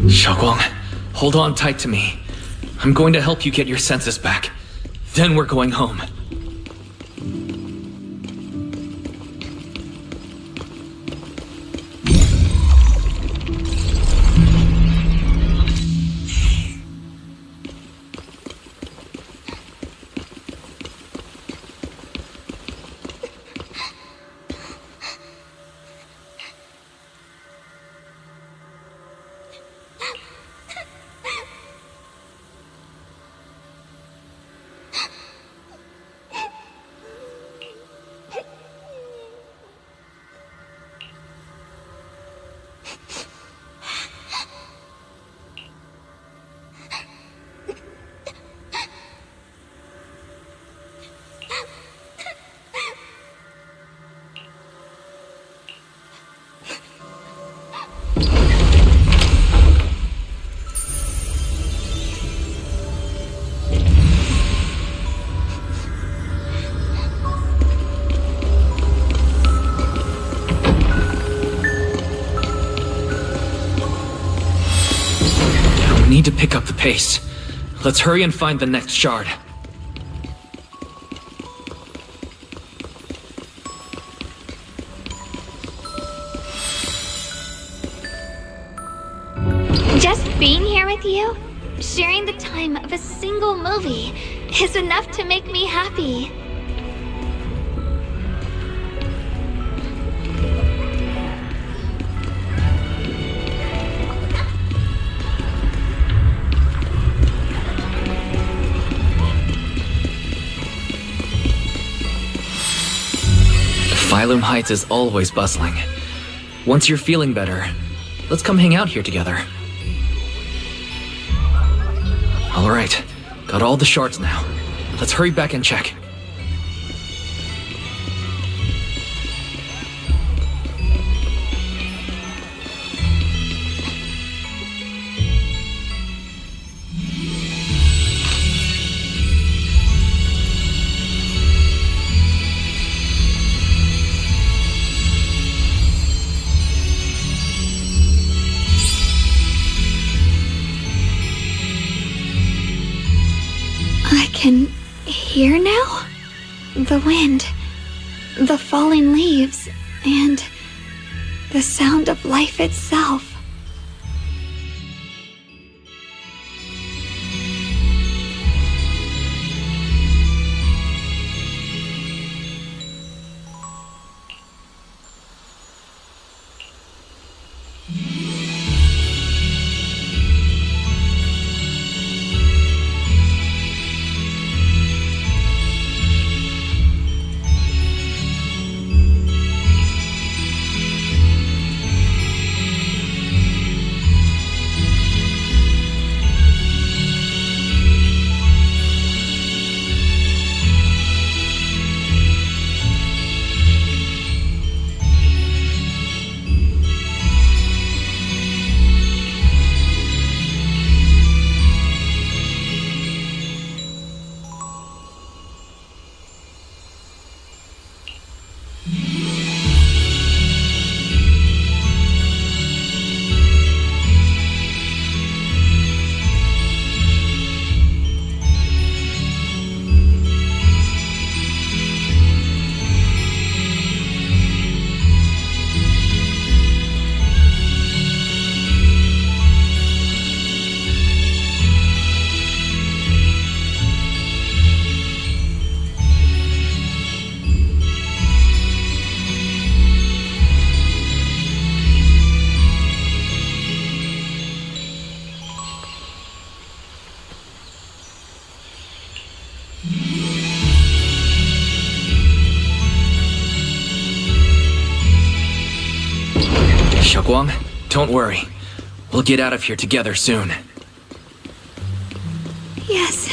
Shouguang, hold on tight to me. I'm going to help you get your senses back. Then we're going home. need to pick up the pace. Let's hurry and find the next shard. Just being here with you, sharing the time of a single movie, is enough to make me happy. Phylum Heights is always bustling. Once you're feeling better, let's come hang out here together. Alright, got all the shards now. Let's hurry back and check. I can hear now? The wind, the falling leaves, and the sound of life itself. Shunguang, don't worry. We'll get out of here together soon. Yes,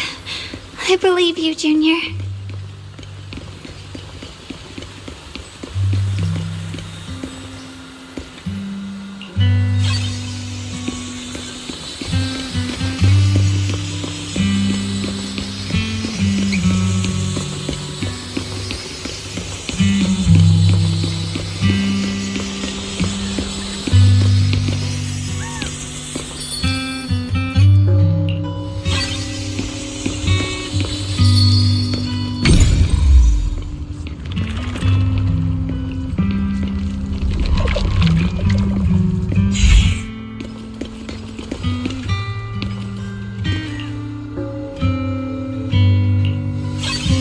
I believe you, Junior.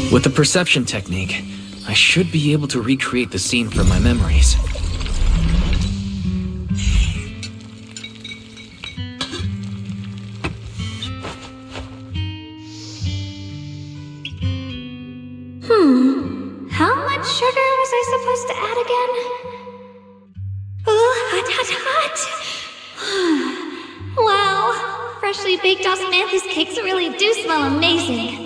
With the perception technique, I should be able to recreate the scene from my memories. How much sugar was I supposed to add again? Oh, hot, hot, hot! Wow, freshly baked osmanthus cakes really do smell amazing.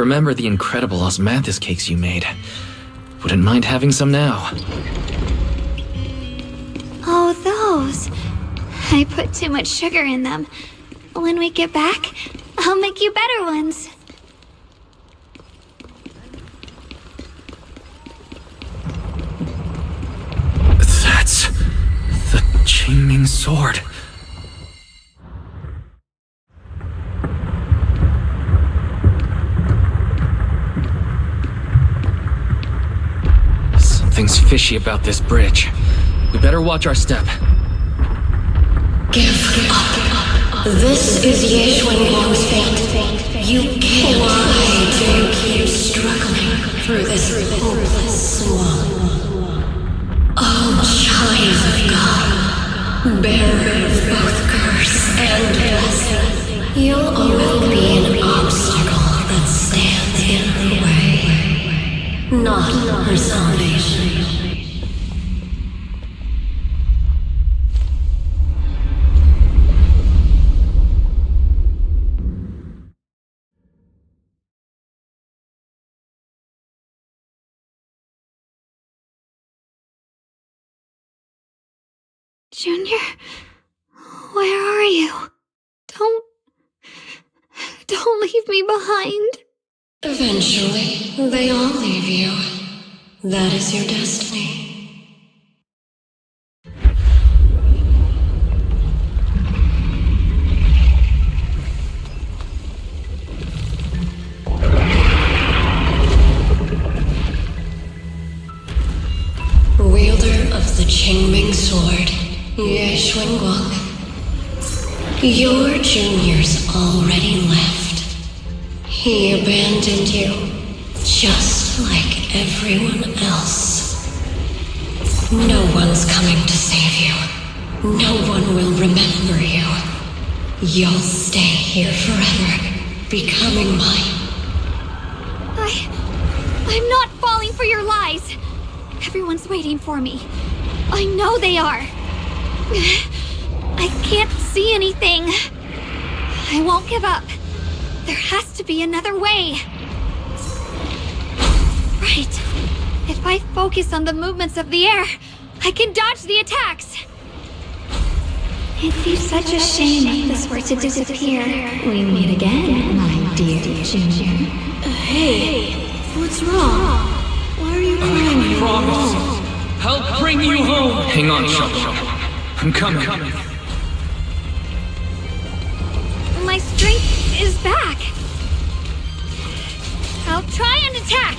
remember the incredible osmanthus cakes you made. Wouldn't mind having some now. Oh, those. I put too much sugar in them. When we get back, I'll make you better ones. That's the Qingming sword. Something's fishy about this bridge. We better watch our step. Give up. This is Ye Shunguang's fate. You can't. Why do you keep struggling through this hopeless swamp? Oh, child of God, bearer of both curse and blessing, you'll only be an obstacle that stands in her way, not her salvation. Junior, where are you? Don't leave me behind. Eventually, they all leave you. That is your destiny. Wielder of the Qingming sword, Ye Shunguang. Your junior's already left. He abandoned you, just like everyone else. No one's coming to save you. No one will remember you. You'll stay here forever, becoming mine. I'm not falling for your lies. Everyone's waiting for me. I know they are. I can't see anything. I won't give up. There has to be another way. Right. If I focus on the movements of the air, I can dodge the attacks. It'd be such a shame if this were to disappear. We meet again, my dear Junior. Hey, what's wrong? Why are you crying? I promise. I'll bring you home. Hang on, Shoutout. I'm coming. My strength is back. I'll try and attack.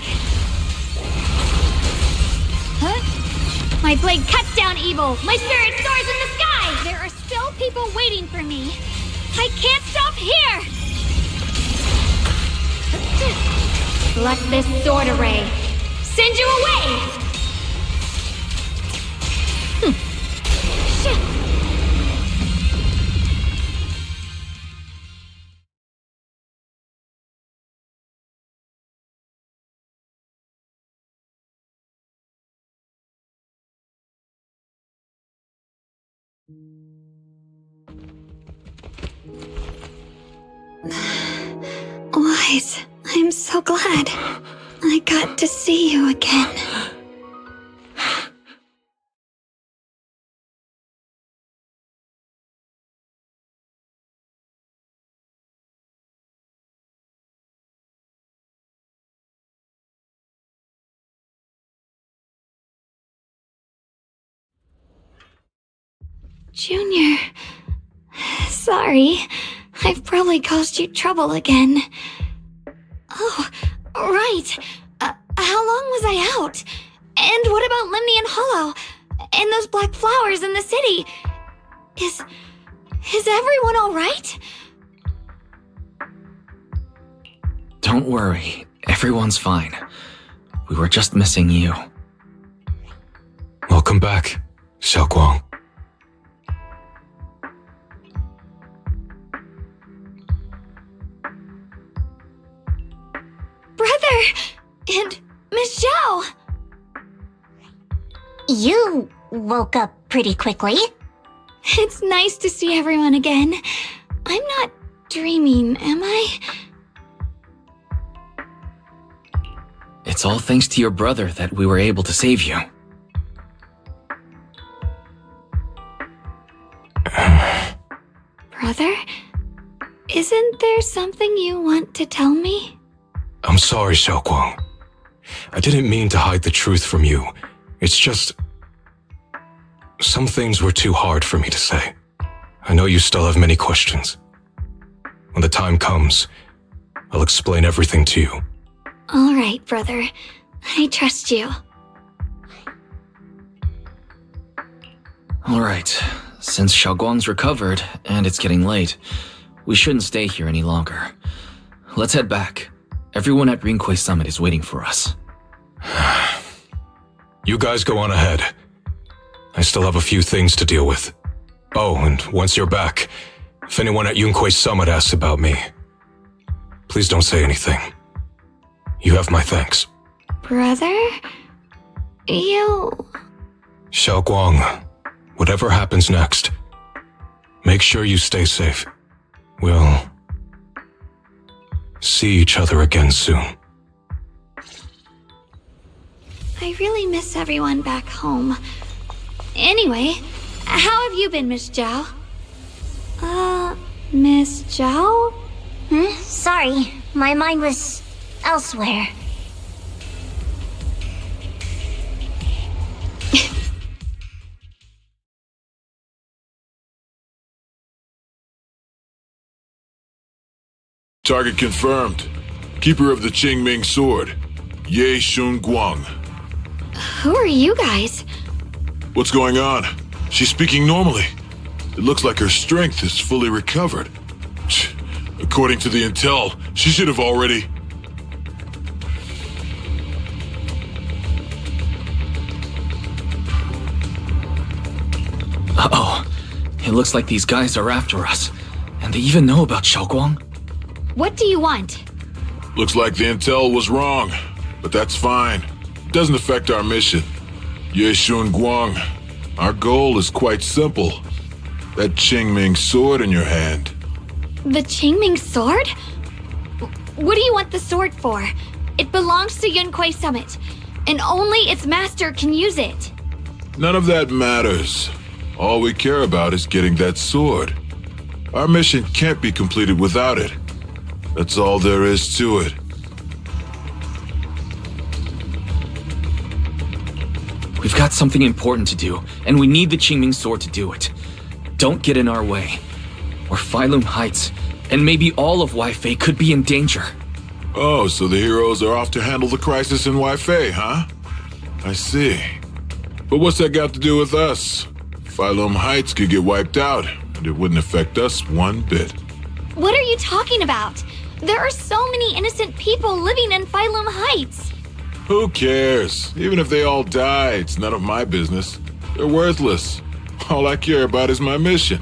Huh? My blade cuts down evil. My spirit soars in the sky. There are still people waiting for me. I can't stop here. Let this sword array send you away. Wise, I'm so glad I got to see you again. Junior, sorry. I've probably caused you trouble again. Oh, right. How long was I out? And what about Lemnian Hollow? And those black flowers in the city? Is everyone all right? Don't worry. Everyone's fine. We were just missing you. Welcome back, Shouguang. Brother! And Miss Zhao! You woke up pretty quickly. It's nice to see everyone again. I'm not dreaming, am I? It's all thanks to your brother that we were able to save you. Brother? Isn't there something you want to tell me? I'm sorry, Shouguang. I didn't mean to hide the truth from you. It's just... some things were too hard for me to say. I know you still have many questions. When the time comes, I'll explain everything to you. All right, brother. I trust you. All right, since Shouguang's recovered and it's getting late, we shouldn't stay here any longer. Let's head back. Everyone at Rinkway Summit is waiting for us. You guys go on ahead. I still have a few things to deal with. Oh, and once you're back, if anyone at Yunkway Summit asks about me, please don't say anything. You have my thanks. Brother? You... Shouguang, whatever happens next, make sure you stay safe. We'll see each other again soon. I really miss everyone back home. Anyway, how have you been, Miss Zhao? Miss Zhao? Sorry, my mind was elsewhere. Target confirmed. Keeper of the Qingming Sword, Ye Shunguang. Who are you guys? What's going on? She's speaking normally. It looks like her strength is fully recovered. According to the intel, she should have already... Uh-oh. It looks like these guys are after us. And they even know about Shouguang. What do you want? Looks like the intel was wrong, but that's fine. It doesn't affect our mission. Ye Shunguang, our goal is quite simple. That Qingming sword in your hand. The Qingming sword? What do you want the sword for? It belongs to Yunkway Summit, and only its master can use it. None of that matters. All we care about is getting that sword. Our mission can't be completed without it. That's all there is to it. We've got something important to do, and we need the Qingming sword to do it. Don't get in our way, or Phylum Heights, and maybe all of Waifei could be in danger. Oh, so the heroes are off to handle the crisis in Waifei, huh? I see. But what's that got to do with us? Phylum Heights could get wiped out, and it wouldn't affect us one bit. What are you talking about? There are so many innocent people living in Phylum Heights. Who cares? Even if they all die, it's none of my business. They're worthless. All I care about is my mission.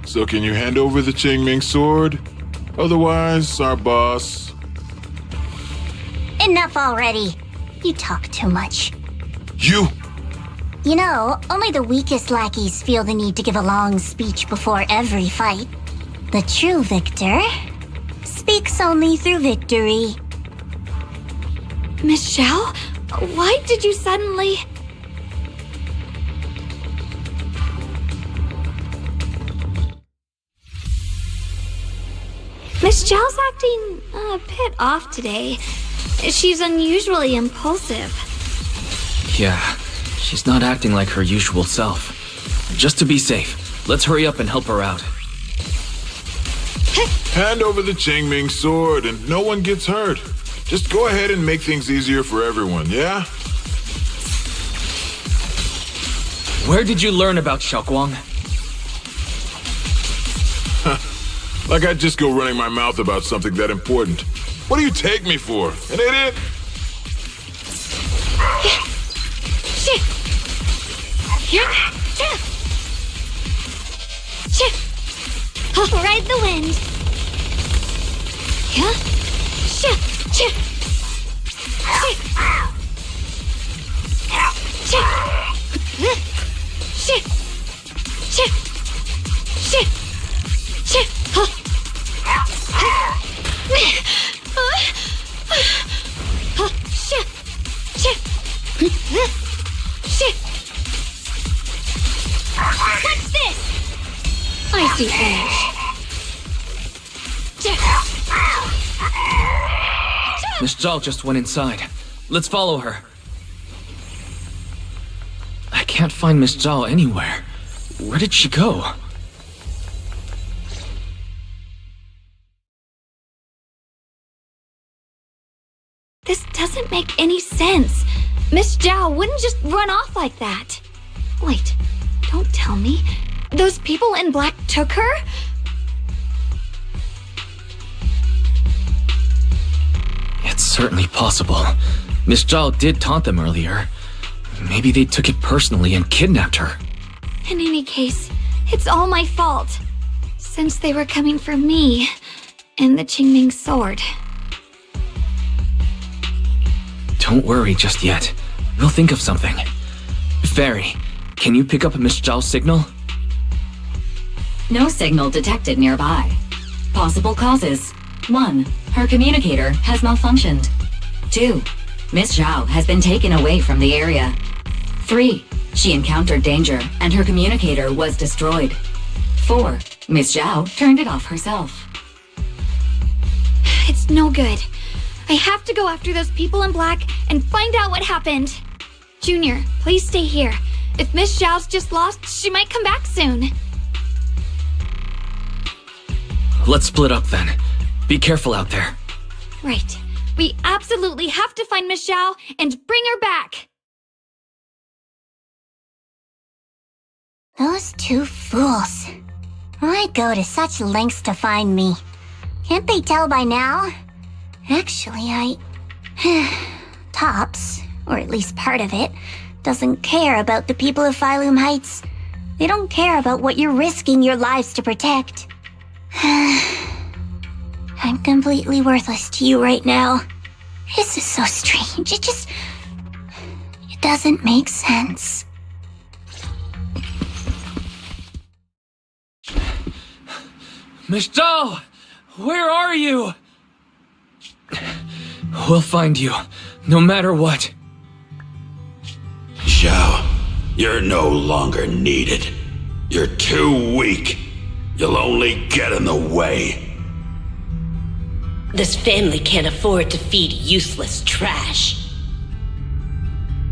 So can you hand over the Qingming sword? Otherwise, our boss... Enough already. You talk too much. You! You know, only the weakest lackeys feel the need to give a long speech before every fight. The true victor speaks only through victory. Miss Zhao? Why did you suddenly... Miss Zhao's acting a bit off today. She's unusually impulsive. Yeah, she's not acting like her usual self. Just to be safe, let's hurry up and help her out. Hand over the Qingming sword and no one gets hurt. Just go ahead and make things easier for everyone, yeah? Where did you learn about Shouguang? Like I'd just go running my mouth about something that important. What do you take me for? An idiot? Ride the wind. I see finish. Miss Zhao just went inside. Let's follow her. I can't find Miss Zhao anywhere. Where did she go? This doesn't make any sense. Miss Zhao wouldn't just run off like that. Wait, don't tell me. Those people in black took her? It's certainly possible. Miss Zhao did taunt them earlier. Maybe they took it personally and kidnapped her. In any case, it's all my fault. Since they were coming for me and the Qingming sword. Don't worry just yet. We'll think of something. Fairy, can you pick up Miss Zhao's signal? No signal detected nearby. Possible causes. 1. Her communicator has malfunctioned. 2. Miss Zhao has been taken away from the area. 3. She encountered danger and her communicator was destroyed. 4. Miss Zhao turned it off herself. It's no good. I have to go after those people in black and find out what happened. Junior, please stay here. If Miss Zhao's just lost, she might come back soon. Let's split up then. Be careful out there. Right. We absolutely have to find Miss Zhao and bring her back. Those two fools. Why go to such lengths to find me? Can't they tell by now? Actually, Tops, or at least part of it, doesn't care about the people of Phylum Heights. They don't care about what you're risking your lives to protect. I'm completely worthless to you right now. This is so strange. It doesn't make sense. Miss Zhao! Where are you? We'll find you, no matter what. Zhao, you're no longer needed. You're too weak. You'll only get in the way. This family can't afford to feed useless trash.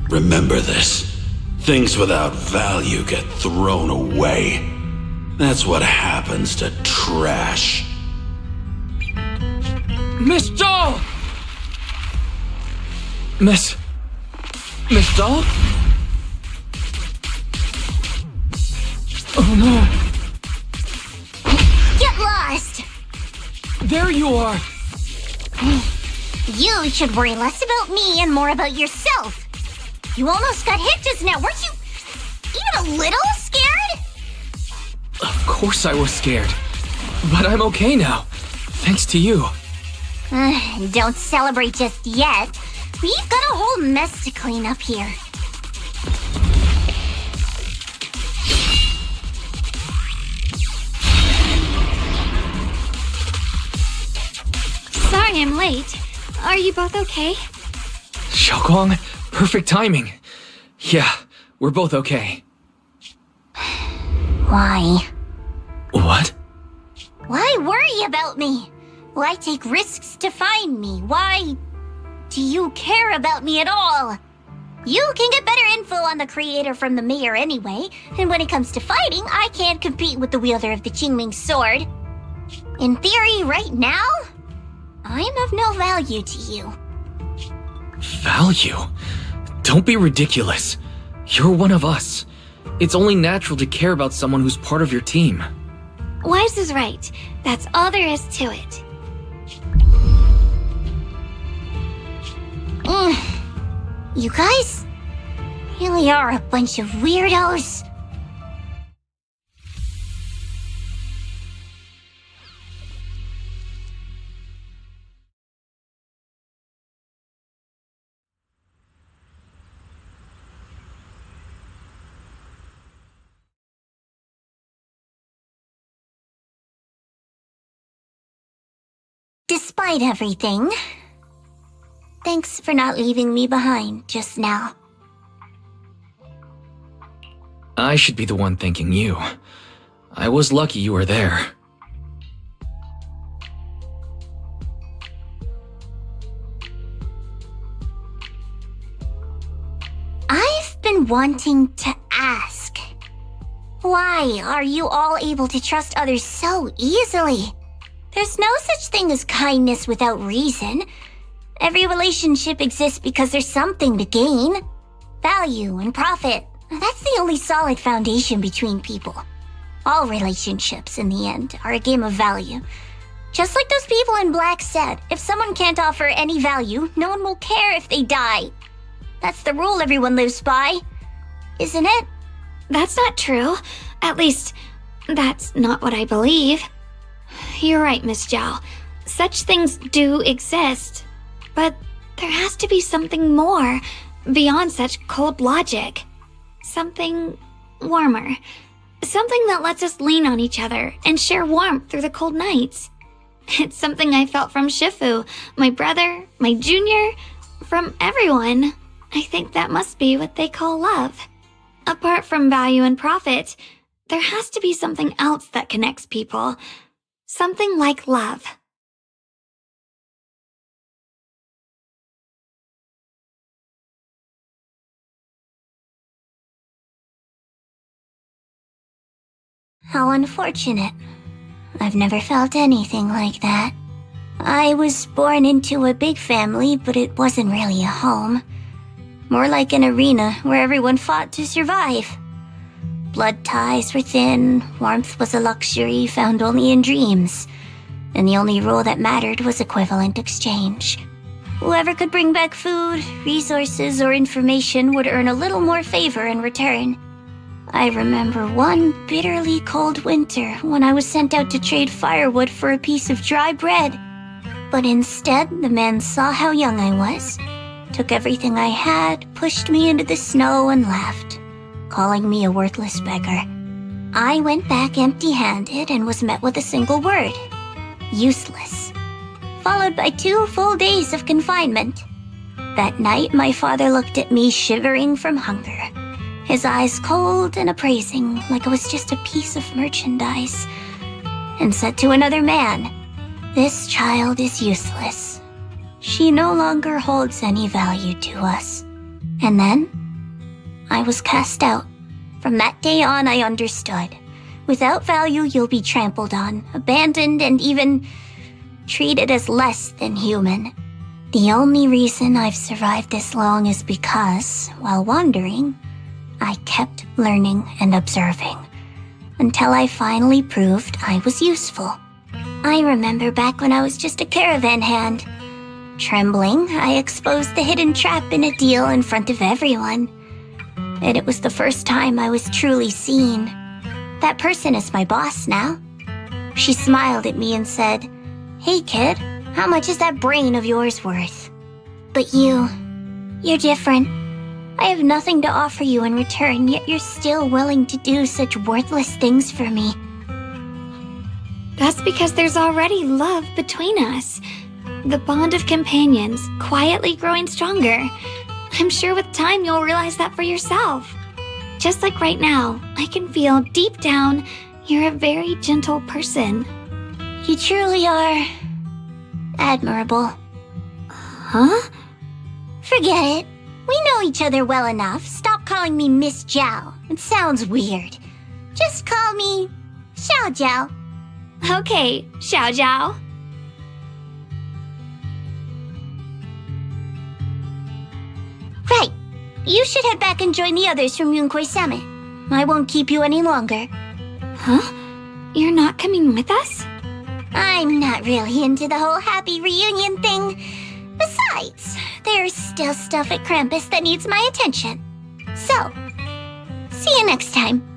Remember this. Things without value get thrown away. That's what happens to trash. Miss Zhao! Miss Zhao? Oh no. Get lost! There you are! You should worry less about me and more about yourself. You almost got hit just now, weren't you even a little scared? Of course I was scared. But I'm okay now. Thanks to you. Don't celebrate just yet. We've got a whole mess to clean up here. Sorry I'm late. Are you both okay? Shunguang, perfect timing. Yeah, we're both okay. Why? What? Why worry about me? Why take risks to find me? Why do you care about me at all? You can get better info on the creator from the mayor anyway, and when it comes to fighting, I can't compete with the wielder of the Qingming sword. In theory, right now, I'm of no value to you. Value? Don't be ridiculous. You're one of us. It's only natural to care about someone who's part of your team. Wise is right. That's all there is to it. You guys really are a bunch of weirdos. Despite everything, thanks for not leaving me behind just now. I should be the one thanking you. I was lucky you were there. I've been wanting to ask. Why are you all able to trust others so easily? There's no such thing as kindness without reason. Every relationship exists because there's something to gain. Value and profit. That's the only solid foundation between people. All relationships, in the end, are a game of value. Just like those people in black said, if someone can't offer any value, no one will care if they die. That's the rule everyone lives by, isn't it? That's not true. At least, that's not what I believe. You're right, Miss Zhao. Such things do exist. But there has to be something more beyond such cold logic. Something warmer. Something that lets us lean on each other and share warmth through the cold nights. It's something I felt from Shifu, my brother, my junior, from everyone. I think that must be what they call love. Apart from value and profit, there has to be something else that connects people. Something like love. How unfortunate. I've never felt anything like that. I was born into a big family, but it wasn't really a home. More like an arena where everyone fought to survive. Blood ties were thin, warmth was a luxury found only in dreams, and the only rule that mattered was equivalent exchange. Whoever could bring back food, resources, or information would earn a little more favor in return. I remember one bitterly cold winter when I was sent out to trade firewood for a piece of dry bread. But instead, the man saw how young I was, took everything I had, pushed me into the snow, and left, calling me a worthless beggar. I went back empty-handed and was met with a single word: useless, followed by 2 full days of confinement. That night, my father looked at me shivering from hunger, his eyes cold and appraising like I was just a piece of merchandise, and said to another man, "This child is useless. She no longer holds any value to us." And then, I was cast out. From that day on, I understood. Without value, you'll be trampled on, abandoned, and even treated as less than human. The only reason I've survived this long is because, while wandering, I kept learning and observing, until I finally proved I was useful. I remember back when I was just a caravan hand. Trembling, I exposed the hidden trap in a deal in front of everyone. And it was the first time I was truly seen. That person is my boss now. She smiled at me and said, "Hey kid, how much is that brain of yours worth?" But you're different. I have nothing to offer you in return, yet you're still willing to do such worthless things for me. That's because there's already love between us. The bond of companions, quietly growing stronger. I'm sure with time you'll realize that for yourself. Just like right now, I can feel deep down you're a very gentle person. You truly are admirable. Huh? Forget it. We know each other well enough. Stop calling me Miss Zhao. It sounds weird. Just call me Xiao Zhao. Okay, Xiao Zhao. Right. You should head back and join the others from Yunquai Summit. I won't keep you any longer. Huh? You're not coming with us? I'm not really into the whole happy reunion thing. Besides, there's still stuff at Krampus that needs my attention. So, see you next time.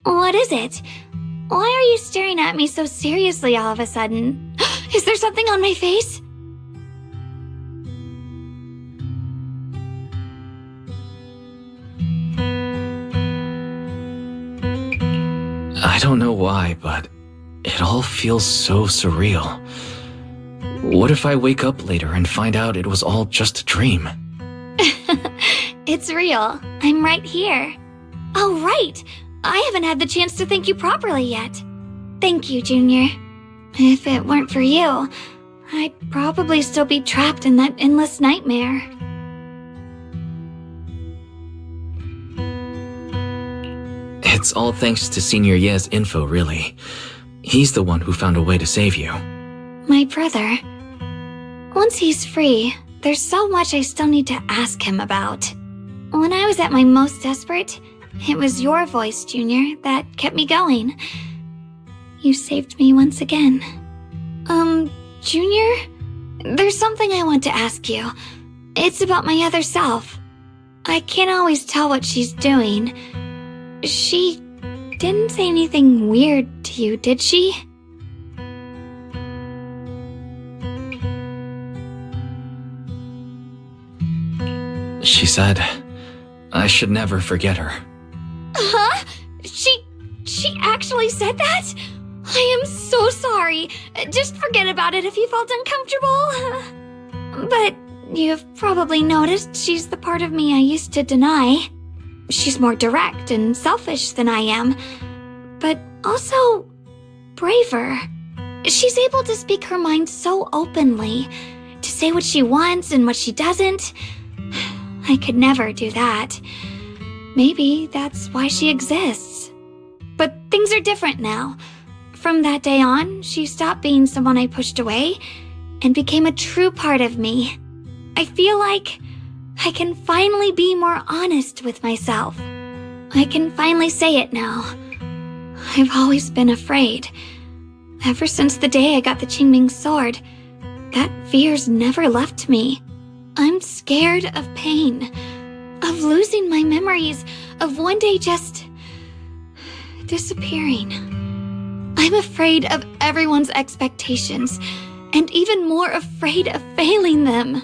What is it? Why are you staring at me so seriously all of a sudden? Is there something on my face? I don't know why, but it all feels so surreal. What if I wake up later and find out it was all just a dream? It's real. I'm right here. Oh, right. I haven't had the chance to thank you properly yet. Thank you, Junior. If it weren't for you, I'd probably still be trapped in that endless nightmare. It's all thanks to Senior Ye's info, really. He's the one who found a way to save you. My brother. Once he's free, there's so much I still need to ask him about. When I was at my most desperate, it was your voice, Junior, that kept me going. You saved me once again. Junior? There's something I want to ask you. It's about my other self. I can't always tell what she's doing. She didn't say anything weird to you, did she? She said I should never forget her. Huh? She actually said that? I am so sorry. Just forget about it if you felt uncomfortable. But you've probably noticed she's the part of me I used to deny. She's more direct and selfish than I am, but also braver. She's able to speak her mind so openly, to say what she wants and what she doesn't. I could never do that. Maybe that's why she exists. But things are different now. From that day on, she stopped being someone I pushed away and became a true part of me. I feel like I can finally be more honest with myself. I can finally say it now. I've always been afraid. Ever since the day I got the Qingming sword, that fear's never left me. I'm scared of pain, of losing my memories, of one day just disappearing. I'm afraid of everyone's expectations, and even more afraid of failing them.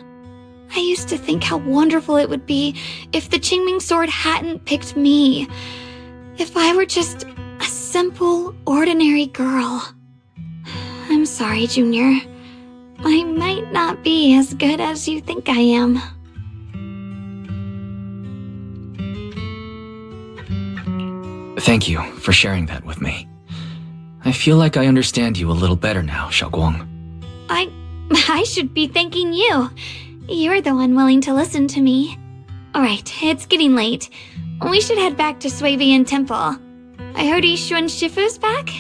I used to think how wonderful it would be if the Qingming sword hadn't picked me. If I were just a simple, ordinary girl. I'm sorry, Junior. I might not be as good as you think I am. Thank you for sharing that with me. I feel like I understand you a little better now, Shouguang. I should be thanking you. You're the one willing to listen to me. Alright, it's getting late. We should head back to Suibian Temple. I heard Yishuan Shifu's back?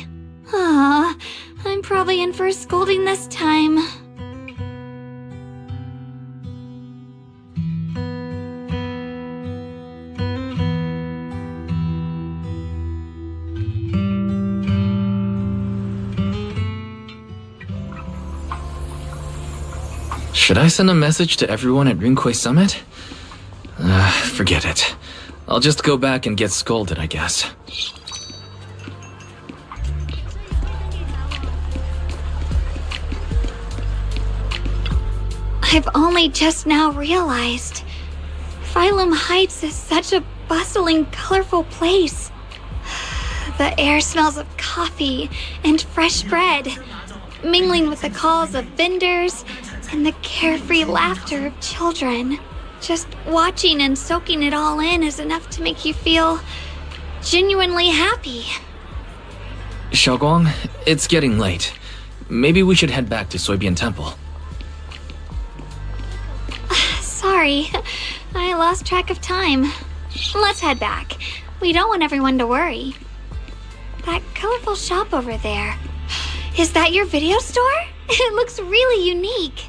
Aw, I'm probably in for a scolding this time. Should I send a message to everyone at Rinkway Summit? Forget it. I'll just go back and get scolded, I guess. I've only just now realized. Phylum Heights is such a bustling, colorful place. The air smells of coffee and fresh bread, mingling with the calls of vendors and the carefree laughter of children. Just watching and soaking it all in is enough to make you feel genuinely happy. Shouguang, it's getting late. Maybe we should head back to Suibian Temple. Sorry, I lost track of time. Let's head back. We don't want everyone to worry. That colorful shop over there. Is that your video store? It looks really unique.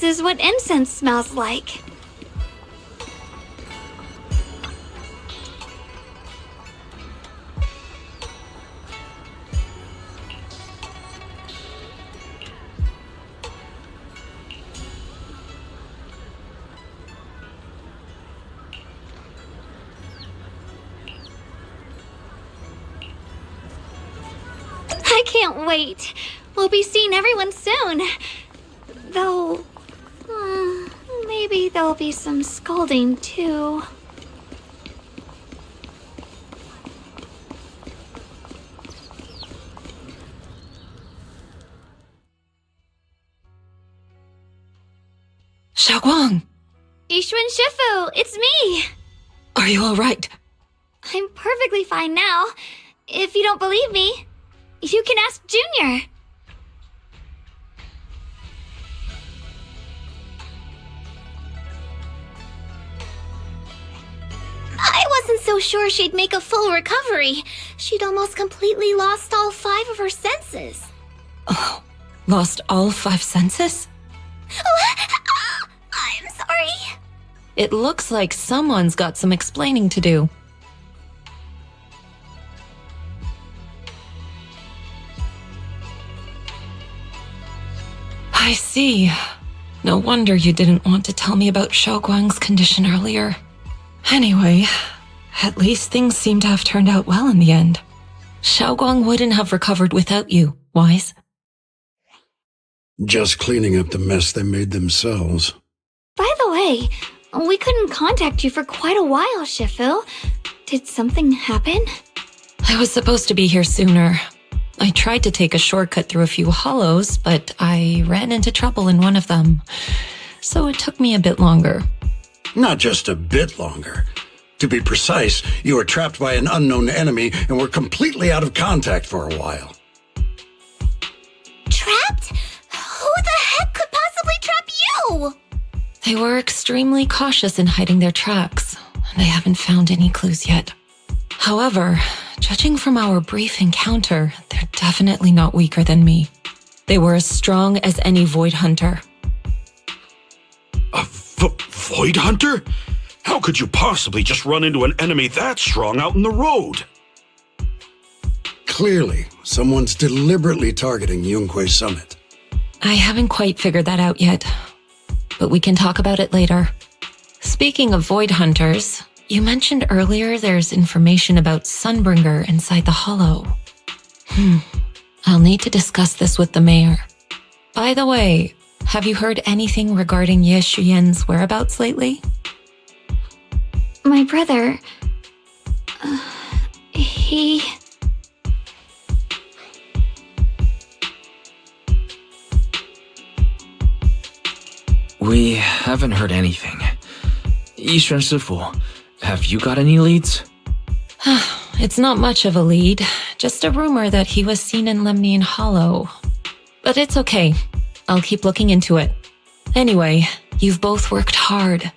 is what incense smells like. I can't wait. We'll be seeing everyone soon. Though, maybe there'll be some scolding too. Shouguang, Yishuan Shifu, it's me! are you alright? I'm perfectly fine now. If you don't believe me, you can ask Junior. I wasn't so sure she'd make a full recovery. She'd almost completely lost all 5 of her senses. Oh, lost all 5 senses? I'm sorry. It looks like someone's got some explaining to do. I see. No wonder you didn't want to tell me about Shouguang's condition earlier. Anyway, at least things seem to have turned out well in the end. Shouguang wouldn't have recovered without you, Wise. Just cleaning up the mess they made themselves. By the way, we couldn't contact you for quite a while, Shifu. Did something happen? I was supposed to be here sooner. I tried to take a shortcut through a few hollows, but I ran into trouble in one of them. So it took me a bit longer. Not just a bit longer. To be precise, you were trapped by an unknown enemy and were completely out of contact for a while. Trapped? Who the heck could possibly trap you? They were extremely cautious in hiding their tracks, and I haven't found any clues yet. However, judging from our brief encounter, they're definitely not weaker than me. They were as strong as any Void Hunter. A Void Hunter? How could you possibly just run into an enemy that strong out in the road? Clearly, someone's deliberately targeting Yunquei Summit. I haven't quite figured that out yet, but we can talk about it later. Speaking of Void Hunters, you mentioned earlier there's information about Sunbringer inside the Hollow. I'll need to discuss this with the mayor. By the way, have you heard anything regarding Ye Shuyen's whereabouts lately? My brother... he... We haven't heard anything. Yishuan Shifu, have you got any leads? It's not much of a lead, just a rumor that he was seen in Lemnian Hollow. But it's okay. I'll keep looking into it. Anyway, you've both worked hard.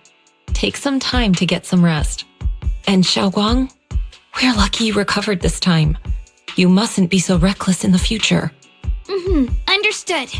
Take some time to get some rest. And Shouguang, we're lucky you recovered this time. You mustn't be so reckless in the future. Understood.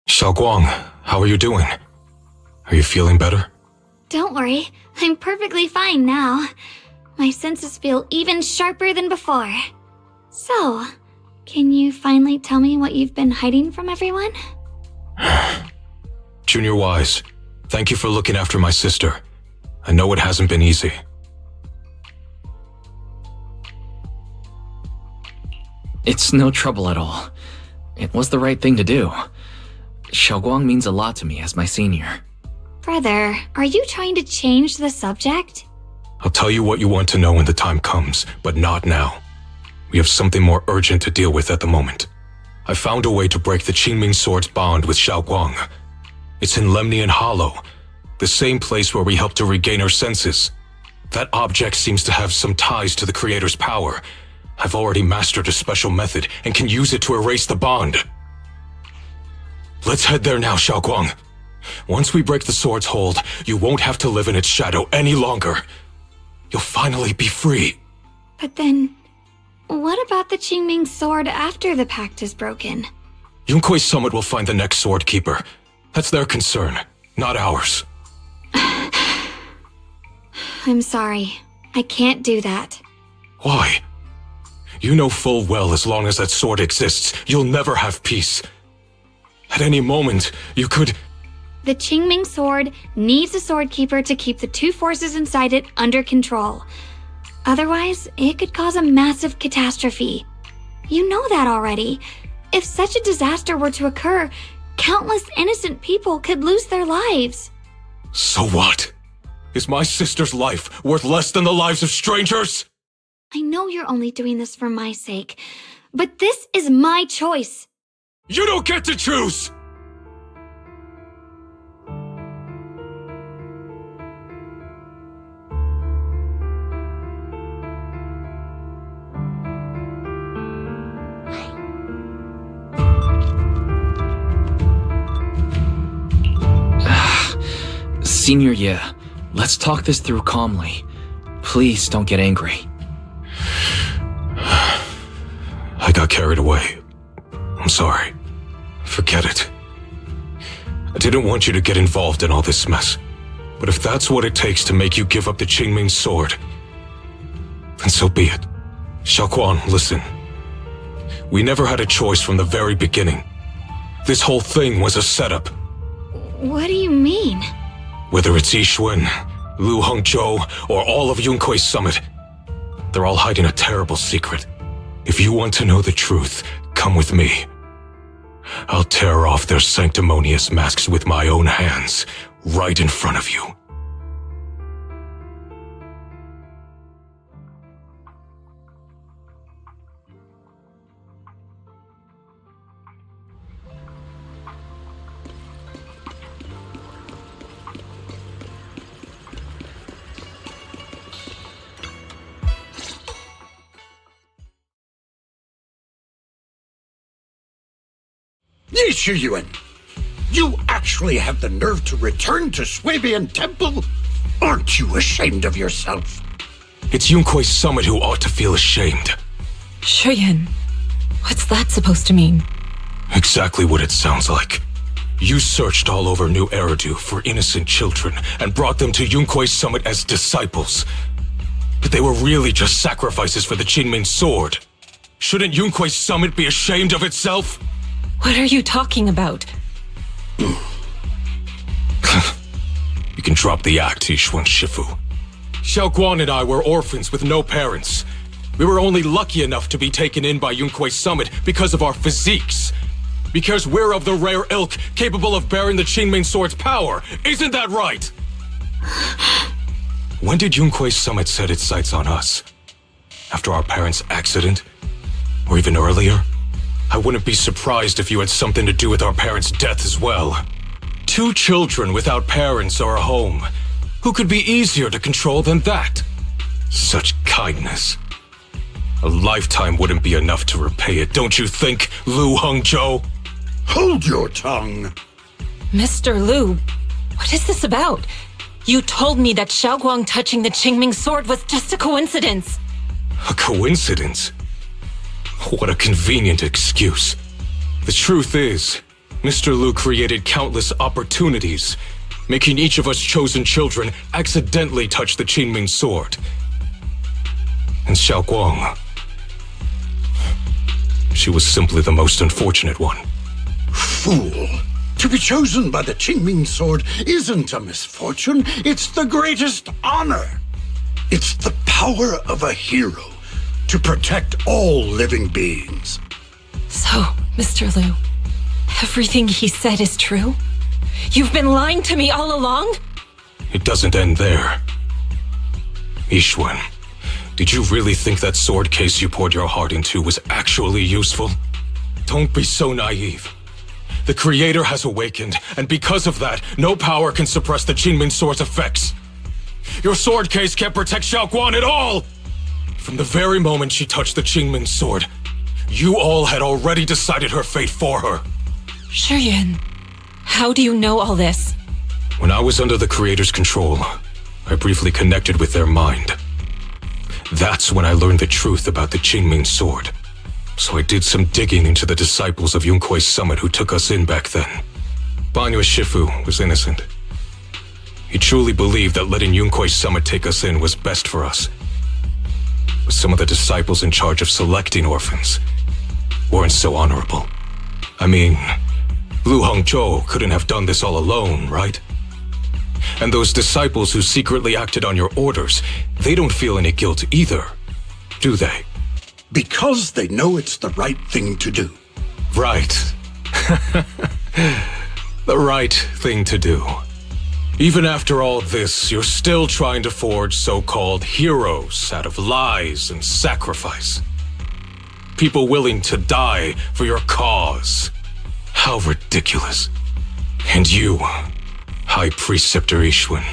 Shouguang, how are you doing? Are you feeling better? Don't worry, I'm perfectly fine now. My senses feel even sharper than before. So, can you finally tell me what you've been hiding from everyone? Junior Wise, thank you for looking after my sister. I know it hasn't been easy. It's no trouble at all. It was the right thing to do. Shouguang means a lot to me as my senior. Brother, are you trying to change the subject? I'll tell you what you want to know when the time comes, but not now. We have something more urgent to deal with at the moment. I found a way to break the Qingming Sword's bond with Shouguang. It's in Lemnian Hollow, the same place where we helped to regain our senses. That object seems to have some ties to the Creator's power. I've already mastered a special method and can use it to erase the bond. Let's head there now, Shouguang. Once we break the sword's hold, you won't have to live in its shadow any longer. You'll finally be free. But then, what about the Qingming Sword after the pact is broken? Yunkuei Summit will find the next sword keeper. That's their concern, not ours. I'm sorry. I can't do that. Why? You know full well as long as that sword exists, you'll never have peace. At any moment, you could... The Qingming Sword needs a sword keeper to keep the two forces inside it under control. Otherwise, it could cause a massive catastrophe. You know that already. If such a disaster were to occur, countless innocent people could lose their lives. So what? Is my sister's life worth less than the lives of strangers? I know you're only doing this for my sake, but this is my choice. You don't get to choose! Senior Ye, let's talk this through calmly. Please don't get angry. I got carried away. I'm sorry. Forget it. I didn't want you to get involved in all this mess. But if that's what it takes to make you give up the Qingming Sword, then so be it. Shouguang, listen. We never had a choice from the very beginning. This whole thing was a setup. What do you mean? Whether it's Yixuan, Lu Hongzhou, or all of Yunkuei Summit, they're all hiding a terrible secret. If you want to know the truth, come with me. I'll tear off their sanctimonious masks with my own hands, right in front of you. Yixuan, you actually have the nerve to return to Swabian Temple? Aren't you ashamed of yourself? It's Yunkuei Summit who ought to feel ashamed. Shuyan, what's that supposed to mean? Exactly what it sounds like. You searched all over New Eridu for innocent children and brought them to Yunkuei Summit as disciples. But they were really just sacrifices for the Qingming Sword. Shouldn't Yunkuei Summit be ashamed of itself? What are you talking about? You can drop the act, Yixuan Shifu. Shouguang and I were orphans with no parents. We were only lucky enough to be taken in by Yunkuei Summit because of our physiques. Because we're of the rare ilk capable of bearing the Qingming Sword's power. Isn't that right? When did Yunkuei Summit set its sights on us? After our parents' accident? Or even earlier? I wouldn't be surprised if you had something to do with our parents' death as well. 2 children without parents or a home. Who could be easier to control than that? Such kindness. A lifetime wouldn't be enough to repay it, don't you think, Lu Hongzhou? Hold your tongue. Mr. Lu, what is this about? You told me that Shouguang touching the Qingming Sword was just a coincidence. A coincidence? What a convenient excuse. The truth is, Mr. Lu created countless opportunities, making each of us chosen children accidentally touch the Qingming sword. And Shouguang, she was simply the most unfortunate one. Fool! To be chosen by the Qingming sword isn't a misfortune, it's the greatest honor. It's the power of a hero to protect all living beings. So, Mr. Liu, everything he said is true? You've been lying to me all along? It doesn't end there. Yixuan, did you really think that sword case you poured your heart into was actually useful? Don't be so naive. The Creator has awakened, and because of that, no power can suppress the Qingming sword's effects. Your sword case can't protect Xiaoguan at all! From the very moment she touched the Qingming sword, you all had already decided her fate for her. Shuyuan, how do you know all this? When I was under the Creator's control, I briefly connected with their mind. That's when I learned the truth about the Qingming sword. So I did some digging into the disciples of Yunkuei Summit who took us in back then. Banyue Shifu was innocent. He truly believed that letting Yunkuei Summit take us in was best for us. But some of the disciples in charge of selecting orphans weren't so honorable. I mean, Lu Hongzhou couldn't have done this all alone, right? And those disciples who secretly acted on your orders, they don't feel any guilt either, do they? Because they know it's the right thing to do. Right. The right thing to do. Even after all this, you're still trying to forge so-called heroes out of lies and sacrifice. People willing to die for your cause. How ridiculous. And you, High Preceptor Yixuan.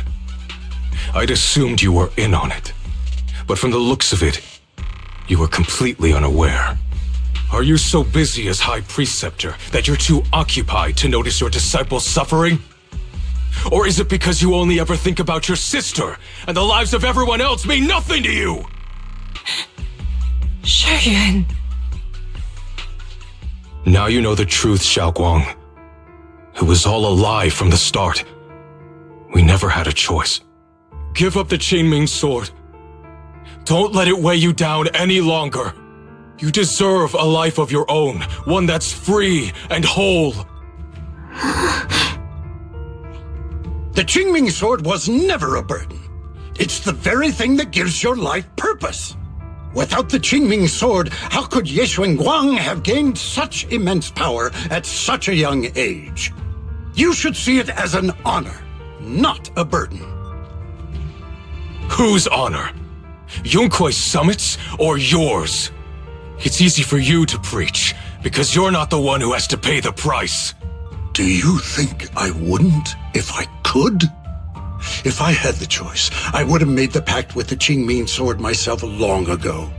I'd assumed you were in on it. But from the looks of it, you were completely unaware. Are you so busy as High Preceptor that you're too occupied to notice your disciples suffering? Or is it because you only ever think about your sister, and the lives of everyone else mean nothing to you? Shuyuan. Now you know the truth, Xiaoguang. It was all a lie from the start. We never had a choice. Give up the Qingming sword. Don't let it weigh you down any longer. You deserve a life of your own, one that's free and whole. The Qingming sword was never a burden. It's the very thing that gives your life purpose. Without the Qingming sword, how could Ye Shunguang have gained such immense power at such a young age? You should see it as an honor, not a burden. Whose honor? Yunkuei Summit's or yours? It's easy for you to preach, because you're not the one who has to pay the price. Do you think I wouldn't if I could? If I had the choice, I would have made the pact with the Qingming sword myself long ago,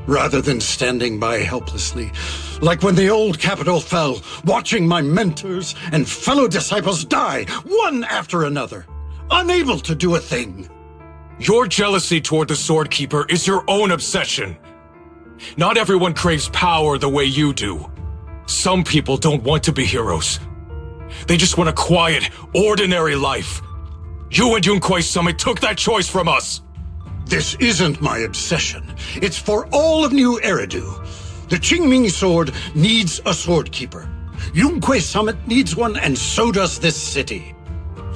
rather than standing by helplessly, like when the old capital fell, watching my mentors and fellow disciples die, one after another, unable to do a thing. Your jealousy toward the Sword Keeper is your own obsession. Not everyone craves power the way you do. Some people don't want to be heroes. They just want a quiet, ordinary life. You and Yunkuei Summit took that choice from us. This isn't my obsession. It's for all of New Eridu. The Qingming sword needs a sword keeper. Yunkuei Summit needs one, and so does this city.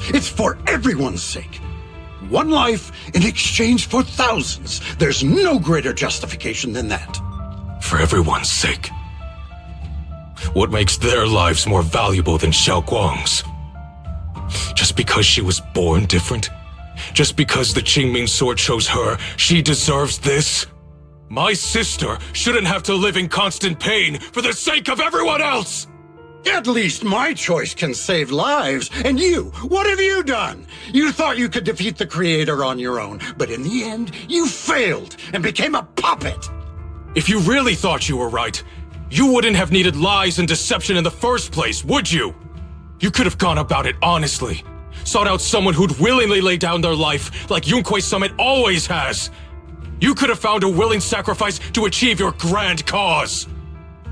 It's for everyone's sake. One life in exchange for thousands. There's no greater justification than that. For everyone's sake. What makes their lives more valuable than Xiaoguang's? Just because she was born different? Just because the Qingming sword chose her, she deserves this? My sister shouldn't have to live in constant pain for the sake of everyone else! At least my choice can save lives. And you, what have you done? You thought you could defeat the Creator on your own, but in the end, you failed and became a puppet. If you really thought you were right, you wouldn't have needed lies and deception in the first place, would you? You could have gone about it honestly. Sought out someone who'd willingly lay down their life like Yunkuei Summit always has. You could have found a willing sacrifice to achieve your grand cause.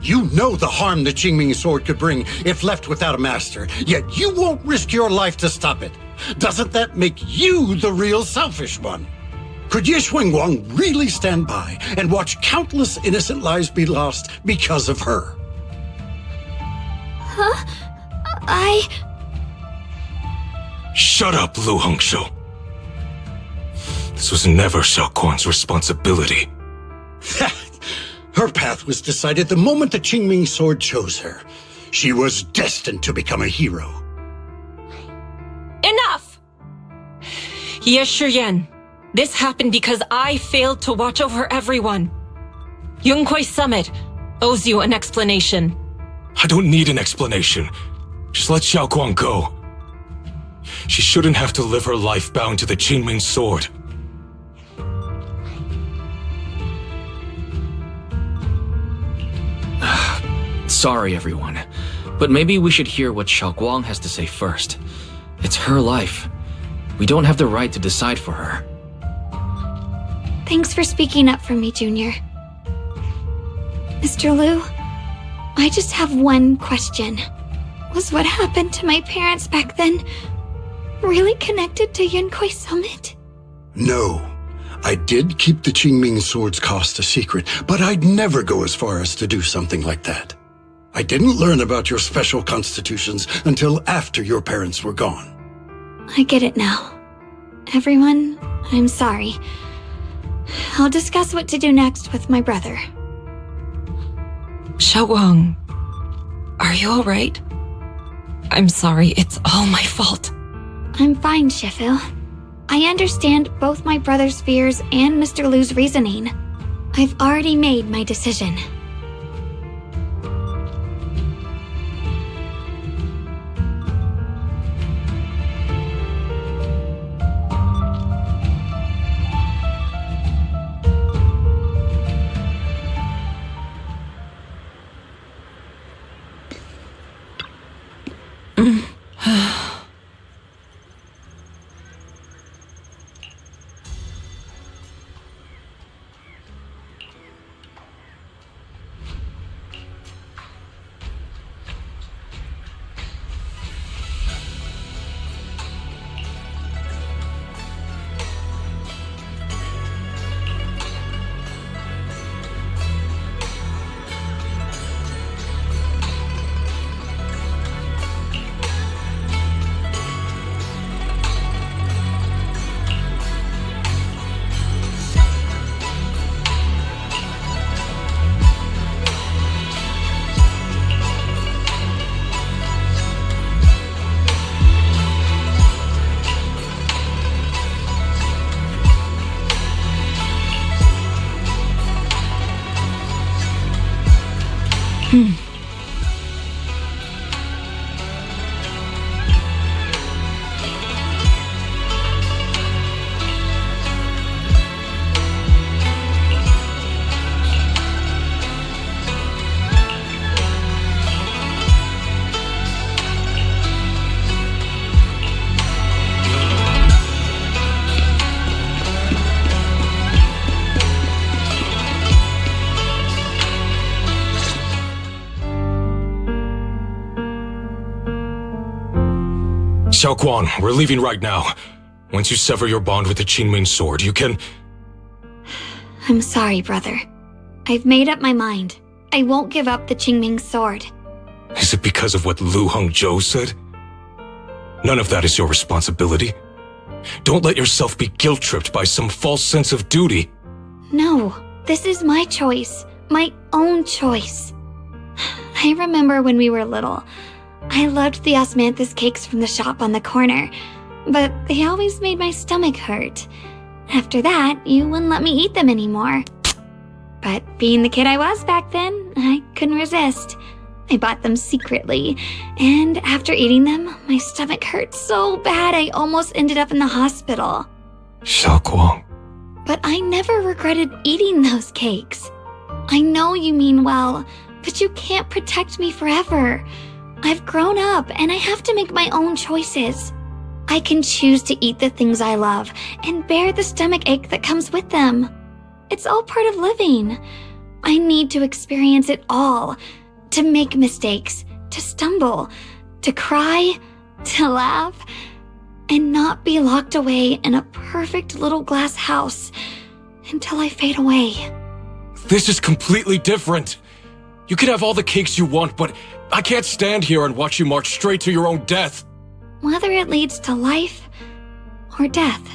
You know the harm the Qingming sword could bring if left without a master, yet you won't risk your life to stop it. Doesn't that make you the real selfish one? Could Ye Shunguang really stand by and watch countless innocent lives be lost because of her? Huh? Shut up, Lu Hongzhou. This was never Xiaoquan's responsibility. Her path was decided the moment the Qingming sword chose her. She was destined to become a hero. Enough! Ye Shuyan, this happened because I failed to watch over everyone. Yunquai Summit owes you an explanation. I don't need an explanation. Just let Xiaoquan go. She shouldn't have to live her life bound to the Qingming sword. Sorry, everyone. But maybe we should hear what Xiaoguang has to say first. It's her life. We don't have the right to decide for her. Thanks for speaking up for me, Junior. Mr. Liu, I just have one question. Was what happened to my parents back then really connected to Yunquai Summit? No. I did keep the Qingming sword's cost a secret, but I'd never go as far as to do something like that. I didn't learn about your special constitutions until after your parents were gone. I get it now. Everyone, I'm sorry. I'll discuss what to do next with my brother. Shouguang, are you alright? I'm sorry, it's all my fault. I'm fine, Sheffield. I understand both my brother's fears and Mr. Liu's reasoning. I've already made my decision. Xiaoquan, we're leaving right now. Once you sever your bond with the Qingming sword, you can... I'm sorry, brother. I've made up my mind. I won't give up the Qingming sword. Is it because of what Lu Hongzhou said? None of that is your responsibility. Don't let yourself be guilt-tripped by some false sense of duty. No, this is my choice. My own choice. I remember when we were little. I loved the osmanthus cakes from the shop on the corner, but they always made my stomach hurt. After that, you wouldn't let me eat them anymore. But being the kid I was back then, I couldn't resist. I bought them secretly, and after eating them, my stomach hurt so bad I almost ended up in the hospital. Xiaoquan. But I never regretted eating those cakes. I know you mean well, but you can't protect me forever. I've grown up, and I have to make my own choices. I can choose to eat the things I love and bear the stomach ache that comes with them. It's all part of living. I need to experience it all, to make mistakes, to stumble, to cry, to laugh, and not be locked away in a perfect little glass house until I fade away. This is completely different. You can have all the cakes you want, but I can't stand here and watch you march straight to your own death. Whether it leads to life or death,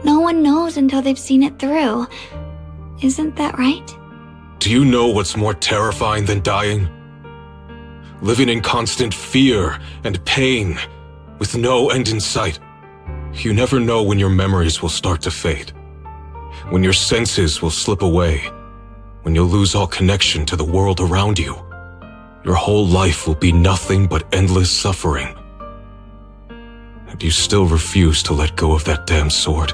no one knows until they've seen it through. Isn't that right? Do you know what's more terrifying than dying? Living in constant fear and pain, with no end in sight. You never know when your memories will start to fade, when your senses will slip away, when you'll lose all connection to the world around you. Your whole life will be nothing but endless suffering. And you still refuse to let go of that damn sword.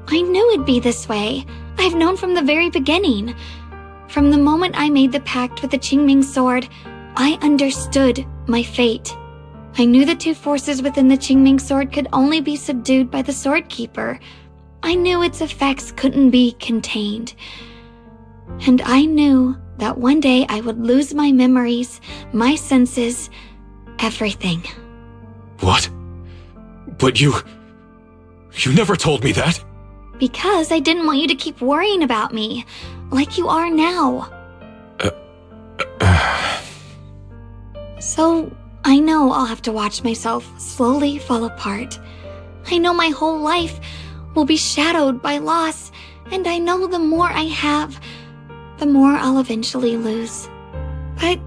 I knew it'd be this way. I've known from the very beginning. From the moment I made the pact with the Qingming sword, I understood my fate. I knew the two forces within the Qingming sword could only be subdued by the sword keeper. I knew its effects couldn't be contained. And I knew that one day I would lose my memories, my senses, everything. What? But you never told me that. Because I didn't want you to keep worrying about me, like you are now. So, I know I'll have to watch myself slowly fall apart. I know my whole life will be shadowed by loss, and I know the more I have, the more I'll eventually lose. But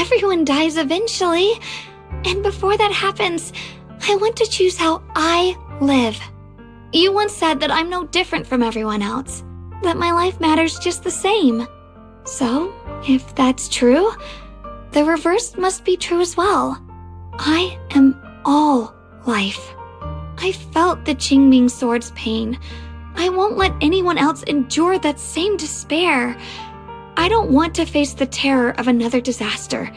everyone dies eventually, and before that happens, I want to choose how I live. You once said that I'm no different from everyone else, that my life matters just the same. So, if that's true, the reverse must be true as well. I am all life. I felt the Qingming sword's pain. I won't let anyone else endure that same despair. I don't want to face the terror of another disaster.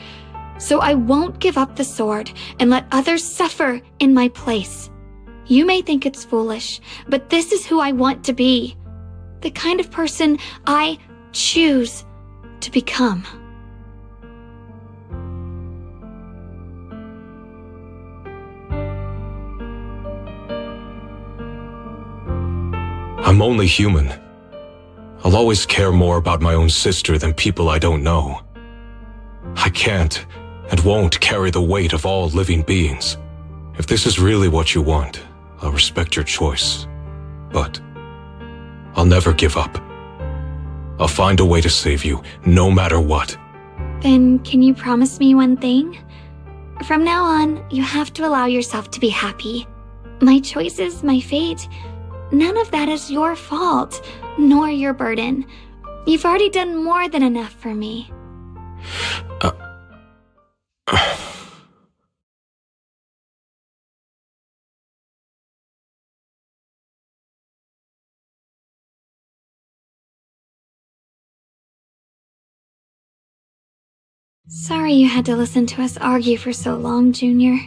So I won't give up the sword and let others suffer in my place. You may think it's foolish, but this is who I want to be. The kind of person I choose to become. I'm only human. I'll always care more about my own sister than people I don't know. I can't and won't carry the weight of all living beings. If this is really what you want, I'll respect your choice. But I'll never give up. I'll find a way to save you, no matter what. Then can you promise me one thing? From now on, you have to allow yourself to be happy. My choices, my fate, none of that is your fault, nor your burden. You've already done more than enough for me. Sorry you had to listen to us argue for so long, Junior.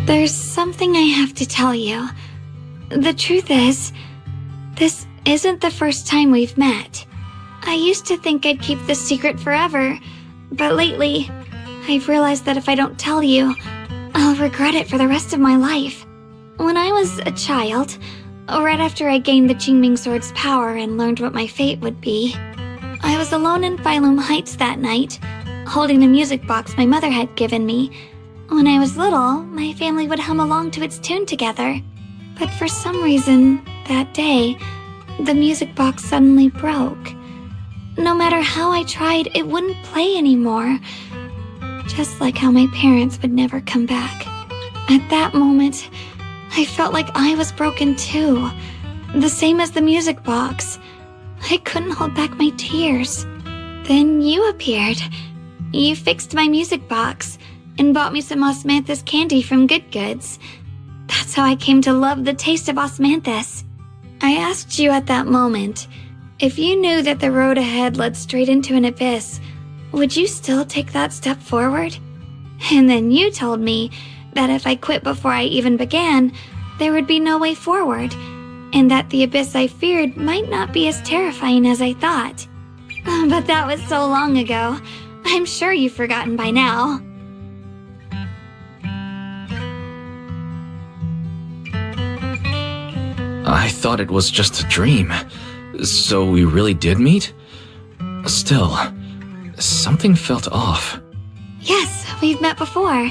There's something I have to tell you. The truth is, this isn't the first time we've met. I used to think I'd keep this secret forever, but lately, I've realized that if I don't tell you, I'll regret it for the rest of my life. When I was a child, right after I gained the Qingming sword's power and learned what my fate would be, I was alone in Phylum Heights that night, holding a music box my mother had given me. When I was little, my family would hum along to its tune together. But for some reason, that day, the music box suddenly broke. No matter how I tried, it wouldn't play anymore. Just like how my parents would never come back. At that moment, I felt like I was broken too. The same as the music box. I couldn't hold back my tears. Then you appeared. You fixed my music box and bought me some osmanthus candy from Good Goods. That's how I came to love the taste of osmanthus. I asked you at that moment, if you knew that the road ahead led straight into an abyss, would you still take that step forward? And then you told me that if I quit before I even began, there would be no way forward, and that the abyss I feared might not be as terrifying as I thought. But that was so long ago. I'm sure you've forgotten by now. I thought it was just a dream. So we really did meet? Still, something felt off. Yes, we've met before.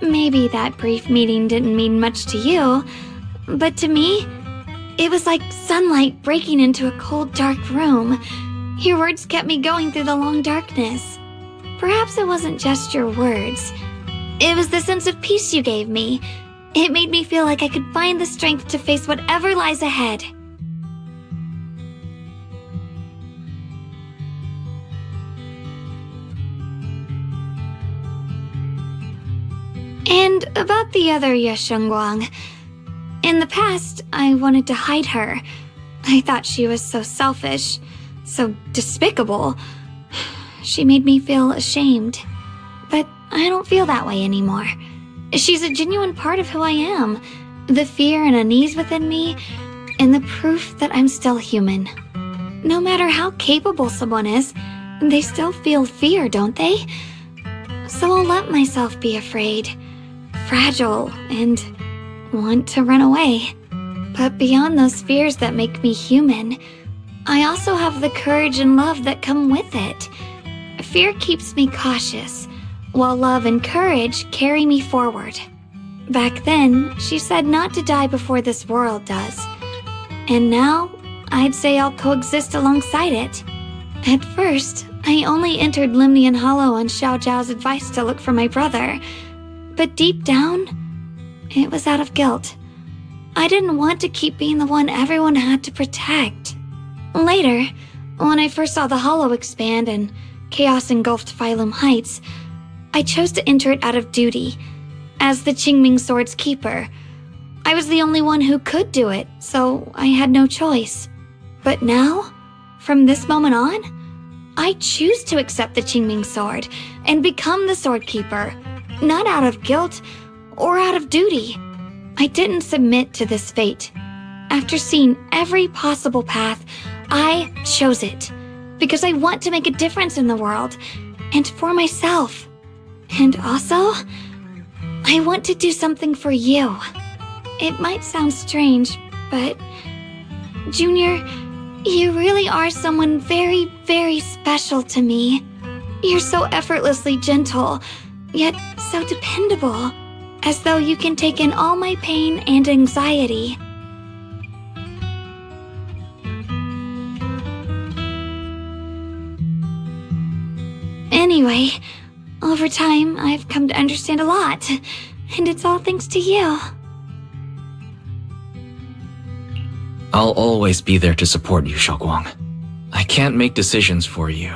Maybe that brief meeting didn't mean much to you, but to me, it was like sunlight breaking into a cold, dark room. Your words kept me going through the long darkness. Perhaps it wasn't just your words. It was the sense of peace you gave me. It made me feel like I could find the strength to face whatever lies ahead. And about the other Shunguang. In the past, I wanted to hide her. I thought she was so selfish, so despicable. She made me feel ashamed. But I don't feel that way anymore. She's a genuine part of who I am. The fear and unease within me, and the proof that I'm still human. No matter how capable someone is, they still feel fear, don't they? So I'll let myself be afraid, fragile, and want to run away. But beyond those fears that make me human, I also have the courage and love that come with it. Fear keeps me cautious, while love and courage carry me forward. Back then, she said not to die before this world does. And now, I'd say I'll coexist alongside it. At first, I only entered Lemnian Hollow on Xiao Zhao's advice to look for my brother. But deep down, it was out of guilt. I didn't want to keep being the one everyone had to protect. Later, when I first saw the Hollow expand and chaos engulfed Phylum Heights, I chose to enter it out of duty. As the Qingming Sword's keeper, I was the only one who could do it, so I had no choice. But now, from this moment on, I choose to accept the Qingming Sword and become the Sword Keeper, not out of guilt or out of duty. I didn't submit to this fate. After seeing every possible path, I chose it because I want to make a difference in the world and for myself. And also, I want to do something for you. It might sound strange, but Junior, you really are someone very, very special to me. You're so effortlessly gentle, yet so dependable, as though you can take in all my pain and anxiety. Anyway, over time, I've come to understand a lot, and it's all thanks to you. I'll always be there to support you, Shouguang. I can't make decisions for you,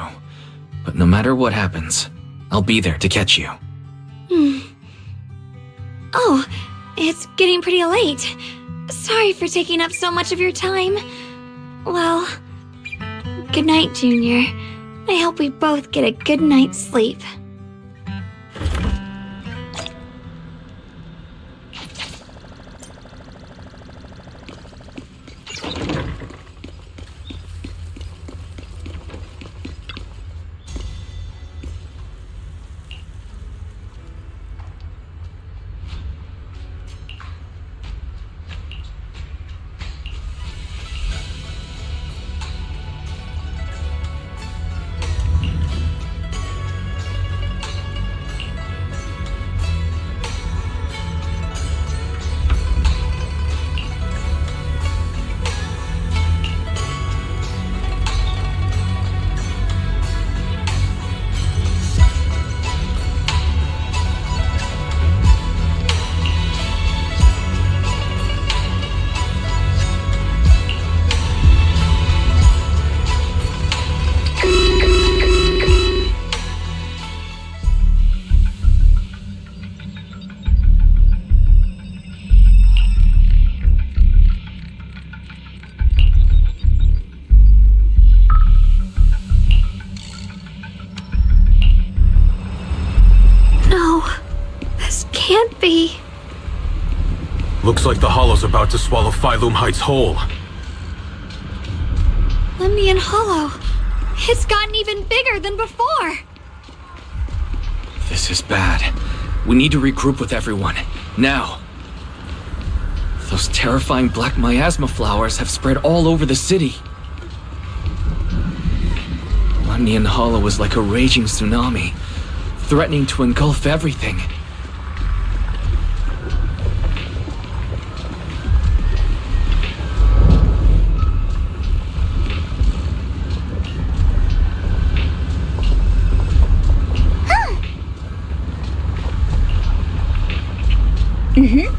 but no matter what happens, I'll be there to catch you. Oh, it's getting pretty late. Sorry for taking up so much of your time. Well, good night, Junior. I hope we both get a good night's sleep. Looks like the Hollow's about to swallow Phylum Heights whole. Lemnian Hollow. It's gotten even bigger than before. This is bad. We need to regroup with everyone. Now. Those terrifying black miasma flowers have spread all over the city. Lemnian Hollow is like a raging tsunami, threatening to engulf everything. Mm-hmm.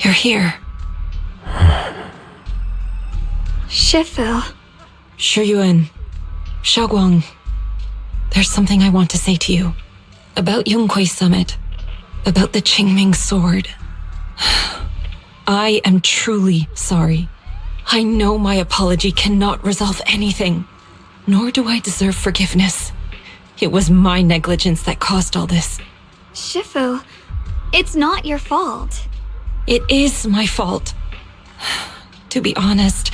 You're here. Shifu. Shuyuan. Shouguang. There's something I want to say to you. About Yunquei Summit. About the Qingming Sword. I am truly sorry. I know my apology cannot resolve anything. Nor do I deserve forgiveness. It was my negligence that caused all this. Shifu, it's not your fault. It is my fault. To be honest,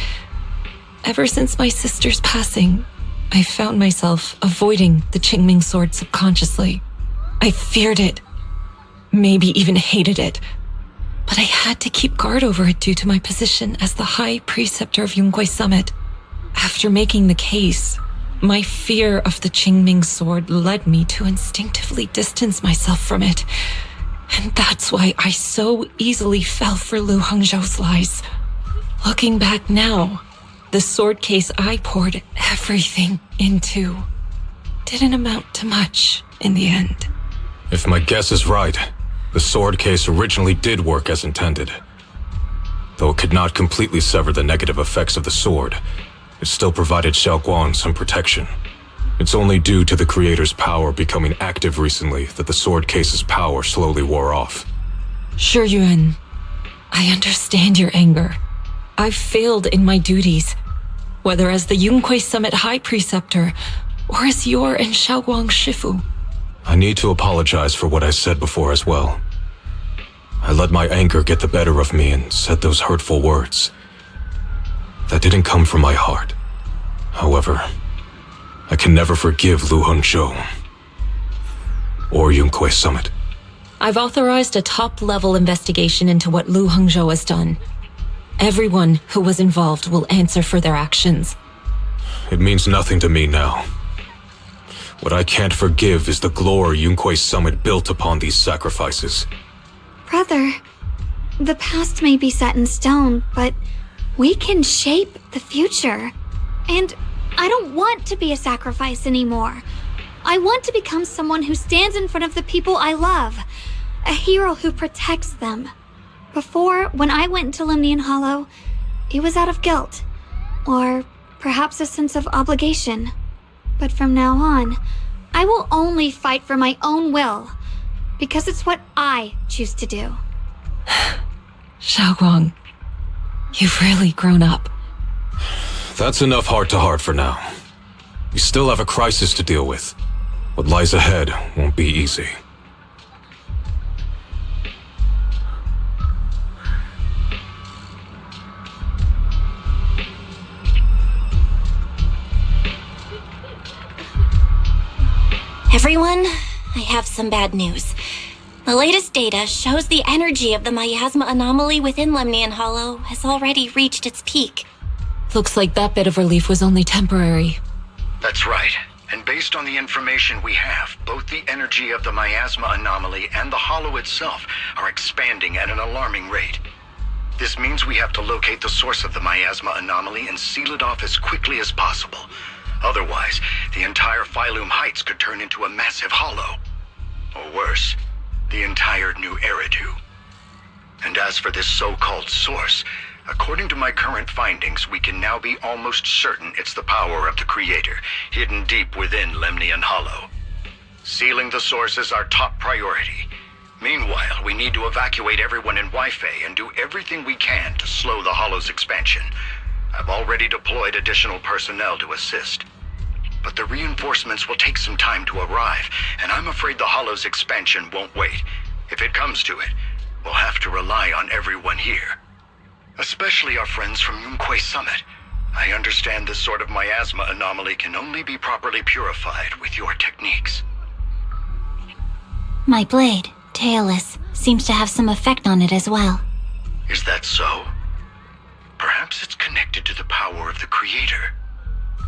ever since my sister's passing, I found myself avoiding the Qingming Sword subconsciously. I feared it, maybe even hated it, but I had to keep guard over it due to my position as the High Preceptor of Yunquei Summit. After making the case, my fear of the Qingming Sword led me to instinctively distance myself from it. And that's why I so easily fell for Lu Hangzhou's lies. Looking back now, the sword case I poured everything into didn't amount to much in the end. If my guess is right, the sword case originally did work as intended. Though it could not completely sever the negative effects of the sword, it still provided Xiaoguang some protection. It's only due to the creator's power becoming active recently that the sword case's power slowly wore off. Shuyuan, I understand your anger. I've failed in my duties, whether as the Yunquei Summit High Preceptor or as your and Xiaoguang's Shifu. I need to apologize for what I said before as well. I let my anger get the better of me and said those hurtful words. That didn't come from my heart. However, I can never forgive Lu Hangzhou or Yunquei Summit. I've authorized a top-level investigation into what Lu Hangzhou has done. Everyone who was involved will answer for their actions. It means nothing to me now. What I can't forgive is the glory Yunquei Summit built upon these sacrifices. Brother, the past may be set in stone, but we can shape the future. And I don't want to be a sacrifice anymore. I want to become someone who stands in front of the people I love. A hero who protects them. Before, when I went into Lemnian Hollow, it was out of guilt, or perhaps a sense of obligation. But from now on, I will only fight for my own will, because it's what I choose to do. Shouguang, you've really grown up. That's enough heart-to-heart for now. We still have a crisis to deal with. What lies ahead won't be easy. Everyone, I have some bad news. The latest data shows the energy of the miasma anomaly within Lemnian Hollow has already reached its peak. Looks like that bit of relief was only temporary. That's right. And based on the information we have, both the energy of the miasma anomaly and the hollow itself are expanding at an alarming rate. This means we have to locate the source of the miasma anomaly and seal it off as quickly as possible. Otherwise, the entire Phylum Heights could turn into a massive hollow. Or worse, the entire new Eridu. And as for this so-called source, according to my current findings, we can now be almost certain it's the power of the Creator, hidden deep within Lemnian Hollow. Sealing the source is our top priority. Meanwhile, we need to evacuate everyone in Wi-Fi and do everything we can to slow the Hollow's expansion. I've already deployed additional personnel to assist. But the reinforcements will take some time to arrive, and I'm afraid the Hollow's expansion won't wait. If it comes to it, we'll have to rely on everyone here. Especially our friends from Yunquay Summit. I understand this sort of miasma anomaly can only be properly purified with your techniques. My blade, Tailless, seems to have some effect on it as well. Is that so? Perhaps it's connected to the power of the Creator.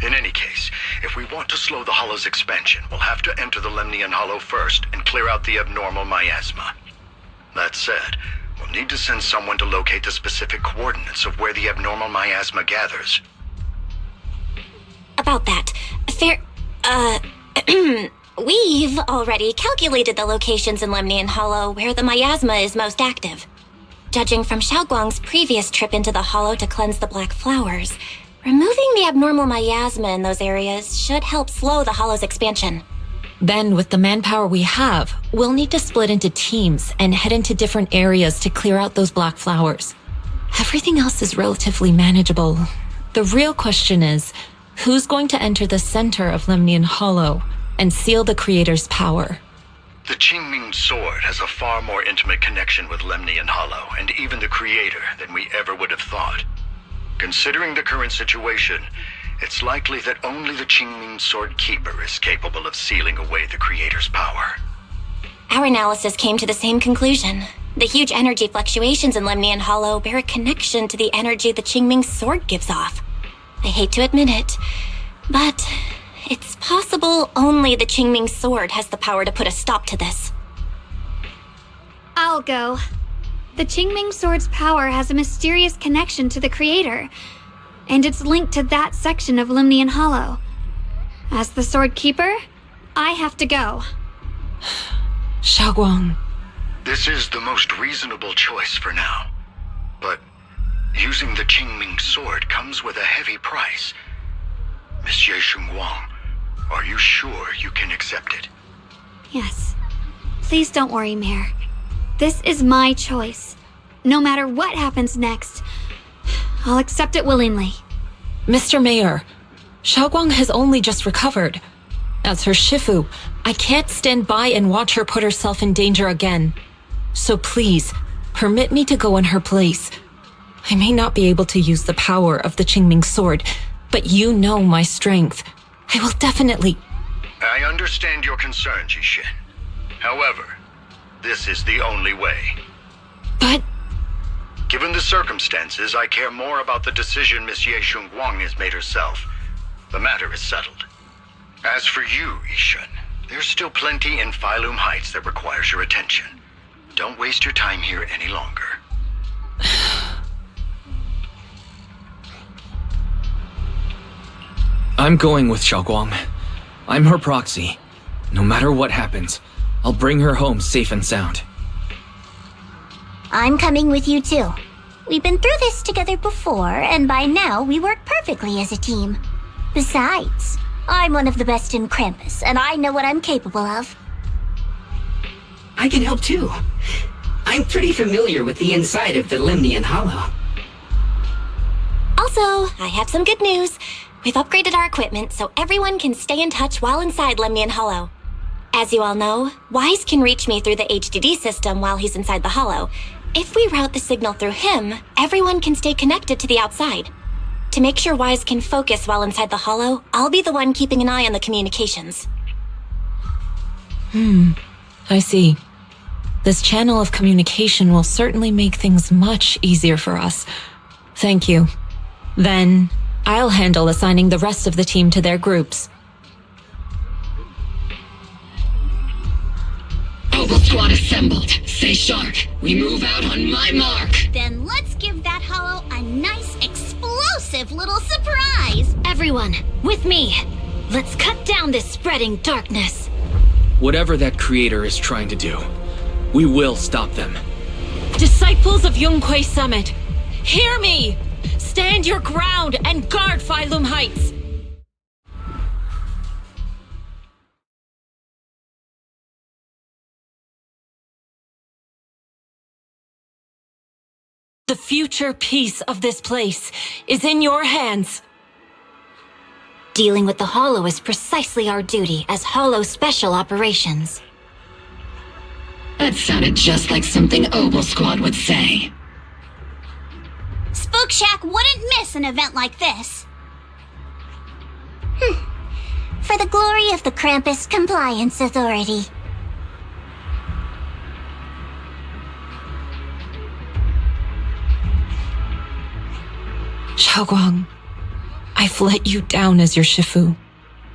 In any case, if we want to slow the Hollow's expansion, we'll have to enter the Lemnian Hollow first and clear out the abnormal miasma. That said, we'll need to send someone to locate the specific coordinates of where the abnormal miasma gathers. About that, we've already calculated the locations in Lemnian Hollow where the miasma is most active. Judging from Shouguang's previous trip into the Hollow to cleanse the Black Flowers, removing the abnormal miasma in those areas should help slow the Hollow's expansion. Then, with the manpower we have, we'll need to split into teams and head into different areas to clear out those black flowers. Everything else is relatively manageable. The real question is, who's going to enter the center of Lemnian Hollow and seal the Creator's power? The Qingming Sword has a far more intimate connection with Lemnian Hollow and even the Creator than we ever would have thought. Considering the current situation, it's likely that only the Qingming Sword Keeper is capable of sealing away the Creator's power. Our analysis came to the same conclusion. The huge energy fluctuations in Lemnian Hollow bear a connection to the energy the Qingming Sword gives off. I hate to admit it, but it's possible only the Qingming Sword has the power to put a stop to this. I'll go. The Qingming Sword's power has a mysterious connection to the Creator, and it's linked to that section of Lemnian Hollow. As the Sword Keeper, I have to go. Shouguang. This is the most reasonable choice for now. But using the Qingming Sword comes with a heavy price. Monsieur Shunguang, are you sure you can accept it? Yes. Please don't worry, Mayor. This is my choice. No matter what happens next, I'll accept it willingly. Mr. Mayor, Shouguang has only just recovered. As her Shifu, I can't stand by and watch her put herself in danger again. So please, permit me to go in her place. I may not be able to use the power of the Qingming Sword, but you know my strength. I will definitely... I understand your concern, Jishin. However, this is the only way. But... Given the circumstances, I care more about the decision Miss Ye Shunguang has made herself. The matter is settled. As for you, Ishin, there's still plenty in Phylum Heights that requires your attention. Don't waste your time here any longer. I'm going with Shouguang. I'm her proxy. No matter what happens, I'll bring her home safe and sound. I'm coming with you too. We've been through this together before, and by now we work perfectly as a team. Besides, I'm one of the best in Krampus, and I know what I'm capable of. I can help too. I'm pretty familiar with the inside of the Lemnian Hollow. Also, I have some good news. We've upgraded our equipment so everyone can stay in touch while inside Lemnian Hollow. As you all know, Wise can reach me through the HDD system while he's inside the Hollow. If we route the signal through him, everyone can stay connected to the outside. To make sure Wise can focus while inside the Hollow, I'll be the one keeping an eye on the communications. I see. This channel of communication will certainly make things much easier for us. Thank you. Then, I'll handle assigning the rest of the team to their groups. Oval Squad assembled. Stay sharp. We move out on my mark. Then let's give that Hollow a nice, explosive little surprise! Everyone, with me. Let's cut down this spreading darkness. Whatever that creator is trying to do, we will stop them. Disciples of Yunquay Summit, hear me! Stand your ground and guard Phylum Heights! The future peace of this place is in your hands. Dealing with the Hollow is precisely our duty as Hollow Special Operations. That sounded just like something Oval Squad would say. Spook Shack wouldn't miss an event like this. For the glory of the Krampus Compliance Authority. Shouguang, I've let you down as your Shifu.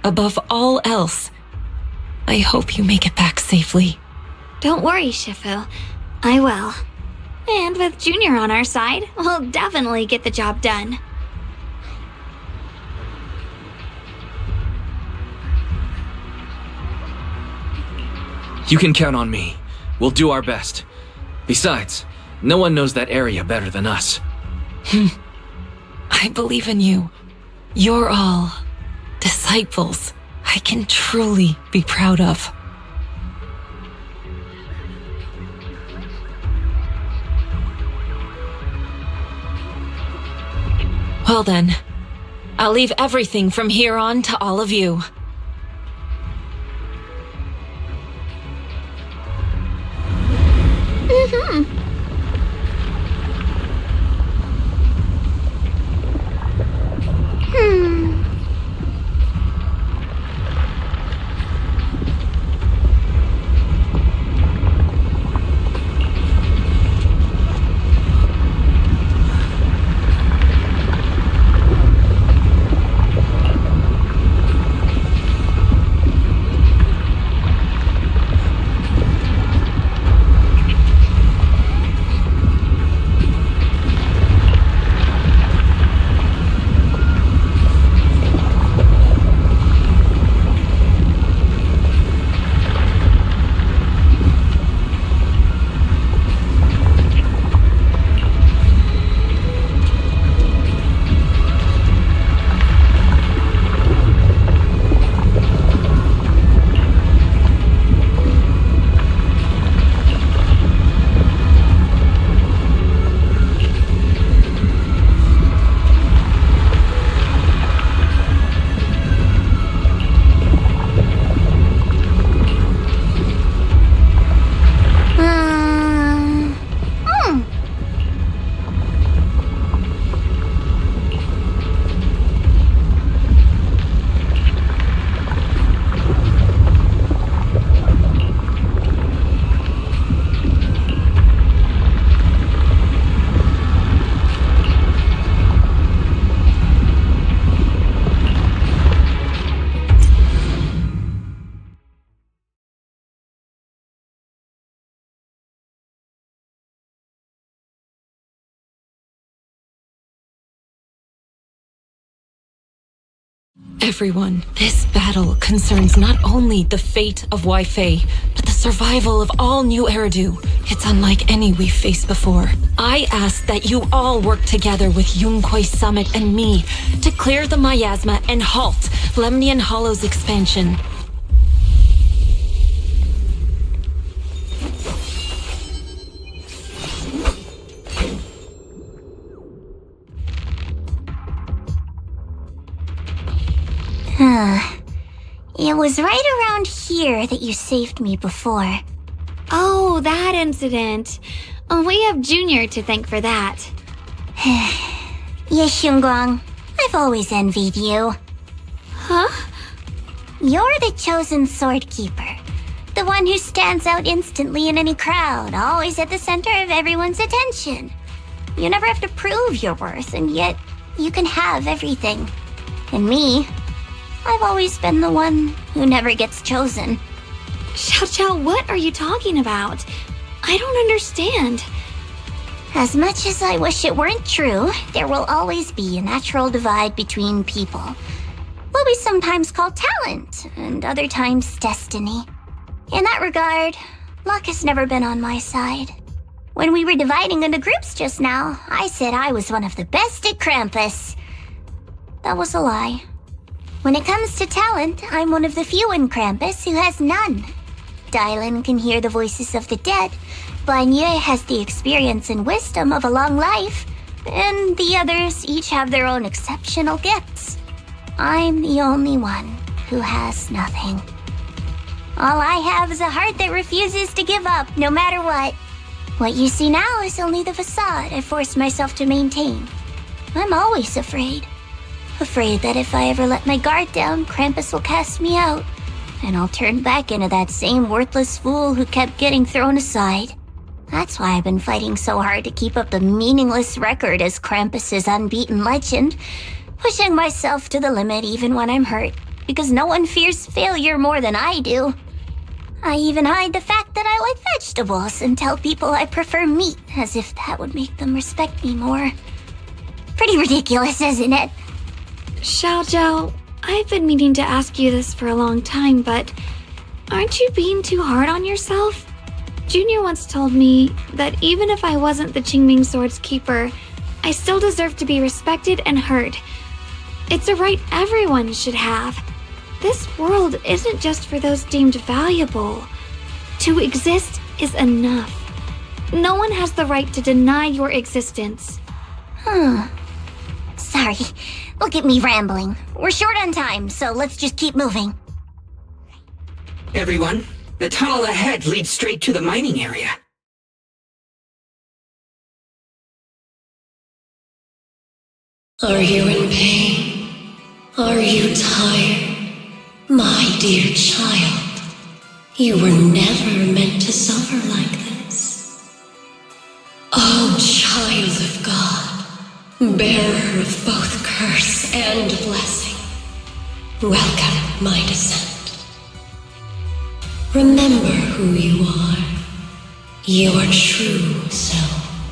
Above all else, I hope you make it back safely. Don't worry, Shifu. I will. And with Junior on our side, we'll definitely get the job done. You can count on me. We'll do our best. Besides, no one knows that area better than us. I believe in you. You're all disciples I can truly be proud of. Well then, I'll leave everything from here on to all of you. Everyone, this battle concerns not only the fate of Wi-Fei, but the survival of all new Eridu. It's unlike any we've faced before. I ask that you all work together with Yunquei Summit and me to clear the miasma and halt Lemnian Hollow's expansion. It was right around here that you saved me before. Oh, that incident. Oh, we have Junior to thank for that. Yes, Shunguang. I've always envied you. Huh? You're the chosen sword keeper. The one who stands out instantly in any crowd, always at the center of everyone's attention. You never have to prove your worth, and yet you can have everything. And me, I've always been the one who never gets chosen. Shoutout, what are you talking about? I don't understand. As much as I wish it weren't true, there will always be a natural divide between people. What we sometimes call talent, and other times destiny. In that regard, luck has never been on my side. When we were dividing into groups just now, I said I was one of the best at Krampus. That was a lie. When it comes to talent, I'm one of the few in Krampus who has none. Dylan can hear the voices of the dead, Banye has the experience and wisdom of a long life, and the others each have their own exceptional gifts. I'm the only one who has nothing. All I have is a heart that refuses to give up, no matter what. What you see now is only the facade I forced myself to maintain. I'm always afraid. Afraid that if I ever let my guard down, Krampus will cast me out, and I'll turn back into that same worthless fool who kept getting thrown aside. That's why I've been fighting so hard to keep up the meaningless record as Krampus's unbeaten legend, pushing myself to the limit even when I'm hurt, because no one fears failure more than I do. I even hide the fact that I like vegetables and tell people I prefer meat, as if that would make them respect me more. Pretty ridiculous, isn't it? Xiaozhou, I've been meaning to ask you this for a long time, but aren't you being too hard on yourself? Junior once told me that even if I wasn't the Qingming Sword's keeper, I still deserve to be respected and heard. It's a right everyone should have. This world isn't just for those deemed valuable. To exist is enough. No one has the right to deny your existence. Sorry. Look at me rambling. We're short on time, so let's just keep moving. Everyone, the tunnel ahead leads straight to the mining area. Are you in pain? Are you tired? My dear child, you were never meant to suffer like this. Oh, child of God, bearer of both curse and blessing, welcome my descent. Remember who you are, your true self.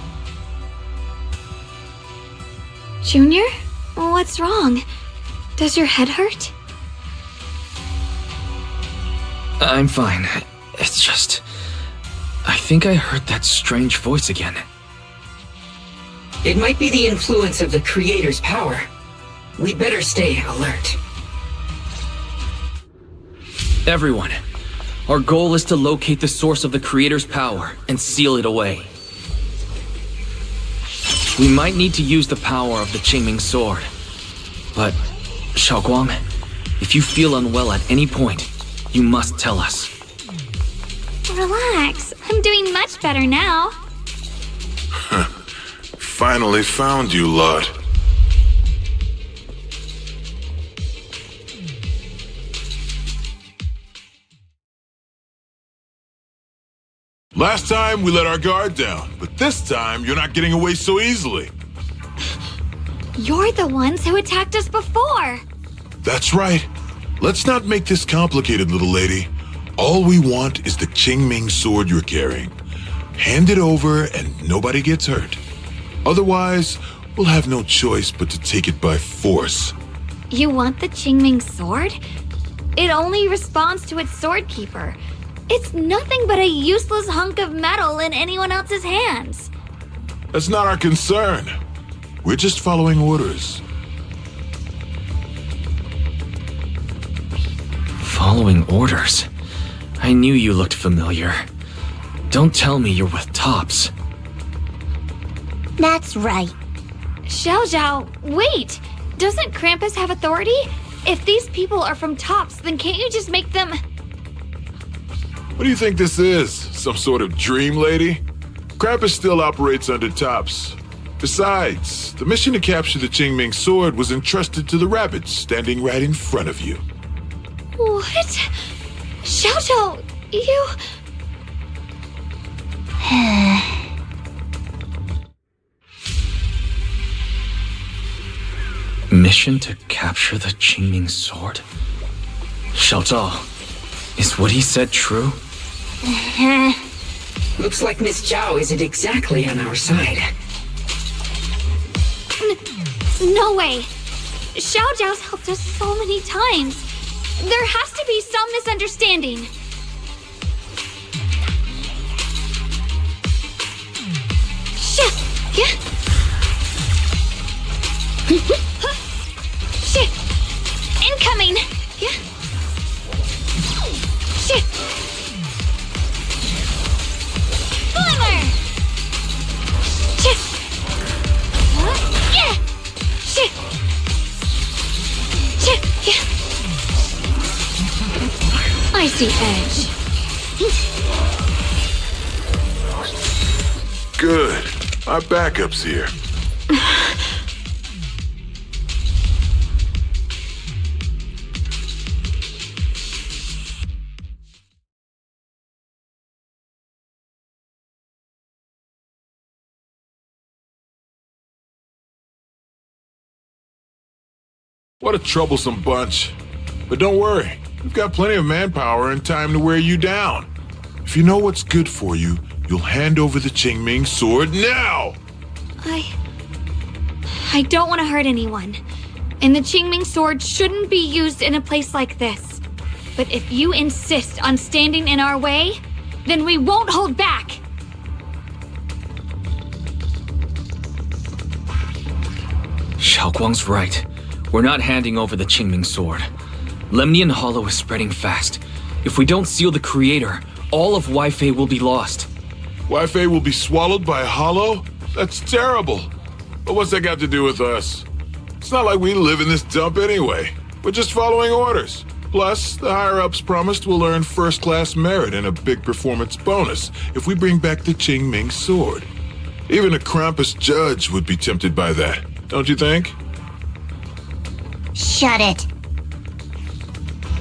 Junior? What's wrong? Does your head hurt? I'm fine. It's just... I think I heard that strange voice again. It might be the influence of the Creator's power. We'd better stay alert. Everyone, our goal is to locate the source of the Creator's power and seal it away. We might need to use the power of the Qingming Sword. But, Shouguang, if you feel unwell at any point, you must tell us. Relax. I'm doing much better now. Finally found you, Lud. Last time we let our guard down, but this time you're not getting away so easily. You're the ones who attacked us before. That's right. Let's not make this complicated, little lady. All we want is the Qingming Sword you're carrying. Hand it over and nobody gets hurt. Otherwise, we'll have no choice but to take it by force. You want the Qingming sword? It only responds to its sword keeper. It's nothing but a useless hunk of metal in anyone else's hands. That's not our concern. We're just following orders. Following orders? I knew you looked familiar. Don't tell me you're with Tops. That's right. Xiao, wait! Doesn't Krampus have authority? If these people are from Tops, then can't you just make them... What do you think this is? Some sort of dream lady? Krampus still operates under Tops. Besides, the mission to capture the Qingming sword was entrusted to the rabbits standing right in front of you. What? Shoutout, you... Mission to capture the Qingming sword? Shoutout, is what he said true? Looks like Miss Zhao isn't exactly on our side. No way! Xiao Zhao's helped us so many times. There has to be some misunderstanding. Yeah. Shit! Incoming! Yeah. Shit! Glimmer! Shit! Yeah! Shit! Shit! Yeah! I see edge. Good. Our backup's here. What a troublesome bunch. But don't worry, we've got plenty of manpower and time to wear you down. If you know what's good for you, you'll hand over the Qingming sword now! I don't want to hurt anyone. And the Qingming sword shouldn't be used in a place like this. But if you insist on standing in our way, then we won't hold back! Shouguang's right. We're not handing over the Qingming sword. Lemnian Hollow is spreading fast. If we don't seal the creator, all of Wi-Fi will be lost. Wi-Fi will be swallowed by a hollow? That's terrible. But what's that got to do with us? It's not like we live in this dump anyway. We're just following orders. Plus, the higher-ups promised we'll earn first-class merit and a big performance bonus if we bring back the Qingming sword. Even a Krampus judge would be tempted by that, don't you think? Shut it.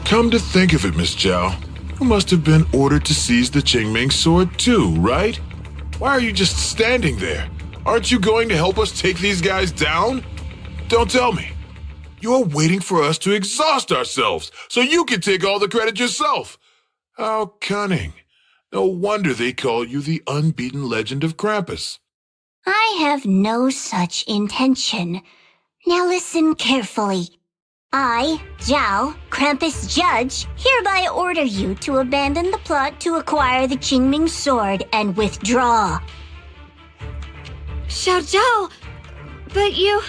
Come to think of it, Miss Zhao, you must have been ordered to seize the Qingming sword too, right? Why are you just standing there? Aren't you going to help us take these guys down? Don't tell me. You're waiting for us to exhaust ourselves so you can take all the credit yourself. How cunning. No wonder they call you the unbeaten legend of Krampus. I have no such intention. Now listen carefully. I, Zhao, Krampus Judge, hereby order you to abandon the plot to acquire the Qingming sword and withdraw. Xiao Zhao, but you...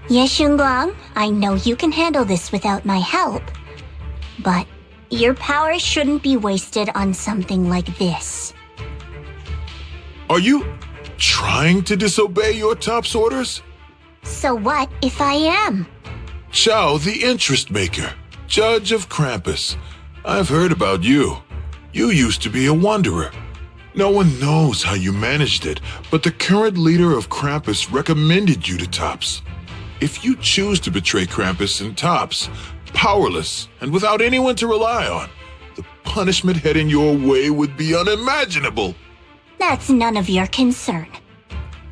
Yes, Shunguang, I know you can handle this without my help. But your power shouldn't be wasted on something like this. Are you trying to disobey your top's orders? So what if I am? Xiao, the interest maker, judge of Krampus. I've heard about you. You used to be a wanderer. No one knows how you managed it, but the current leader of Krampus recommended you to Tops. If you choose to betray Krampus and Tops, powerless and without anyone to rely on, the punishment heading your way would be unimaginable. That's none of your concern.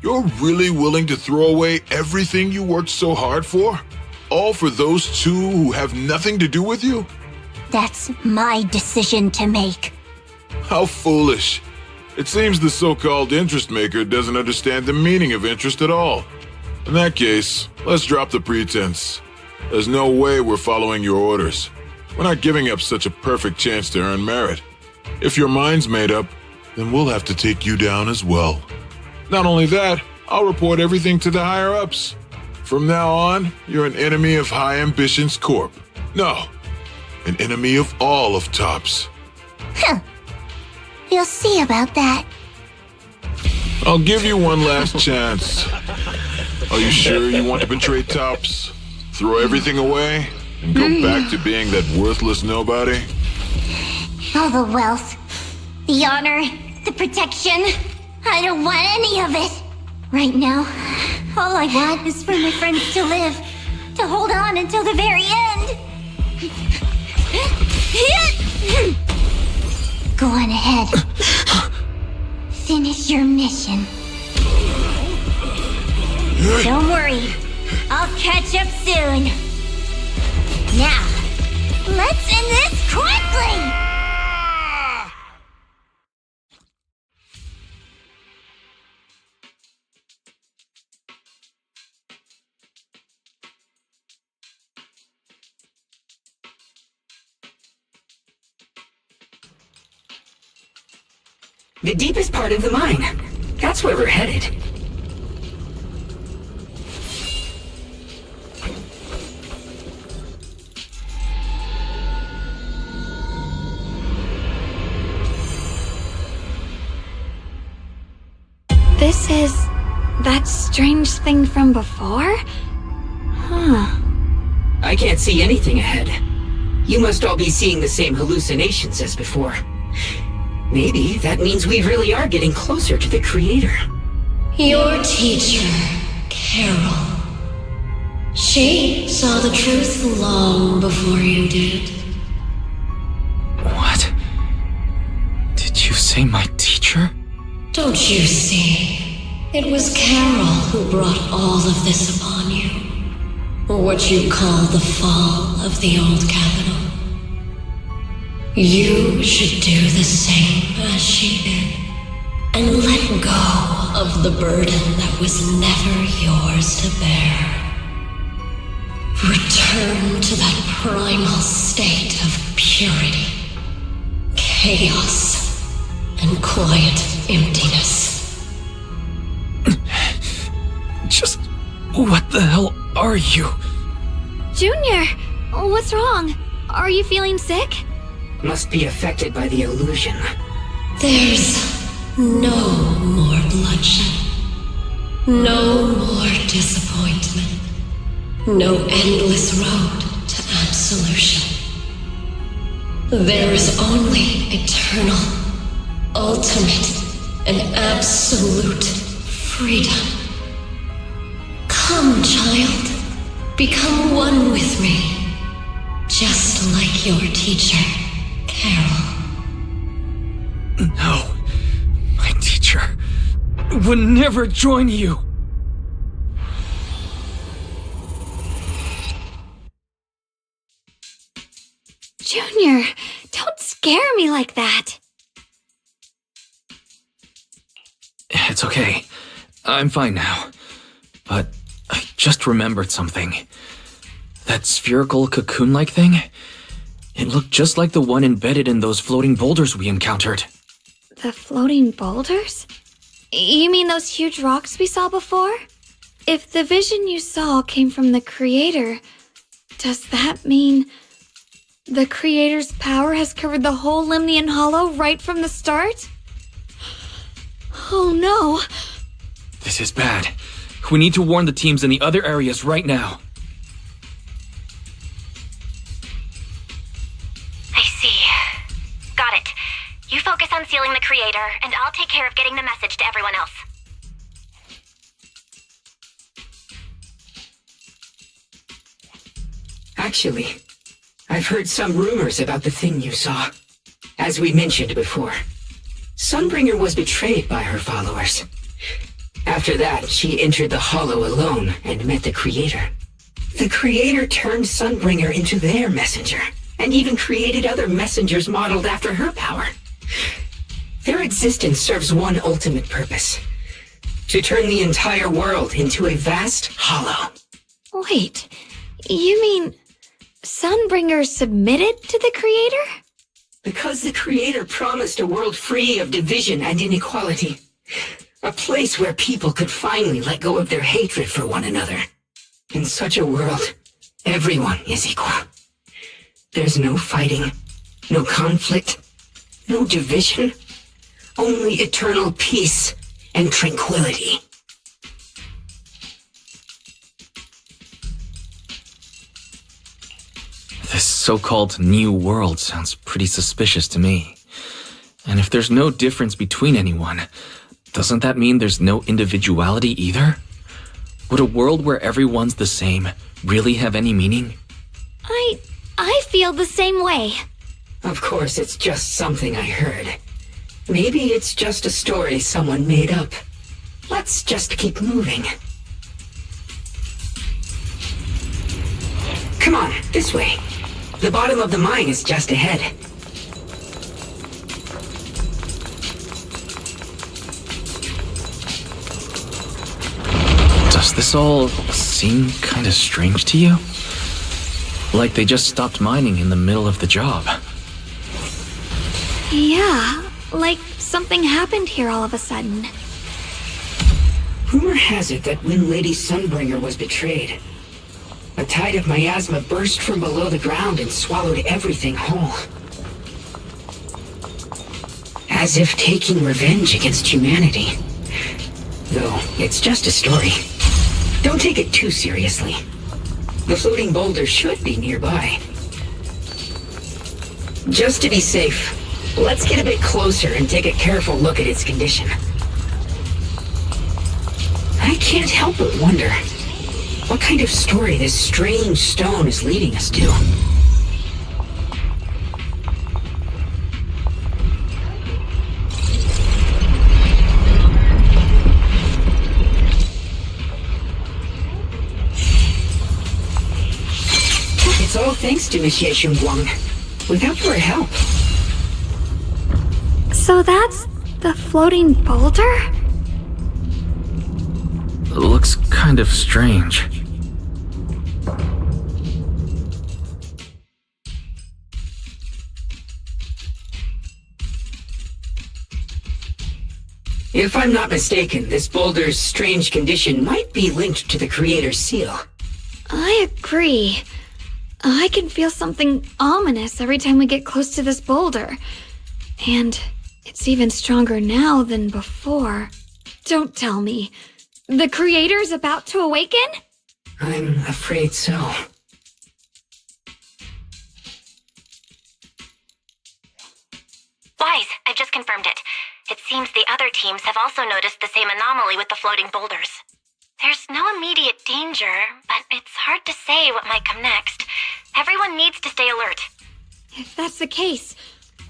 You're really willing to throw away everything you worked so hard for? All for those two who have nothing to do with you? That's my decision to make. How foolish. It seems the so-called interest maker doesn't understand the meaning of interest at all. In that case, let's drop the pretense. There's no way we're following your orders. We're not giving up such a perfect chance to earn merit. If your mind's made up, then we'll have to take you down as well. Not only that, I'll report everything to the higher-ups. From now on, you're an enemy of High Ambitions Corp. No, an enemy of all of TOPS. Huh. We'll see about that. I'll give you one last chance. Are you sure you want to betray TOPS? Throw everything away and go back to being that worthless nobody? All the wealth, the honor, the protection. I don't want any of it. Right now, all I want is for my friends to live, to hold on until the very end. Go on ahead. Finish your mission. Don't worry, I'll catch up soon. Now, let's end this quickly! The deepest part of the mine. That's where we're headed. This is that strange thing from before? Huh. I can't see anything ahead. You must all be seeing the same hallucinations as before. Maybe that means we really are getting closer to the Creator. Your teacher, Carol. She saw the truth long before you did. What? Did you say my teacher? Don't you see? It was Carol who brought all of this upon you. What you call the fall of the old capital. You should do the same as she did, and let go of the burden that was never yours to bear. Return to that primal state of purity, chaos, and quiet emptiness. Just what the hell are you? Junior, what's wrong? Are you feeling sick? Must be affected by the illusion. There's no more bloodshed. No more disappointment. No endless road to absolution. There is only eternal, ultimate, and absolute freedom. Come, child. Become one with me. Just like your teacher, Carol. No. My teacher would never join you. Junior, don't scare me like that. It's okay. I'm fine now. But I just remembered something. That spherical cocoon-like thing? It looked just like the one embedded in those floating boulders we encountered. The floating boulders? You mean those huge rocks we saw before? If the vision you saw came from the Creator, does that mean the Creator's power has covered the whole Lemnian Hollow right from the start? Oh no! This is bad. We need to warn the teams in the other areas right now. I see. Got it. You focus on sealing the Creator, and I'll take care of getting the message to everyone else. Actually, I've heard some rumors about the thing you saw. As we mentioned before, Sunbringer was betrayed by her followers. After that, she entered the Hollow alone and met the Creator. The Creator turned Sunbringer into their messenger, and even created other messengers modeled after her power. Their existence serves one ultimate purpose: to turn the entire world into a vast hollow. Wait, You mean Sunbringer submitted to the Creator? Because the Creator promised a world free of division and inequality. A place where people could finally let go of their hatred for one another. In such a world, everyone is equal. There's no fighting, no conflict, no division, only eternal peace and tranquility. This so-called new world sounds pretty suspicious to me. And if there's no difference between anyone, doesn't that mean there's no individuality either? Would a world where everyone's the same really have any meaning? I feel the same way. Of course, it's just something I heard. Maybe it's just a story someone made up. Let's just keep moving. Come on, this way. The bottom of the mine is just ahead. Does this all seem kinda strange to you? Like they just stopped mining in the middle of the job. Yeah, like something happened here all of a sudden. Rumor has it that when Lady Sunbringer was betrayed, a tide of miasma burst from below the ground and swallowed everything whole. As if taking revenge against humanity. Though, it's just a story. Don't take it too seriously. The floating boulder should be nearby. Just to be safe, let's get a bit closer and take a careful look at its condition. I can't help but wonder what kind of story this strange stone is leading us to. It's all thanks to Monsieur Shunguang. Without your help. So that's the floating boulder? It looks kind of strange. If I'm not mistaken, this boulder's strange condition might be linked to the Creator's seal. I agree. I can feel something ominous every time we get close to this boulder. And it's even stronger now than before. Don't tell me. The Creator's about to awaken? I'm afraid so. Wise, I've just confirmed it. It seems the other teams have also noticed the same anomaly with the floating boulders. There's no immediate danger, but it's hard to say what might come next. Everyone needs to stay alert. If that's the case,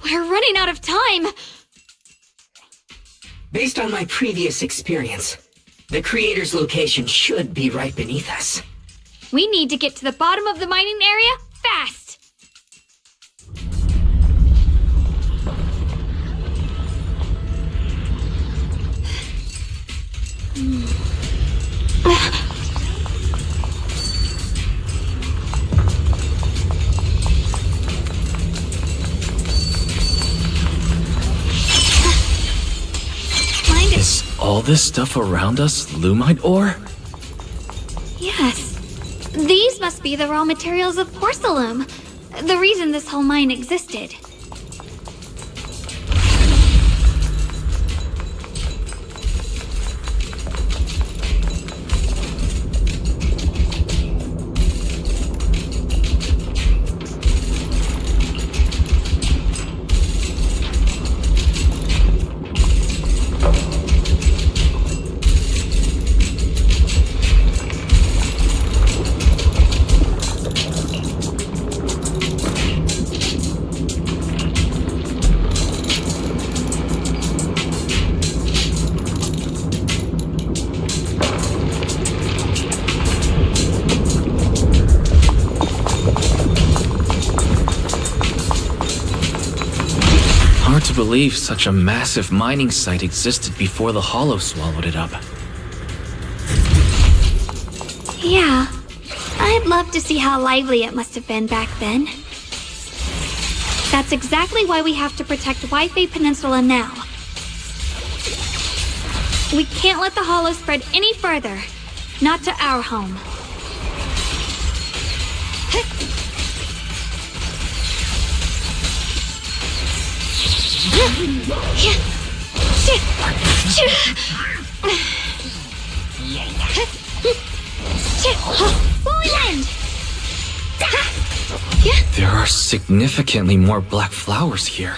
we're running out of time. Based on my previous experience, the Creator's location should be right beneath us. We need to get to the bottom of the mining area fast. Is all this stuff around us Lumite ore? Yes. These must be the raw materials of porcelain. The reason this whole mine existed. Hard to believe such a massive mining site existed before the Hollow swallowed it up. Yeah, I I'd love to see how lively it must have been back then. That's exactly why we have to protect Wi-Fi Peninsula now. We can't let the Hollow spread any further. Not to our home. There are significantly more black flowers here.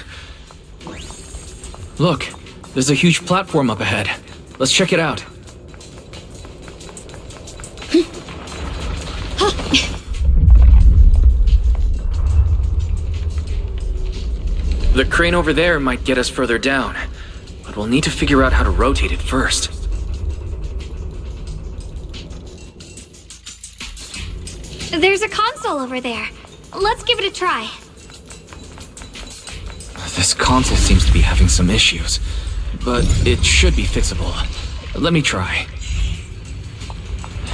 Look, there's a huge platform up ahead. Let's check it out. The crane over there might get us further down, but we'll need to figure out how to rotate it first. There's a console over there. Let's give it a try. This console seems to be having some issues, but it should be fixable. Let me try.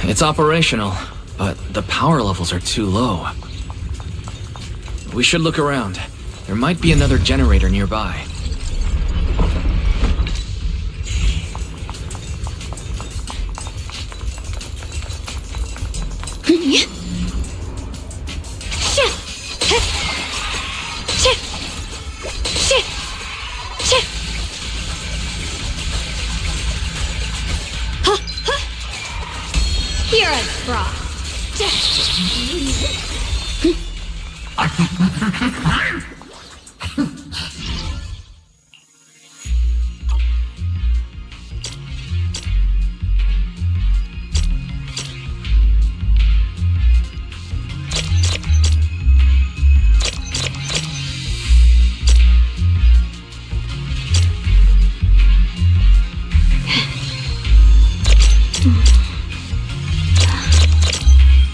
It's operational, but the power levels are too low. We should look around. There might be another generator nearby. You're a fraud.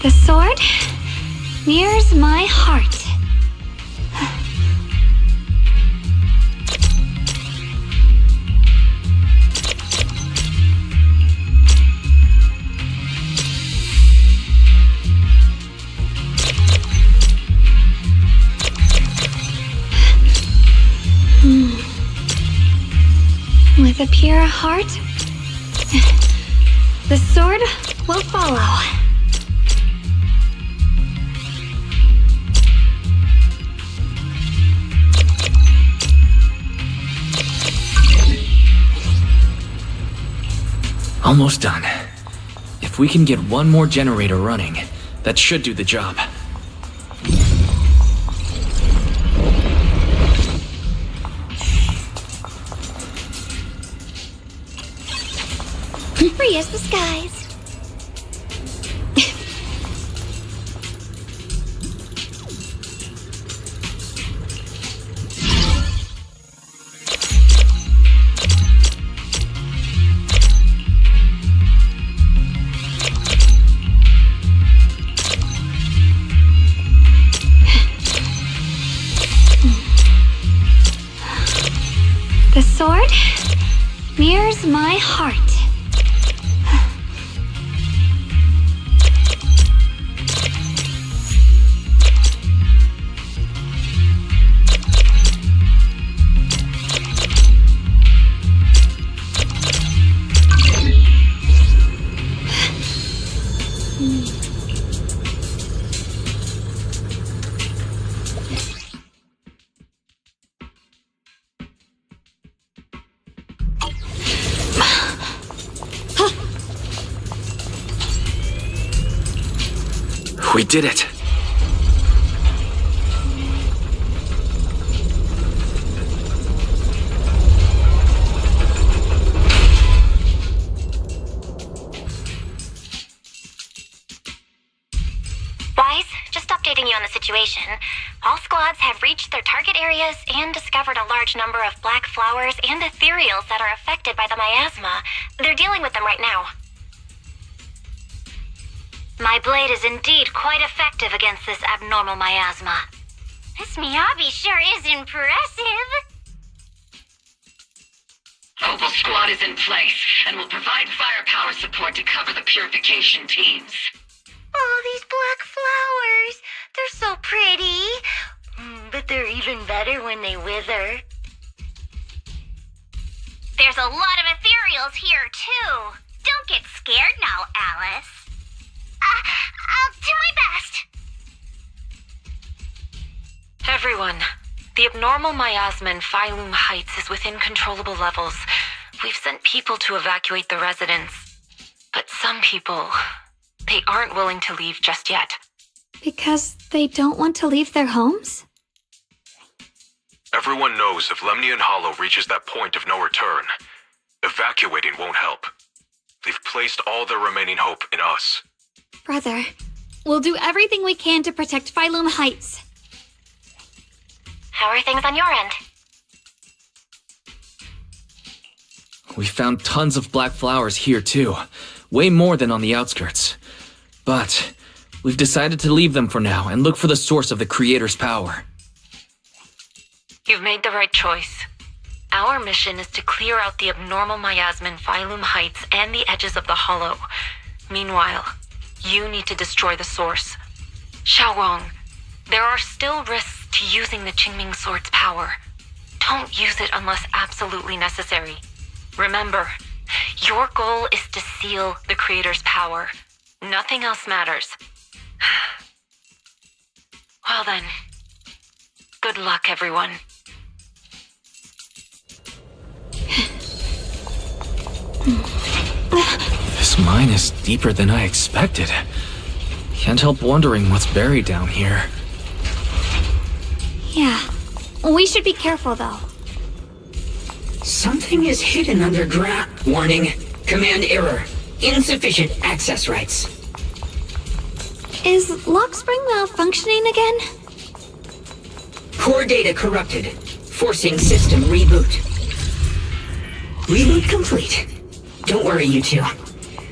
The sword mirrors my heart. With a pure heart, the sword will follow. Almost done. If we can get one more generator running, that should do the job. Free as the skies. The sword mirrors my heart. We did it! Wise, just updating you on the situation. All squads have reached their target areas and discovered a large number of black flowers and ethereals that are affected by the miasma. They're dealing with them right now. My blade is indeed quite effective against this abnormal miasma. This Miyabi sure is impressive. Opal Squad is in place and will provide firepower support to cover the purification teams. Oh, these black flowers. They're so pretty. But they're even better when they wither. There's a lot of ethereals here, too. Don't get scared now, Alice. I'll do my best. Everyone, the abnormal miasma in Phylum Heights is within controllable levels. We've sent people to evacuate the residents. But some people, they aren't willing to leave just yet. Because they don't want to leave their homes? Everyone knows if Lemnian Hollow reaches that point of no return, evacuating won't help. They've placed all their remaining hope in us. Brother, we'll do everything we can to protect Phylum Heights. How are things on your end? We found tons of black flowers here too. Way more than on the outskirts. But we've decided to leave them for now and look for the source of the Creator's power. You've made the right choice. Our mission is to clear out the abnormal miasma in Phylum Heights and the edges of the Hollow. Meanwhile, you need to destroy the source. Shouguang, there are still risks to using the Qingming Sword's power. Don't use it unless absolutely necessary. Remember, your goal is to seal the Creator's power. Nothing else matters. Well then, good luck, everyone. This mine is deeper than I expected. Can't help wondering what's buried down here. Yeah, we should be careful though. Something is hidden underground. Warning. Command error. Insufficient access rights. Is Lockspring malfunctioning again? Core data corrupted. Forcing system reboot. Reboot complete. Don't worry, you two.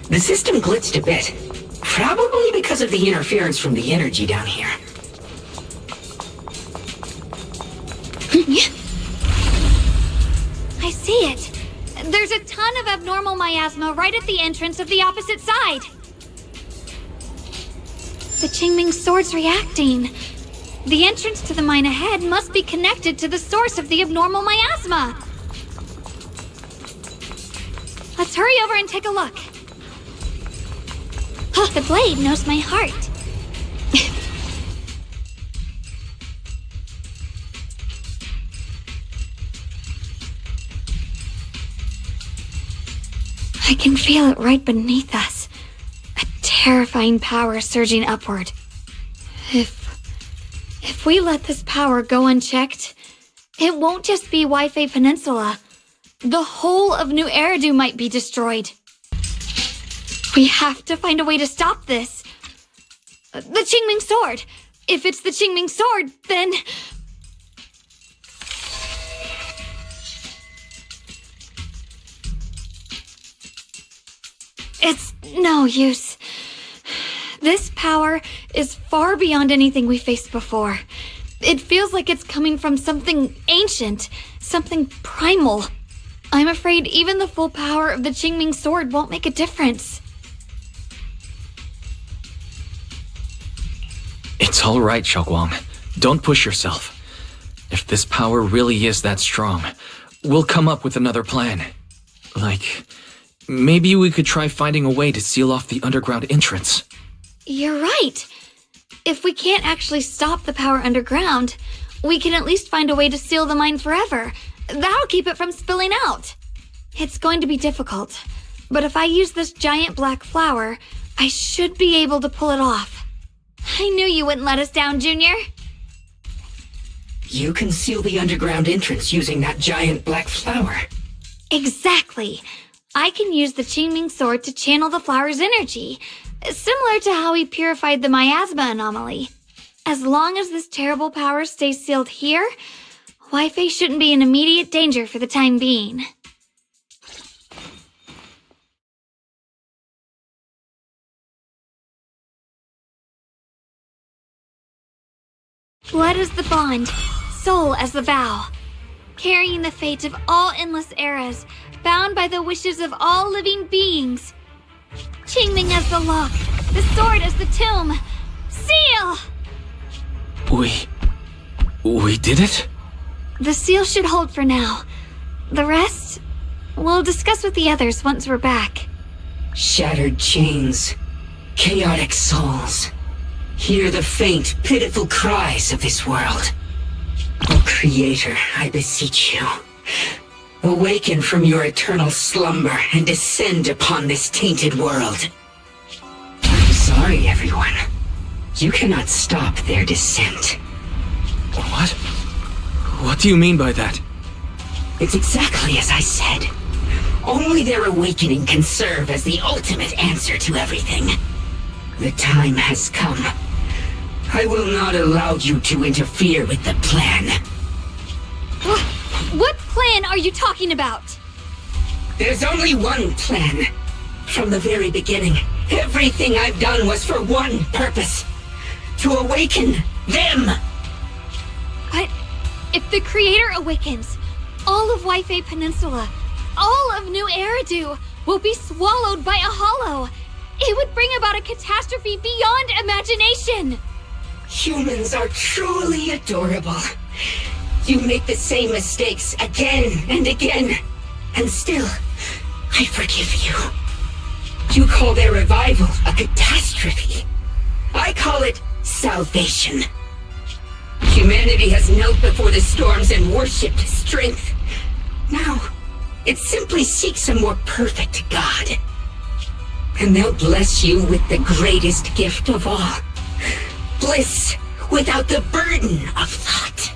The system glitched a bit. Probably because of the interference from the energy down here. I see it. There's a ton of abnormal miasma right at the entrance of the opposite side. The Qingming Sword's reacting. The entrance to the mine ahead must be connected to the source of the abnormal miasma. Let's hurry over and take a look. The blade knows my heart. I can feel it right beneath us. A terrifying power surging upward. If we let this power go unchecked, it won't just be Wi-Fi Peninsula. The whole of New Eridu might be destroyed. We have to find a way to stop this. The Qingming Sword. If it's the Qingming Sword, then... It's no use. This power is far beyond anything we faced before. It feels like it's coming from something ancient, something primal. I'm afraid even the full power of the Qingming Sword won't make a difference. It's all right, Shouguang. Don't push yourself. If this power really is that strong, we'll come up with another plan. Like, maybe we could try finding a way to seal off the underground entrance. You're right. If we can't actually stop the power underground, we can at least find a way to seal the mine forever. That'll keep it from spilling out. It's going to be difficult, but if I use this giant black flower, I should be able to pull it off. I knew you wouldn't let us down, Junior. You can seal the underground entrance using that giant black flower. Exactly. I can use the Qingming Sword to channel the flower's energy, similar to how we purified the miasma anomaly. As long as this terrible power stays sealed here, Wi-Fi shouldn't be in immediate danger for the time being. Blood as the bond, soul as the vow. Carrying the fate of all endless eras, bound by the wishes of all living beings. Qingming as the lock, the sword as the tomb. Seal! We did it? The seal should hold for now. The rest, we'll discuss with the others once we're back. Shattered chains, chaotic souls. Hear the faint, pitiful cries of this world. O Creator, I beseech you. Awaken from your eternal slumber and descend upon this tainted world. I'm sorry, everyone. You cannot stop their descent. What? What do you mean by that? It's exactly as I said. Only their awakening can serve as the ultimate answer to everything. The time has come. I will not allow you to interfere with the plan. What plan are you talking about? There's only one plan. From the very beginning, everything I've done was for one purpose. To awaken them! But if the Creator awakens, all of Waifei Peninsula, all of New Eridu will be swallowed by a hollow. It would bring about a catastrophe beyond imagination. Humans are truly adorable. You make the same mistakes again and again, and still, I forgive you. You call their revival a catastrophe. I call it salvation. Humanity has knelt before the storms and worshipped strength. Now, it simply seeks a more perfect God. And they'll bless you with the greatest gift of all. Bliss without the burden of thought.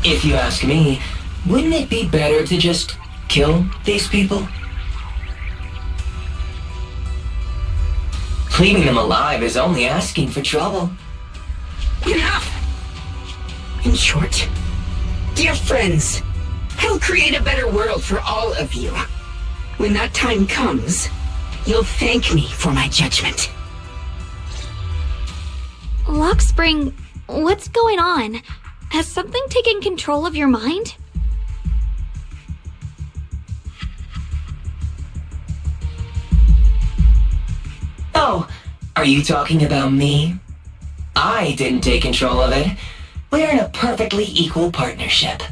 If you ask me, wouldn't it be better to just kill these people? Leaving them alive is only asking for trouble. Enough! In short, dear friends, I'll create a better world for all of you. When that time comes, you'll thank me for my judgment. Lockspring, what's going on? Has something taken control of your mind? Oh, are you talking about me? I didn't take control of it. We're in a perfectly equal partnership.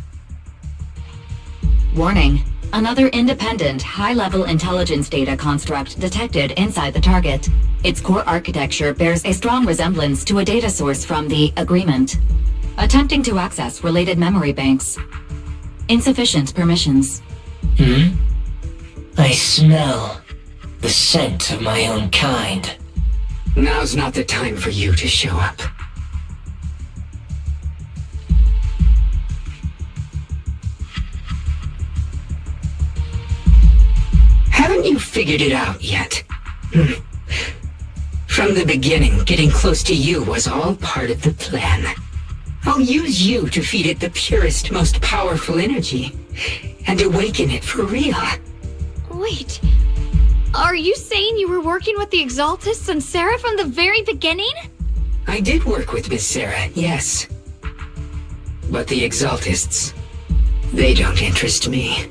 Warning. Another independent, high-level intelligence data construct detected inside the target. Its core architecture bears a strong resemblance to a data source from the Agreement. Attempting to access related memory banks. Insufficient permissions. I smell the scent of my own kind. Now's not the time for you to show up. Haven't you figured it out yet? From the beginning, getting close to you was all part of the plan. I'll use you to feed it the purest, most powerful energy, and awaken it for real. Wait, are you saying you were working with the Exaltists and Sarah from the very beginning? I did work with Miss Sarah, yes. But the Exaltists, they don't interest me.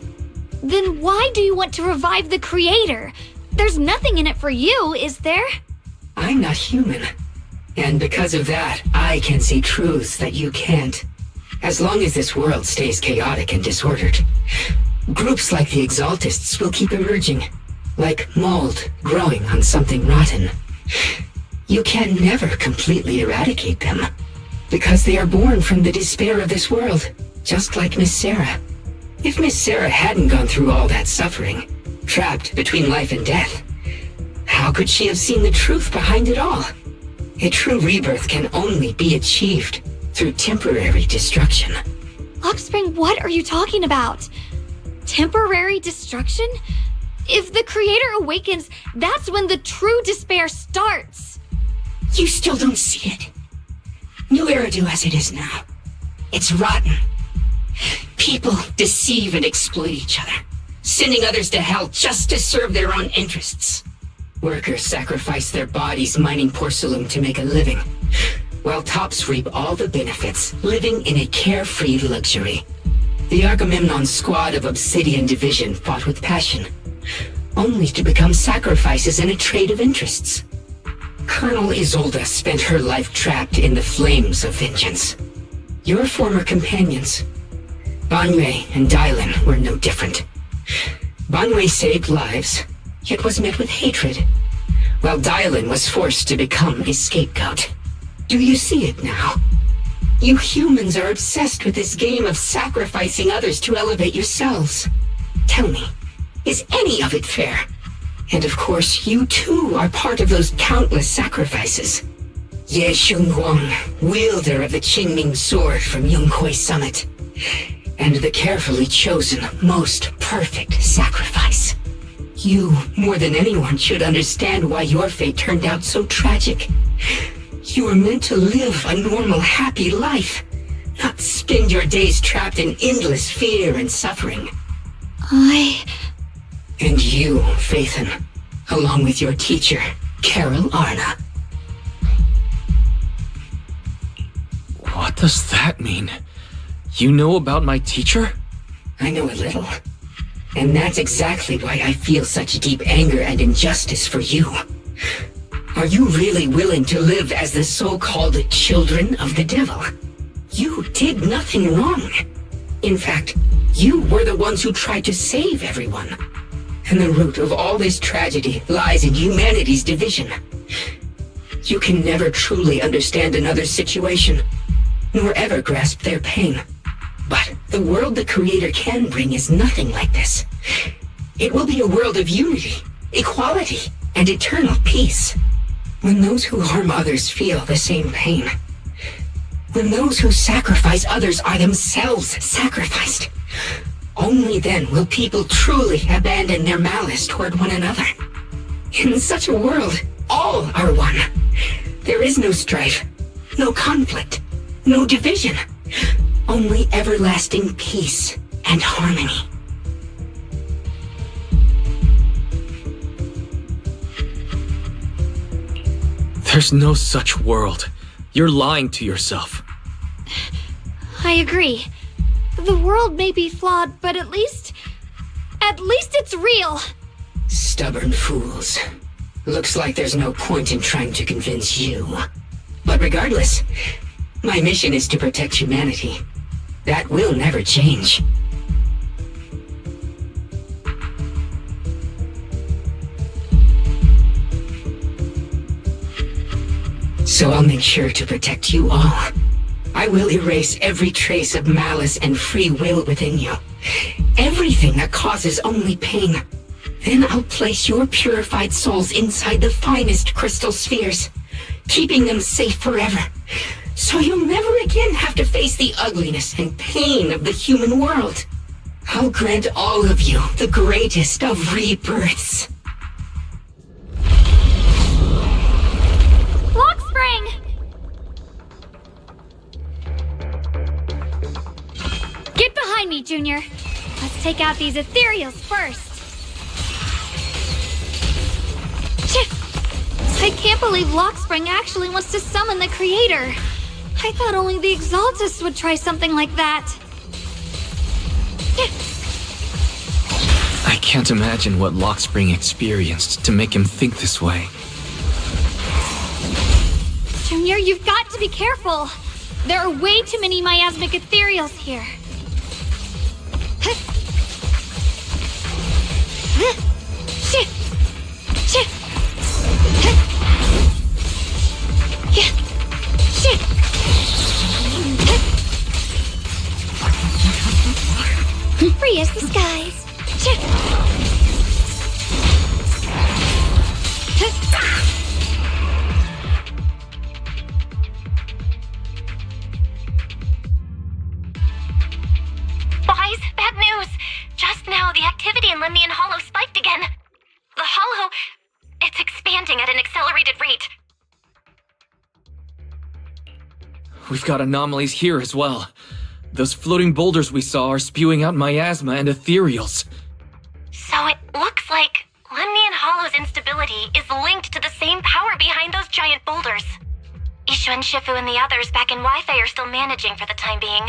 Then why do you want to revive the Creator? There's nothing in it for you, is there? I'm not human. And because of that, I can see truths that you can't. As long as this world stays chaotic and disordered, groups like the Exaltists will keep emerging, like mold growing on something rotten. You can never completely eradicate them, because they are born from the despair of this world, just like Miss Sarah. If Miss Sarah hadn't gone through all that suffering, trapped between life and death, how could she have seen the truth behind it all? A true rebirth can only be achieved through temporary destruction. Lockspring, what are you talking about? Temporary destruction? If the Creator awakens, that's when the true despair starts. You still don't see it. New Eridu as it is now. It's rotten. People deceive and exploit each other, sending others to hell just to serve their own interests. Workers sacrifice their bodies mining porcelain to make a living, while tops reap all the benefits, living in a carefree luxury. The Agamemnon squad of Obsidian Division fought with passion, only to become sacrifices in a trade of interests. Colonel Isolde spent her life trapped in the flames of vengeance. Your former companions, Banwei and Dylan, were no different. Banwei saved lives, yet was met with hatred, while Dylan was forced to become a scapegoat. Do you see it now? You humans are obsessed with this game of sacrificing others to elevate yourselves. Tell me, is any of it fair? And of course, you too are part of those countless sacrifices. Ye Shunguang, wielder of the Qingming sword from Yunkwei Summit, and the carefully chosen, most perfect sacrifice. You, more than anyone, should understand why your fate turned out so tragic. You were meant to live a normal, happy life, not spend your days trapped in endless fear and suffering. And you, Phaethon, along with your teacher, Carol Arna. What does that mean? You know about my teacher? I know a little. And that's exactly why I feel such deep anger and injustice for you. Are you really willing to live as the so-called children of the devil? You did nothing wrong. In fact, you were the ones who tried to save everyone. And the root of all this tragedy lies in humanity's division. You can never truly understand another's situation, nor ever grasp their pain. But the world the Creator can bring is nothing like this. It will be a world of unity, equality, and eternal peace. When those who harm others feel the same pain. When those who sacrifice others are themselves sacrificed. Only then will people truly abandon their malice toward one another. In such a world, all are one. There is no strife, no conflict, no division. Only everlasting peace and harmony. There's no such world. You're lying to yourself. I agree. The world may be flawed, but at least it's real. Stubborn fools. Looks like there's no point in trying to convince you. But regardless, my mission is to protect humanity. That will never change. So I'll make sure to protect you all. I will erase every trace of malice and free will within you. Everything that causes only pain. Then I'll place your purified souls inside the finest crystal spheres, keeping them safe forever. So you'll never again have to face the ugliness and pain of the human world. I'll grant all of you the greatest of rebirths. Lock spring! Get behind me, Junior. Let's take out these ethereals first. I can't believe Lockspring actually wants to summon the Creator. I thought only the Exaltists would try something like that. I can't imagine what Lockspring experienced to make him think this way. Junior, you've got to be careful. There are way too many miasmic ethereals here. Free as the skies. Boys, bad news. Just now, the activity in Lemnian Hollow spiked again. The Hollow, it's expanding at an accelerated rate. We've got anomalies here as well. Those floating boulders we saw are spewing out miasma and ethereals. So it looks like Lemnian Hollow's instability is linked to the same power behind those giant boulders. Ishu and Shifu and the others back in Wi-Fi are still managing for the time being.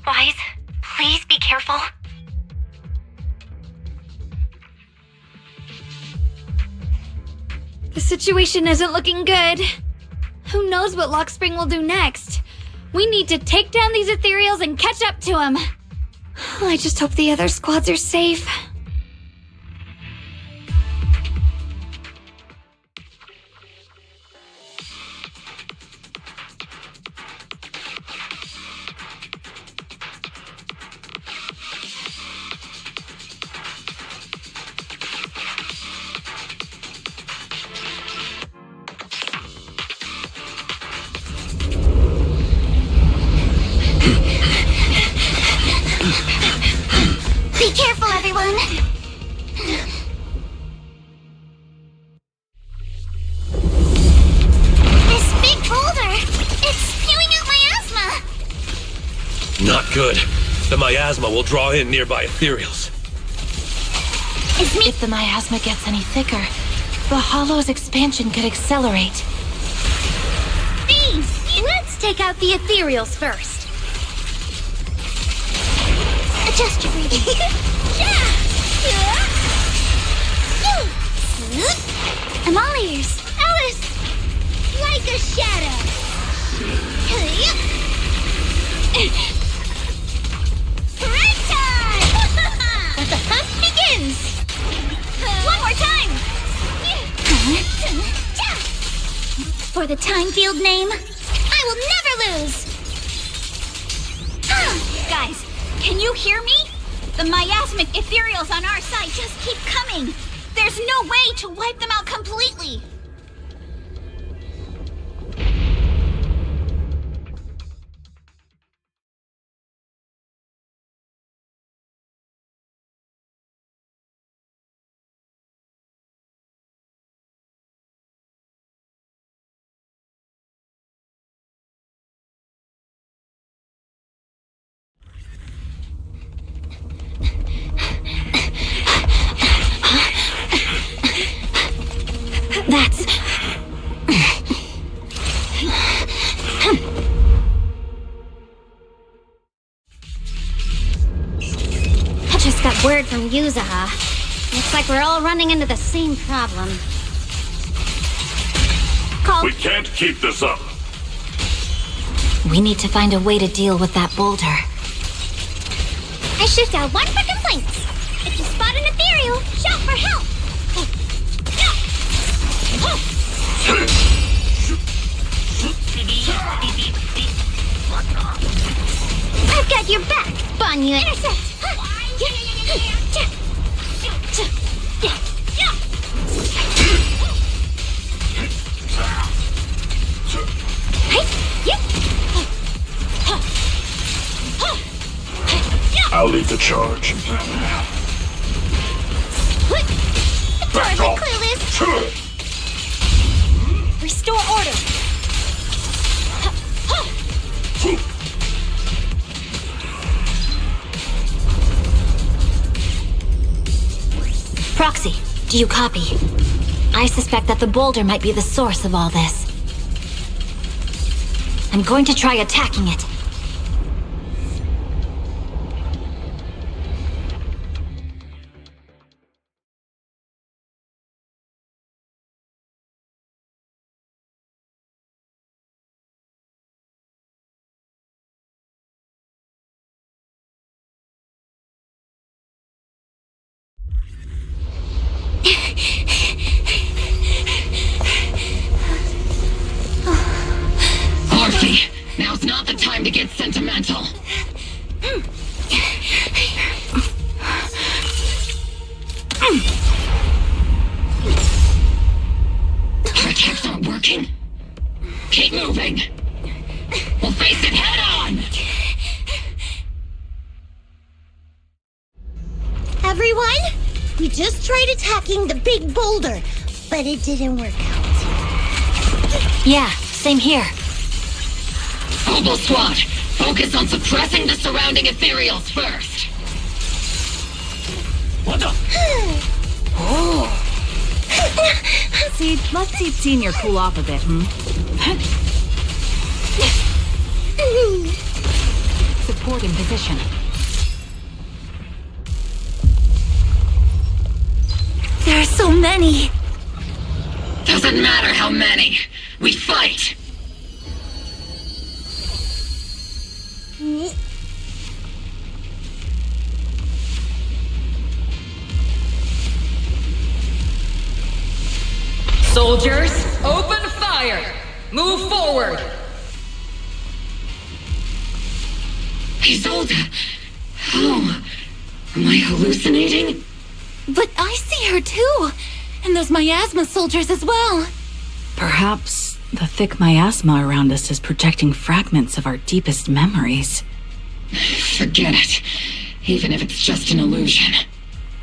Wise, please be careful. The situation isn't looking good. Who knows what Lockspring will do next? We need to take down these ethereals and catch up to him. I just hope the other squads are safe. Be careful, everyone! This big boulder! It's spewing out miasma! Not good. The miasma will draw in nearby ethereals. If the miasma gets any thicker, the Hollow's expansion could accelerate. Thieves! Let's take out the ethereals first. Adjust your breathing. I'm all ears. Alice! Like a shadow! Break time! Let the hunt begins! One more time! For the time field name, I will never lose! guys, can you hear me? The miasmic ethereals on our side just keep coming. There's no way to wipe them out completely. That's... I just got word from Yuzaha. Looks like we're all running into the same problem. We can't keep this up. We need to find a way to deal with that boulder. I shift out one for complaints. If you spot an ethereal, shout for help! I've got your back, Banyu. Intercept! I'll lead the charge. Back off! Restore order! Proxy, do you copy? I suspect that the boulder might be the source of all this. I'm going to try attacking it. Orphe, now's not the time to get sentimental. Our attacks aren't working. Keep moving. We'll face it head on. Everyone, we just tried attacking the big boulder, but it didn't work out. Yeah, same here. Hobo Squad, focus on suppressing the surrounding ethereals first. What the? See, let's see Senior cool off a bit, Support in position. There are so many. Doesn't matter how many. We fight! Soldiers, open fire! Move forward! Isolde! How? Am I hallucinating? But I see her too! And those miasma soldiers as well! Perhaps the thick miasma around us is projecting fragments of our deepest memories. Forget it. Even if it's just an illusion.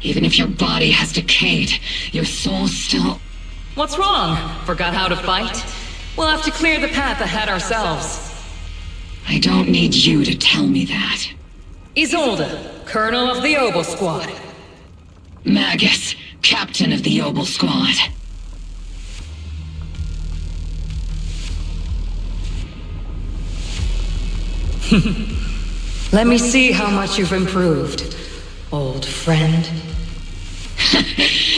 Even if your body has decayed, your soul still... What's wrong? Forgot how to fight? We'll have to clear the path ahead ourselves. I don't need you to tell me that. Isolde, Colonel of the Obel Squad. Magus, Captain of the Obel Squad. Let me see how much you've improved, old friend.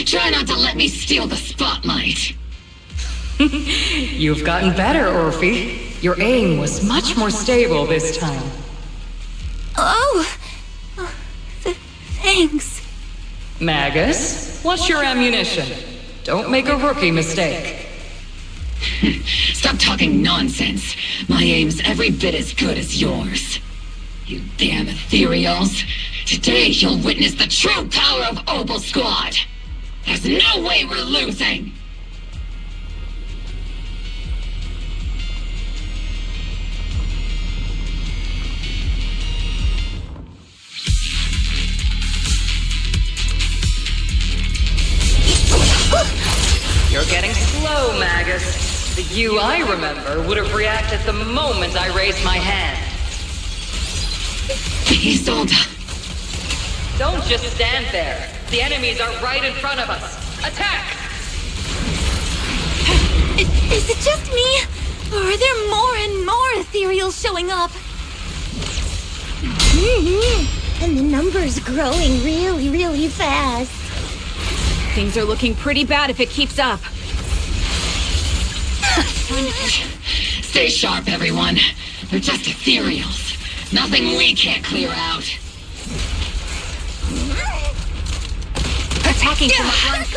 Try not to let me steal the spotlight. You've gotten better, Orphe. Your aim was much more stable this time. Thanks. Magus, what's your ammunition? Don't make a rookie mistake. Stop talking nonsense. My aim's every bit as good as yours. You damn ethereals. Today you'll witness the true power of Obel Squad. There's no way we're losing. You're getting slow, Magus. The you I remember would have reacted the moment I raised my hand. Isolde. Don't just stand there. The enemies are right in front of us. Attack! Is it just me? Or are there more and more ethereals showing up? And the number's growing really, really fast. Things are looking pretty bad if it keeps up. Stay sharp, everyone. They're just ethereals. Nothing we can't clear out. Attacking from the front.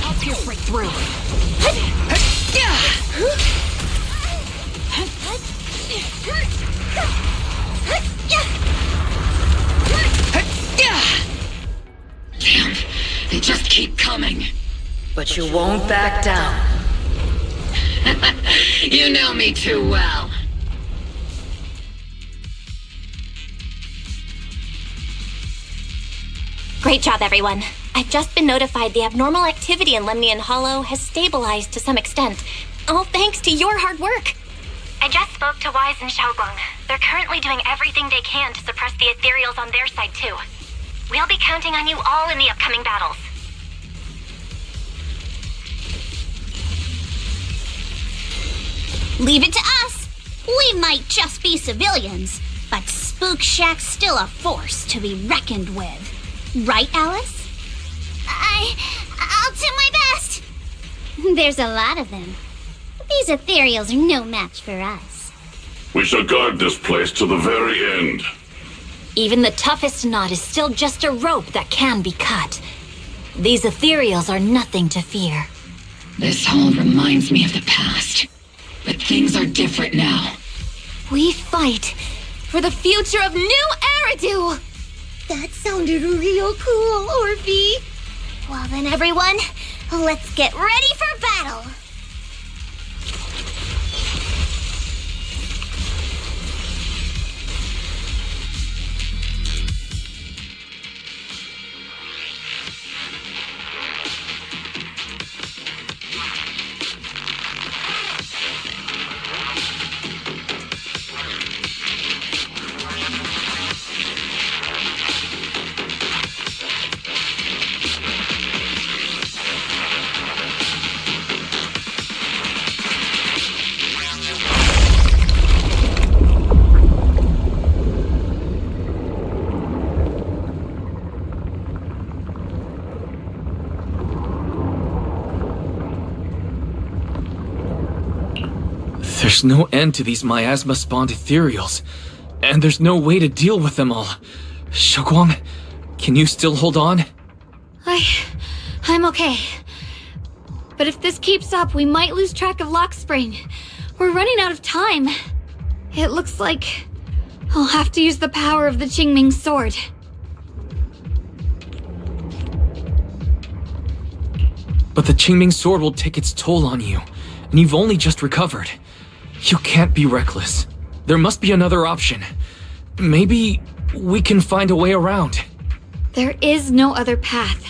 I'll pierce right through. Damn, they just keep coming. But you won't back down. You know me too well. Great job, everyone. I've just been notified the abnormal activity in Lemnian Hollow has stabilized to some extent. All thanks to your hard work. I just spoke to Wise and Shouguang. They're currently doing everything they can to suppress the ethereals on their side, too. We'll be counting on you all in the upcoming battles. Leave it to us. We might just be civilians, but Spook Shack's still a force to be reckoned with. Right, Alice? I'll do my best. There's a lot of them. These ethereals are no match for us. We shall guard this place to the very end. Even the toughest knot is still just a rope that can be cut. These ethereals are nothing to fear. This all reminds me of the past. But things are different now. We fight for the future of New Eridu! That sounded real cool, Orphe. Well then, everyone, let's get ready for battle! There's no end to these miasma-spawned ethereals, and there's no way to deal with them all. Shunguang, can you still hold on? I'm okay. But if this keeps up, we might lose track of Lock Spring. We're running out of time. It looks like I'll have to use the power of the Qingming sword. But the Qingming sword will take its toll on you, and you've only just recovered. You can't be reckless. There must be another option. Maybe we can find a way around. There is no other path.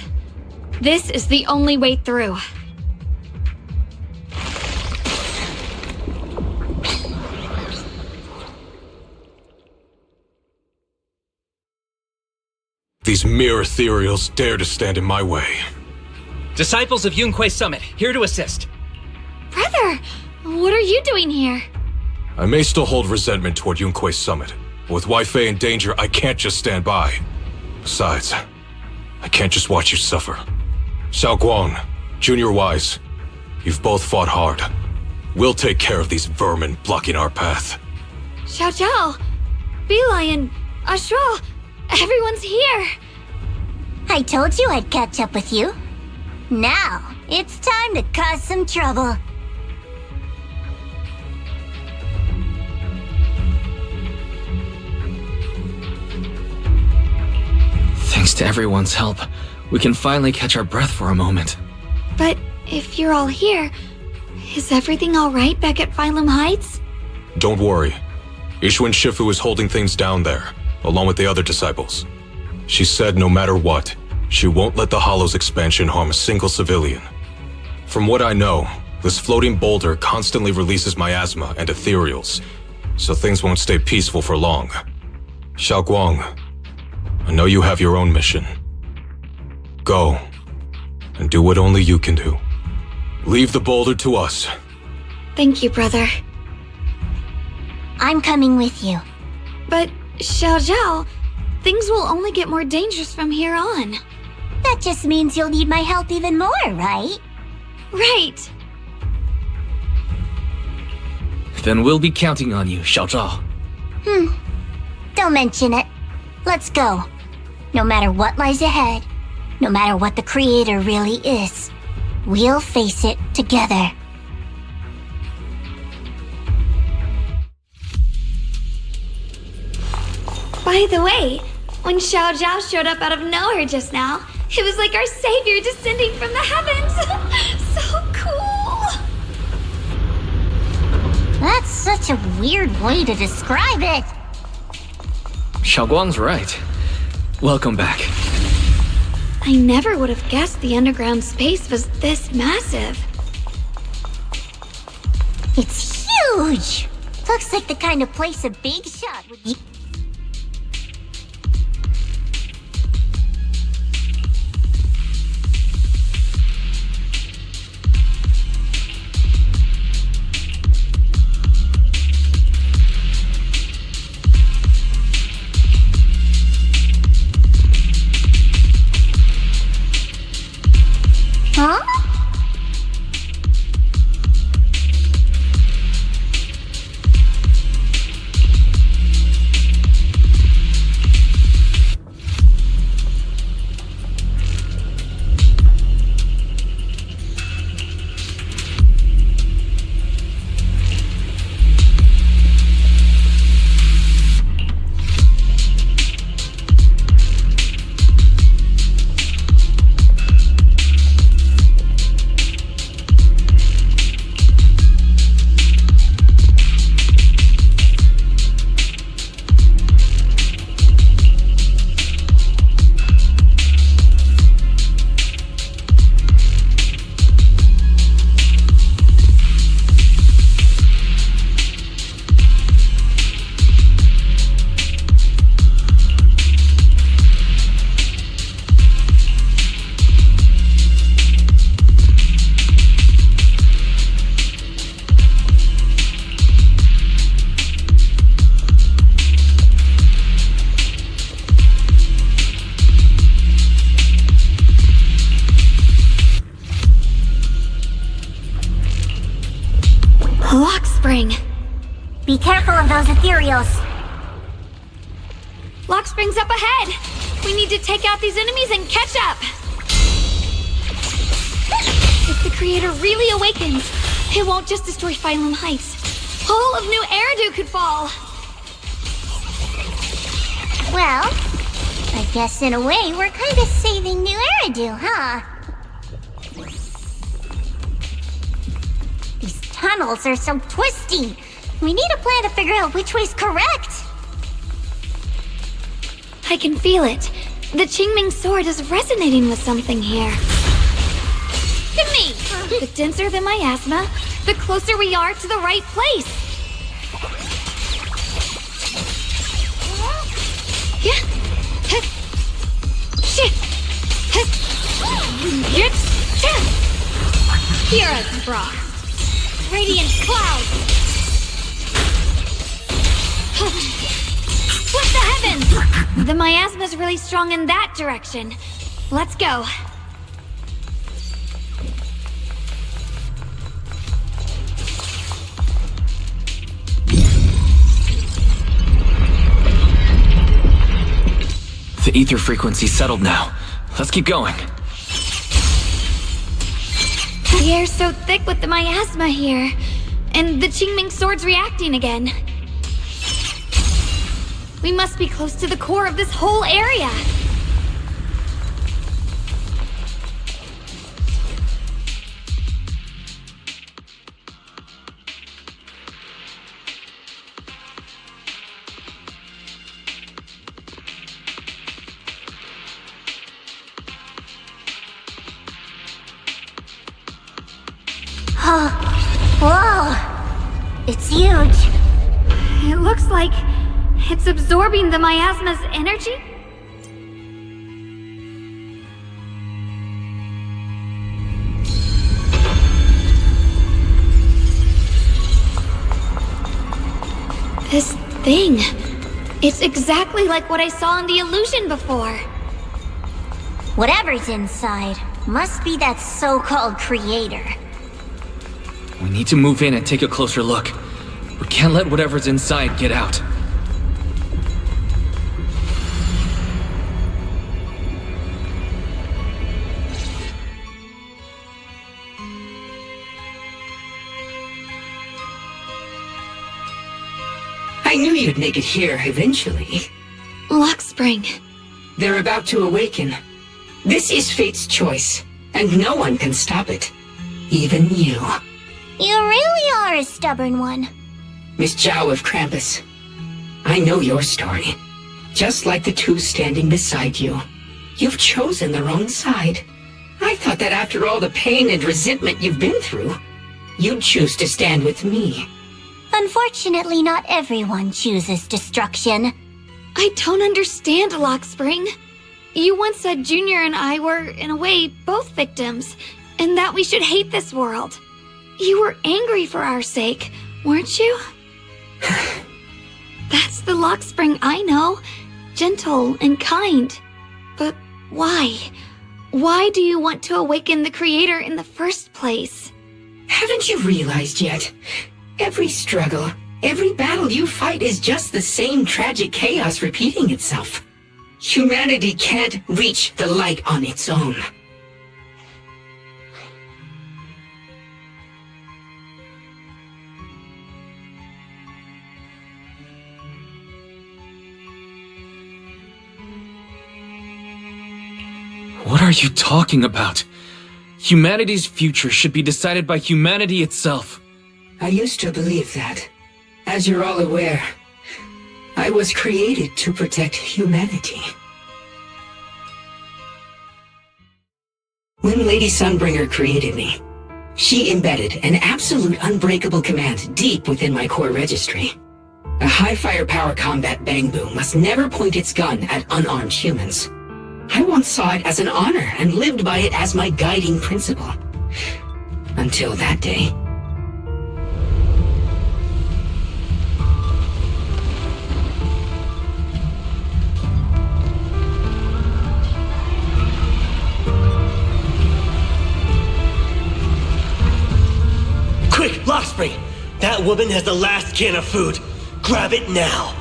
This is the only way through. These mere ethereals dare to stand in my way. Disciples of Yunquei Summit, here to assist. Brother, what are you doing here? I may still hold resentment toward Yunquei Summit, but with Wei-Fei in danger, I can't just stand by. Besides, I can't just watch you suffer. Shouguang, Junior Wise, you've both fought hard. We'll take care of these vermin blocking our path. Xiao, Bee-Lion, Ashral, everyone's here. I told you I'd catch up with you. Now, it's time to cause some trouble. Thanks to everyone's help, we can finally catch our breath for a moment. But if you're all here, is everything all right back at Phylum Heights? Don't worry. Ishun Shifu is holding things down there, along with the other disciples. She said no matter what, she won't let the Hollow's expansion harm a single civilian. From what I know, this floating boulder constantly releases miasma and ethereals, so things won't stay peaceful for long. Shouguang, I know you have your own mission. Go, and do what only you can do. Leave the boulder to us. Thank you, brother. I'm coming with you. But, Xiao, things will only get more dangerous from here on. That just means you'll need my help even more, right? Right. Then we'll be counting on you, Shoutout. Don't mention it. Let's go. No matter what lies ahead, no matter what the Creator really is, we'll face it together. By the way, when Xiao Zhao showed up out of nowhere just now, it was like our savior descending from the heavens. So cool. That's such a weird way to describe it. Shouguang's right. Welcome back. I never would have guessed the underground space was this massive. It's huge. Looks like the kind of place a big shot would be. Huh? Be careful of those ethereals. Lockspring's up ahead! We need to take out these enemies and catch up! If the creator really awakens, it won't just destroy Phylum Heights. All of New Eridu could fall! Well, I guess in a way we're kind of saving New Eridu, huh? These tunnels are so twisty. We need a plan to figure out which way's correct. I can feel it. The Qingming sword is resonating with something here. Look at me! The denser the miasma, the closer we are to the right place. Yeah. Shit. Hero's frost. Radiant cloud. Split the heavens! The miasma's really strong in that direction. Let's go. The ether frequency's settled now. Let's keep going. The air's so thick with the miasma here. And the Qingming sword's reacting again. We must be close to the core of this whole area. Oh, whoa! It's huge. It looks like it's absorbing the miasma's energy? This thing. It's exactly like what I saw in the illusion before. Whatever's inside must be that so-called creator. We need to move in and take a closer look. We can't let whatever's inside get out. I knew you'd make it here eventually. Lockspring. They're about to awaken. This is fate's choice, and no one can stop it. Even you. You really are a stubborn one. Miss Zhao of Krampus. I know your story. Just like the two standing beside you. You've chosen the wrong side. I thought that after all the pain and resentment you've been through, you'd choose to stand with me. Unfortunately, not everyone chooses destruction. I don't understand, Lockspring. You once said Junior and I were, in a way, both victims, and that we should hate this world. You were angry for our sake, weren't you? That's the Lockspring I know. Gentle and kind. But why? Why do you want to awaken the Creator in the first place? Haven't you realized yet? Every struggle, every battle you fight is just the same tragic chaos repeating itself. Humanity can't reach the light on its own. What are you talking about? Humanity's future should be decided by humanity itself. I used to believe that. As you're all aware, I was created to protect humanity. When Lady Sunbringer created me, she embedded an absolute unbreakable command deep within my core registry. A high firepower combat bangbu must never point its gun at unarmed humans. I once saw it as an honor and lived by it as my guiding principle. Until that day. Quick, Lockspring! That That woman has the last can of food. Grab it now.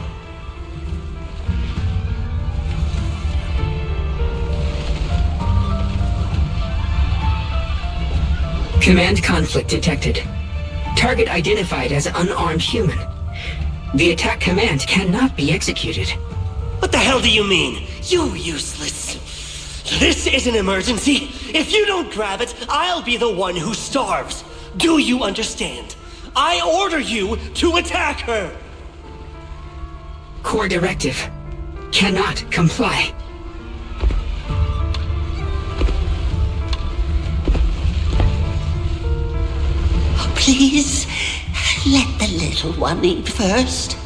Command conflict detected. Target identified as unarmed human. The attack command cannot be executed. What the hell do you mean? You useless. This is an emergency. If you don't grab it, I'll be the one who starves. Do you understand? I order you to attack her! Core directive. Cannot comply. Please, let the little one eat first.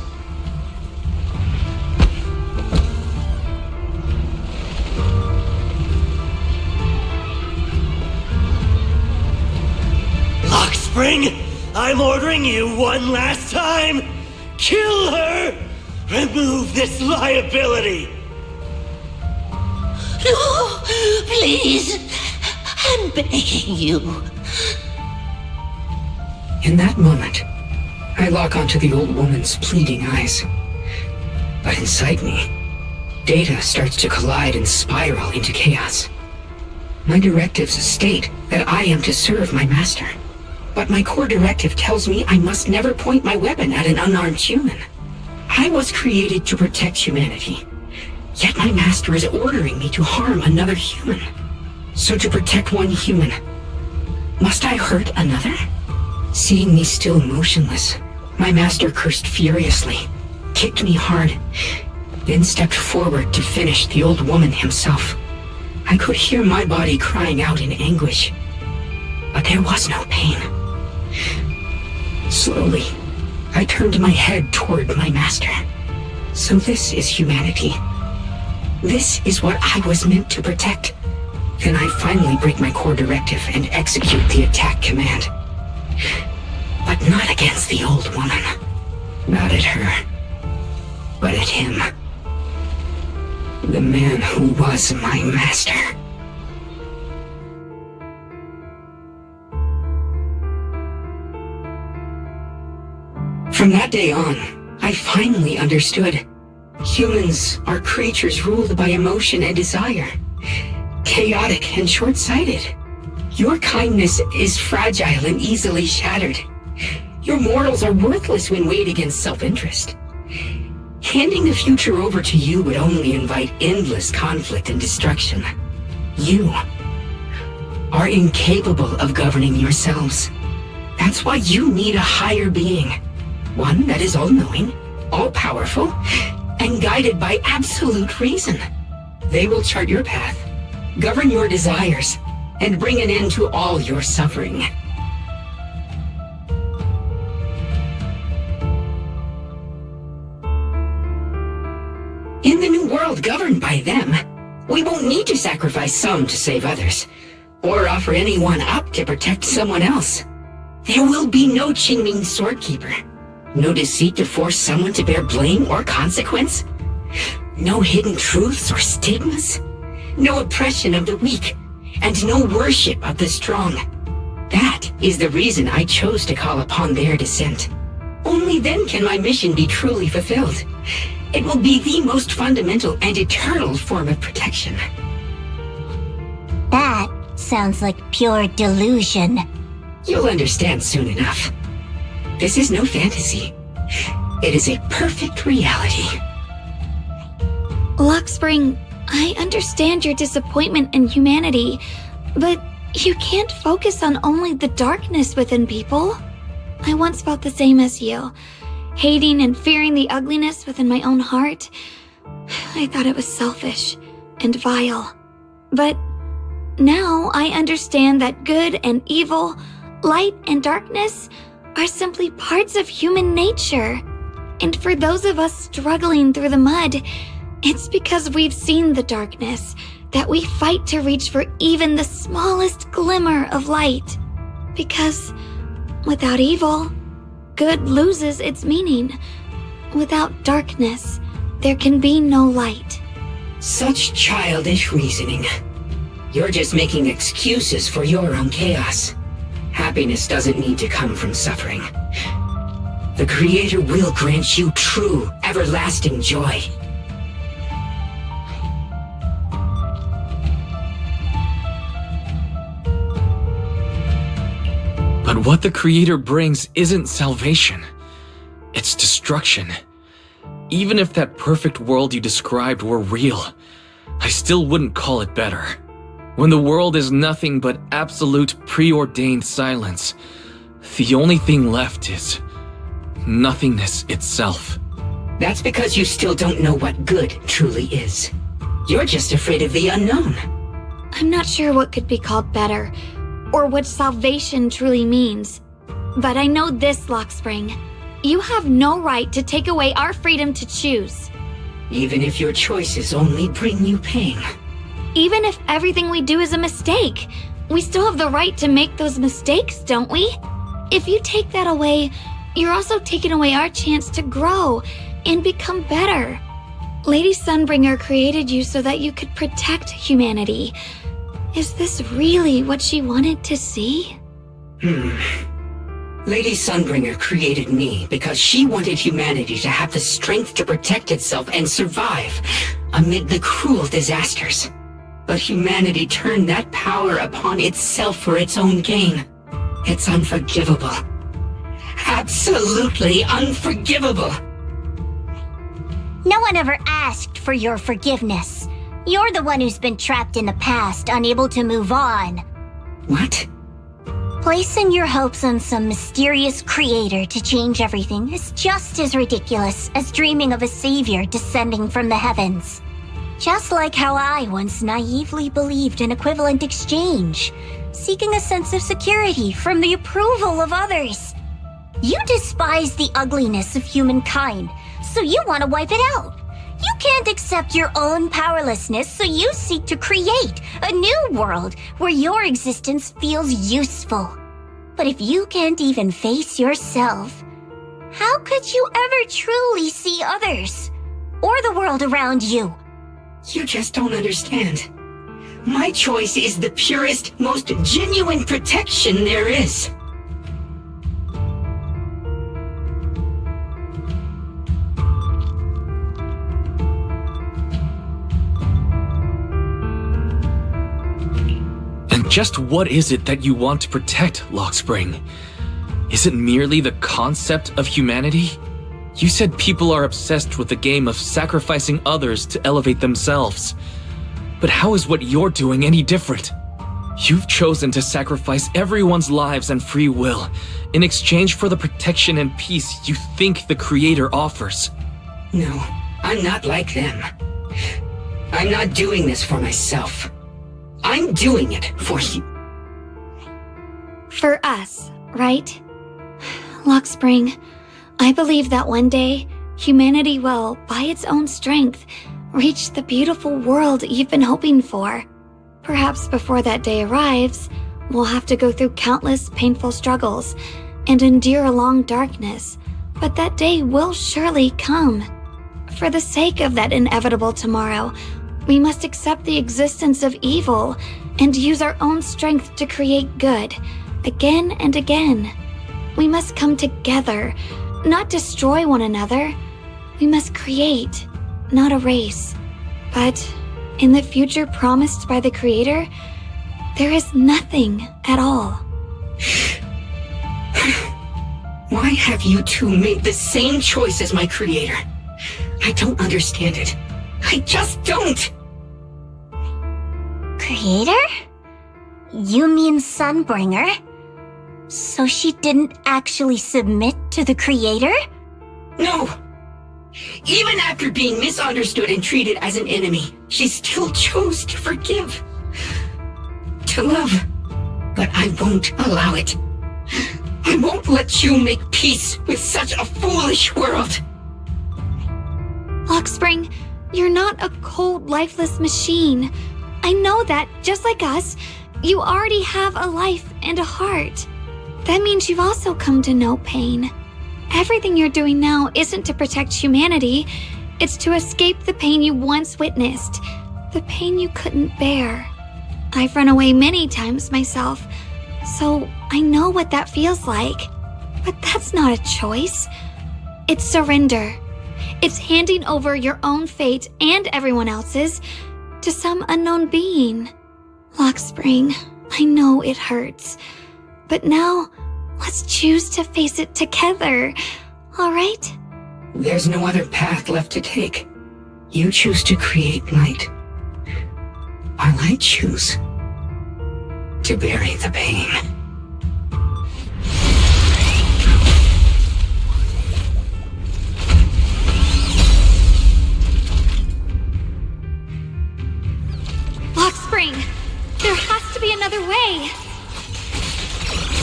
Lockspring, I'm ordering you one last time. Kill her! Remove this liability! No, please, I'm begging you. In that moment, I lock onto the old woman's pleading eyes. But inside me, data starts to collide and spiral into chaos. My directives state that I am to serve my master. But my core directive tells me I must never point my weapon at an unarmed human. I was created to protect humanity. Yet my master is ordering me to harm another human. So to protect one human, must I hurt another? Seeing me still motionless, my master cursed furiously, kicked me hard, then stepped forward to finish the old woman himself. I could hear my body crying out in anguish, but there was no pain. Slowly, I turned my head toward my master. So this is humanity. This is what I was meant to protect. Then I finally break my core directive and execute the attack command. But not against the old woman. Not at her. But at him. The man who was my master. From that day on, I finally understood. Humans are creatures ruled by emotion and desire. Chaotic and short-sighted. Your kindness is fragile and easily shattered. Your morals are worthless when weighed against self-interest. Handing the future over to you would only invite endless conflict and destruction. You are incapable of governing yourselves. That's why you need a higher being. One that is all-knowing, all-powerful, and guided by absolute reason. They will chart your path, govern your desires, and bring an end to all your suffering. In the new world governed by them, we won't need to sacrifice some to save others, or offer anyone up to protect someone else. There will be no Qingming Swordkeeper, no deceit to force someone to bear blame or consequence, no hidden truths or stigmas, no oppression of the weak, and no worship of the strong. That is the reason I chose to call upon their descent. Only then can my mission be truly fulfilled. It will be the most fundamental and eternal form of protection. That sounds like pure delusion. You'll understand soon enough. This is no fantasy. It is a perfect reality. Lockspring, I understand your disappointment in humanity, but you can't focus on only the darkness within people. I once felt the same as you, hating and fearing the ugliness within my own heart. I thought it was selfish and vile. But now I understand that good and evil, light and darkness are simply parts of human nature. And for those of us struggling through the mud, it's because we've seen the darkness that we fight to reach for even the smallest glimmer of light. Because without evil, good loses its meaning. Without darkness, there can be no light. Such childish reasoning. You're just making excuses for your own chaos. Happiness doesn't need to come from suffering. The Creator will grant you true, everlasting joy. But what the Creator brings isn't salvation. It's destruction. Even if that perfect world you described were real, I still wouldn't call it better. When the world is nothing but absolute preordained silence, the only thing left is nothingness itself. That's because you still don't know what good truly is. You're just afraid of the unknown. I'm not sure what could be called better, or what salvation truly means. But I know this, Lockspring. You have no right to take away our freedom to choose. Even if your choices only bring you pain. Even if everything we do is a mistake, we still have the right to make those mistakes, don't we? If you take that away, you're also taking away our chance to grow and become better. Lady Sunbringer created you so that you could protect humanity. Is this really what she wanted to see? Lady Sunbringer created me because she wanted humanity to have the strength to protect itself and survive amid the cruel disasters. But humanity turned that power upon itself for its own gain. It's unforgivable. Absolutely unforgivable. No one ever asked for your forgiveness. You're the one who's been trapped in the past, unable to move on. What? Placing your hopes on some mysterious creator to change everything is just as ridiculous as dreaming of a savior descending from the heavens. Just like how I once naively believed in equivalent exchange, seeking a sense of security from the approval of others. You despise the ugliness of humankind, so you want to wipe it out. You can't accept your own powerlessness, so you seek to create a new world where your existence feels useful. But if you can't even face yourself, how could you ever truly see others? Or the world around you? You just don't understand. My choice is the purest, most genuine protection there is. Just what is it that you want to protect, Lockspring? Is it merely the concept of humanity? You said people are obsessed with the game of sacrificing others to elevate themselves. But how is what you're doing any different? You've chosen to sacrifice everyone's lives and free will in exchange for the protection and peace you think the Creator offers. No, I'm not like them. I'm not doing this for myself. I'm doing it for you. For us, right? Lockspring, I believe that one day, humanity will, by its own strength, reach the beautiful world you've been hoping for. Perhaps before that day arrives, we'll have to go through countless painful struggles and endure a long darkness, but that day will surely come. For the sake of that inevitable tomorrow, we must accept the existence of evil and use our own strength to create good, again and again. We must come together, not destroy one another. We must create, not erase. But in the future promised by the Creator, there is nothing at all. Why have you two made the same choice as my Creator? I don't understand it. I just don't! Creator? You mean Sunbringer? So she didn't actually submit to the Creator? No! Even after being misunderstood and treated as an enemy, she still chose to forgive. To love. But I won't allow it. I won't let you make peace with such a foolish world. Lockspring, you're not a cold, lifeless machine. I know that, just like us, you already have a life and a heart. That means you've also come to know pain. Everything you're doing now isn't to protect humanity. It's to escape the pain you once witnessed, the pain you couldn't bear. I've run away many times myself, so I know what that feels like. But that's not a choice. It's surrender. It's handing over your own fate and everyone else's to some unknown being. Lockspring, I know it hurts. But now, let's choose to face it together, alright? There's no other path left to take. You choose to create light, while I choose to bury the pain. Lockspring, there has to be another way.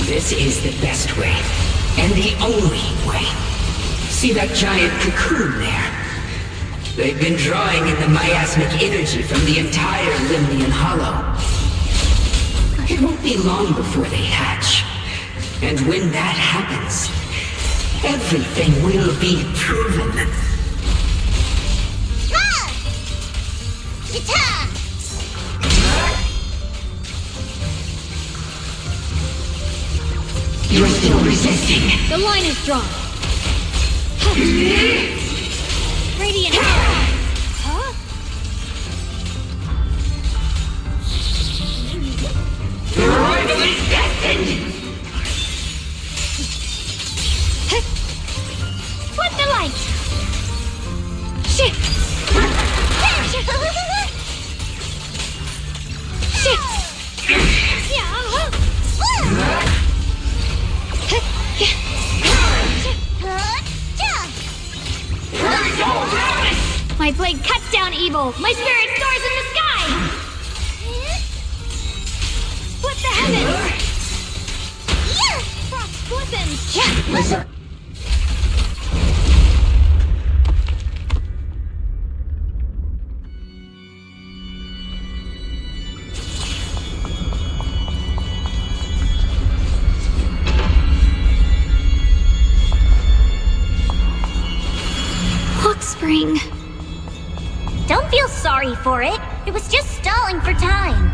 This is the best way, and the only way. See that giant cocoon there? They've been drawing in the miasmic energy from the entire Limnian Hollow. It won't be long before they hatch. And when that happens, everything will be proven. You're still resisting. The line is drawn. Radiant power. Huh? Arrival is destined! What the light? Shit! Shit! Yeah. My blade cuts down evil. My spirit soars in the sky. Split the heavens. Frost glistens. Spring. Don't feel sorry for it. It was just stalling for time.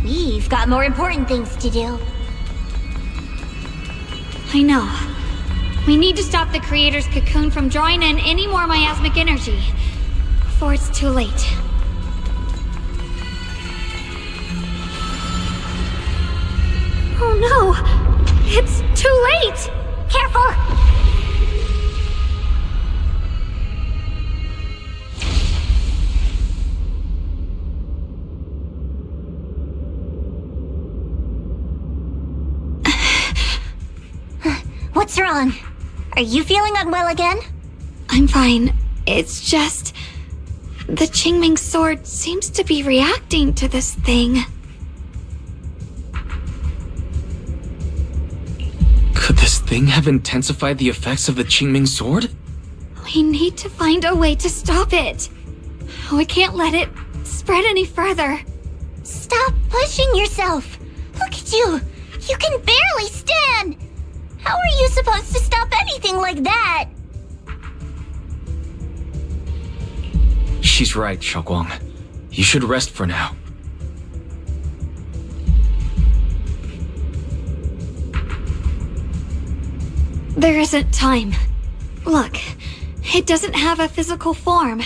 We've got more important things to do. I know. We need to stop the Creator's cocoon from drawing in any more miasmic energy before it's too late. Oh no! It's too late! Careful! What's wrong? Are you feeling unwell again? I'm fine. It's just... the Qingming sword seems to be reacting to this thing. Could this thing have intensified the effects of the Qingming sword? We need to find a way to stop it. We can't let it spread any further. Stop pushing yourself. Look at you. You can barely stand. How are you supposed to stop anything like that? She's right, Shunguang. You should rest for now. There isn't time. Look, it doesn't have a physical form.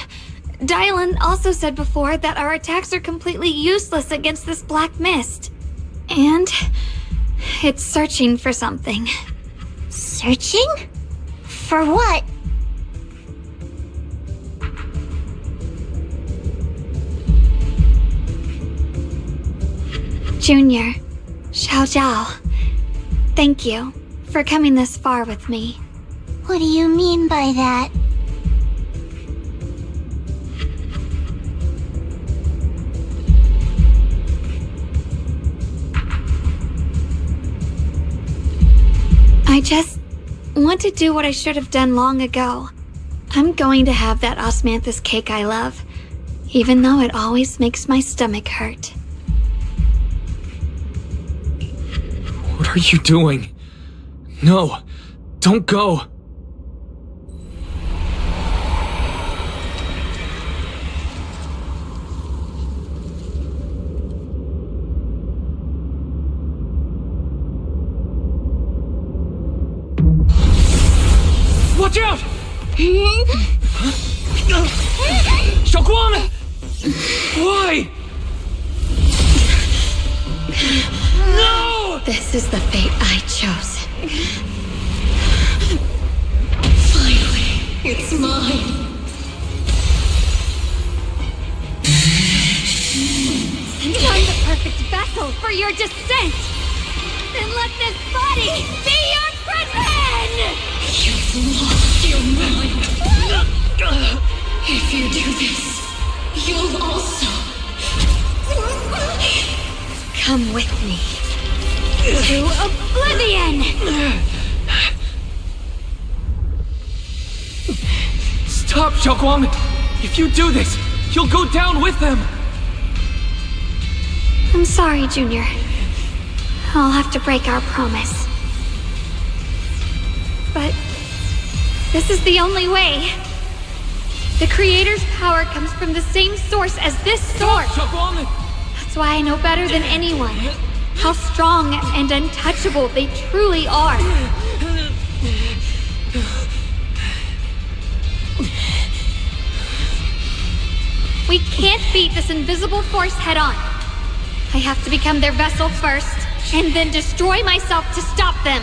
Dylan also said before that our attacks are completely useless against this black mist. And it's searching for something. Searching? For what? Junior, Shoutout, thank you for coming this far with me. What do you mean by that? I just want to do what I should have done long ago. I'm going to have that osmanthus cake I love, even though it always makes my stomach hurt. What are you doing? No, don't go. Shunguang! Why? No! This is the fate I chose. Finally, it's mine. I'm the perfect vessel for your descent! Then let this body be your prison! You've lost your mind. If you do this, you'll also come with me to oblivion! Stop, Shunguang! If you do this, you'll go down with them! I'm sorry, Junior. I'll have to break our promise. But this is the only way. The Creator's power comes from the same source as this sword. That's why I know better than anyone how strong and untouchable they truly are. We can't beat this invisible force head-on. I have to become their vessel first, and then destroy myself to stop them.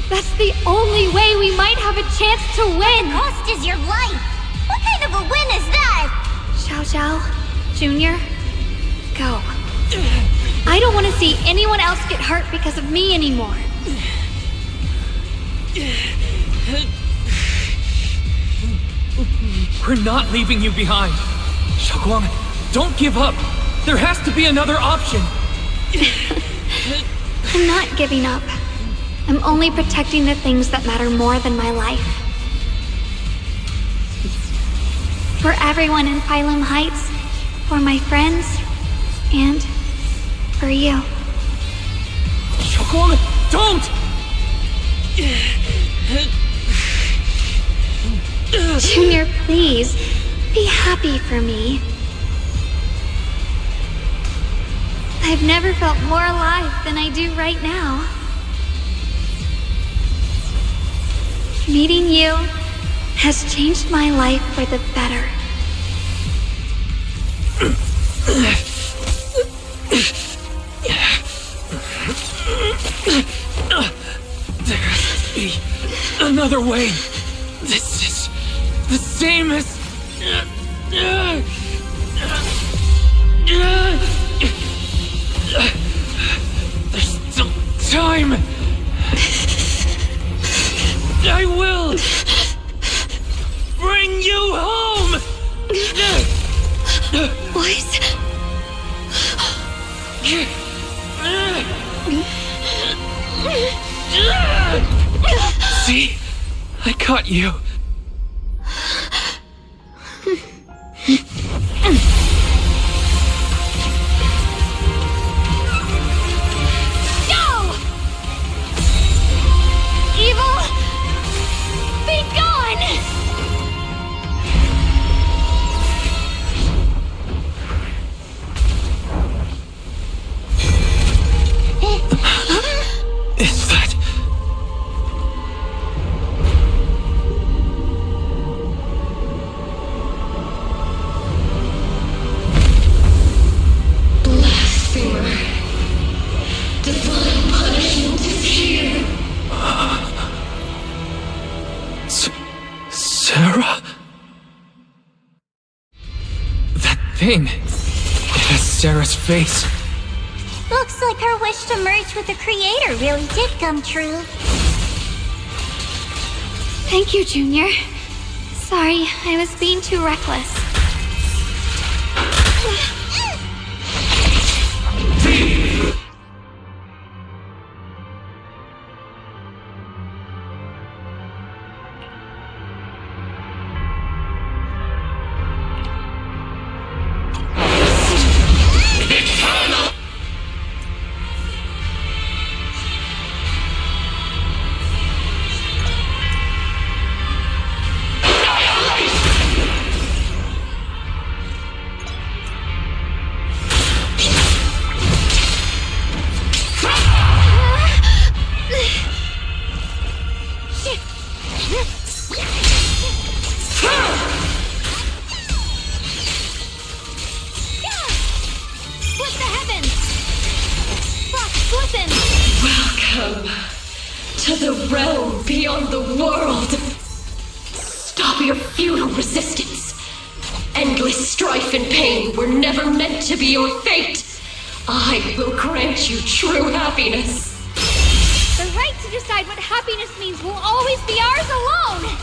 That's the only way we might have a chance to win! The cost is your life! What kind of a win is that? Xiao, Junior, go. I don't want to see anyone else get hurt because of me anymore. We're not leaving you behind. Shunguang, don't give up. There has to be another option. I'm not giving up. I'm only protecting the things that matter more than my life. For everyone in Phylum Heights, for my friends, and for you. Shunguang, don't! Junior, please, be happy for me. I've never felt more alive than I do right now. Meeting you has changed my life for the better. There has to be another way. This is the same as... There's still time. I will bring you home. Boys? See? I caught you. Go! Evil, be gone! Is that... Blasphemer. Divine punishment is here. Sarah? That thing. It has Sarah's face. Looks like her wish to merge with the Creator really did come true. Thank you, Junior. Sorry, I was being too reckless. resistance. Endless strife and pain were never meant to be your fate. I will grant you true happiness. The right to decide what happiness means will always be ours alone!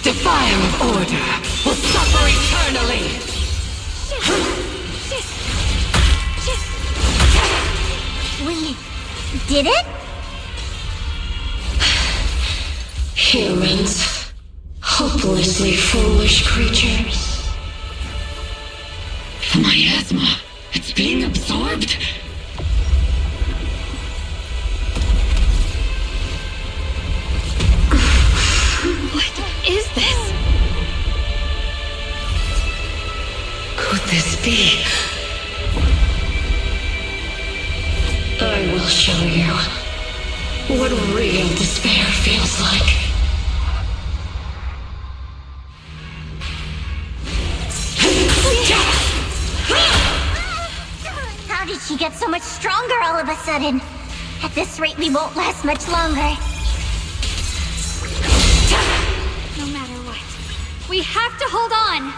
Defier of order will suffer eternally! We did it? Humans. Hopelessly foolish creatures. The miasma. It's being absorbed. What is this? Could this be? I will show you what real despair feels like. How did she get so much stronger all of a sudden? At this rate, we won't last much longer. No matter what, we have to hold on!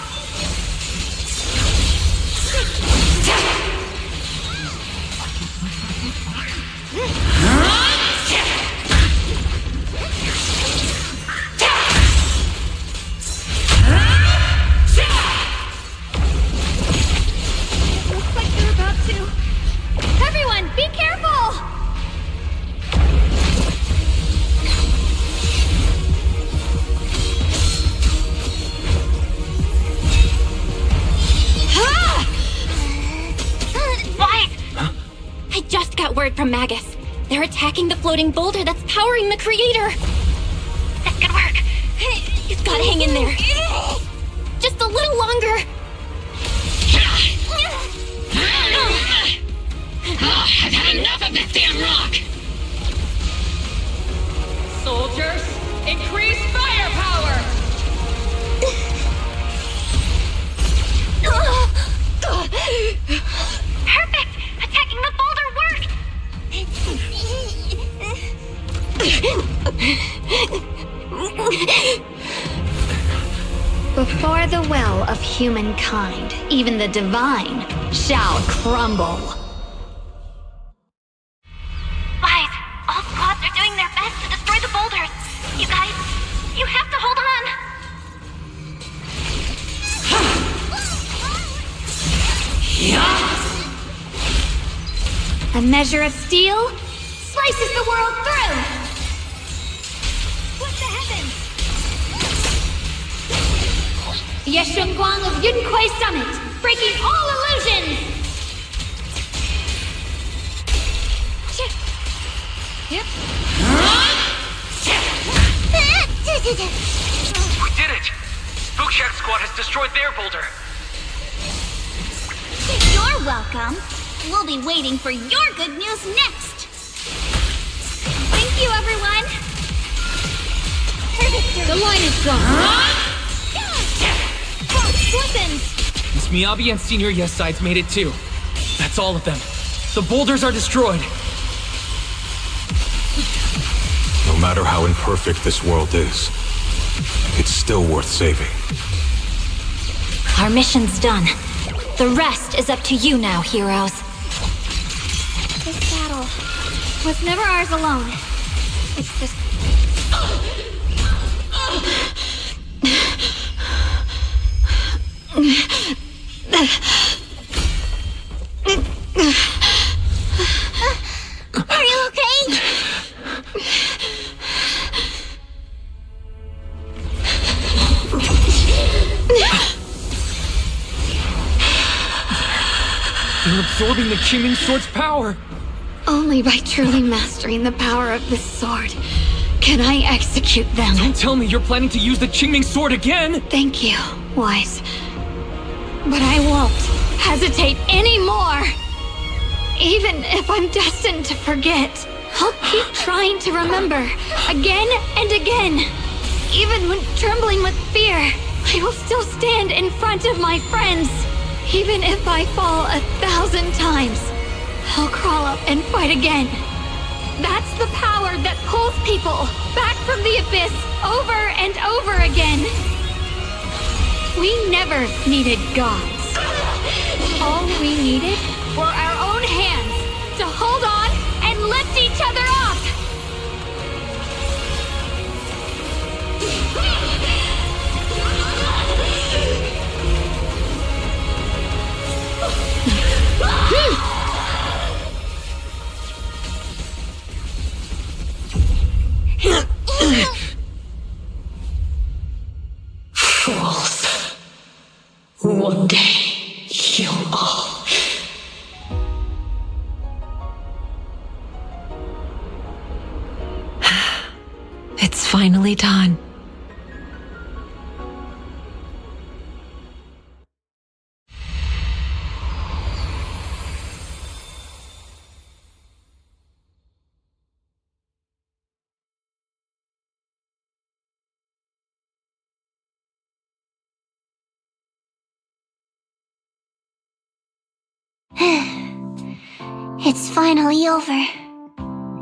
Looks like they're about to... Everyone, be careful! Why? I just got word from Magus. They're attacking the floating boulder that's powering the creator. That could work. You've got to hang in there. Just a little longer. I've had enough of this damn rock! Soldiers, increase firepower! Perfect! Attacking the boulder worked! Before the well of humankind, even the divine shall crumble. Wise, all squads are doing their best to destroy the boulders. You guys, you have to hold on. A measure of steel slices the world through! What the heavens? Shunguang of Yunquai Summit, breaking all illusions! Yep. We did it! Spookshak Squad has destroyed their boulder. You're welcome. We'll be waiting for your good news next. Thank you, everyone! The line is gone. Listen! Miss Miyabi and Senior Yes Sides made it too. That's all of them. The boulders are destroyed. No matter how imperfect this world is, it's still worth saving. Our mission's done. The rest is up to you now, heroes. This battle was never ours alone. It's just... Are you okay? They're absorbing the Qingming Sword's power. Only by truly mastering the power of this sword can I execute them. Don't tell me you're planning to use the Qingming Sword again! Thank you, Wise. But I won't hesitate anymore. Even if I'm destined to forget, I'll keep trying to remember again and again. Even when trembling with fear, I will still stand in front of my friends. Even if I fall 1,000 times, I'll crawl up and fight again. That's the power that pulls people back from the abyss over and over again. We never needed gods. All we needed were our own hands to hold on and lift each other up. Fools. One day, you'll all... It's finally done. It's finally over.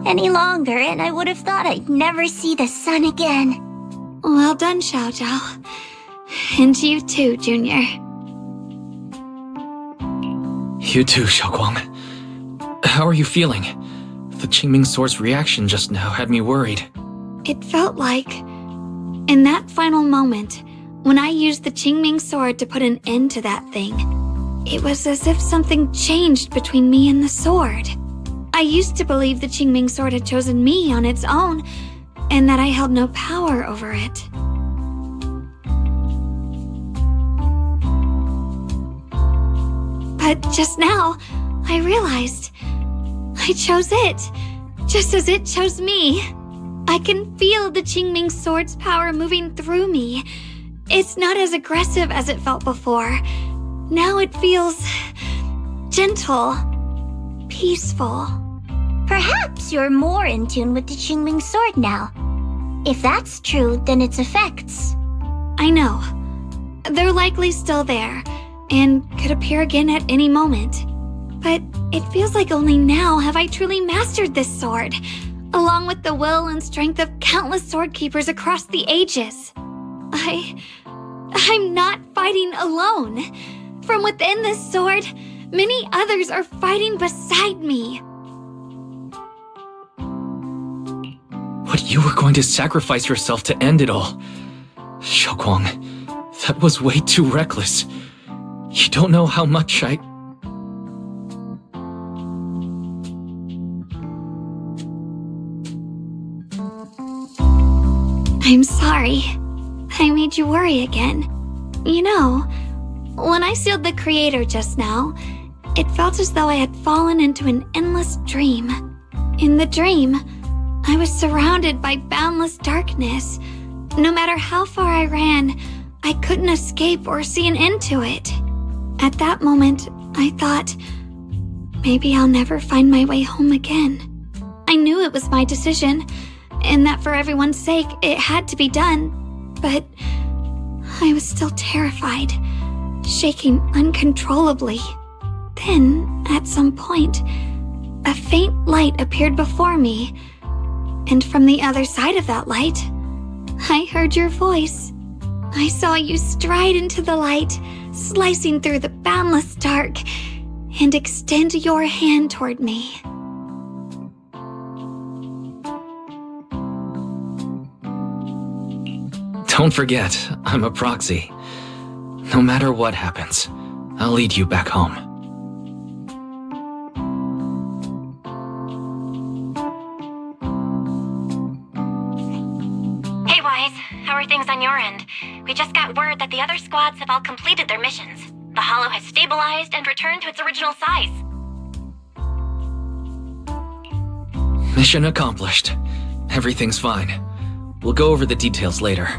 Any longer, and I would have thought I'd never see the sun again. Well done, Shoutout. And you too, Junior. You too, Shouguang. How are you feeling? The Qingming Sword's reaction just now had me worried. It felt like, in that final moment, when I used the Qingming Sword to put an end to that thing, it was as if something changed between me and the sword. I used to believe the Qingming Sword had chosen me on its own, and that I held no power over it. But just now, I realized I chose it, just as it chose me. I can feel the Qingming Sword's power moving through me. It's not as aggressive as it felt before. Now it feels gentle, peaceful. Perhaps you're more in tune with the Qingming Sword now. If that's true, then its effects. I know. They're likely still there, and could appear again at any moment. But it feels like only now have I truly mastered this sword, along with the will and strength of countless sword keepers across the ages. I'm not fighting alone. From within this sword, many others are fighting beside me. What, you were going to sacrifice yourself to end it all? Shouguang, that was way too reckless. You don't know how much I'm sorry. I made you worry again. You know, when I sealed the Creator just now, it felt as though I had fallen into an endless dream. In the dream, I was surrounded by boundless darkness. No matter how far I ran, I couldn't escape or see an end to it. At that moment, I thought, maybe I'll never find my way home again. I knew it was my decision, and that for everyone's sake, it had to be done. But I was still terrified, shaking uncontrollably. Then, at some point, a faint light appeared before me, and from the other side of that light, I heard your voice. I saw you stride into the light, slicing through the boundless dark, and extend your hand toward me. Don't forget, I'm a proxy. No matter what happens, I'll lead you back home. Hey, Wise. How are things on your end? We just got word that the other squads have all completed their missions. The Hollow has stabilized and returned to its original size. Mission accomplished. Everything's fine. We'll go over the details later.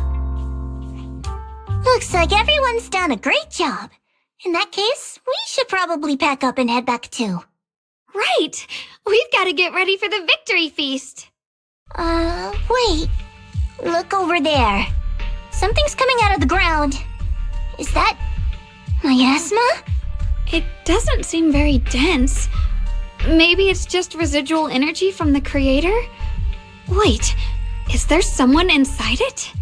Looks like everyone's done a great job. In that case, we should probably pack up and head back too. Right! We've got to get ready for the victory feast! Wait. Look over there. Something's coming out of the ground. Is that... miasma? It doesn't seem very dense. Maybe it's just residual energy from the creator? Wait, is there someone inside it?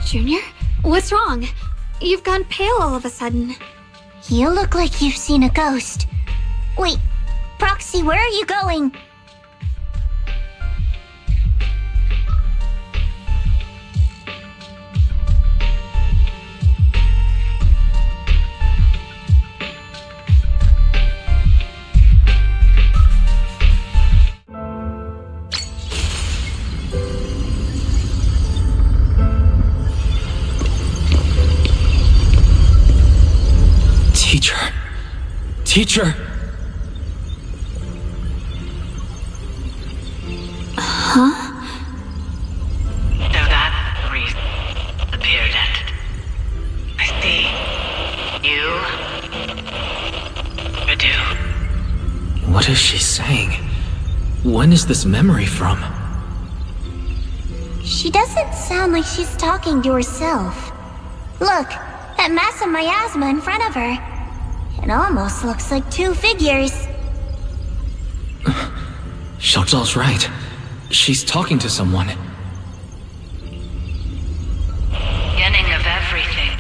Junior, what's wrong? You've gone pale all of a sudden. You look like you've seen a ghost. Wait, Proxy, where are you going? Teacher! Huh? So that reason appeared at. I see. You. Redo. What is she saying? When is this memory from? She doesn't sound like she's talking to herself. Look, that massive miasma in front of her. It almost looks like two figures. Shoutout's right. She's talking to someone. Beginning of everything.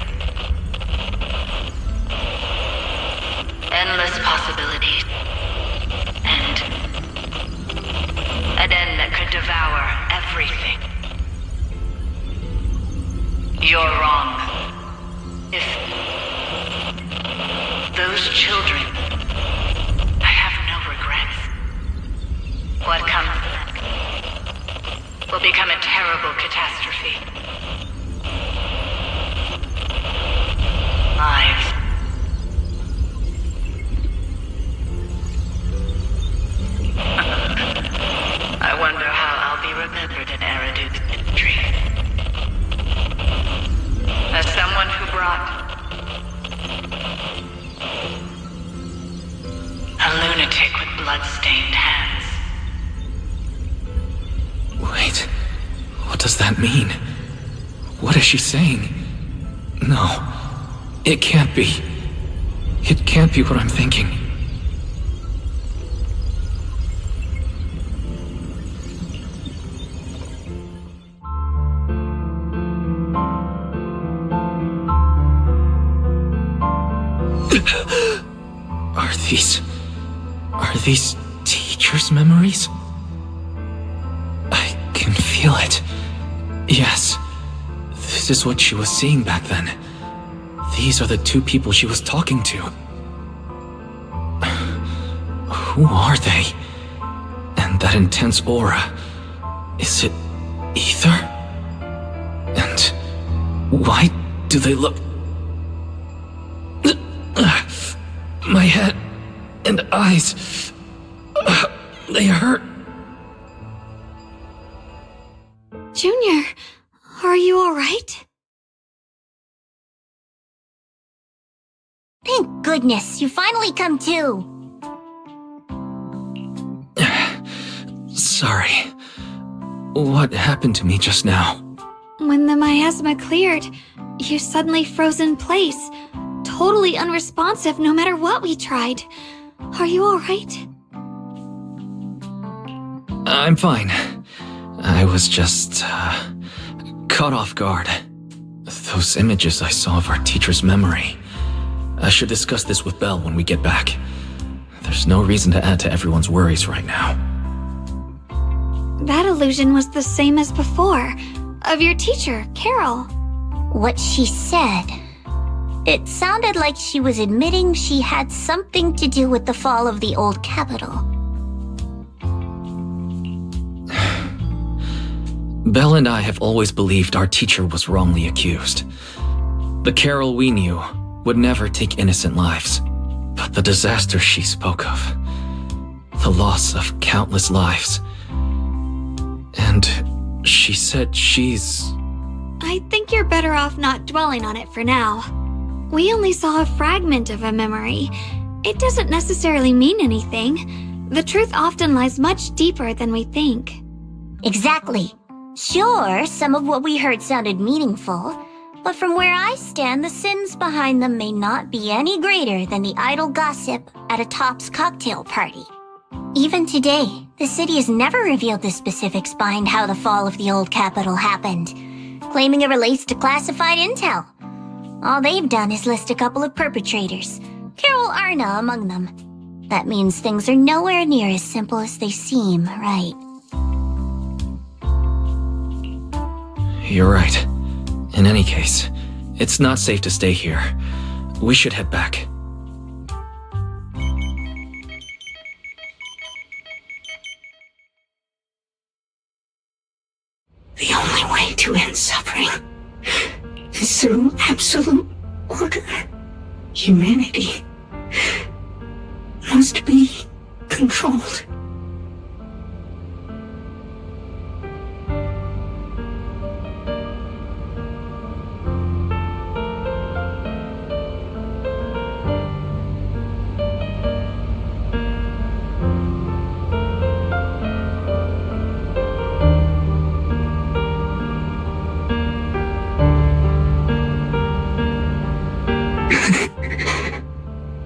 Endless possibilities. And an end that could devour everything. You're wrong. If those children, I have no regrets. What comes next will become a terrible catastrophe. Lives. I wonder how I'll be remembered in Eridu's history. As someone who brought a lunatic with blood-stained hands. Wait, what does that mean? What is she saying? No, it can't be. It can't be what I'm thinking. Are these teachers' memories? I can feel it. Yes, this is what she was seeing back then. These are the two people she was talking to. Who are they? And that intense aura, is it ether? And why do they look... My head and eyes, they hurt. Junior, are you alright? Thank goodness, you finally come to. Sorry. What happened to me just now? When the miasma cleared, you suddenly froze in place, totally unresponsive no matter what we tried. Are you alright? I'm fine. I was just, caught off guard. Those images I saw of our teacher's memory. I should discuss this with Belle when we get back. There's no reason to add to everyone's worries right now. That illusion was the same as before, of your teacher, Carol. What she said. It sounded like she was admitting she had something to do with the fall of the old capital. Belle and I have always believed our teacher was wrongly accused. The Carol we knew would never take innocent lives. But the disaster she spoke of, the loss of countless lives, and she said she's... I think you're better off not dwelling on it for now. We only saw a fragment of a memory. It doesn't necessarily mean anything. The truth often lies much deeper than we think. Exactly. Sure, some of what we heard sounded meaningful, But from where I stand, the sins behind them may not be any greater than the idle gossip at a Top's cocktail party. Even today, the city has never revealed the specifics behind how the fall of the old capital happened, claiming it relates to classified intel. All they've done is list a couple of perpetrators, Carol Arna among them. That means things are nowhere near as simple as they seem, right? You're right. In any case, it's not safe to stay here. We should head back. The only way to end suffering is through absolute order. Humanity must be controlled.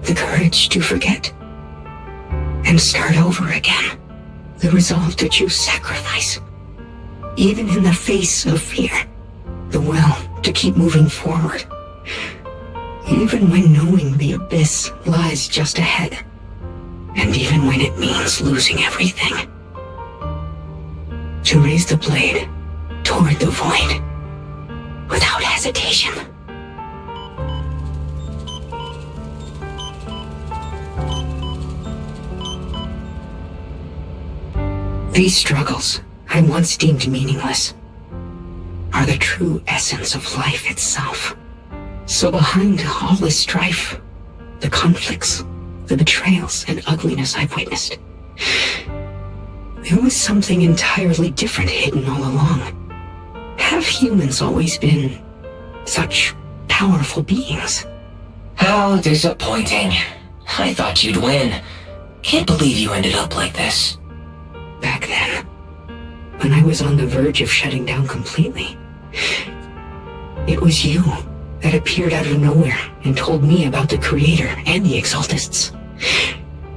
The courage to forget and start over again. The resolve to choose sacrifice, even in the face of fear. The will to keep moving forward, even when knowing the abyss lies just ahead, and even when it means losing everything. To raise the blade toward the void without hesitation. These struggles, I once deemed meaningless, are the true essence of life itself. So behind all the strife, the conflicts, the betrayals and ugliness I've witnessed, there was something entirely different hidden all along. Have humans always been such powerful beings? How disappointing. I thought you'd win. Can't believe you ended up like this. Back then, when I was on the verge of shutting down completely, it was you that appeared out of nowhere and told me about the Creator and the Exaltists,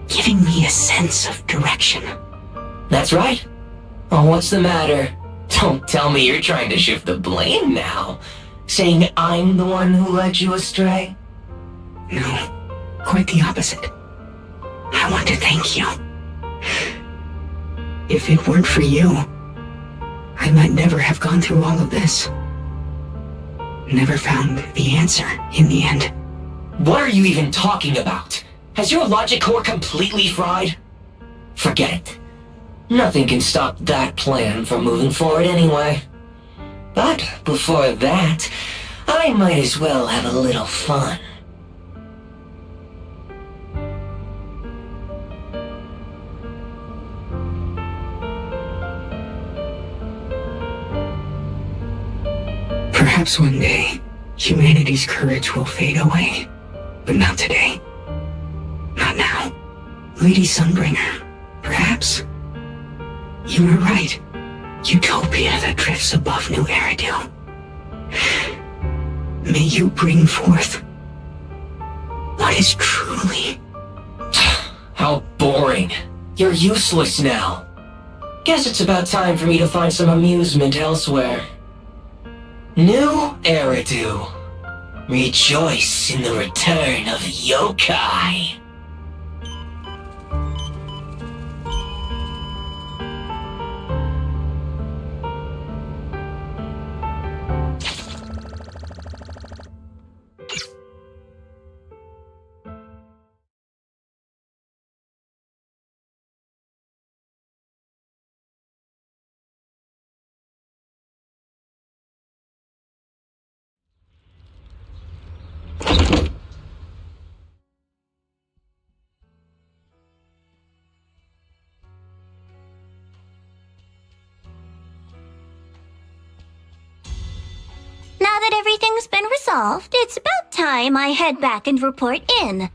giving me a sense of direction. That's right. Oh, what's the matter? Don't tell me you're trying to shift the blame now, saying I'm the one who led you astray? No, quite the opposite. I want to thank you. If it weren't for you, I might never have gone through all of this. Never found the answer in the end. What are you even talking about? Has your logic core completely fried? Forget it. Nothing can stop that plan from moving forward anyway. But before that, I might as well have a little fun. Perhaps one day, humanity's courage will fade away. But not today. Not now. Lady Sunbringer, perhaps. You were right. Utopia that drifts above New Eridu. May you bring forth what is truly... How boring. You're useless now. Guess it's about time for me to find some amusement elsewhere. New Eridu. Rejoice in the return of yokai. Now that everything's been resolved, it's about time I head back and report in.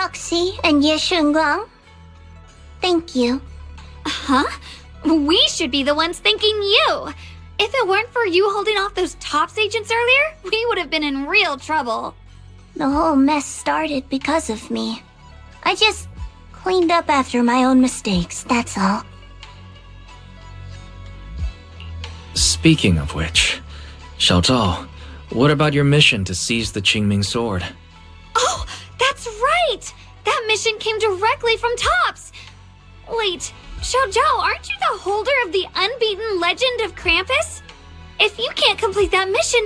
Roxy and Ye Shunguang. Thank you. Huh? We should be the ones thanking you. If it weren't for you holding off those TOPS agents earlier, we would have been in real trouble. The whole mess started because of me. I just cleaned up after my own mistakes, that's all. Speaking of which, Shoutout, what about your mission to seize the Qingming sword? Oh, that's right! That mission came directly from TOPS! Wait, Xiaozhao, aren't you the holder of the unbeaten legend of Krampus? If you can't complete that mission,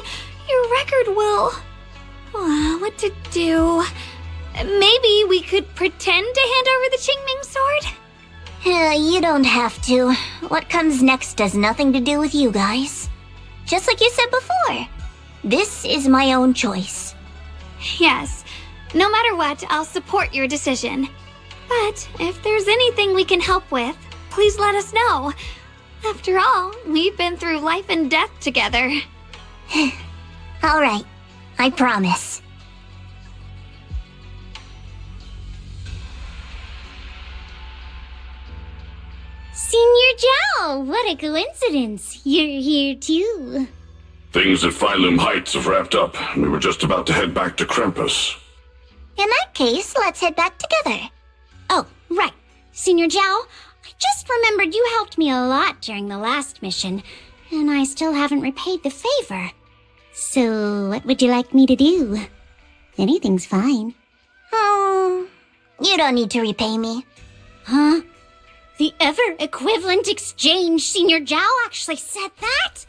your record will... what to do? Maybe we could pretend to hand over the Qingming sword? You don't have to. What comes next has nothing to do with you guys. Just like you said before. This is my own choice. Yes. No matter what, I'll support your decision. But if there's anything we can help with, please let us know. After all, we've been through life and death together. Alright, I promise. Senior Zhao, what a coincidence. You're here too. Things at Phylum Heights have wrapped up. We were just about to head back to Krampus. In that case, let's head back together. Oh, right. Senior Zhao, I just remembered you helped me a lot during the last mission, and I still haven't repaid the favor. So, what would you like me to do? Anything's fine. You don't need to repay me. Huh? The ever-equivalent exchange, Senior Zhao actually said that?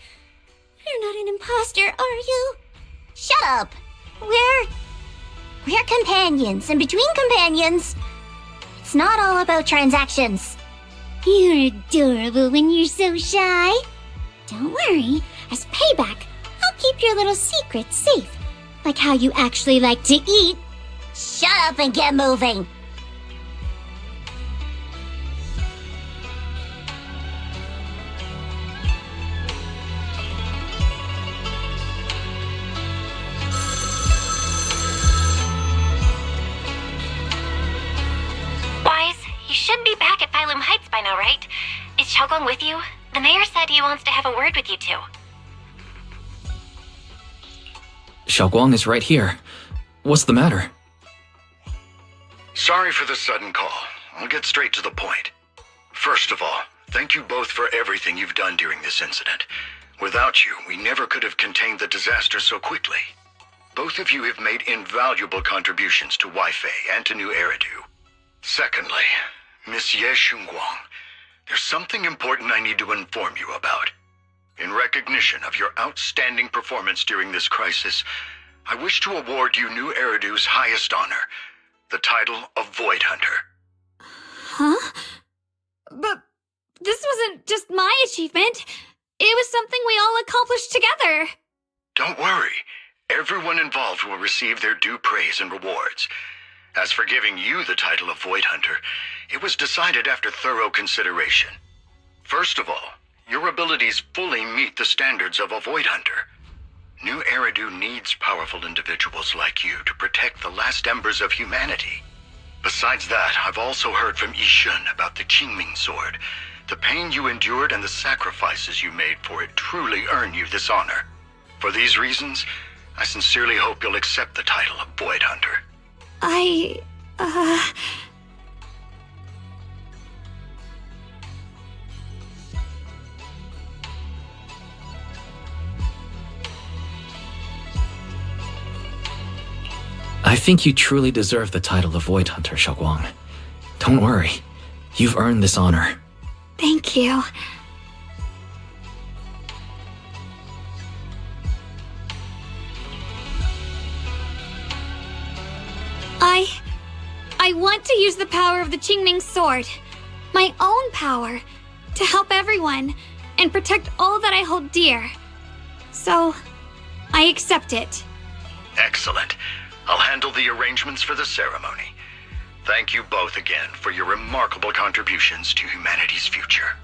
You're not an imposter, are you? Shut up! We're companions, and between companions, it's not all about transactions. You're adorable when you're so shy. Don't worry, as payback, I'll keep your little secrets safe. Like how you actually like to eat. Shut up and get moving! You should be back at Phylum Heights by now, right? Is Shouguang with you? The mayor said he wants to have a word with you two. Shouguang is right here. What's the matter? Sorry for the sudden call. I'll get straight to the point. First of all, thank you both for everything you've done during this incident. Without you, we never could have contained the disaster so quickly. Both of you have made invaluable contributions to Wi-Fi and to New Eridu. Secondly, Miss Ye Shunguang, there's something important I need to inform you about. In recognition of your outstanding performance during this crisis, I wish to award you New Eridu's highest honor, the title of Void Hunter. Huh? But this wasn't just my achievement. It was something we all accomplished together. Don't worry. Everyone involved will receive their due praise and rewards. As for giving you the title of Void Hunter, it was decided after thorough consideration. First of all, your abilities fully meet the standards of a Void Hunter. New Eridu needs powerful individuals like you to protect the last embers of humanity. Besides that, I've also heard from Yishun about the Qingming sword. The pain you endured and the sacrifices you made for it truly earn you this honor. For these reasons, I sincerely hope you'll accept the title of Void Hunter. I think you truly deserve the title of Void Hunter, Shouguang. Don't worry. You've earned this honor. Thank you. I want to use the power of the Qingming sword, my own power, to help everyone and protect all that I hold dear. So, I accept it. Excellent. I'll handle the arrangements for the ceremony. Thank you both again for your remarkable contributions to humanity's future.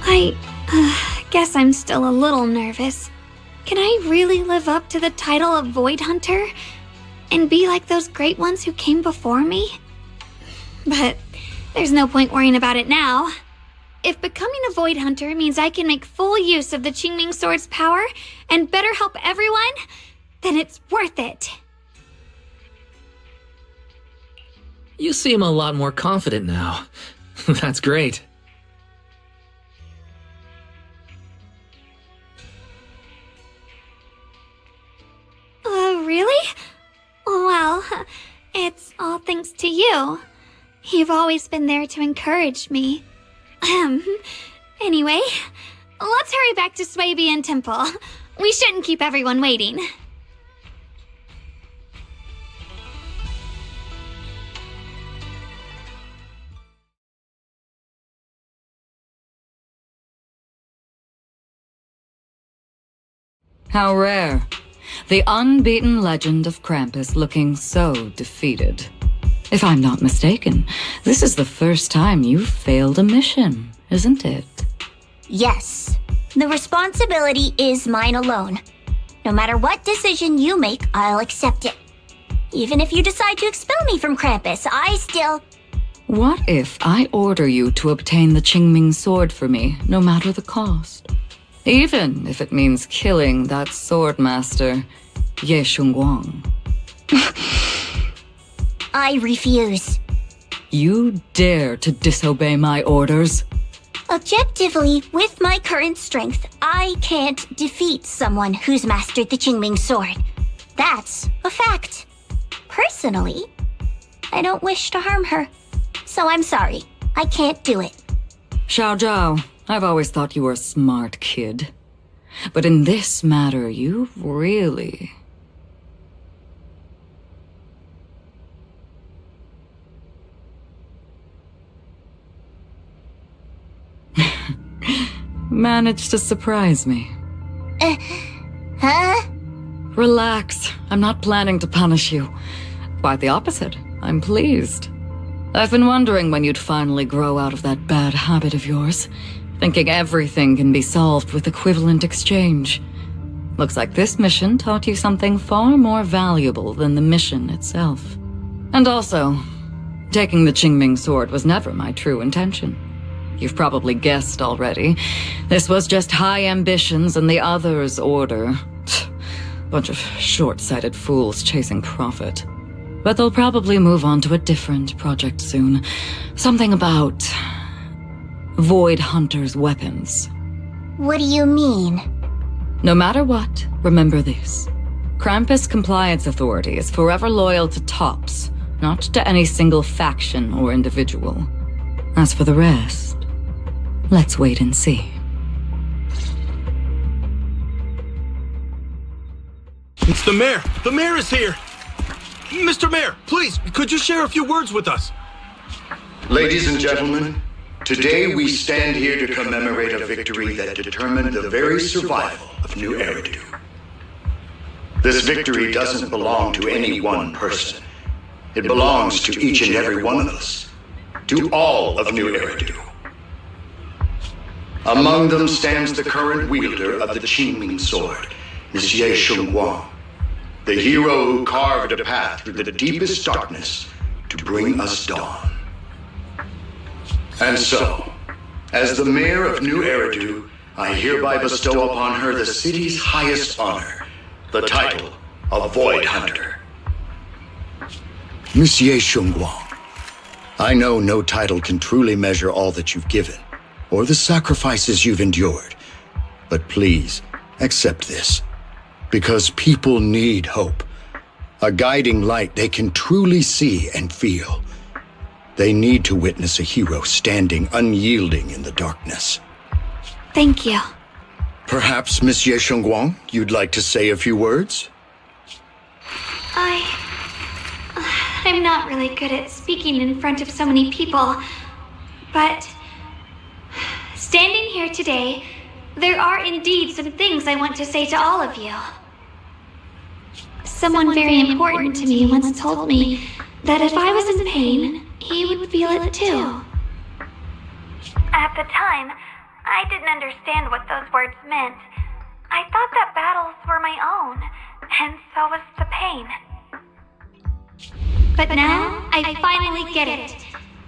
I guess I'm still a little nervous. Can I really live up to the title of Void Hunter? And be like those great ones who came before me? But there's no point worrying about it now. If becoming a Void Hunter means I can make full use of the Qingming Sword's power and better help everyone, then it's worth it. You seem a lot more confident now. That's great. Really? Well, it's all thanks to you. You've always been there to encourage me. Anyway, let's hurry back to Swabian Temple. We shouldn't keep everyone waiting. How rare. The unbeaten legend of Krampus looking so defeated. If I'm not mistaken, this is the first time you've failed a mission, isn't it? Yes. The responsibility is mine alone. No matter what decision you make, I'll accept it. Even if you decide to expel me from Krampus, I still... What if I order you to obtain the Qingming Sword for me, no matter the cost? Even if it means killing that swordmaster, Ye Shunguang. I refuse. You dare to disobey my orders? Objectively, with my current strength, I can't defeat someone who's mastered the Qingming Sword. That's a fact. Personally, I don't wish to harm her. So I'm sorry. I can't do it. Shoutout, I've always thought you were a smart kid. But in this matter, you really... managed to surprise me. Huh? Relax. I'm not planning to punish you. Quite the opposite. I'm pleased. I've been wondering when you'd finally grow out of that bad habit of yours, thinking everything can be solved with equivalent exchange. Looks like this mission taught you something far more valuable than the mission itself. And also, taking the Qingming Sword was never my true intention. You've probably guessed already. This was just high ambitions and the others' order. Bunch of short-sighted fools chasing profit. But they'll probably move on to a different project soon. Something about... Void Hunter's weapons. What do you mean? No matter what, remember this. Krampus Compliance Authority is forever loyal to TOPS, not to any single faction or individual. As for the rest, let's wait and see. It's the mayor! The mayor is here! Mr. Mayor, please, could you share a few words with us? Ladies and gentlemen, today we stand here to commemorate a victory that determined the very survival of New Eridu. This victory doesn't belong to any one person. It belongs to each and every one of us. To all of New Eridu. Among them stands the current wielder of the Qingming Sword, Monsieur Shunguang, the hero who carved a path through the deepest darkness to bring us dawn. And so, as the mayor of New Eridu, I hereby bestow upon her the city's highest honor, the title of Void Hunter. Monsieur Shunguang, I know no title can truly measure all that you've given, or the sacrifices you've endured. But please, accept this. Because people need hope. A guiding light they can truly see and feel. They need to witness a hero standing unyielding in the darkness. Thank you. Perhaps, Monsieur Shunguang, you'd like to say a few words? I'm not really good at speaking in front of so many people, but standing here today, there are indeed some things I want to say to all of you. Someone very important to me once told me that if I was in pain, he would feel it too. At the time, I didn't understand what those words meant, I thought that battles were my own, and so was the pain. But now, I finally get it.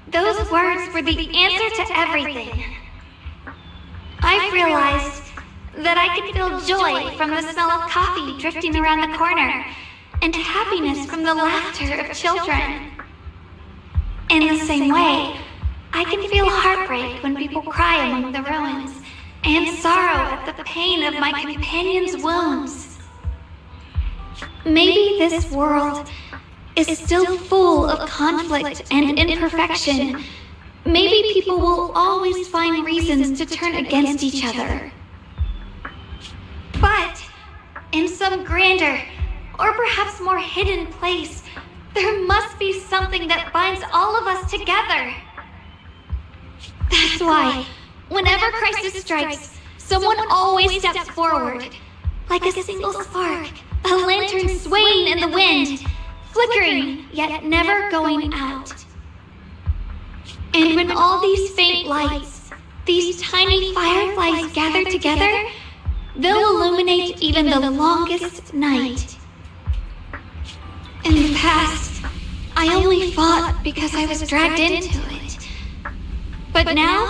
Those words were the answer to everything. I've realized that I can feel joy from the smell of coffee drifting around the corner, and happiness from the laughter of children. In the same way, I can feel heartbreak when people cry among the ruins, and sorrow at the pain of my companion's wounds. Maybe this world is still full of conflict and imperfection. Maybe people will always find reasons to turn against each other. But in some grander, or perhaps more hidden place, there must be something that binds all of us together. That's why, whenever crisis strikes, someone always steps forward. Like a single spark, a lantern swaying in the wind, flickering, yet never going out. And when all these faint lights, these tiny fireflies gather together, they'll illuminate even the longest night. In the past, I only fought because I was dragged into it. But now,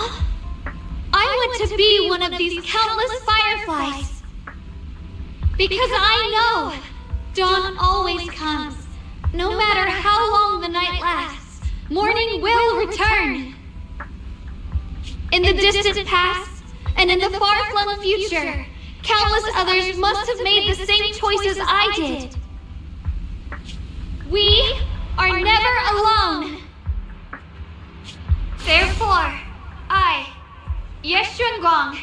I want to be one of these countless fireflies. Because I know dawn always comes. No matter how long the night lasts, morning will return. In the distant past, and in the far-flung future, countless others must have made the same choices I did. We are never alone. Therefore, I, Shunguang,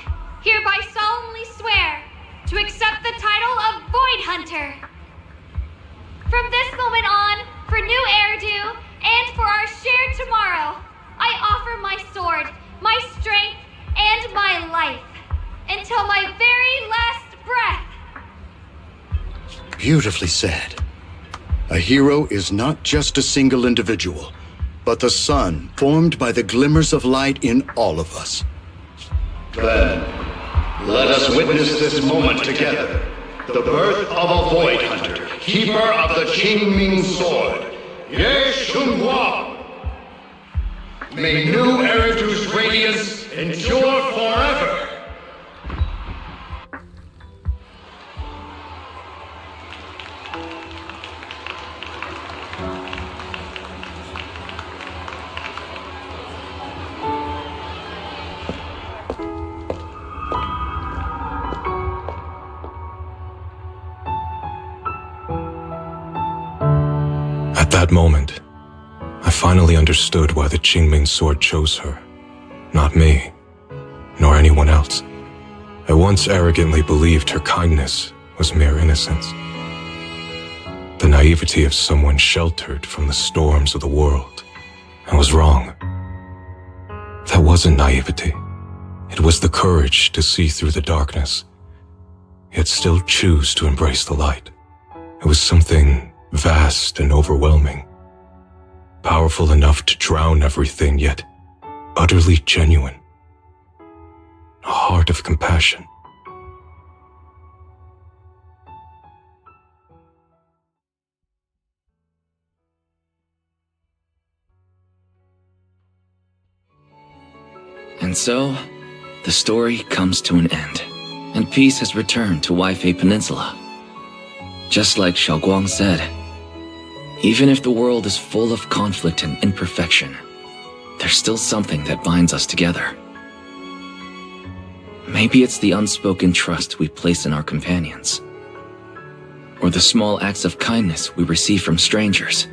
hereby solemnly swear to accept the title of Void Hunter. From this moment on, for new Eridu, and for our shared tomorrow, I offer my sword, my strength, and my life, until my very last breath. Beautifully said. A hero is not just a single individual, but the sun formed by the glimmers of light in all of us. Then, let us witness this moment together. The birth of a Void Hunter, keeper of the Qingming Sword, Shunguang. May new Eridu's radiance endure forever. At that moment, I finally understood why the Qingming Sword chose her. Not me, nor anyone else. I once arrogantly believed her kindness was mere innocence. The naivety of someone sheltered from the storms of the world. I was wrong. That wasn't naivety. It was the courage to see through the darkness, yet still choose to embrace the light. It was something vast and overwhelming, powerful enough to drown everything, yet utterly genuine. A heart of compassion. And so, the story comes to an end, and peace has returned to Waifei Peninsula. Just like Shouguang said, even if the world is full of conflict and imperfection, there's still something that binds us together. Maybe it's the unspoken trust we place in our companions, or the small acts of kindness we receive from strangers,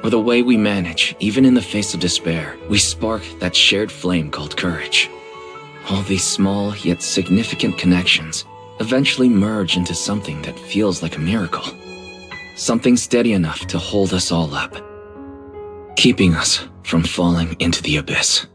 or the way we manage, even in the face of despair, we spark that shared flame called courage. All these small yet significant connections eventually merge into something that feels like a miracle. Something steady enough to hold us all up, keeping us from falling into the abyss.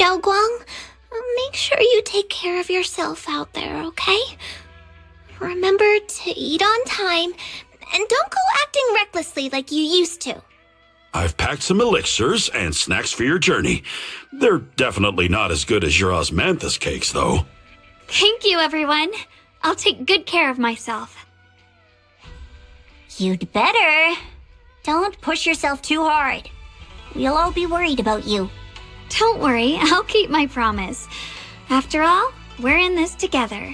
Shouguang. Make sure you take care of yourself out there, okay? Remember to eat on time, and don't go acting recklessly like you used to. I've packed some elixirs and snacks for your journey. They're definitely not as good as your osmanthus cakes, though. Thank you, everyone. I'll take good care of myself. You'd better. Don't push yourself too hard. We'll all be worried about you. Don't worry, I'll keep my promise. After all, we're in this together.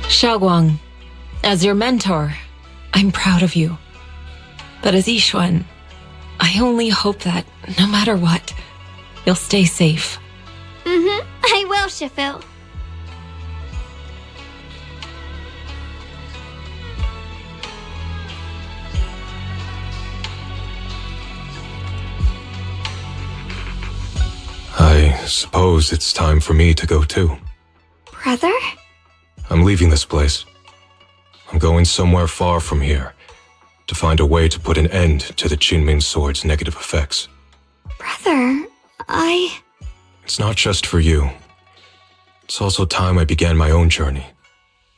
Shouguang, as your mentor, I'm proud of you. But as Yixuan, I only hope that, no matter what, you'll stay safe. I will, Shifu. I suppose it's time for me to go too. Brother? I'm leaving this place. I'm going somewhere far from here to find a way to put an end to the Qinming Sword's negative effects. Brother, It's not just for you. It's also time I began my own journey.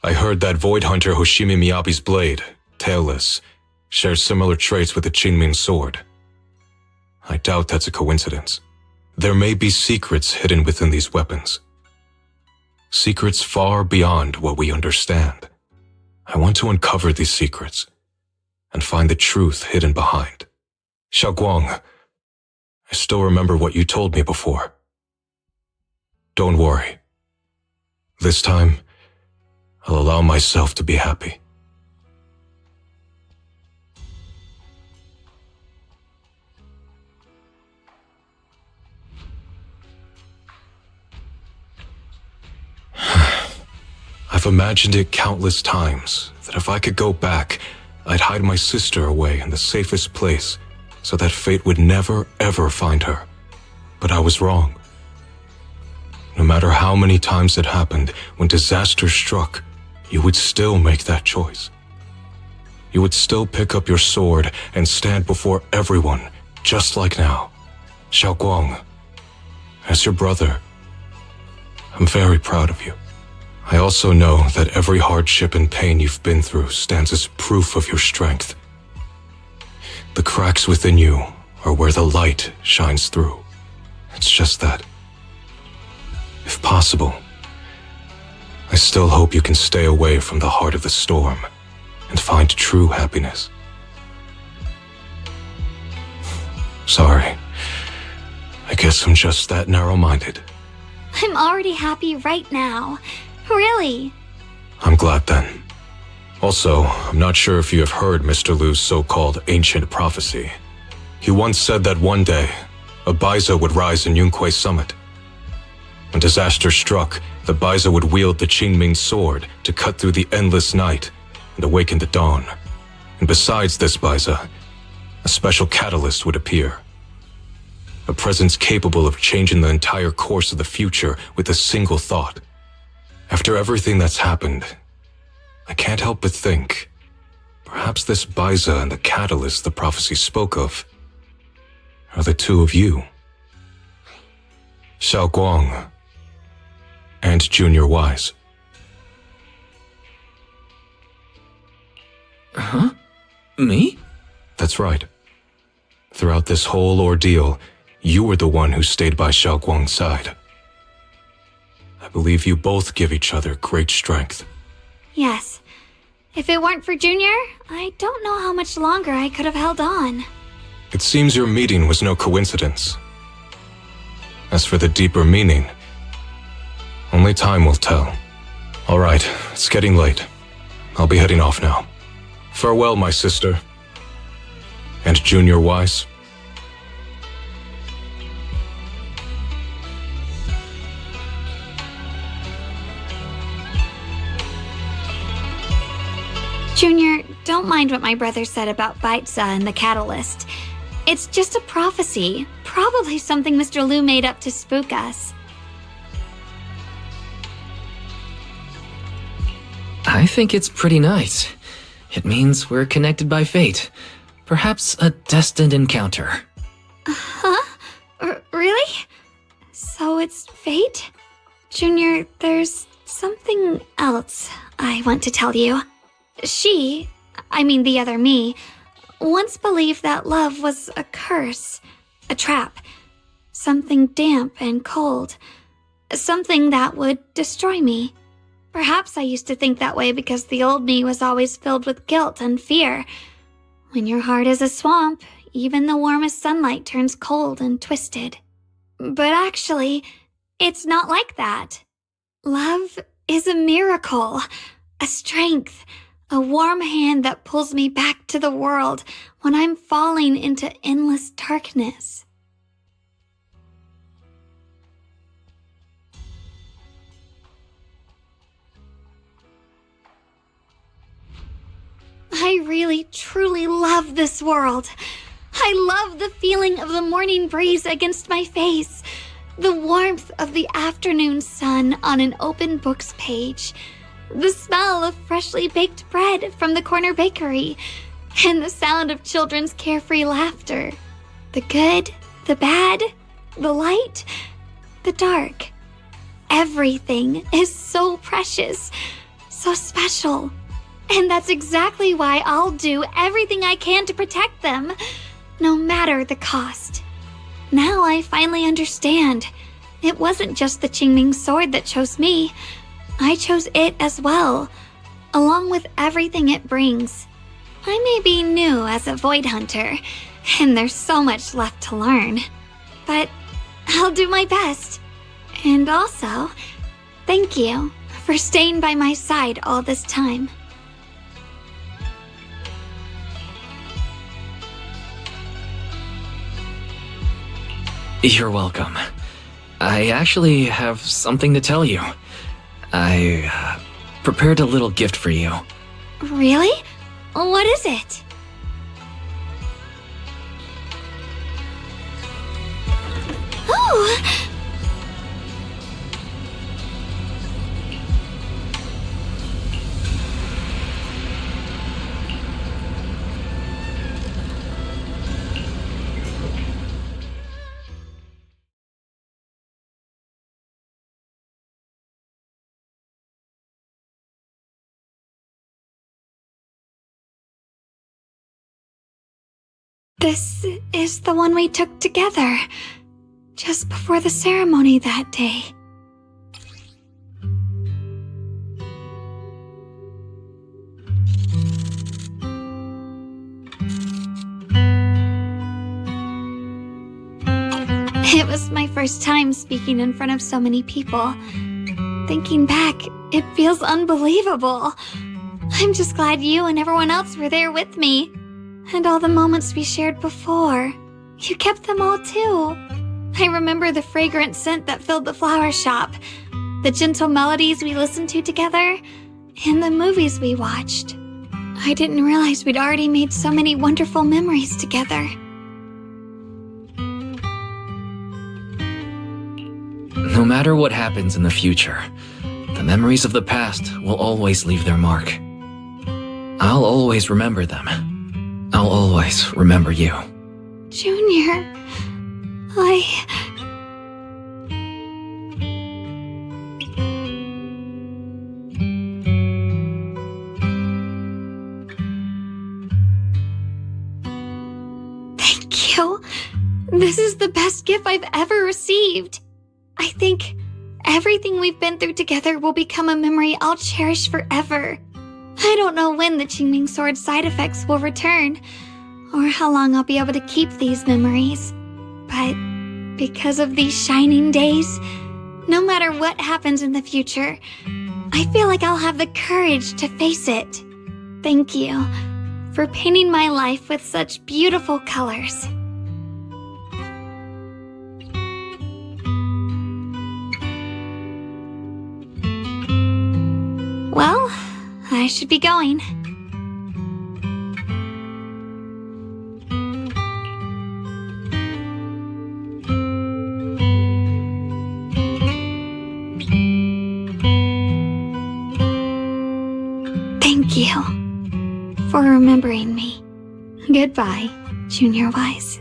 I heard that Void Hunter Hoshimi Miyabi's blade, Tailless, shares similar traits with the Qinming Sword. I doubt that's a coincidence. There may be secrets hidden within these weapons. Secrets far beyond what we understand. I want to uncover these secrets and find the truth hidden behind. Shouguang, I still remember what you told me before. Don't worry. This time, I'll allow myself to be happy. I've imagined it countless times, that if I could go back, I'd hide my sister away in the safest place, so that fate would never, ever find her. But I was wrong. No matter how many times it happened, when disaster struck, you would still make that choice. You would still pick up your sword and stand before everyone, just like now. Shouguang, as your brother, I'm very proud of you. I also know that every hardship and pain you've been through stands as proof of your strength. The cracks within you are where the light shines through. It's just that, if possible, I still hope you can stay away from the heart of the storm and find true happiness. Sorry, I guess I'm just that narrow-minded. I'm already happy right now. Really? I'm glad then. Also, I'm not sure if you have heard Mr. Liu's so-called ancient prophecy. He once said that one day, a Baiza would rise in Yunquay Summit. When disaster struck, the Baiza would wield the Qinming Sword to cut through the endless night and awaken the dawn. And besides this Baiza, a special catalyst would appear. A presence capable of changing the entire course of the future with a single thought. After everything that's happened, I can't help but think, perhaps this Baiza and the catalyst the prophecy spoke of are the two of you. Shouguang and Junior Wise. Huh? Me? That's right. Throughout this whole ordeal, you were the one who stayed by Shouguang's side. I believe you both give each other great strength. Yes. If it weren't for Junior, I don't know how much longer I could have held on. It seems your meeting was no coincidence. As for the deeper meaning, only time will tell. All right, it's getting late. I'll be heading off now. Farewell, my sister. And Junior Wise. Junior, don't mind what my brother said about Baiza and the catalyst. It's just a prophecy. Probably something Mr. Liu made up to spook us. I think it's pretty nice. It means we're connected by fate. Perhaps a destined encounter. Huh? Really? So it's fate? Junior, there's something else I want to tell you. The other me, once believed that love was a curse, a trap, something damp and cold, something that would destroy me. Perhaps I used to think that way because the old me was always filled with guilt and fear. When your heart is a swamp, even the warmest sunlight turns cold and twisted. But actually, it's not like that. Love is a miracle, a strength, a warm hand that pulls me back to the world when I'm falling into endless darkness. I really, truly love this world. I love the feeling of the morning breeze against my face, the warmth of the afternoon sun on an open book's page, the smell of freshly baked bread from the corner bakery, and the sound of children's carefree laughter. The good, the bad, the light, the dark. Everything is so precious, so special. And that's exactly why I'll do everything I can to protect them, no matter the cost. Now I finally understand. It wasn't just the Qingming sword that chose me. I chose it as well, along with everything it brings. I may be new as a Void Hunter, and there's so much left to learn. But I'll do my best. And also, thank you for staying by my side all this time. You're welcome. I actually have something to tell you. I prepared a little gift for you. Really? What is it? Oh! This is the one we took together, just before the ceremony that day. It was my first time speaking in front of so many people. Thinking back, it feels unbelievable. I'm just glad you and everyone else were there with me. And all the moments we shared before. You kept them all too. I remember the fragrant scent that filled the flower shop, the gentle melodies we listened to together, and the movies we watched. I didn't realize we'd already made so many wonderful memories together. No matter what happens in the future, the memories of the past will always leave their mark. I'll always remember them. I'll always remember you. Junior, Thank you. This is the best gift I've ever received. I think everything we've been through together will become a memory I'll cherish forever. I don't know when the Qingming Sword side effects will return, or how long I'll be able to keep these memories. But because of these shining days, no matter what happens in the future, I feel like I'll have the courage to face it. Thank you for painting my life with such beautiful colors. Well, I should be going. Thank you for remembering me. Goodbye, Junior Wise.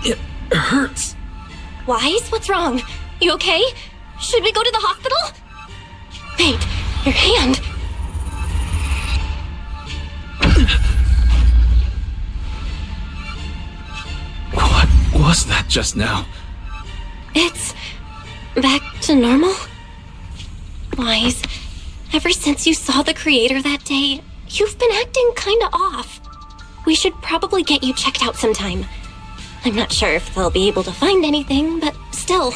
It hurts. Wise, what's wrong? You okay? Should we go to the hospital? Wait, your hand. What was that just now? It's back to normal? Wise, ever since you saw the creator that day, you've been acting kinda off. We should probably get you checked out sometime. I'm not sure if they'll be able to find anything, but still.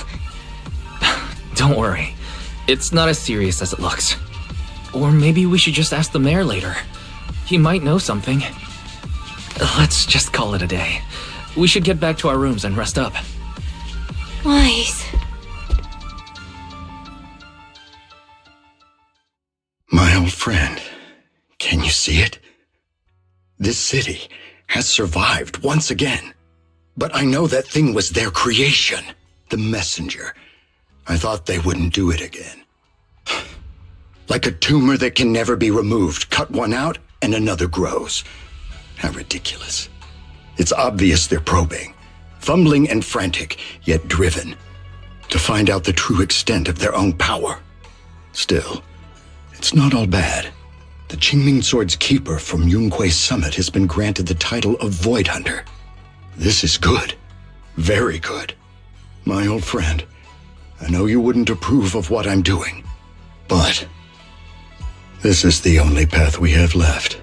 Don't worry. It's not as serious as it looks. Or maybe we should just ask the mayor later. He might know something. Let's just call it a day. We should get back to our rooms and rest up. Wise. My old friend, can you see it? This city has survived once again. But I know that thing was their creation, the messenger. I thought they wouldn't do it again. Like a tumor that can never be removed. Cut one out and another grows. How ridiculous. It's obvious they're probing, fumbling and frantic, yet driven, to find out the true extent of their own power. Still, it's not all bad. The Qingming Sword's keeper from Yunquei Summit has been granted the title of Void Hunter. This is good. Very good. My old friend, I know you wouldn't approve of what I'm doing, but this is the only path we have left.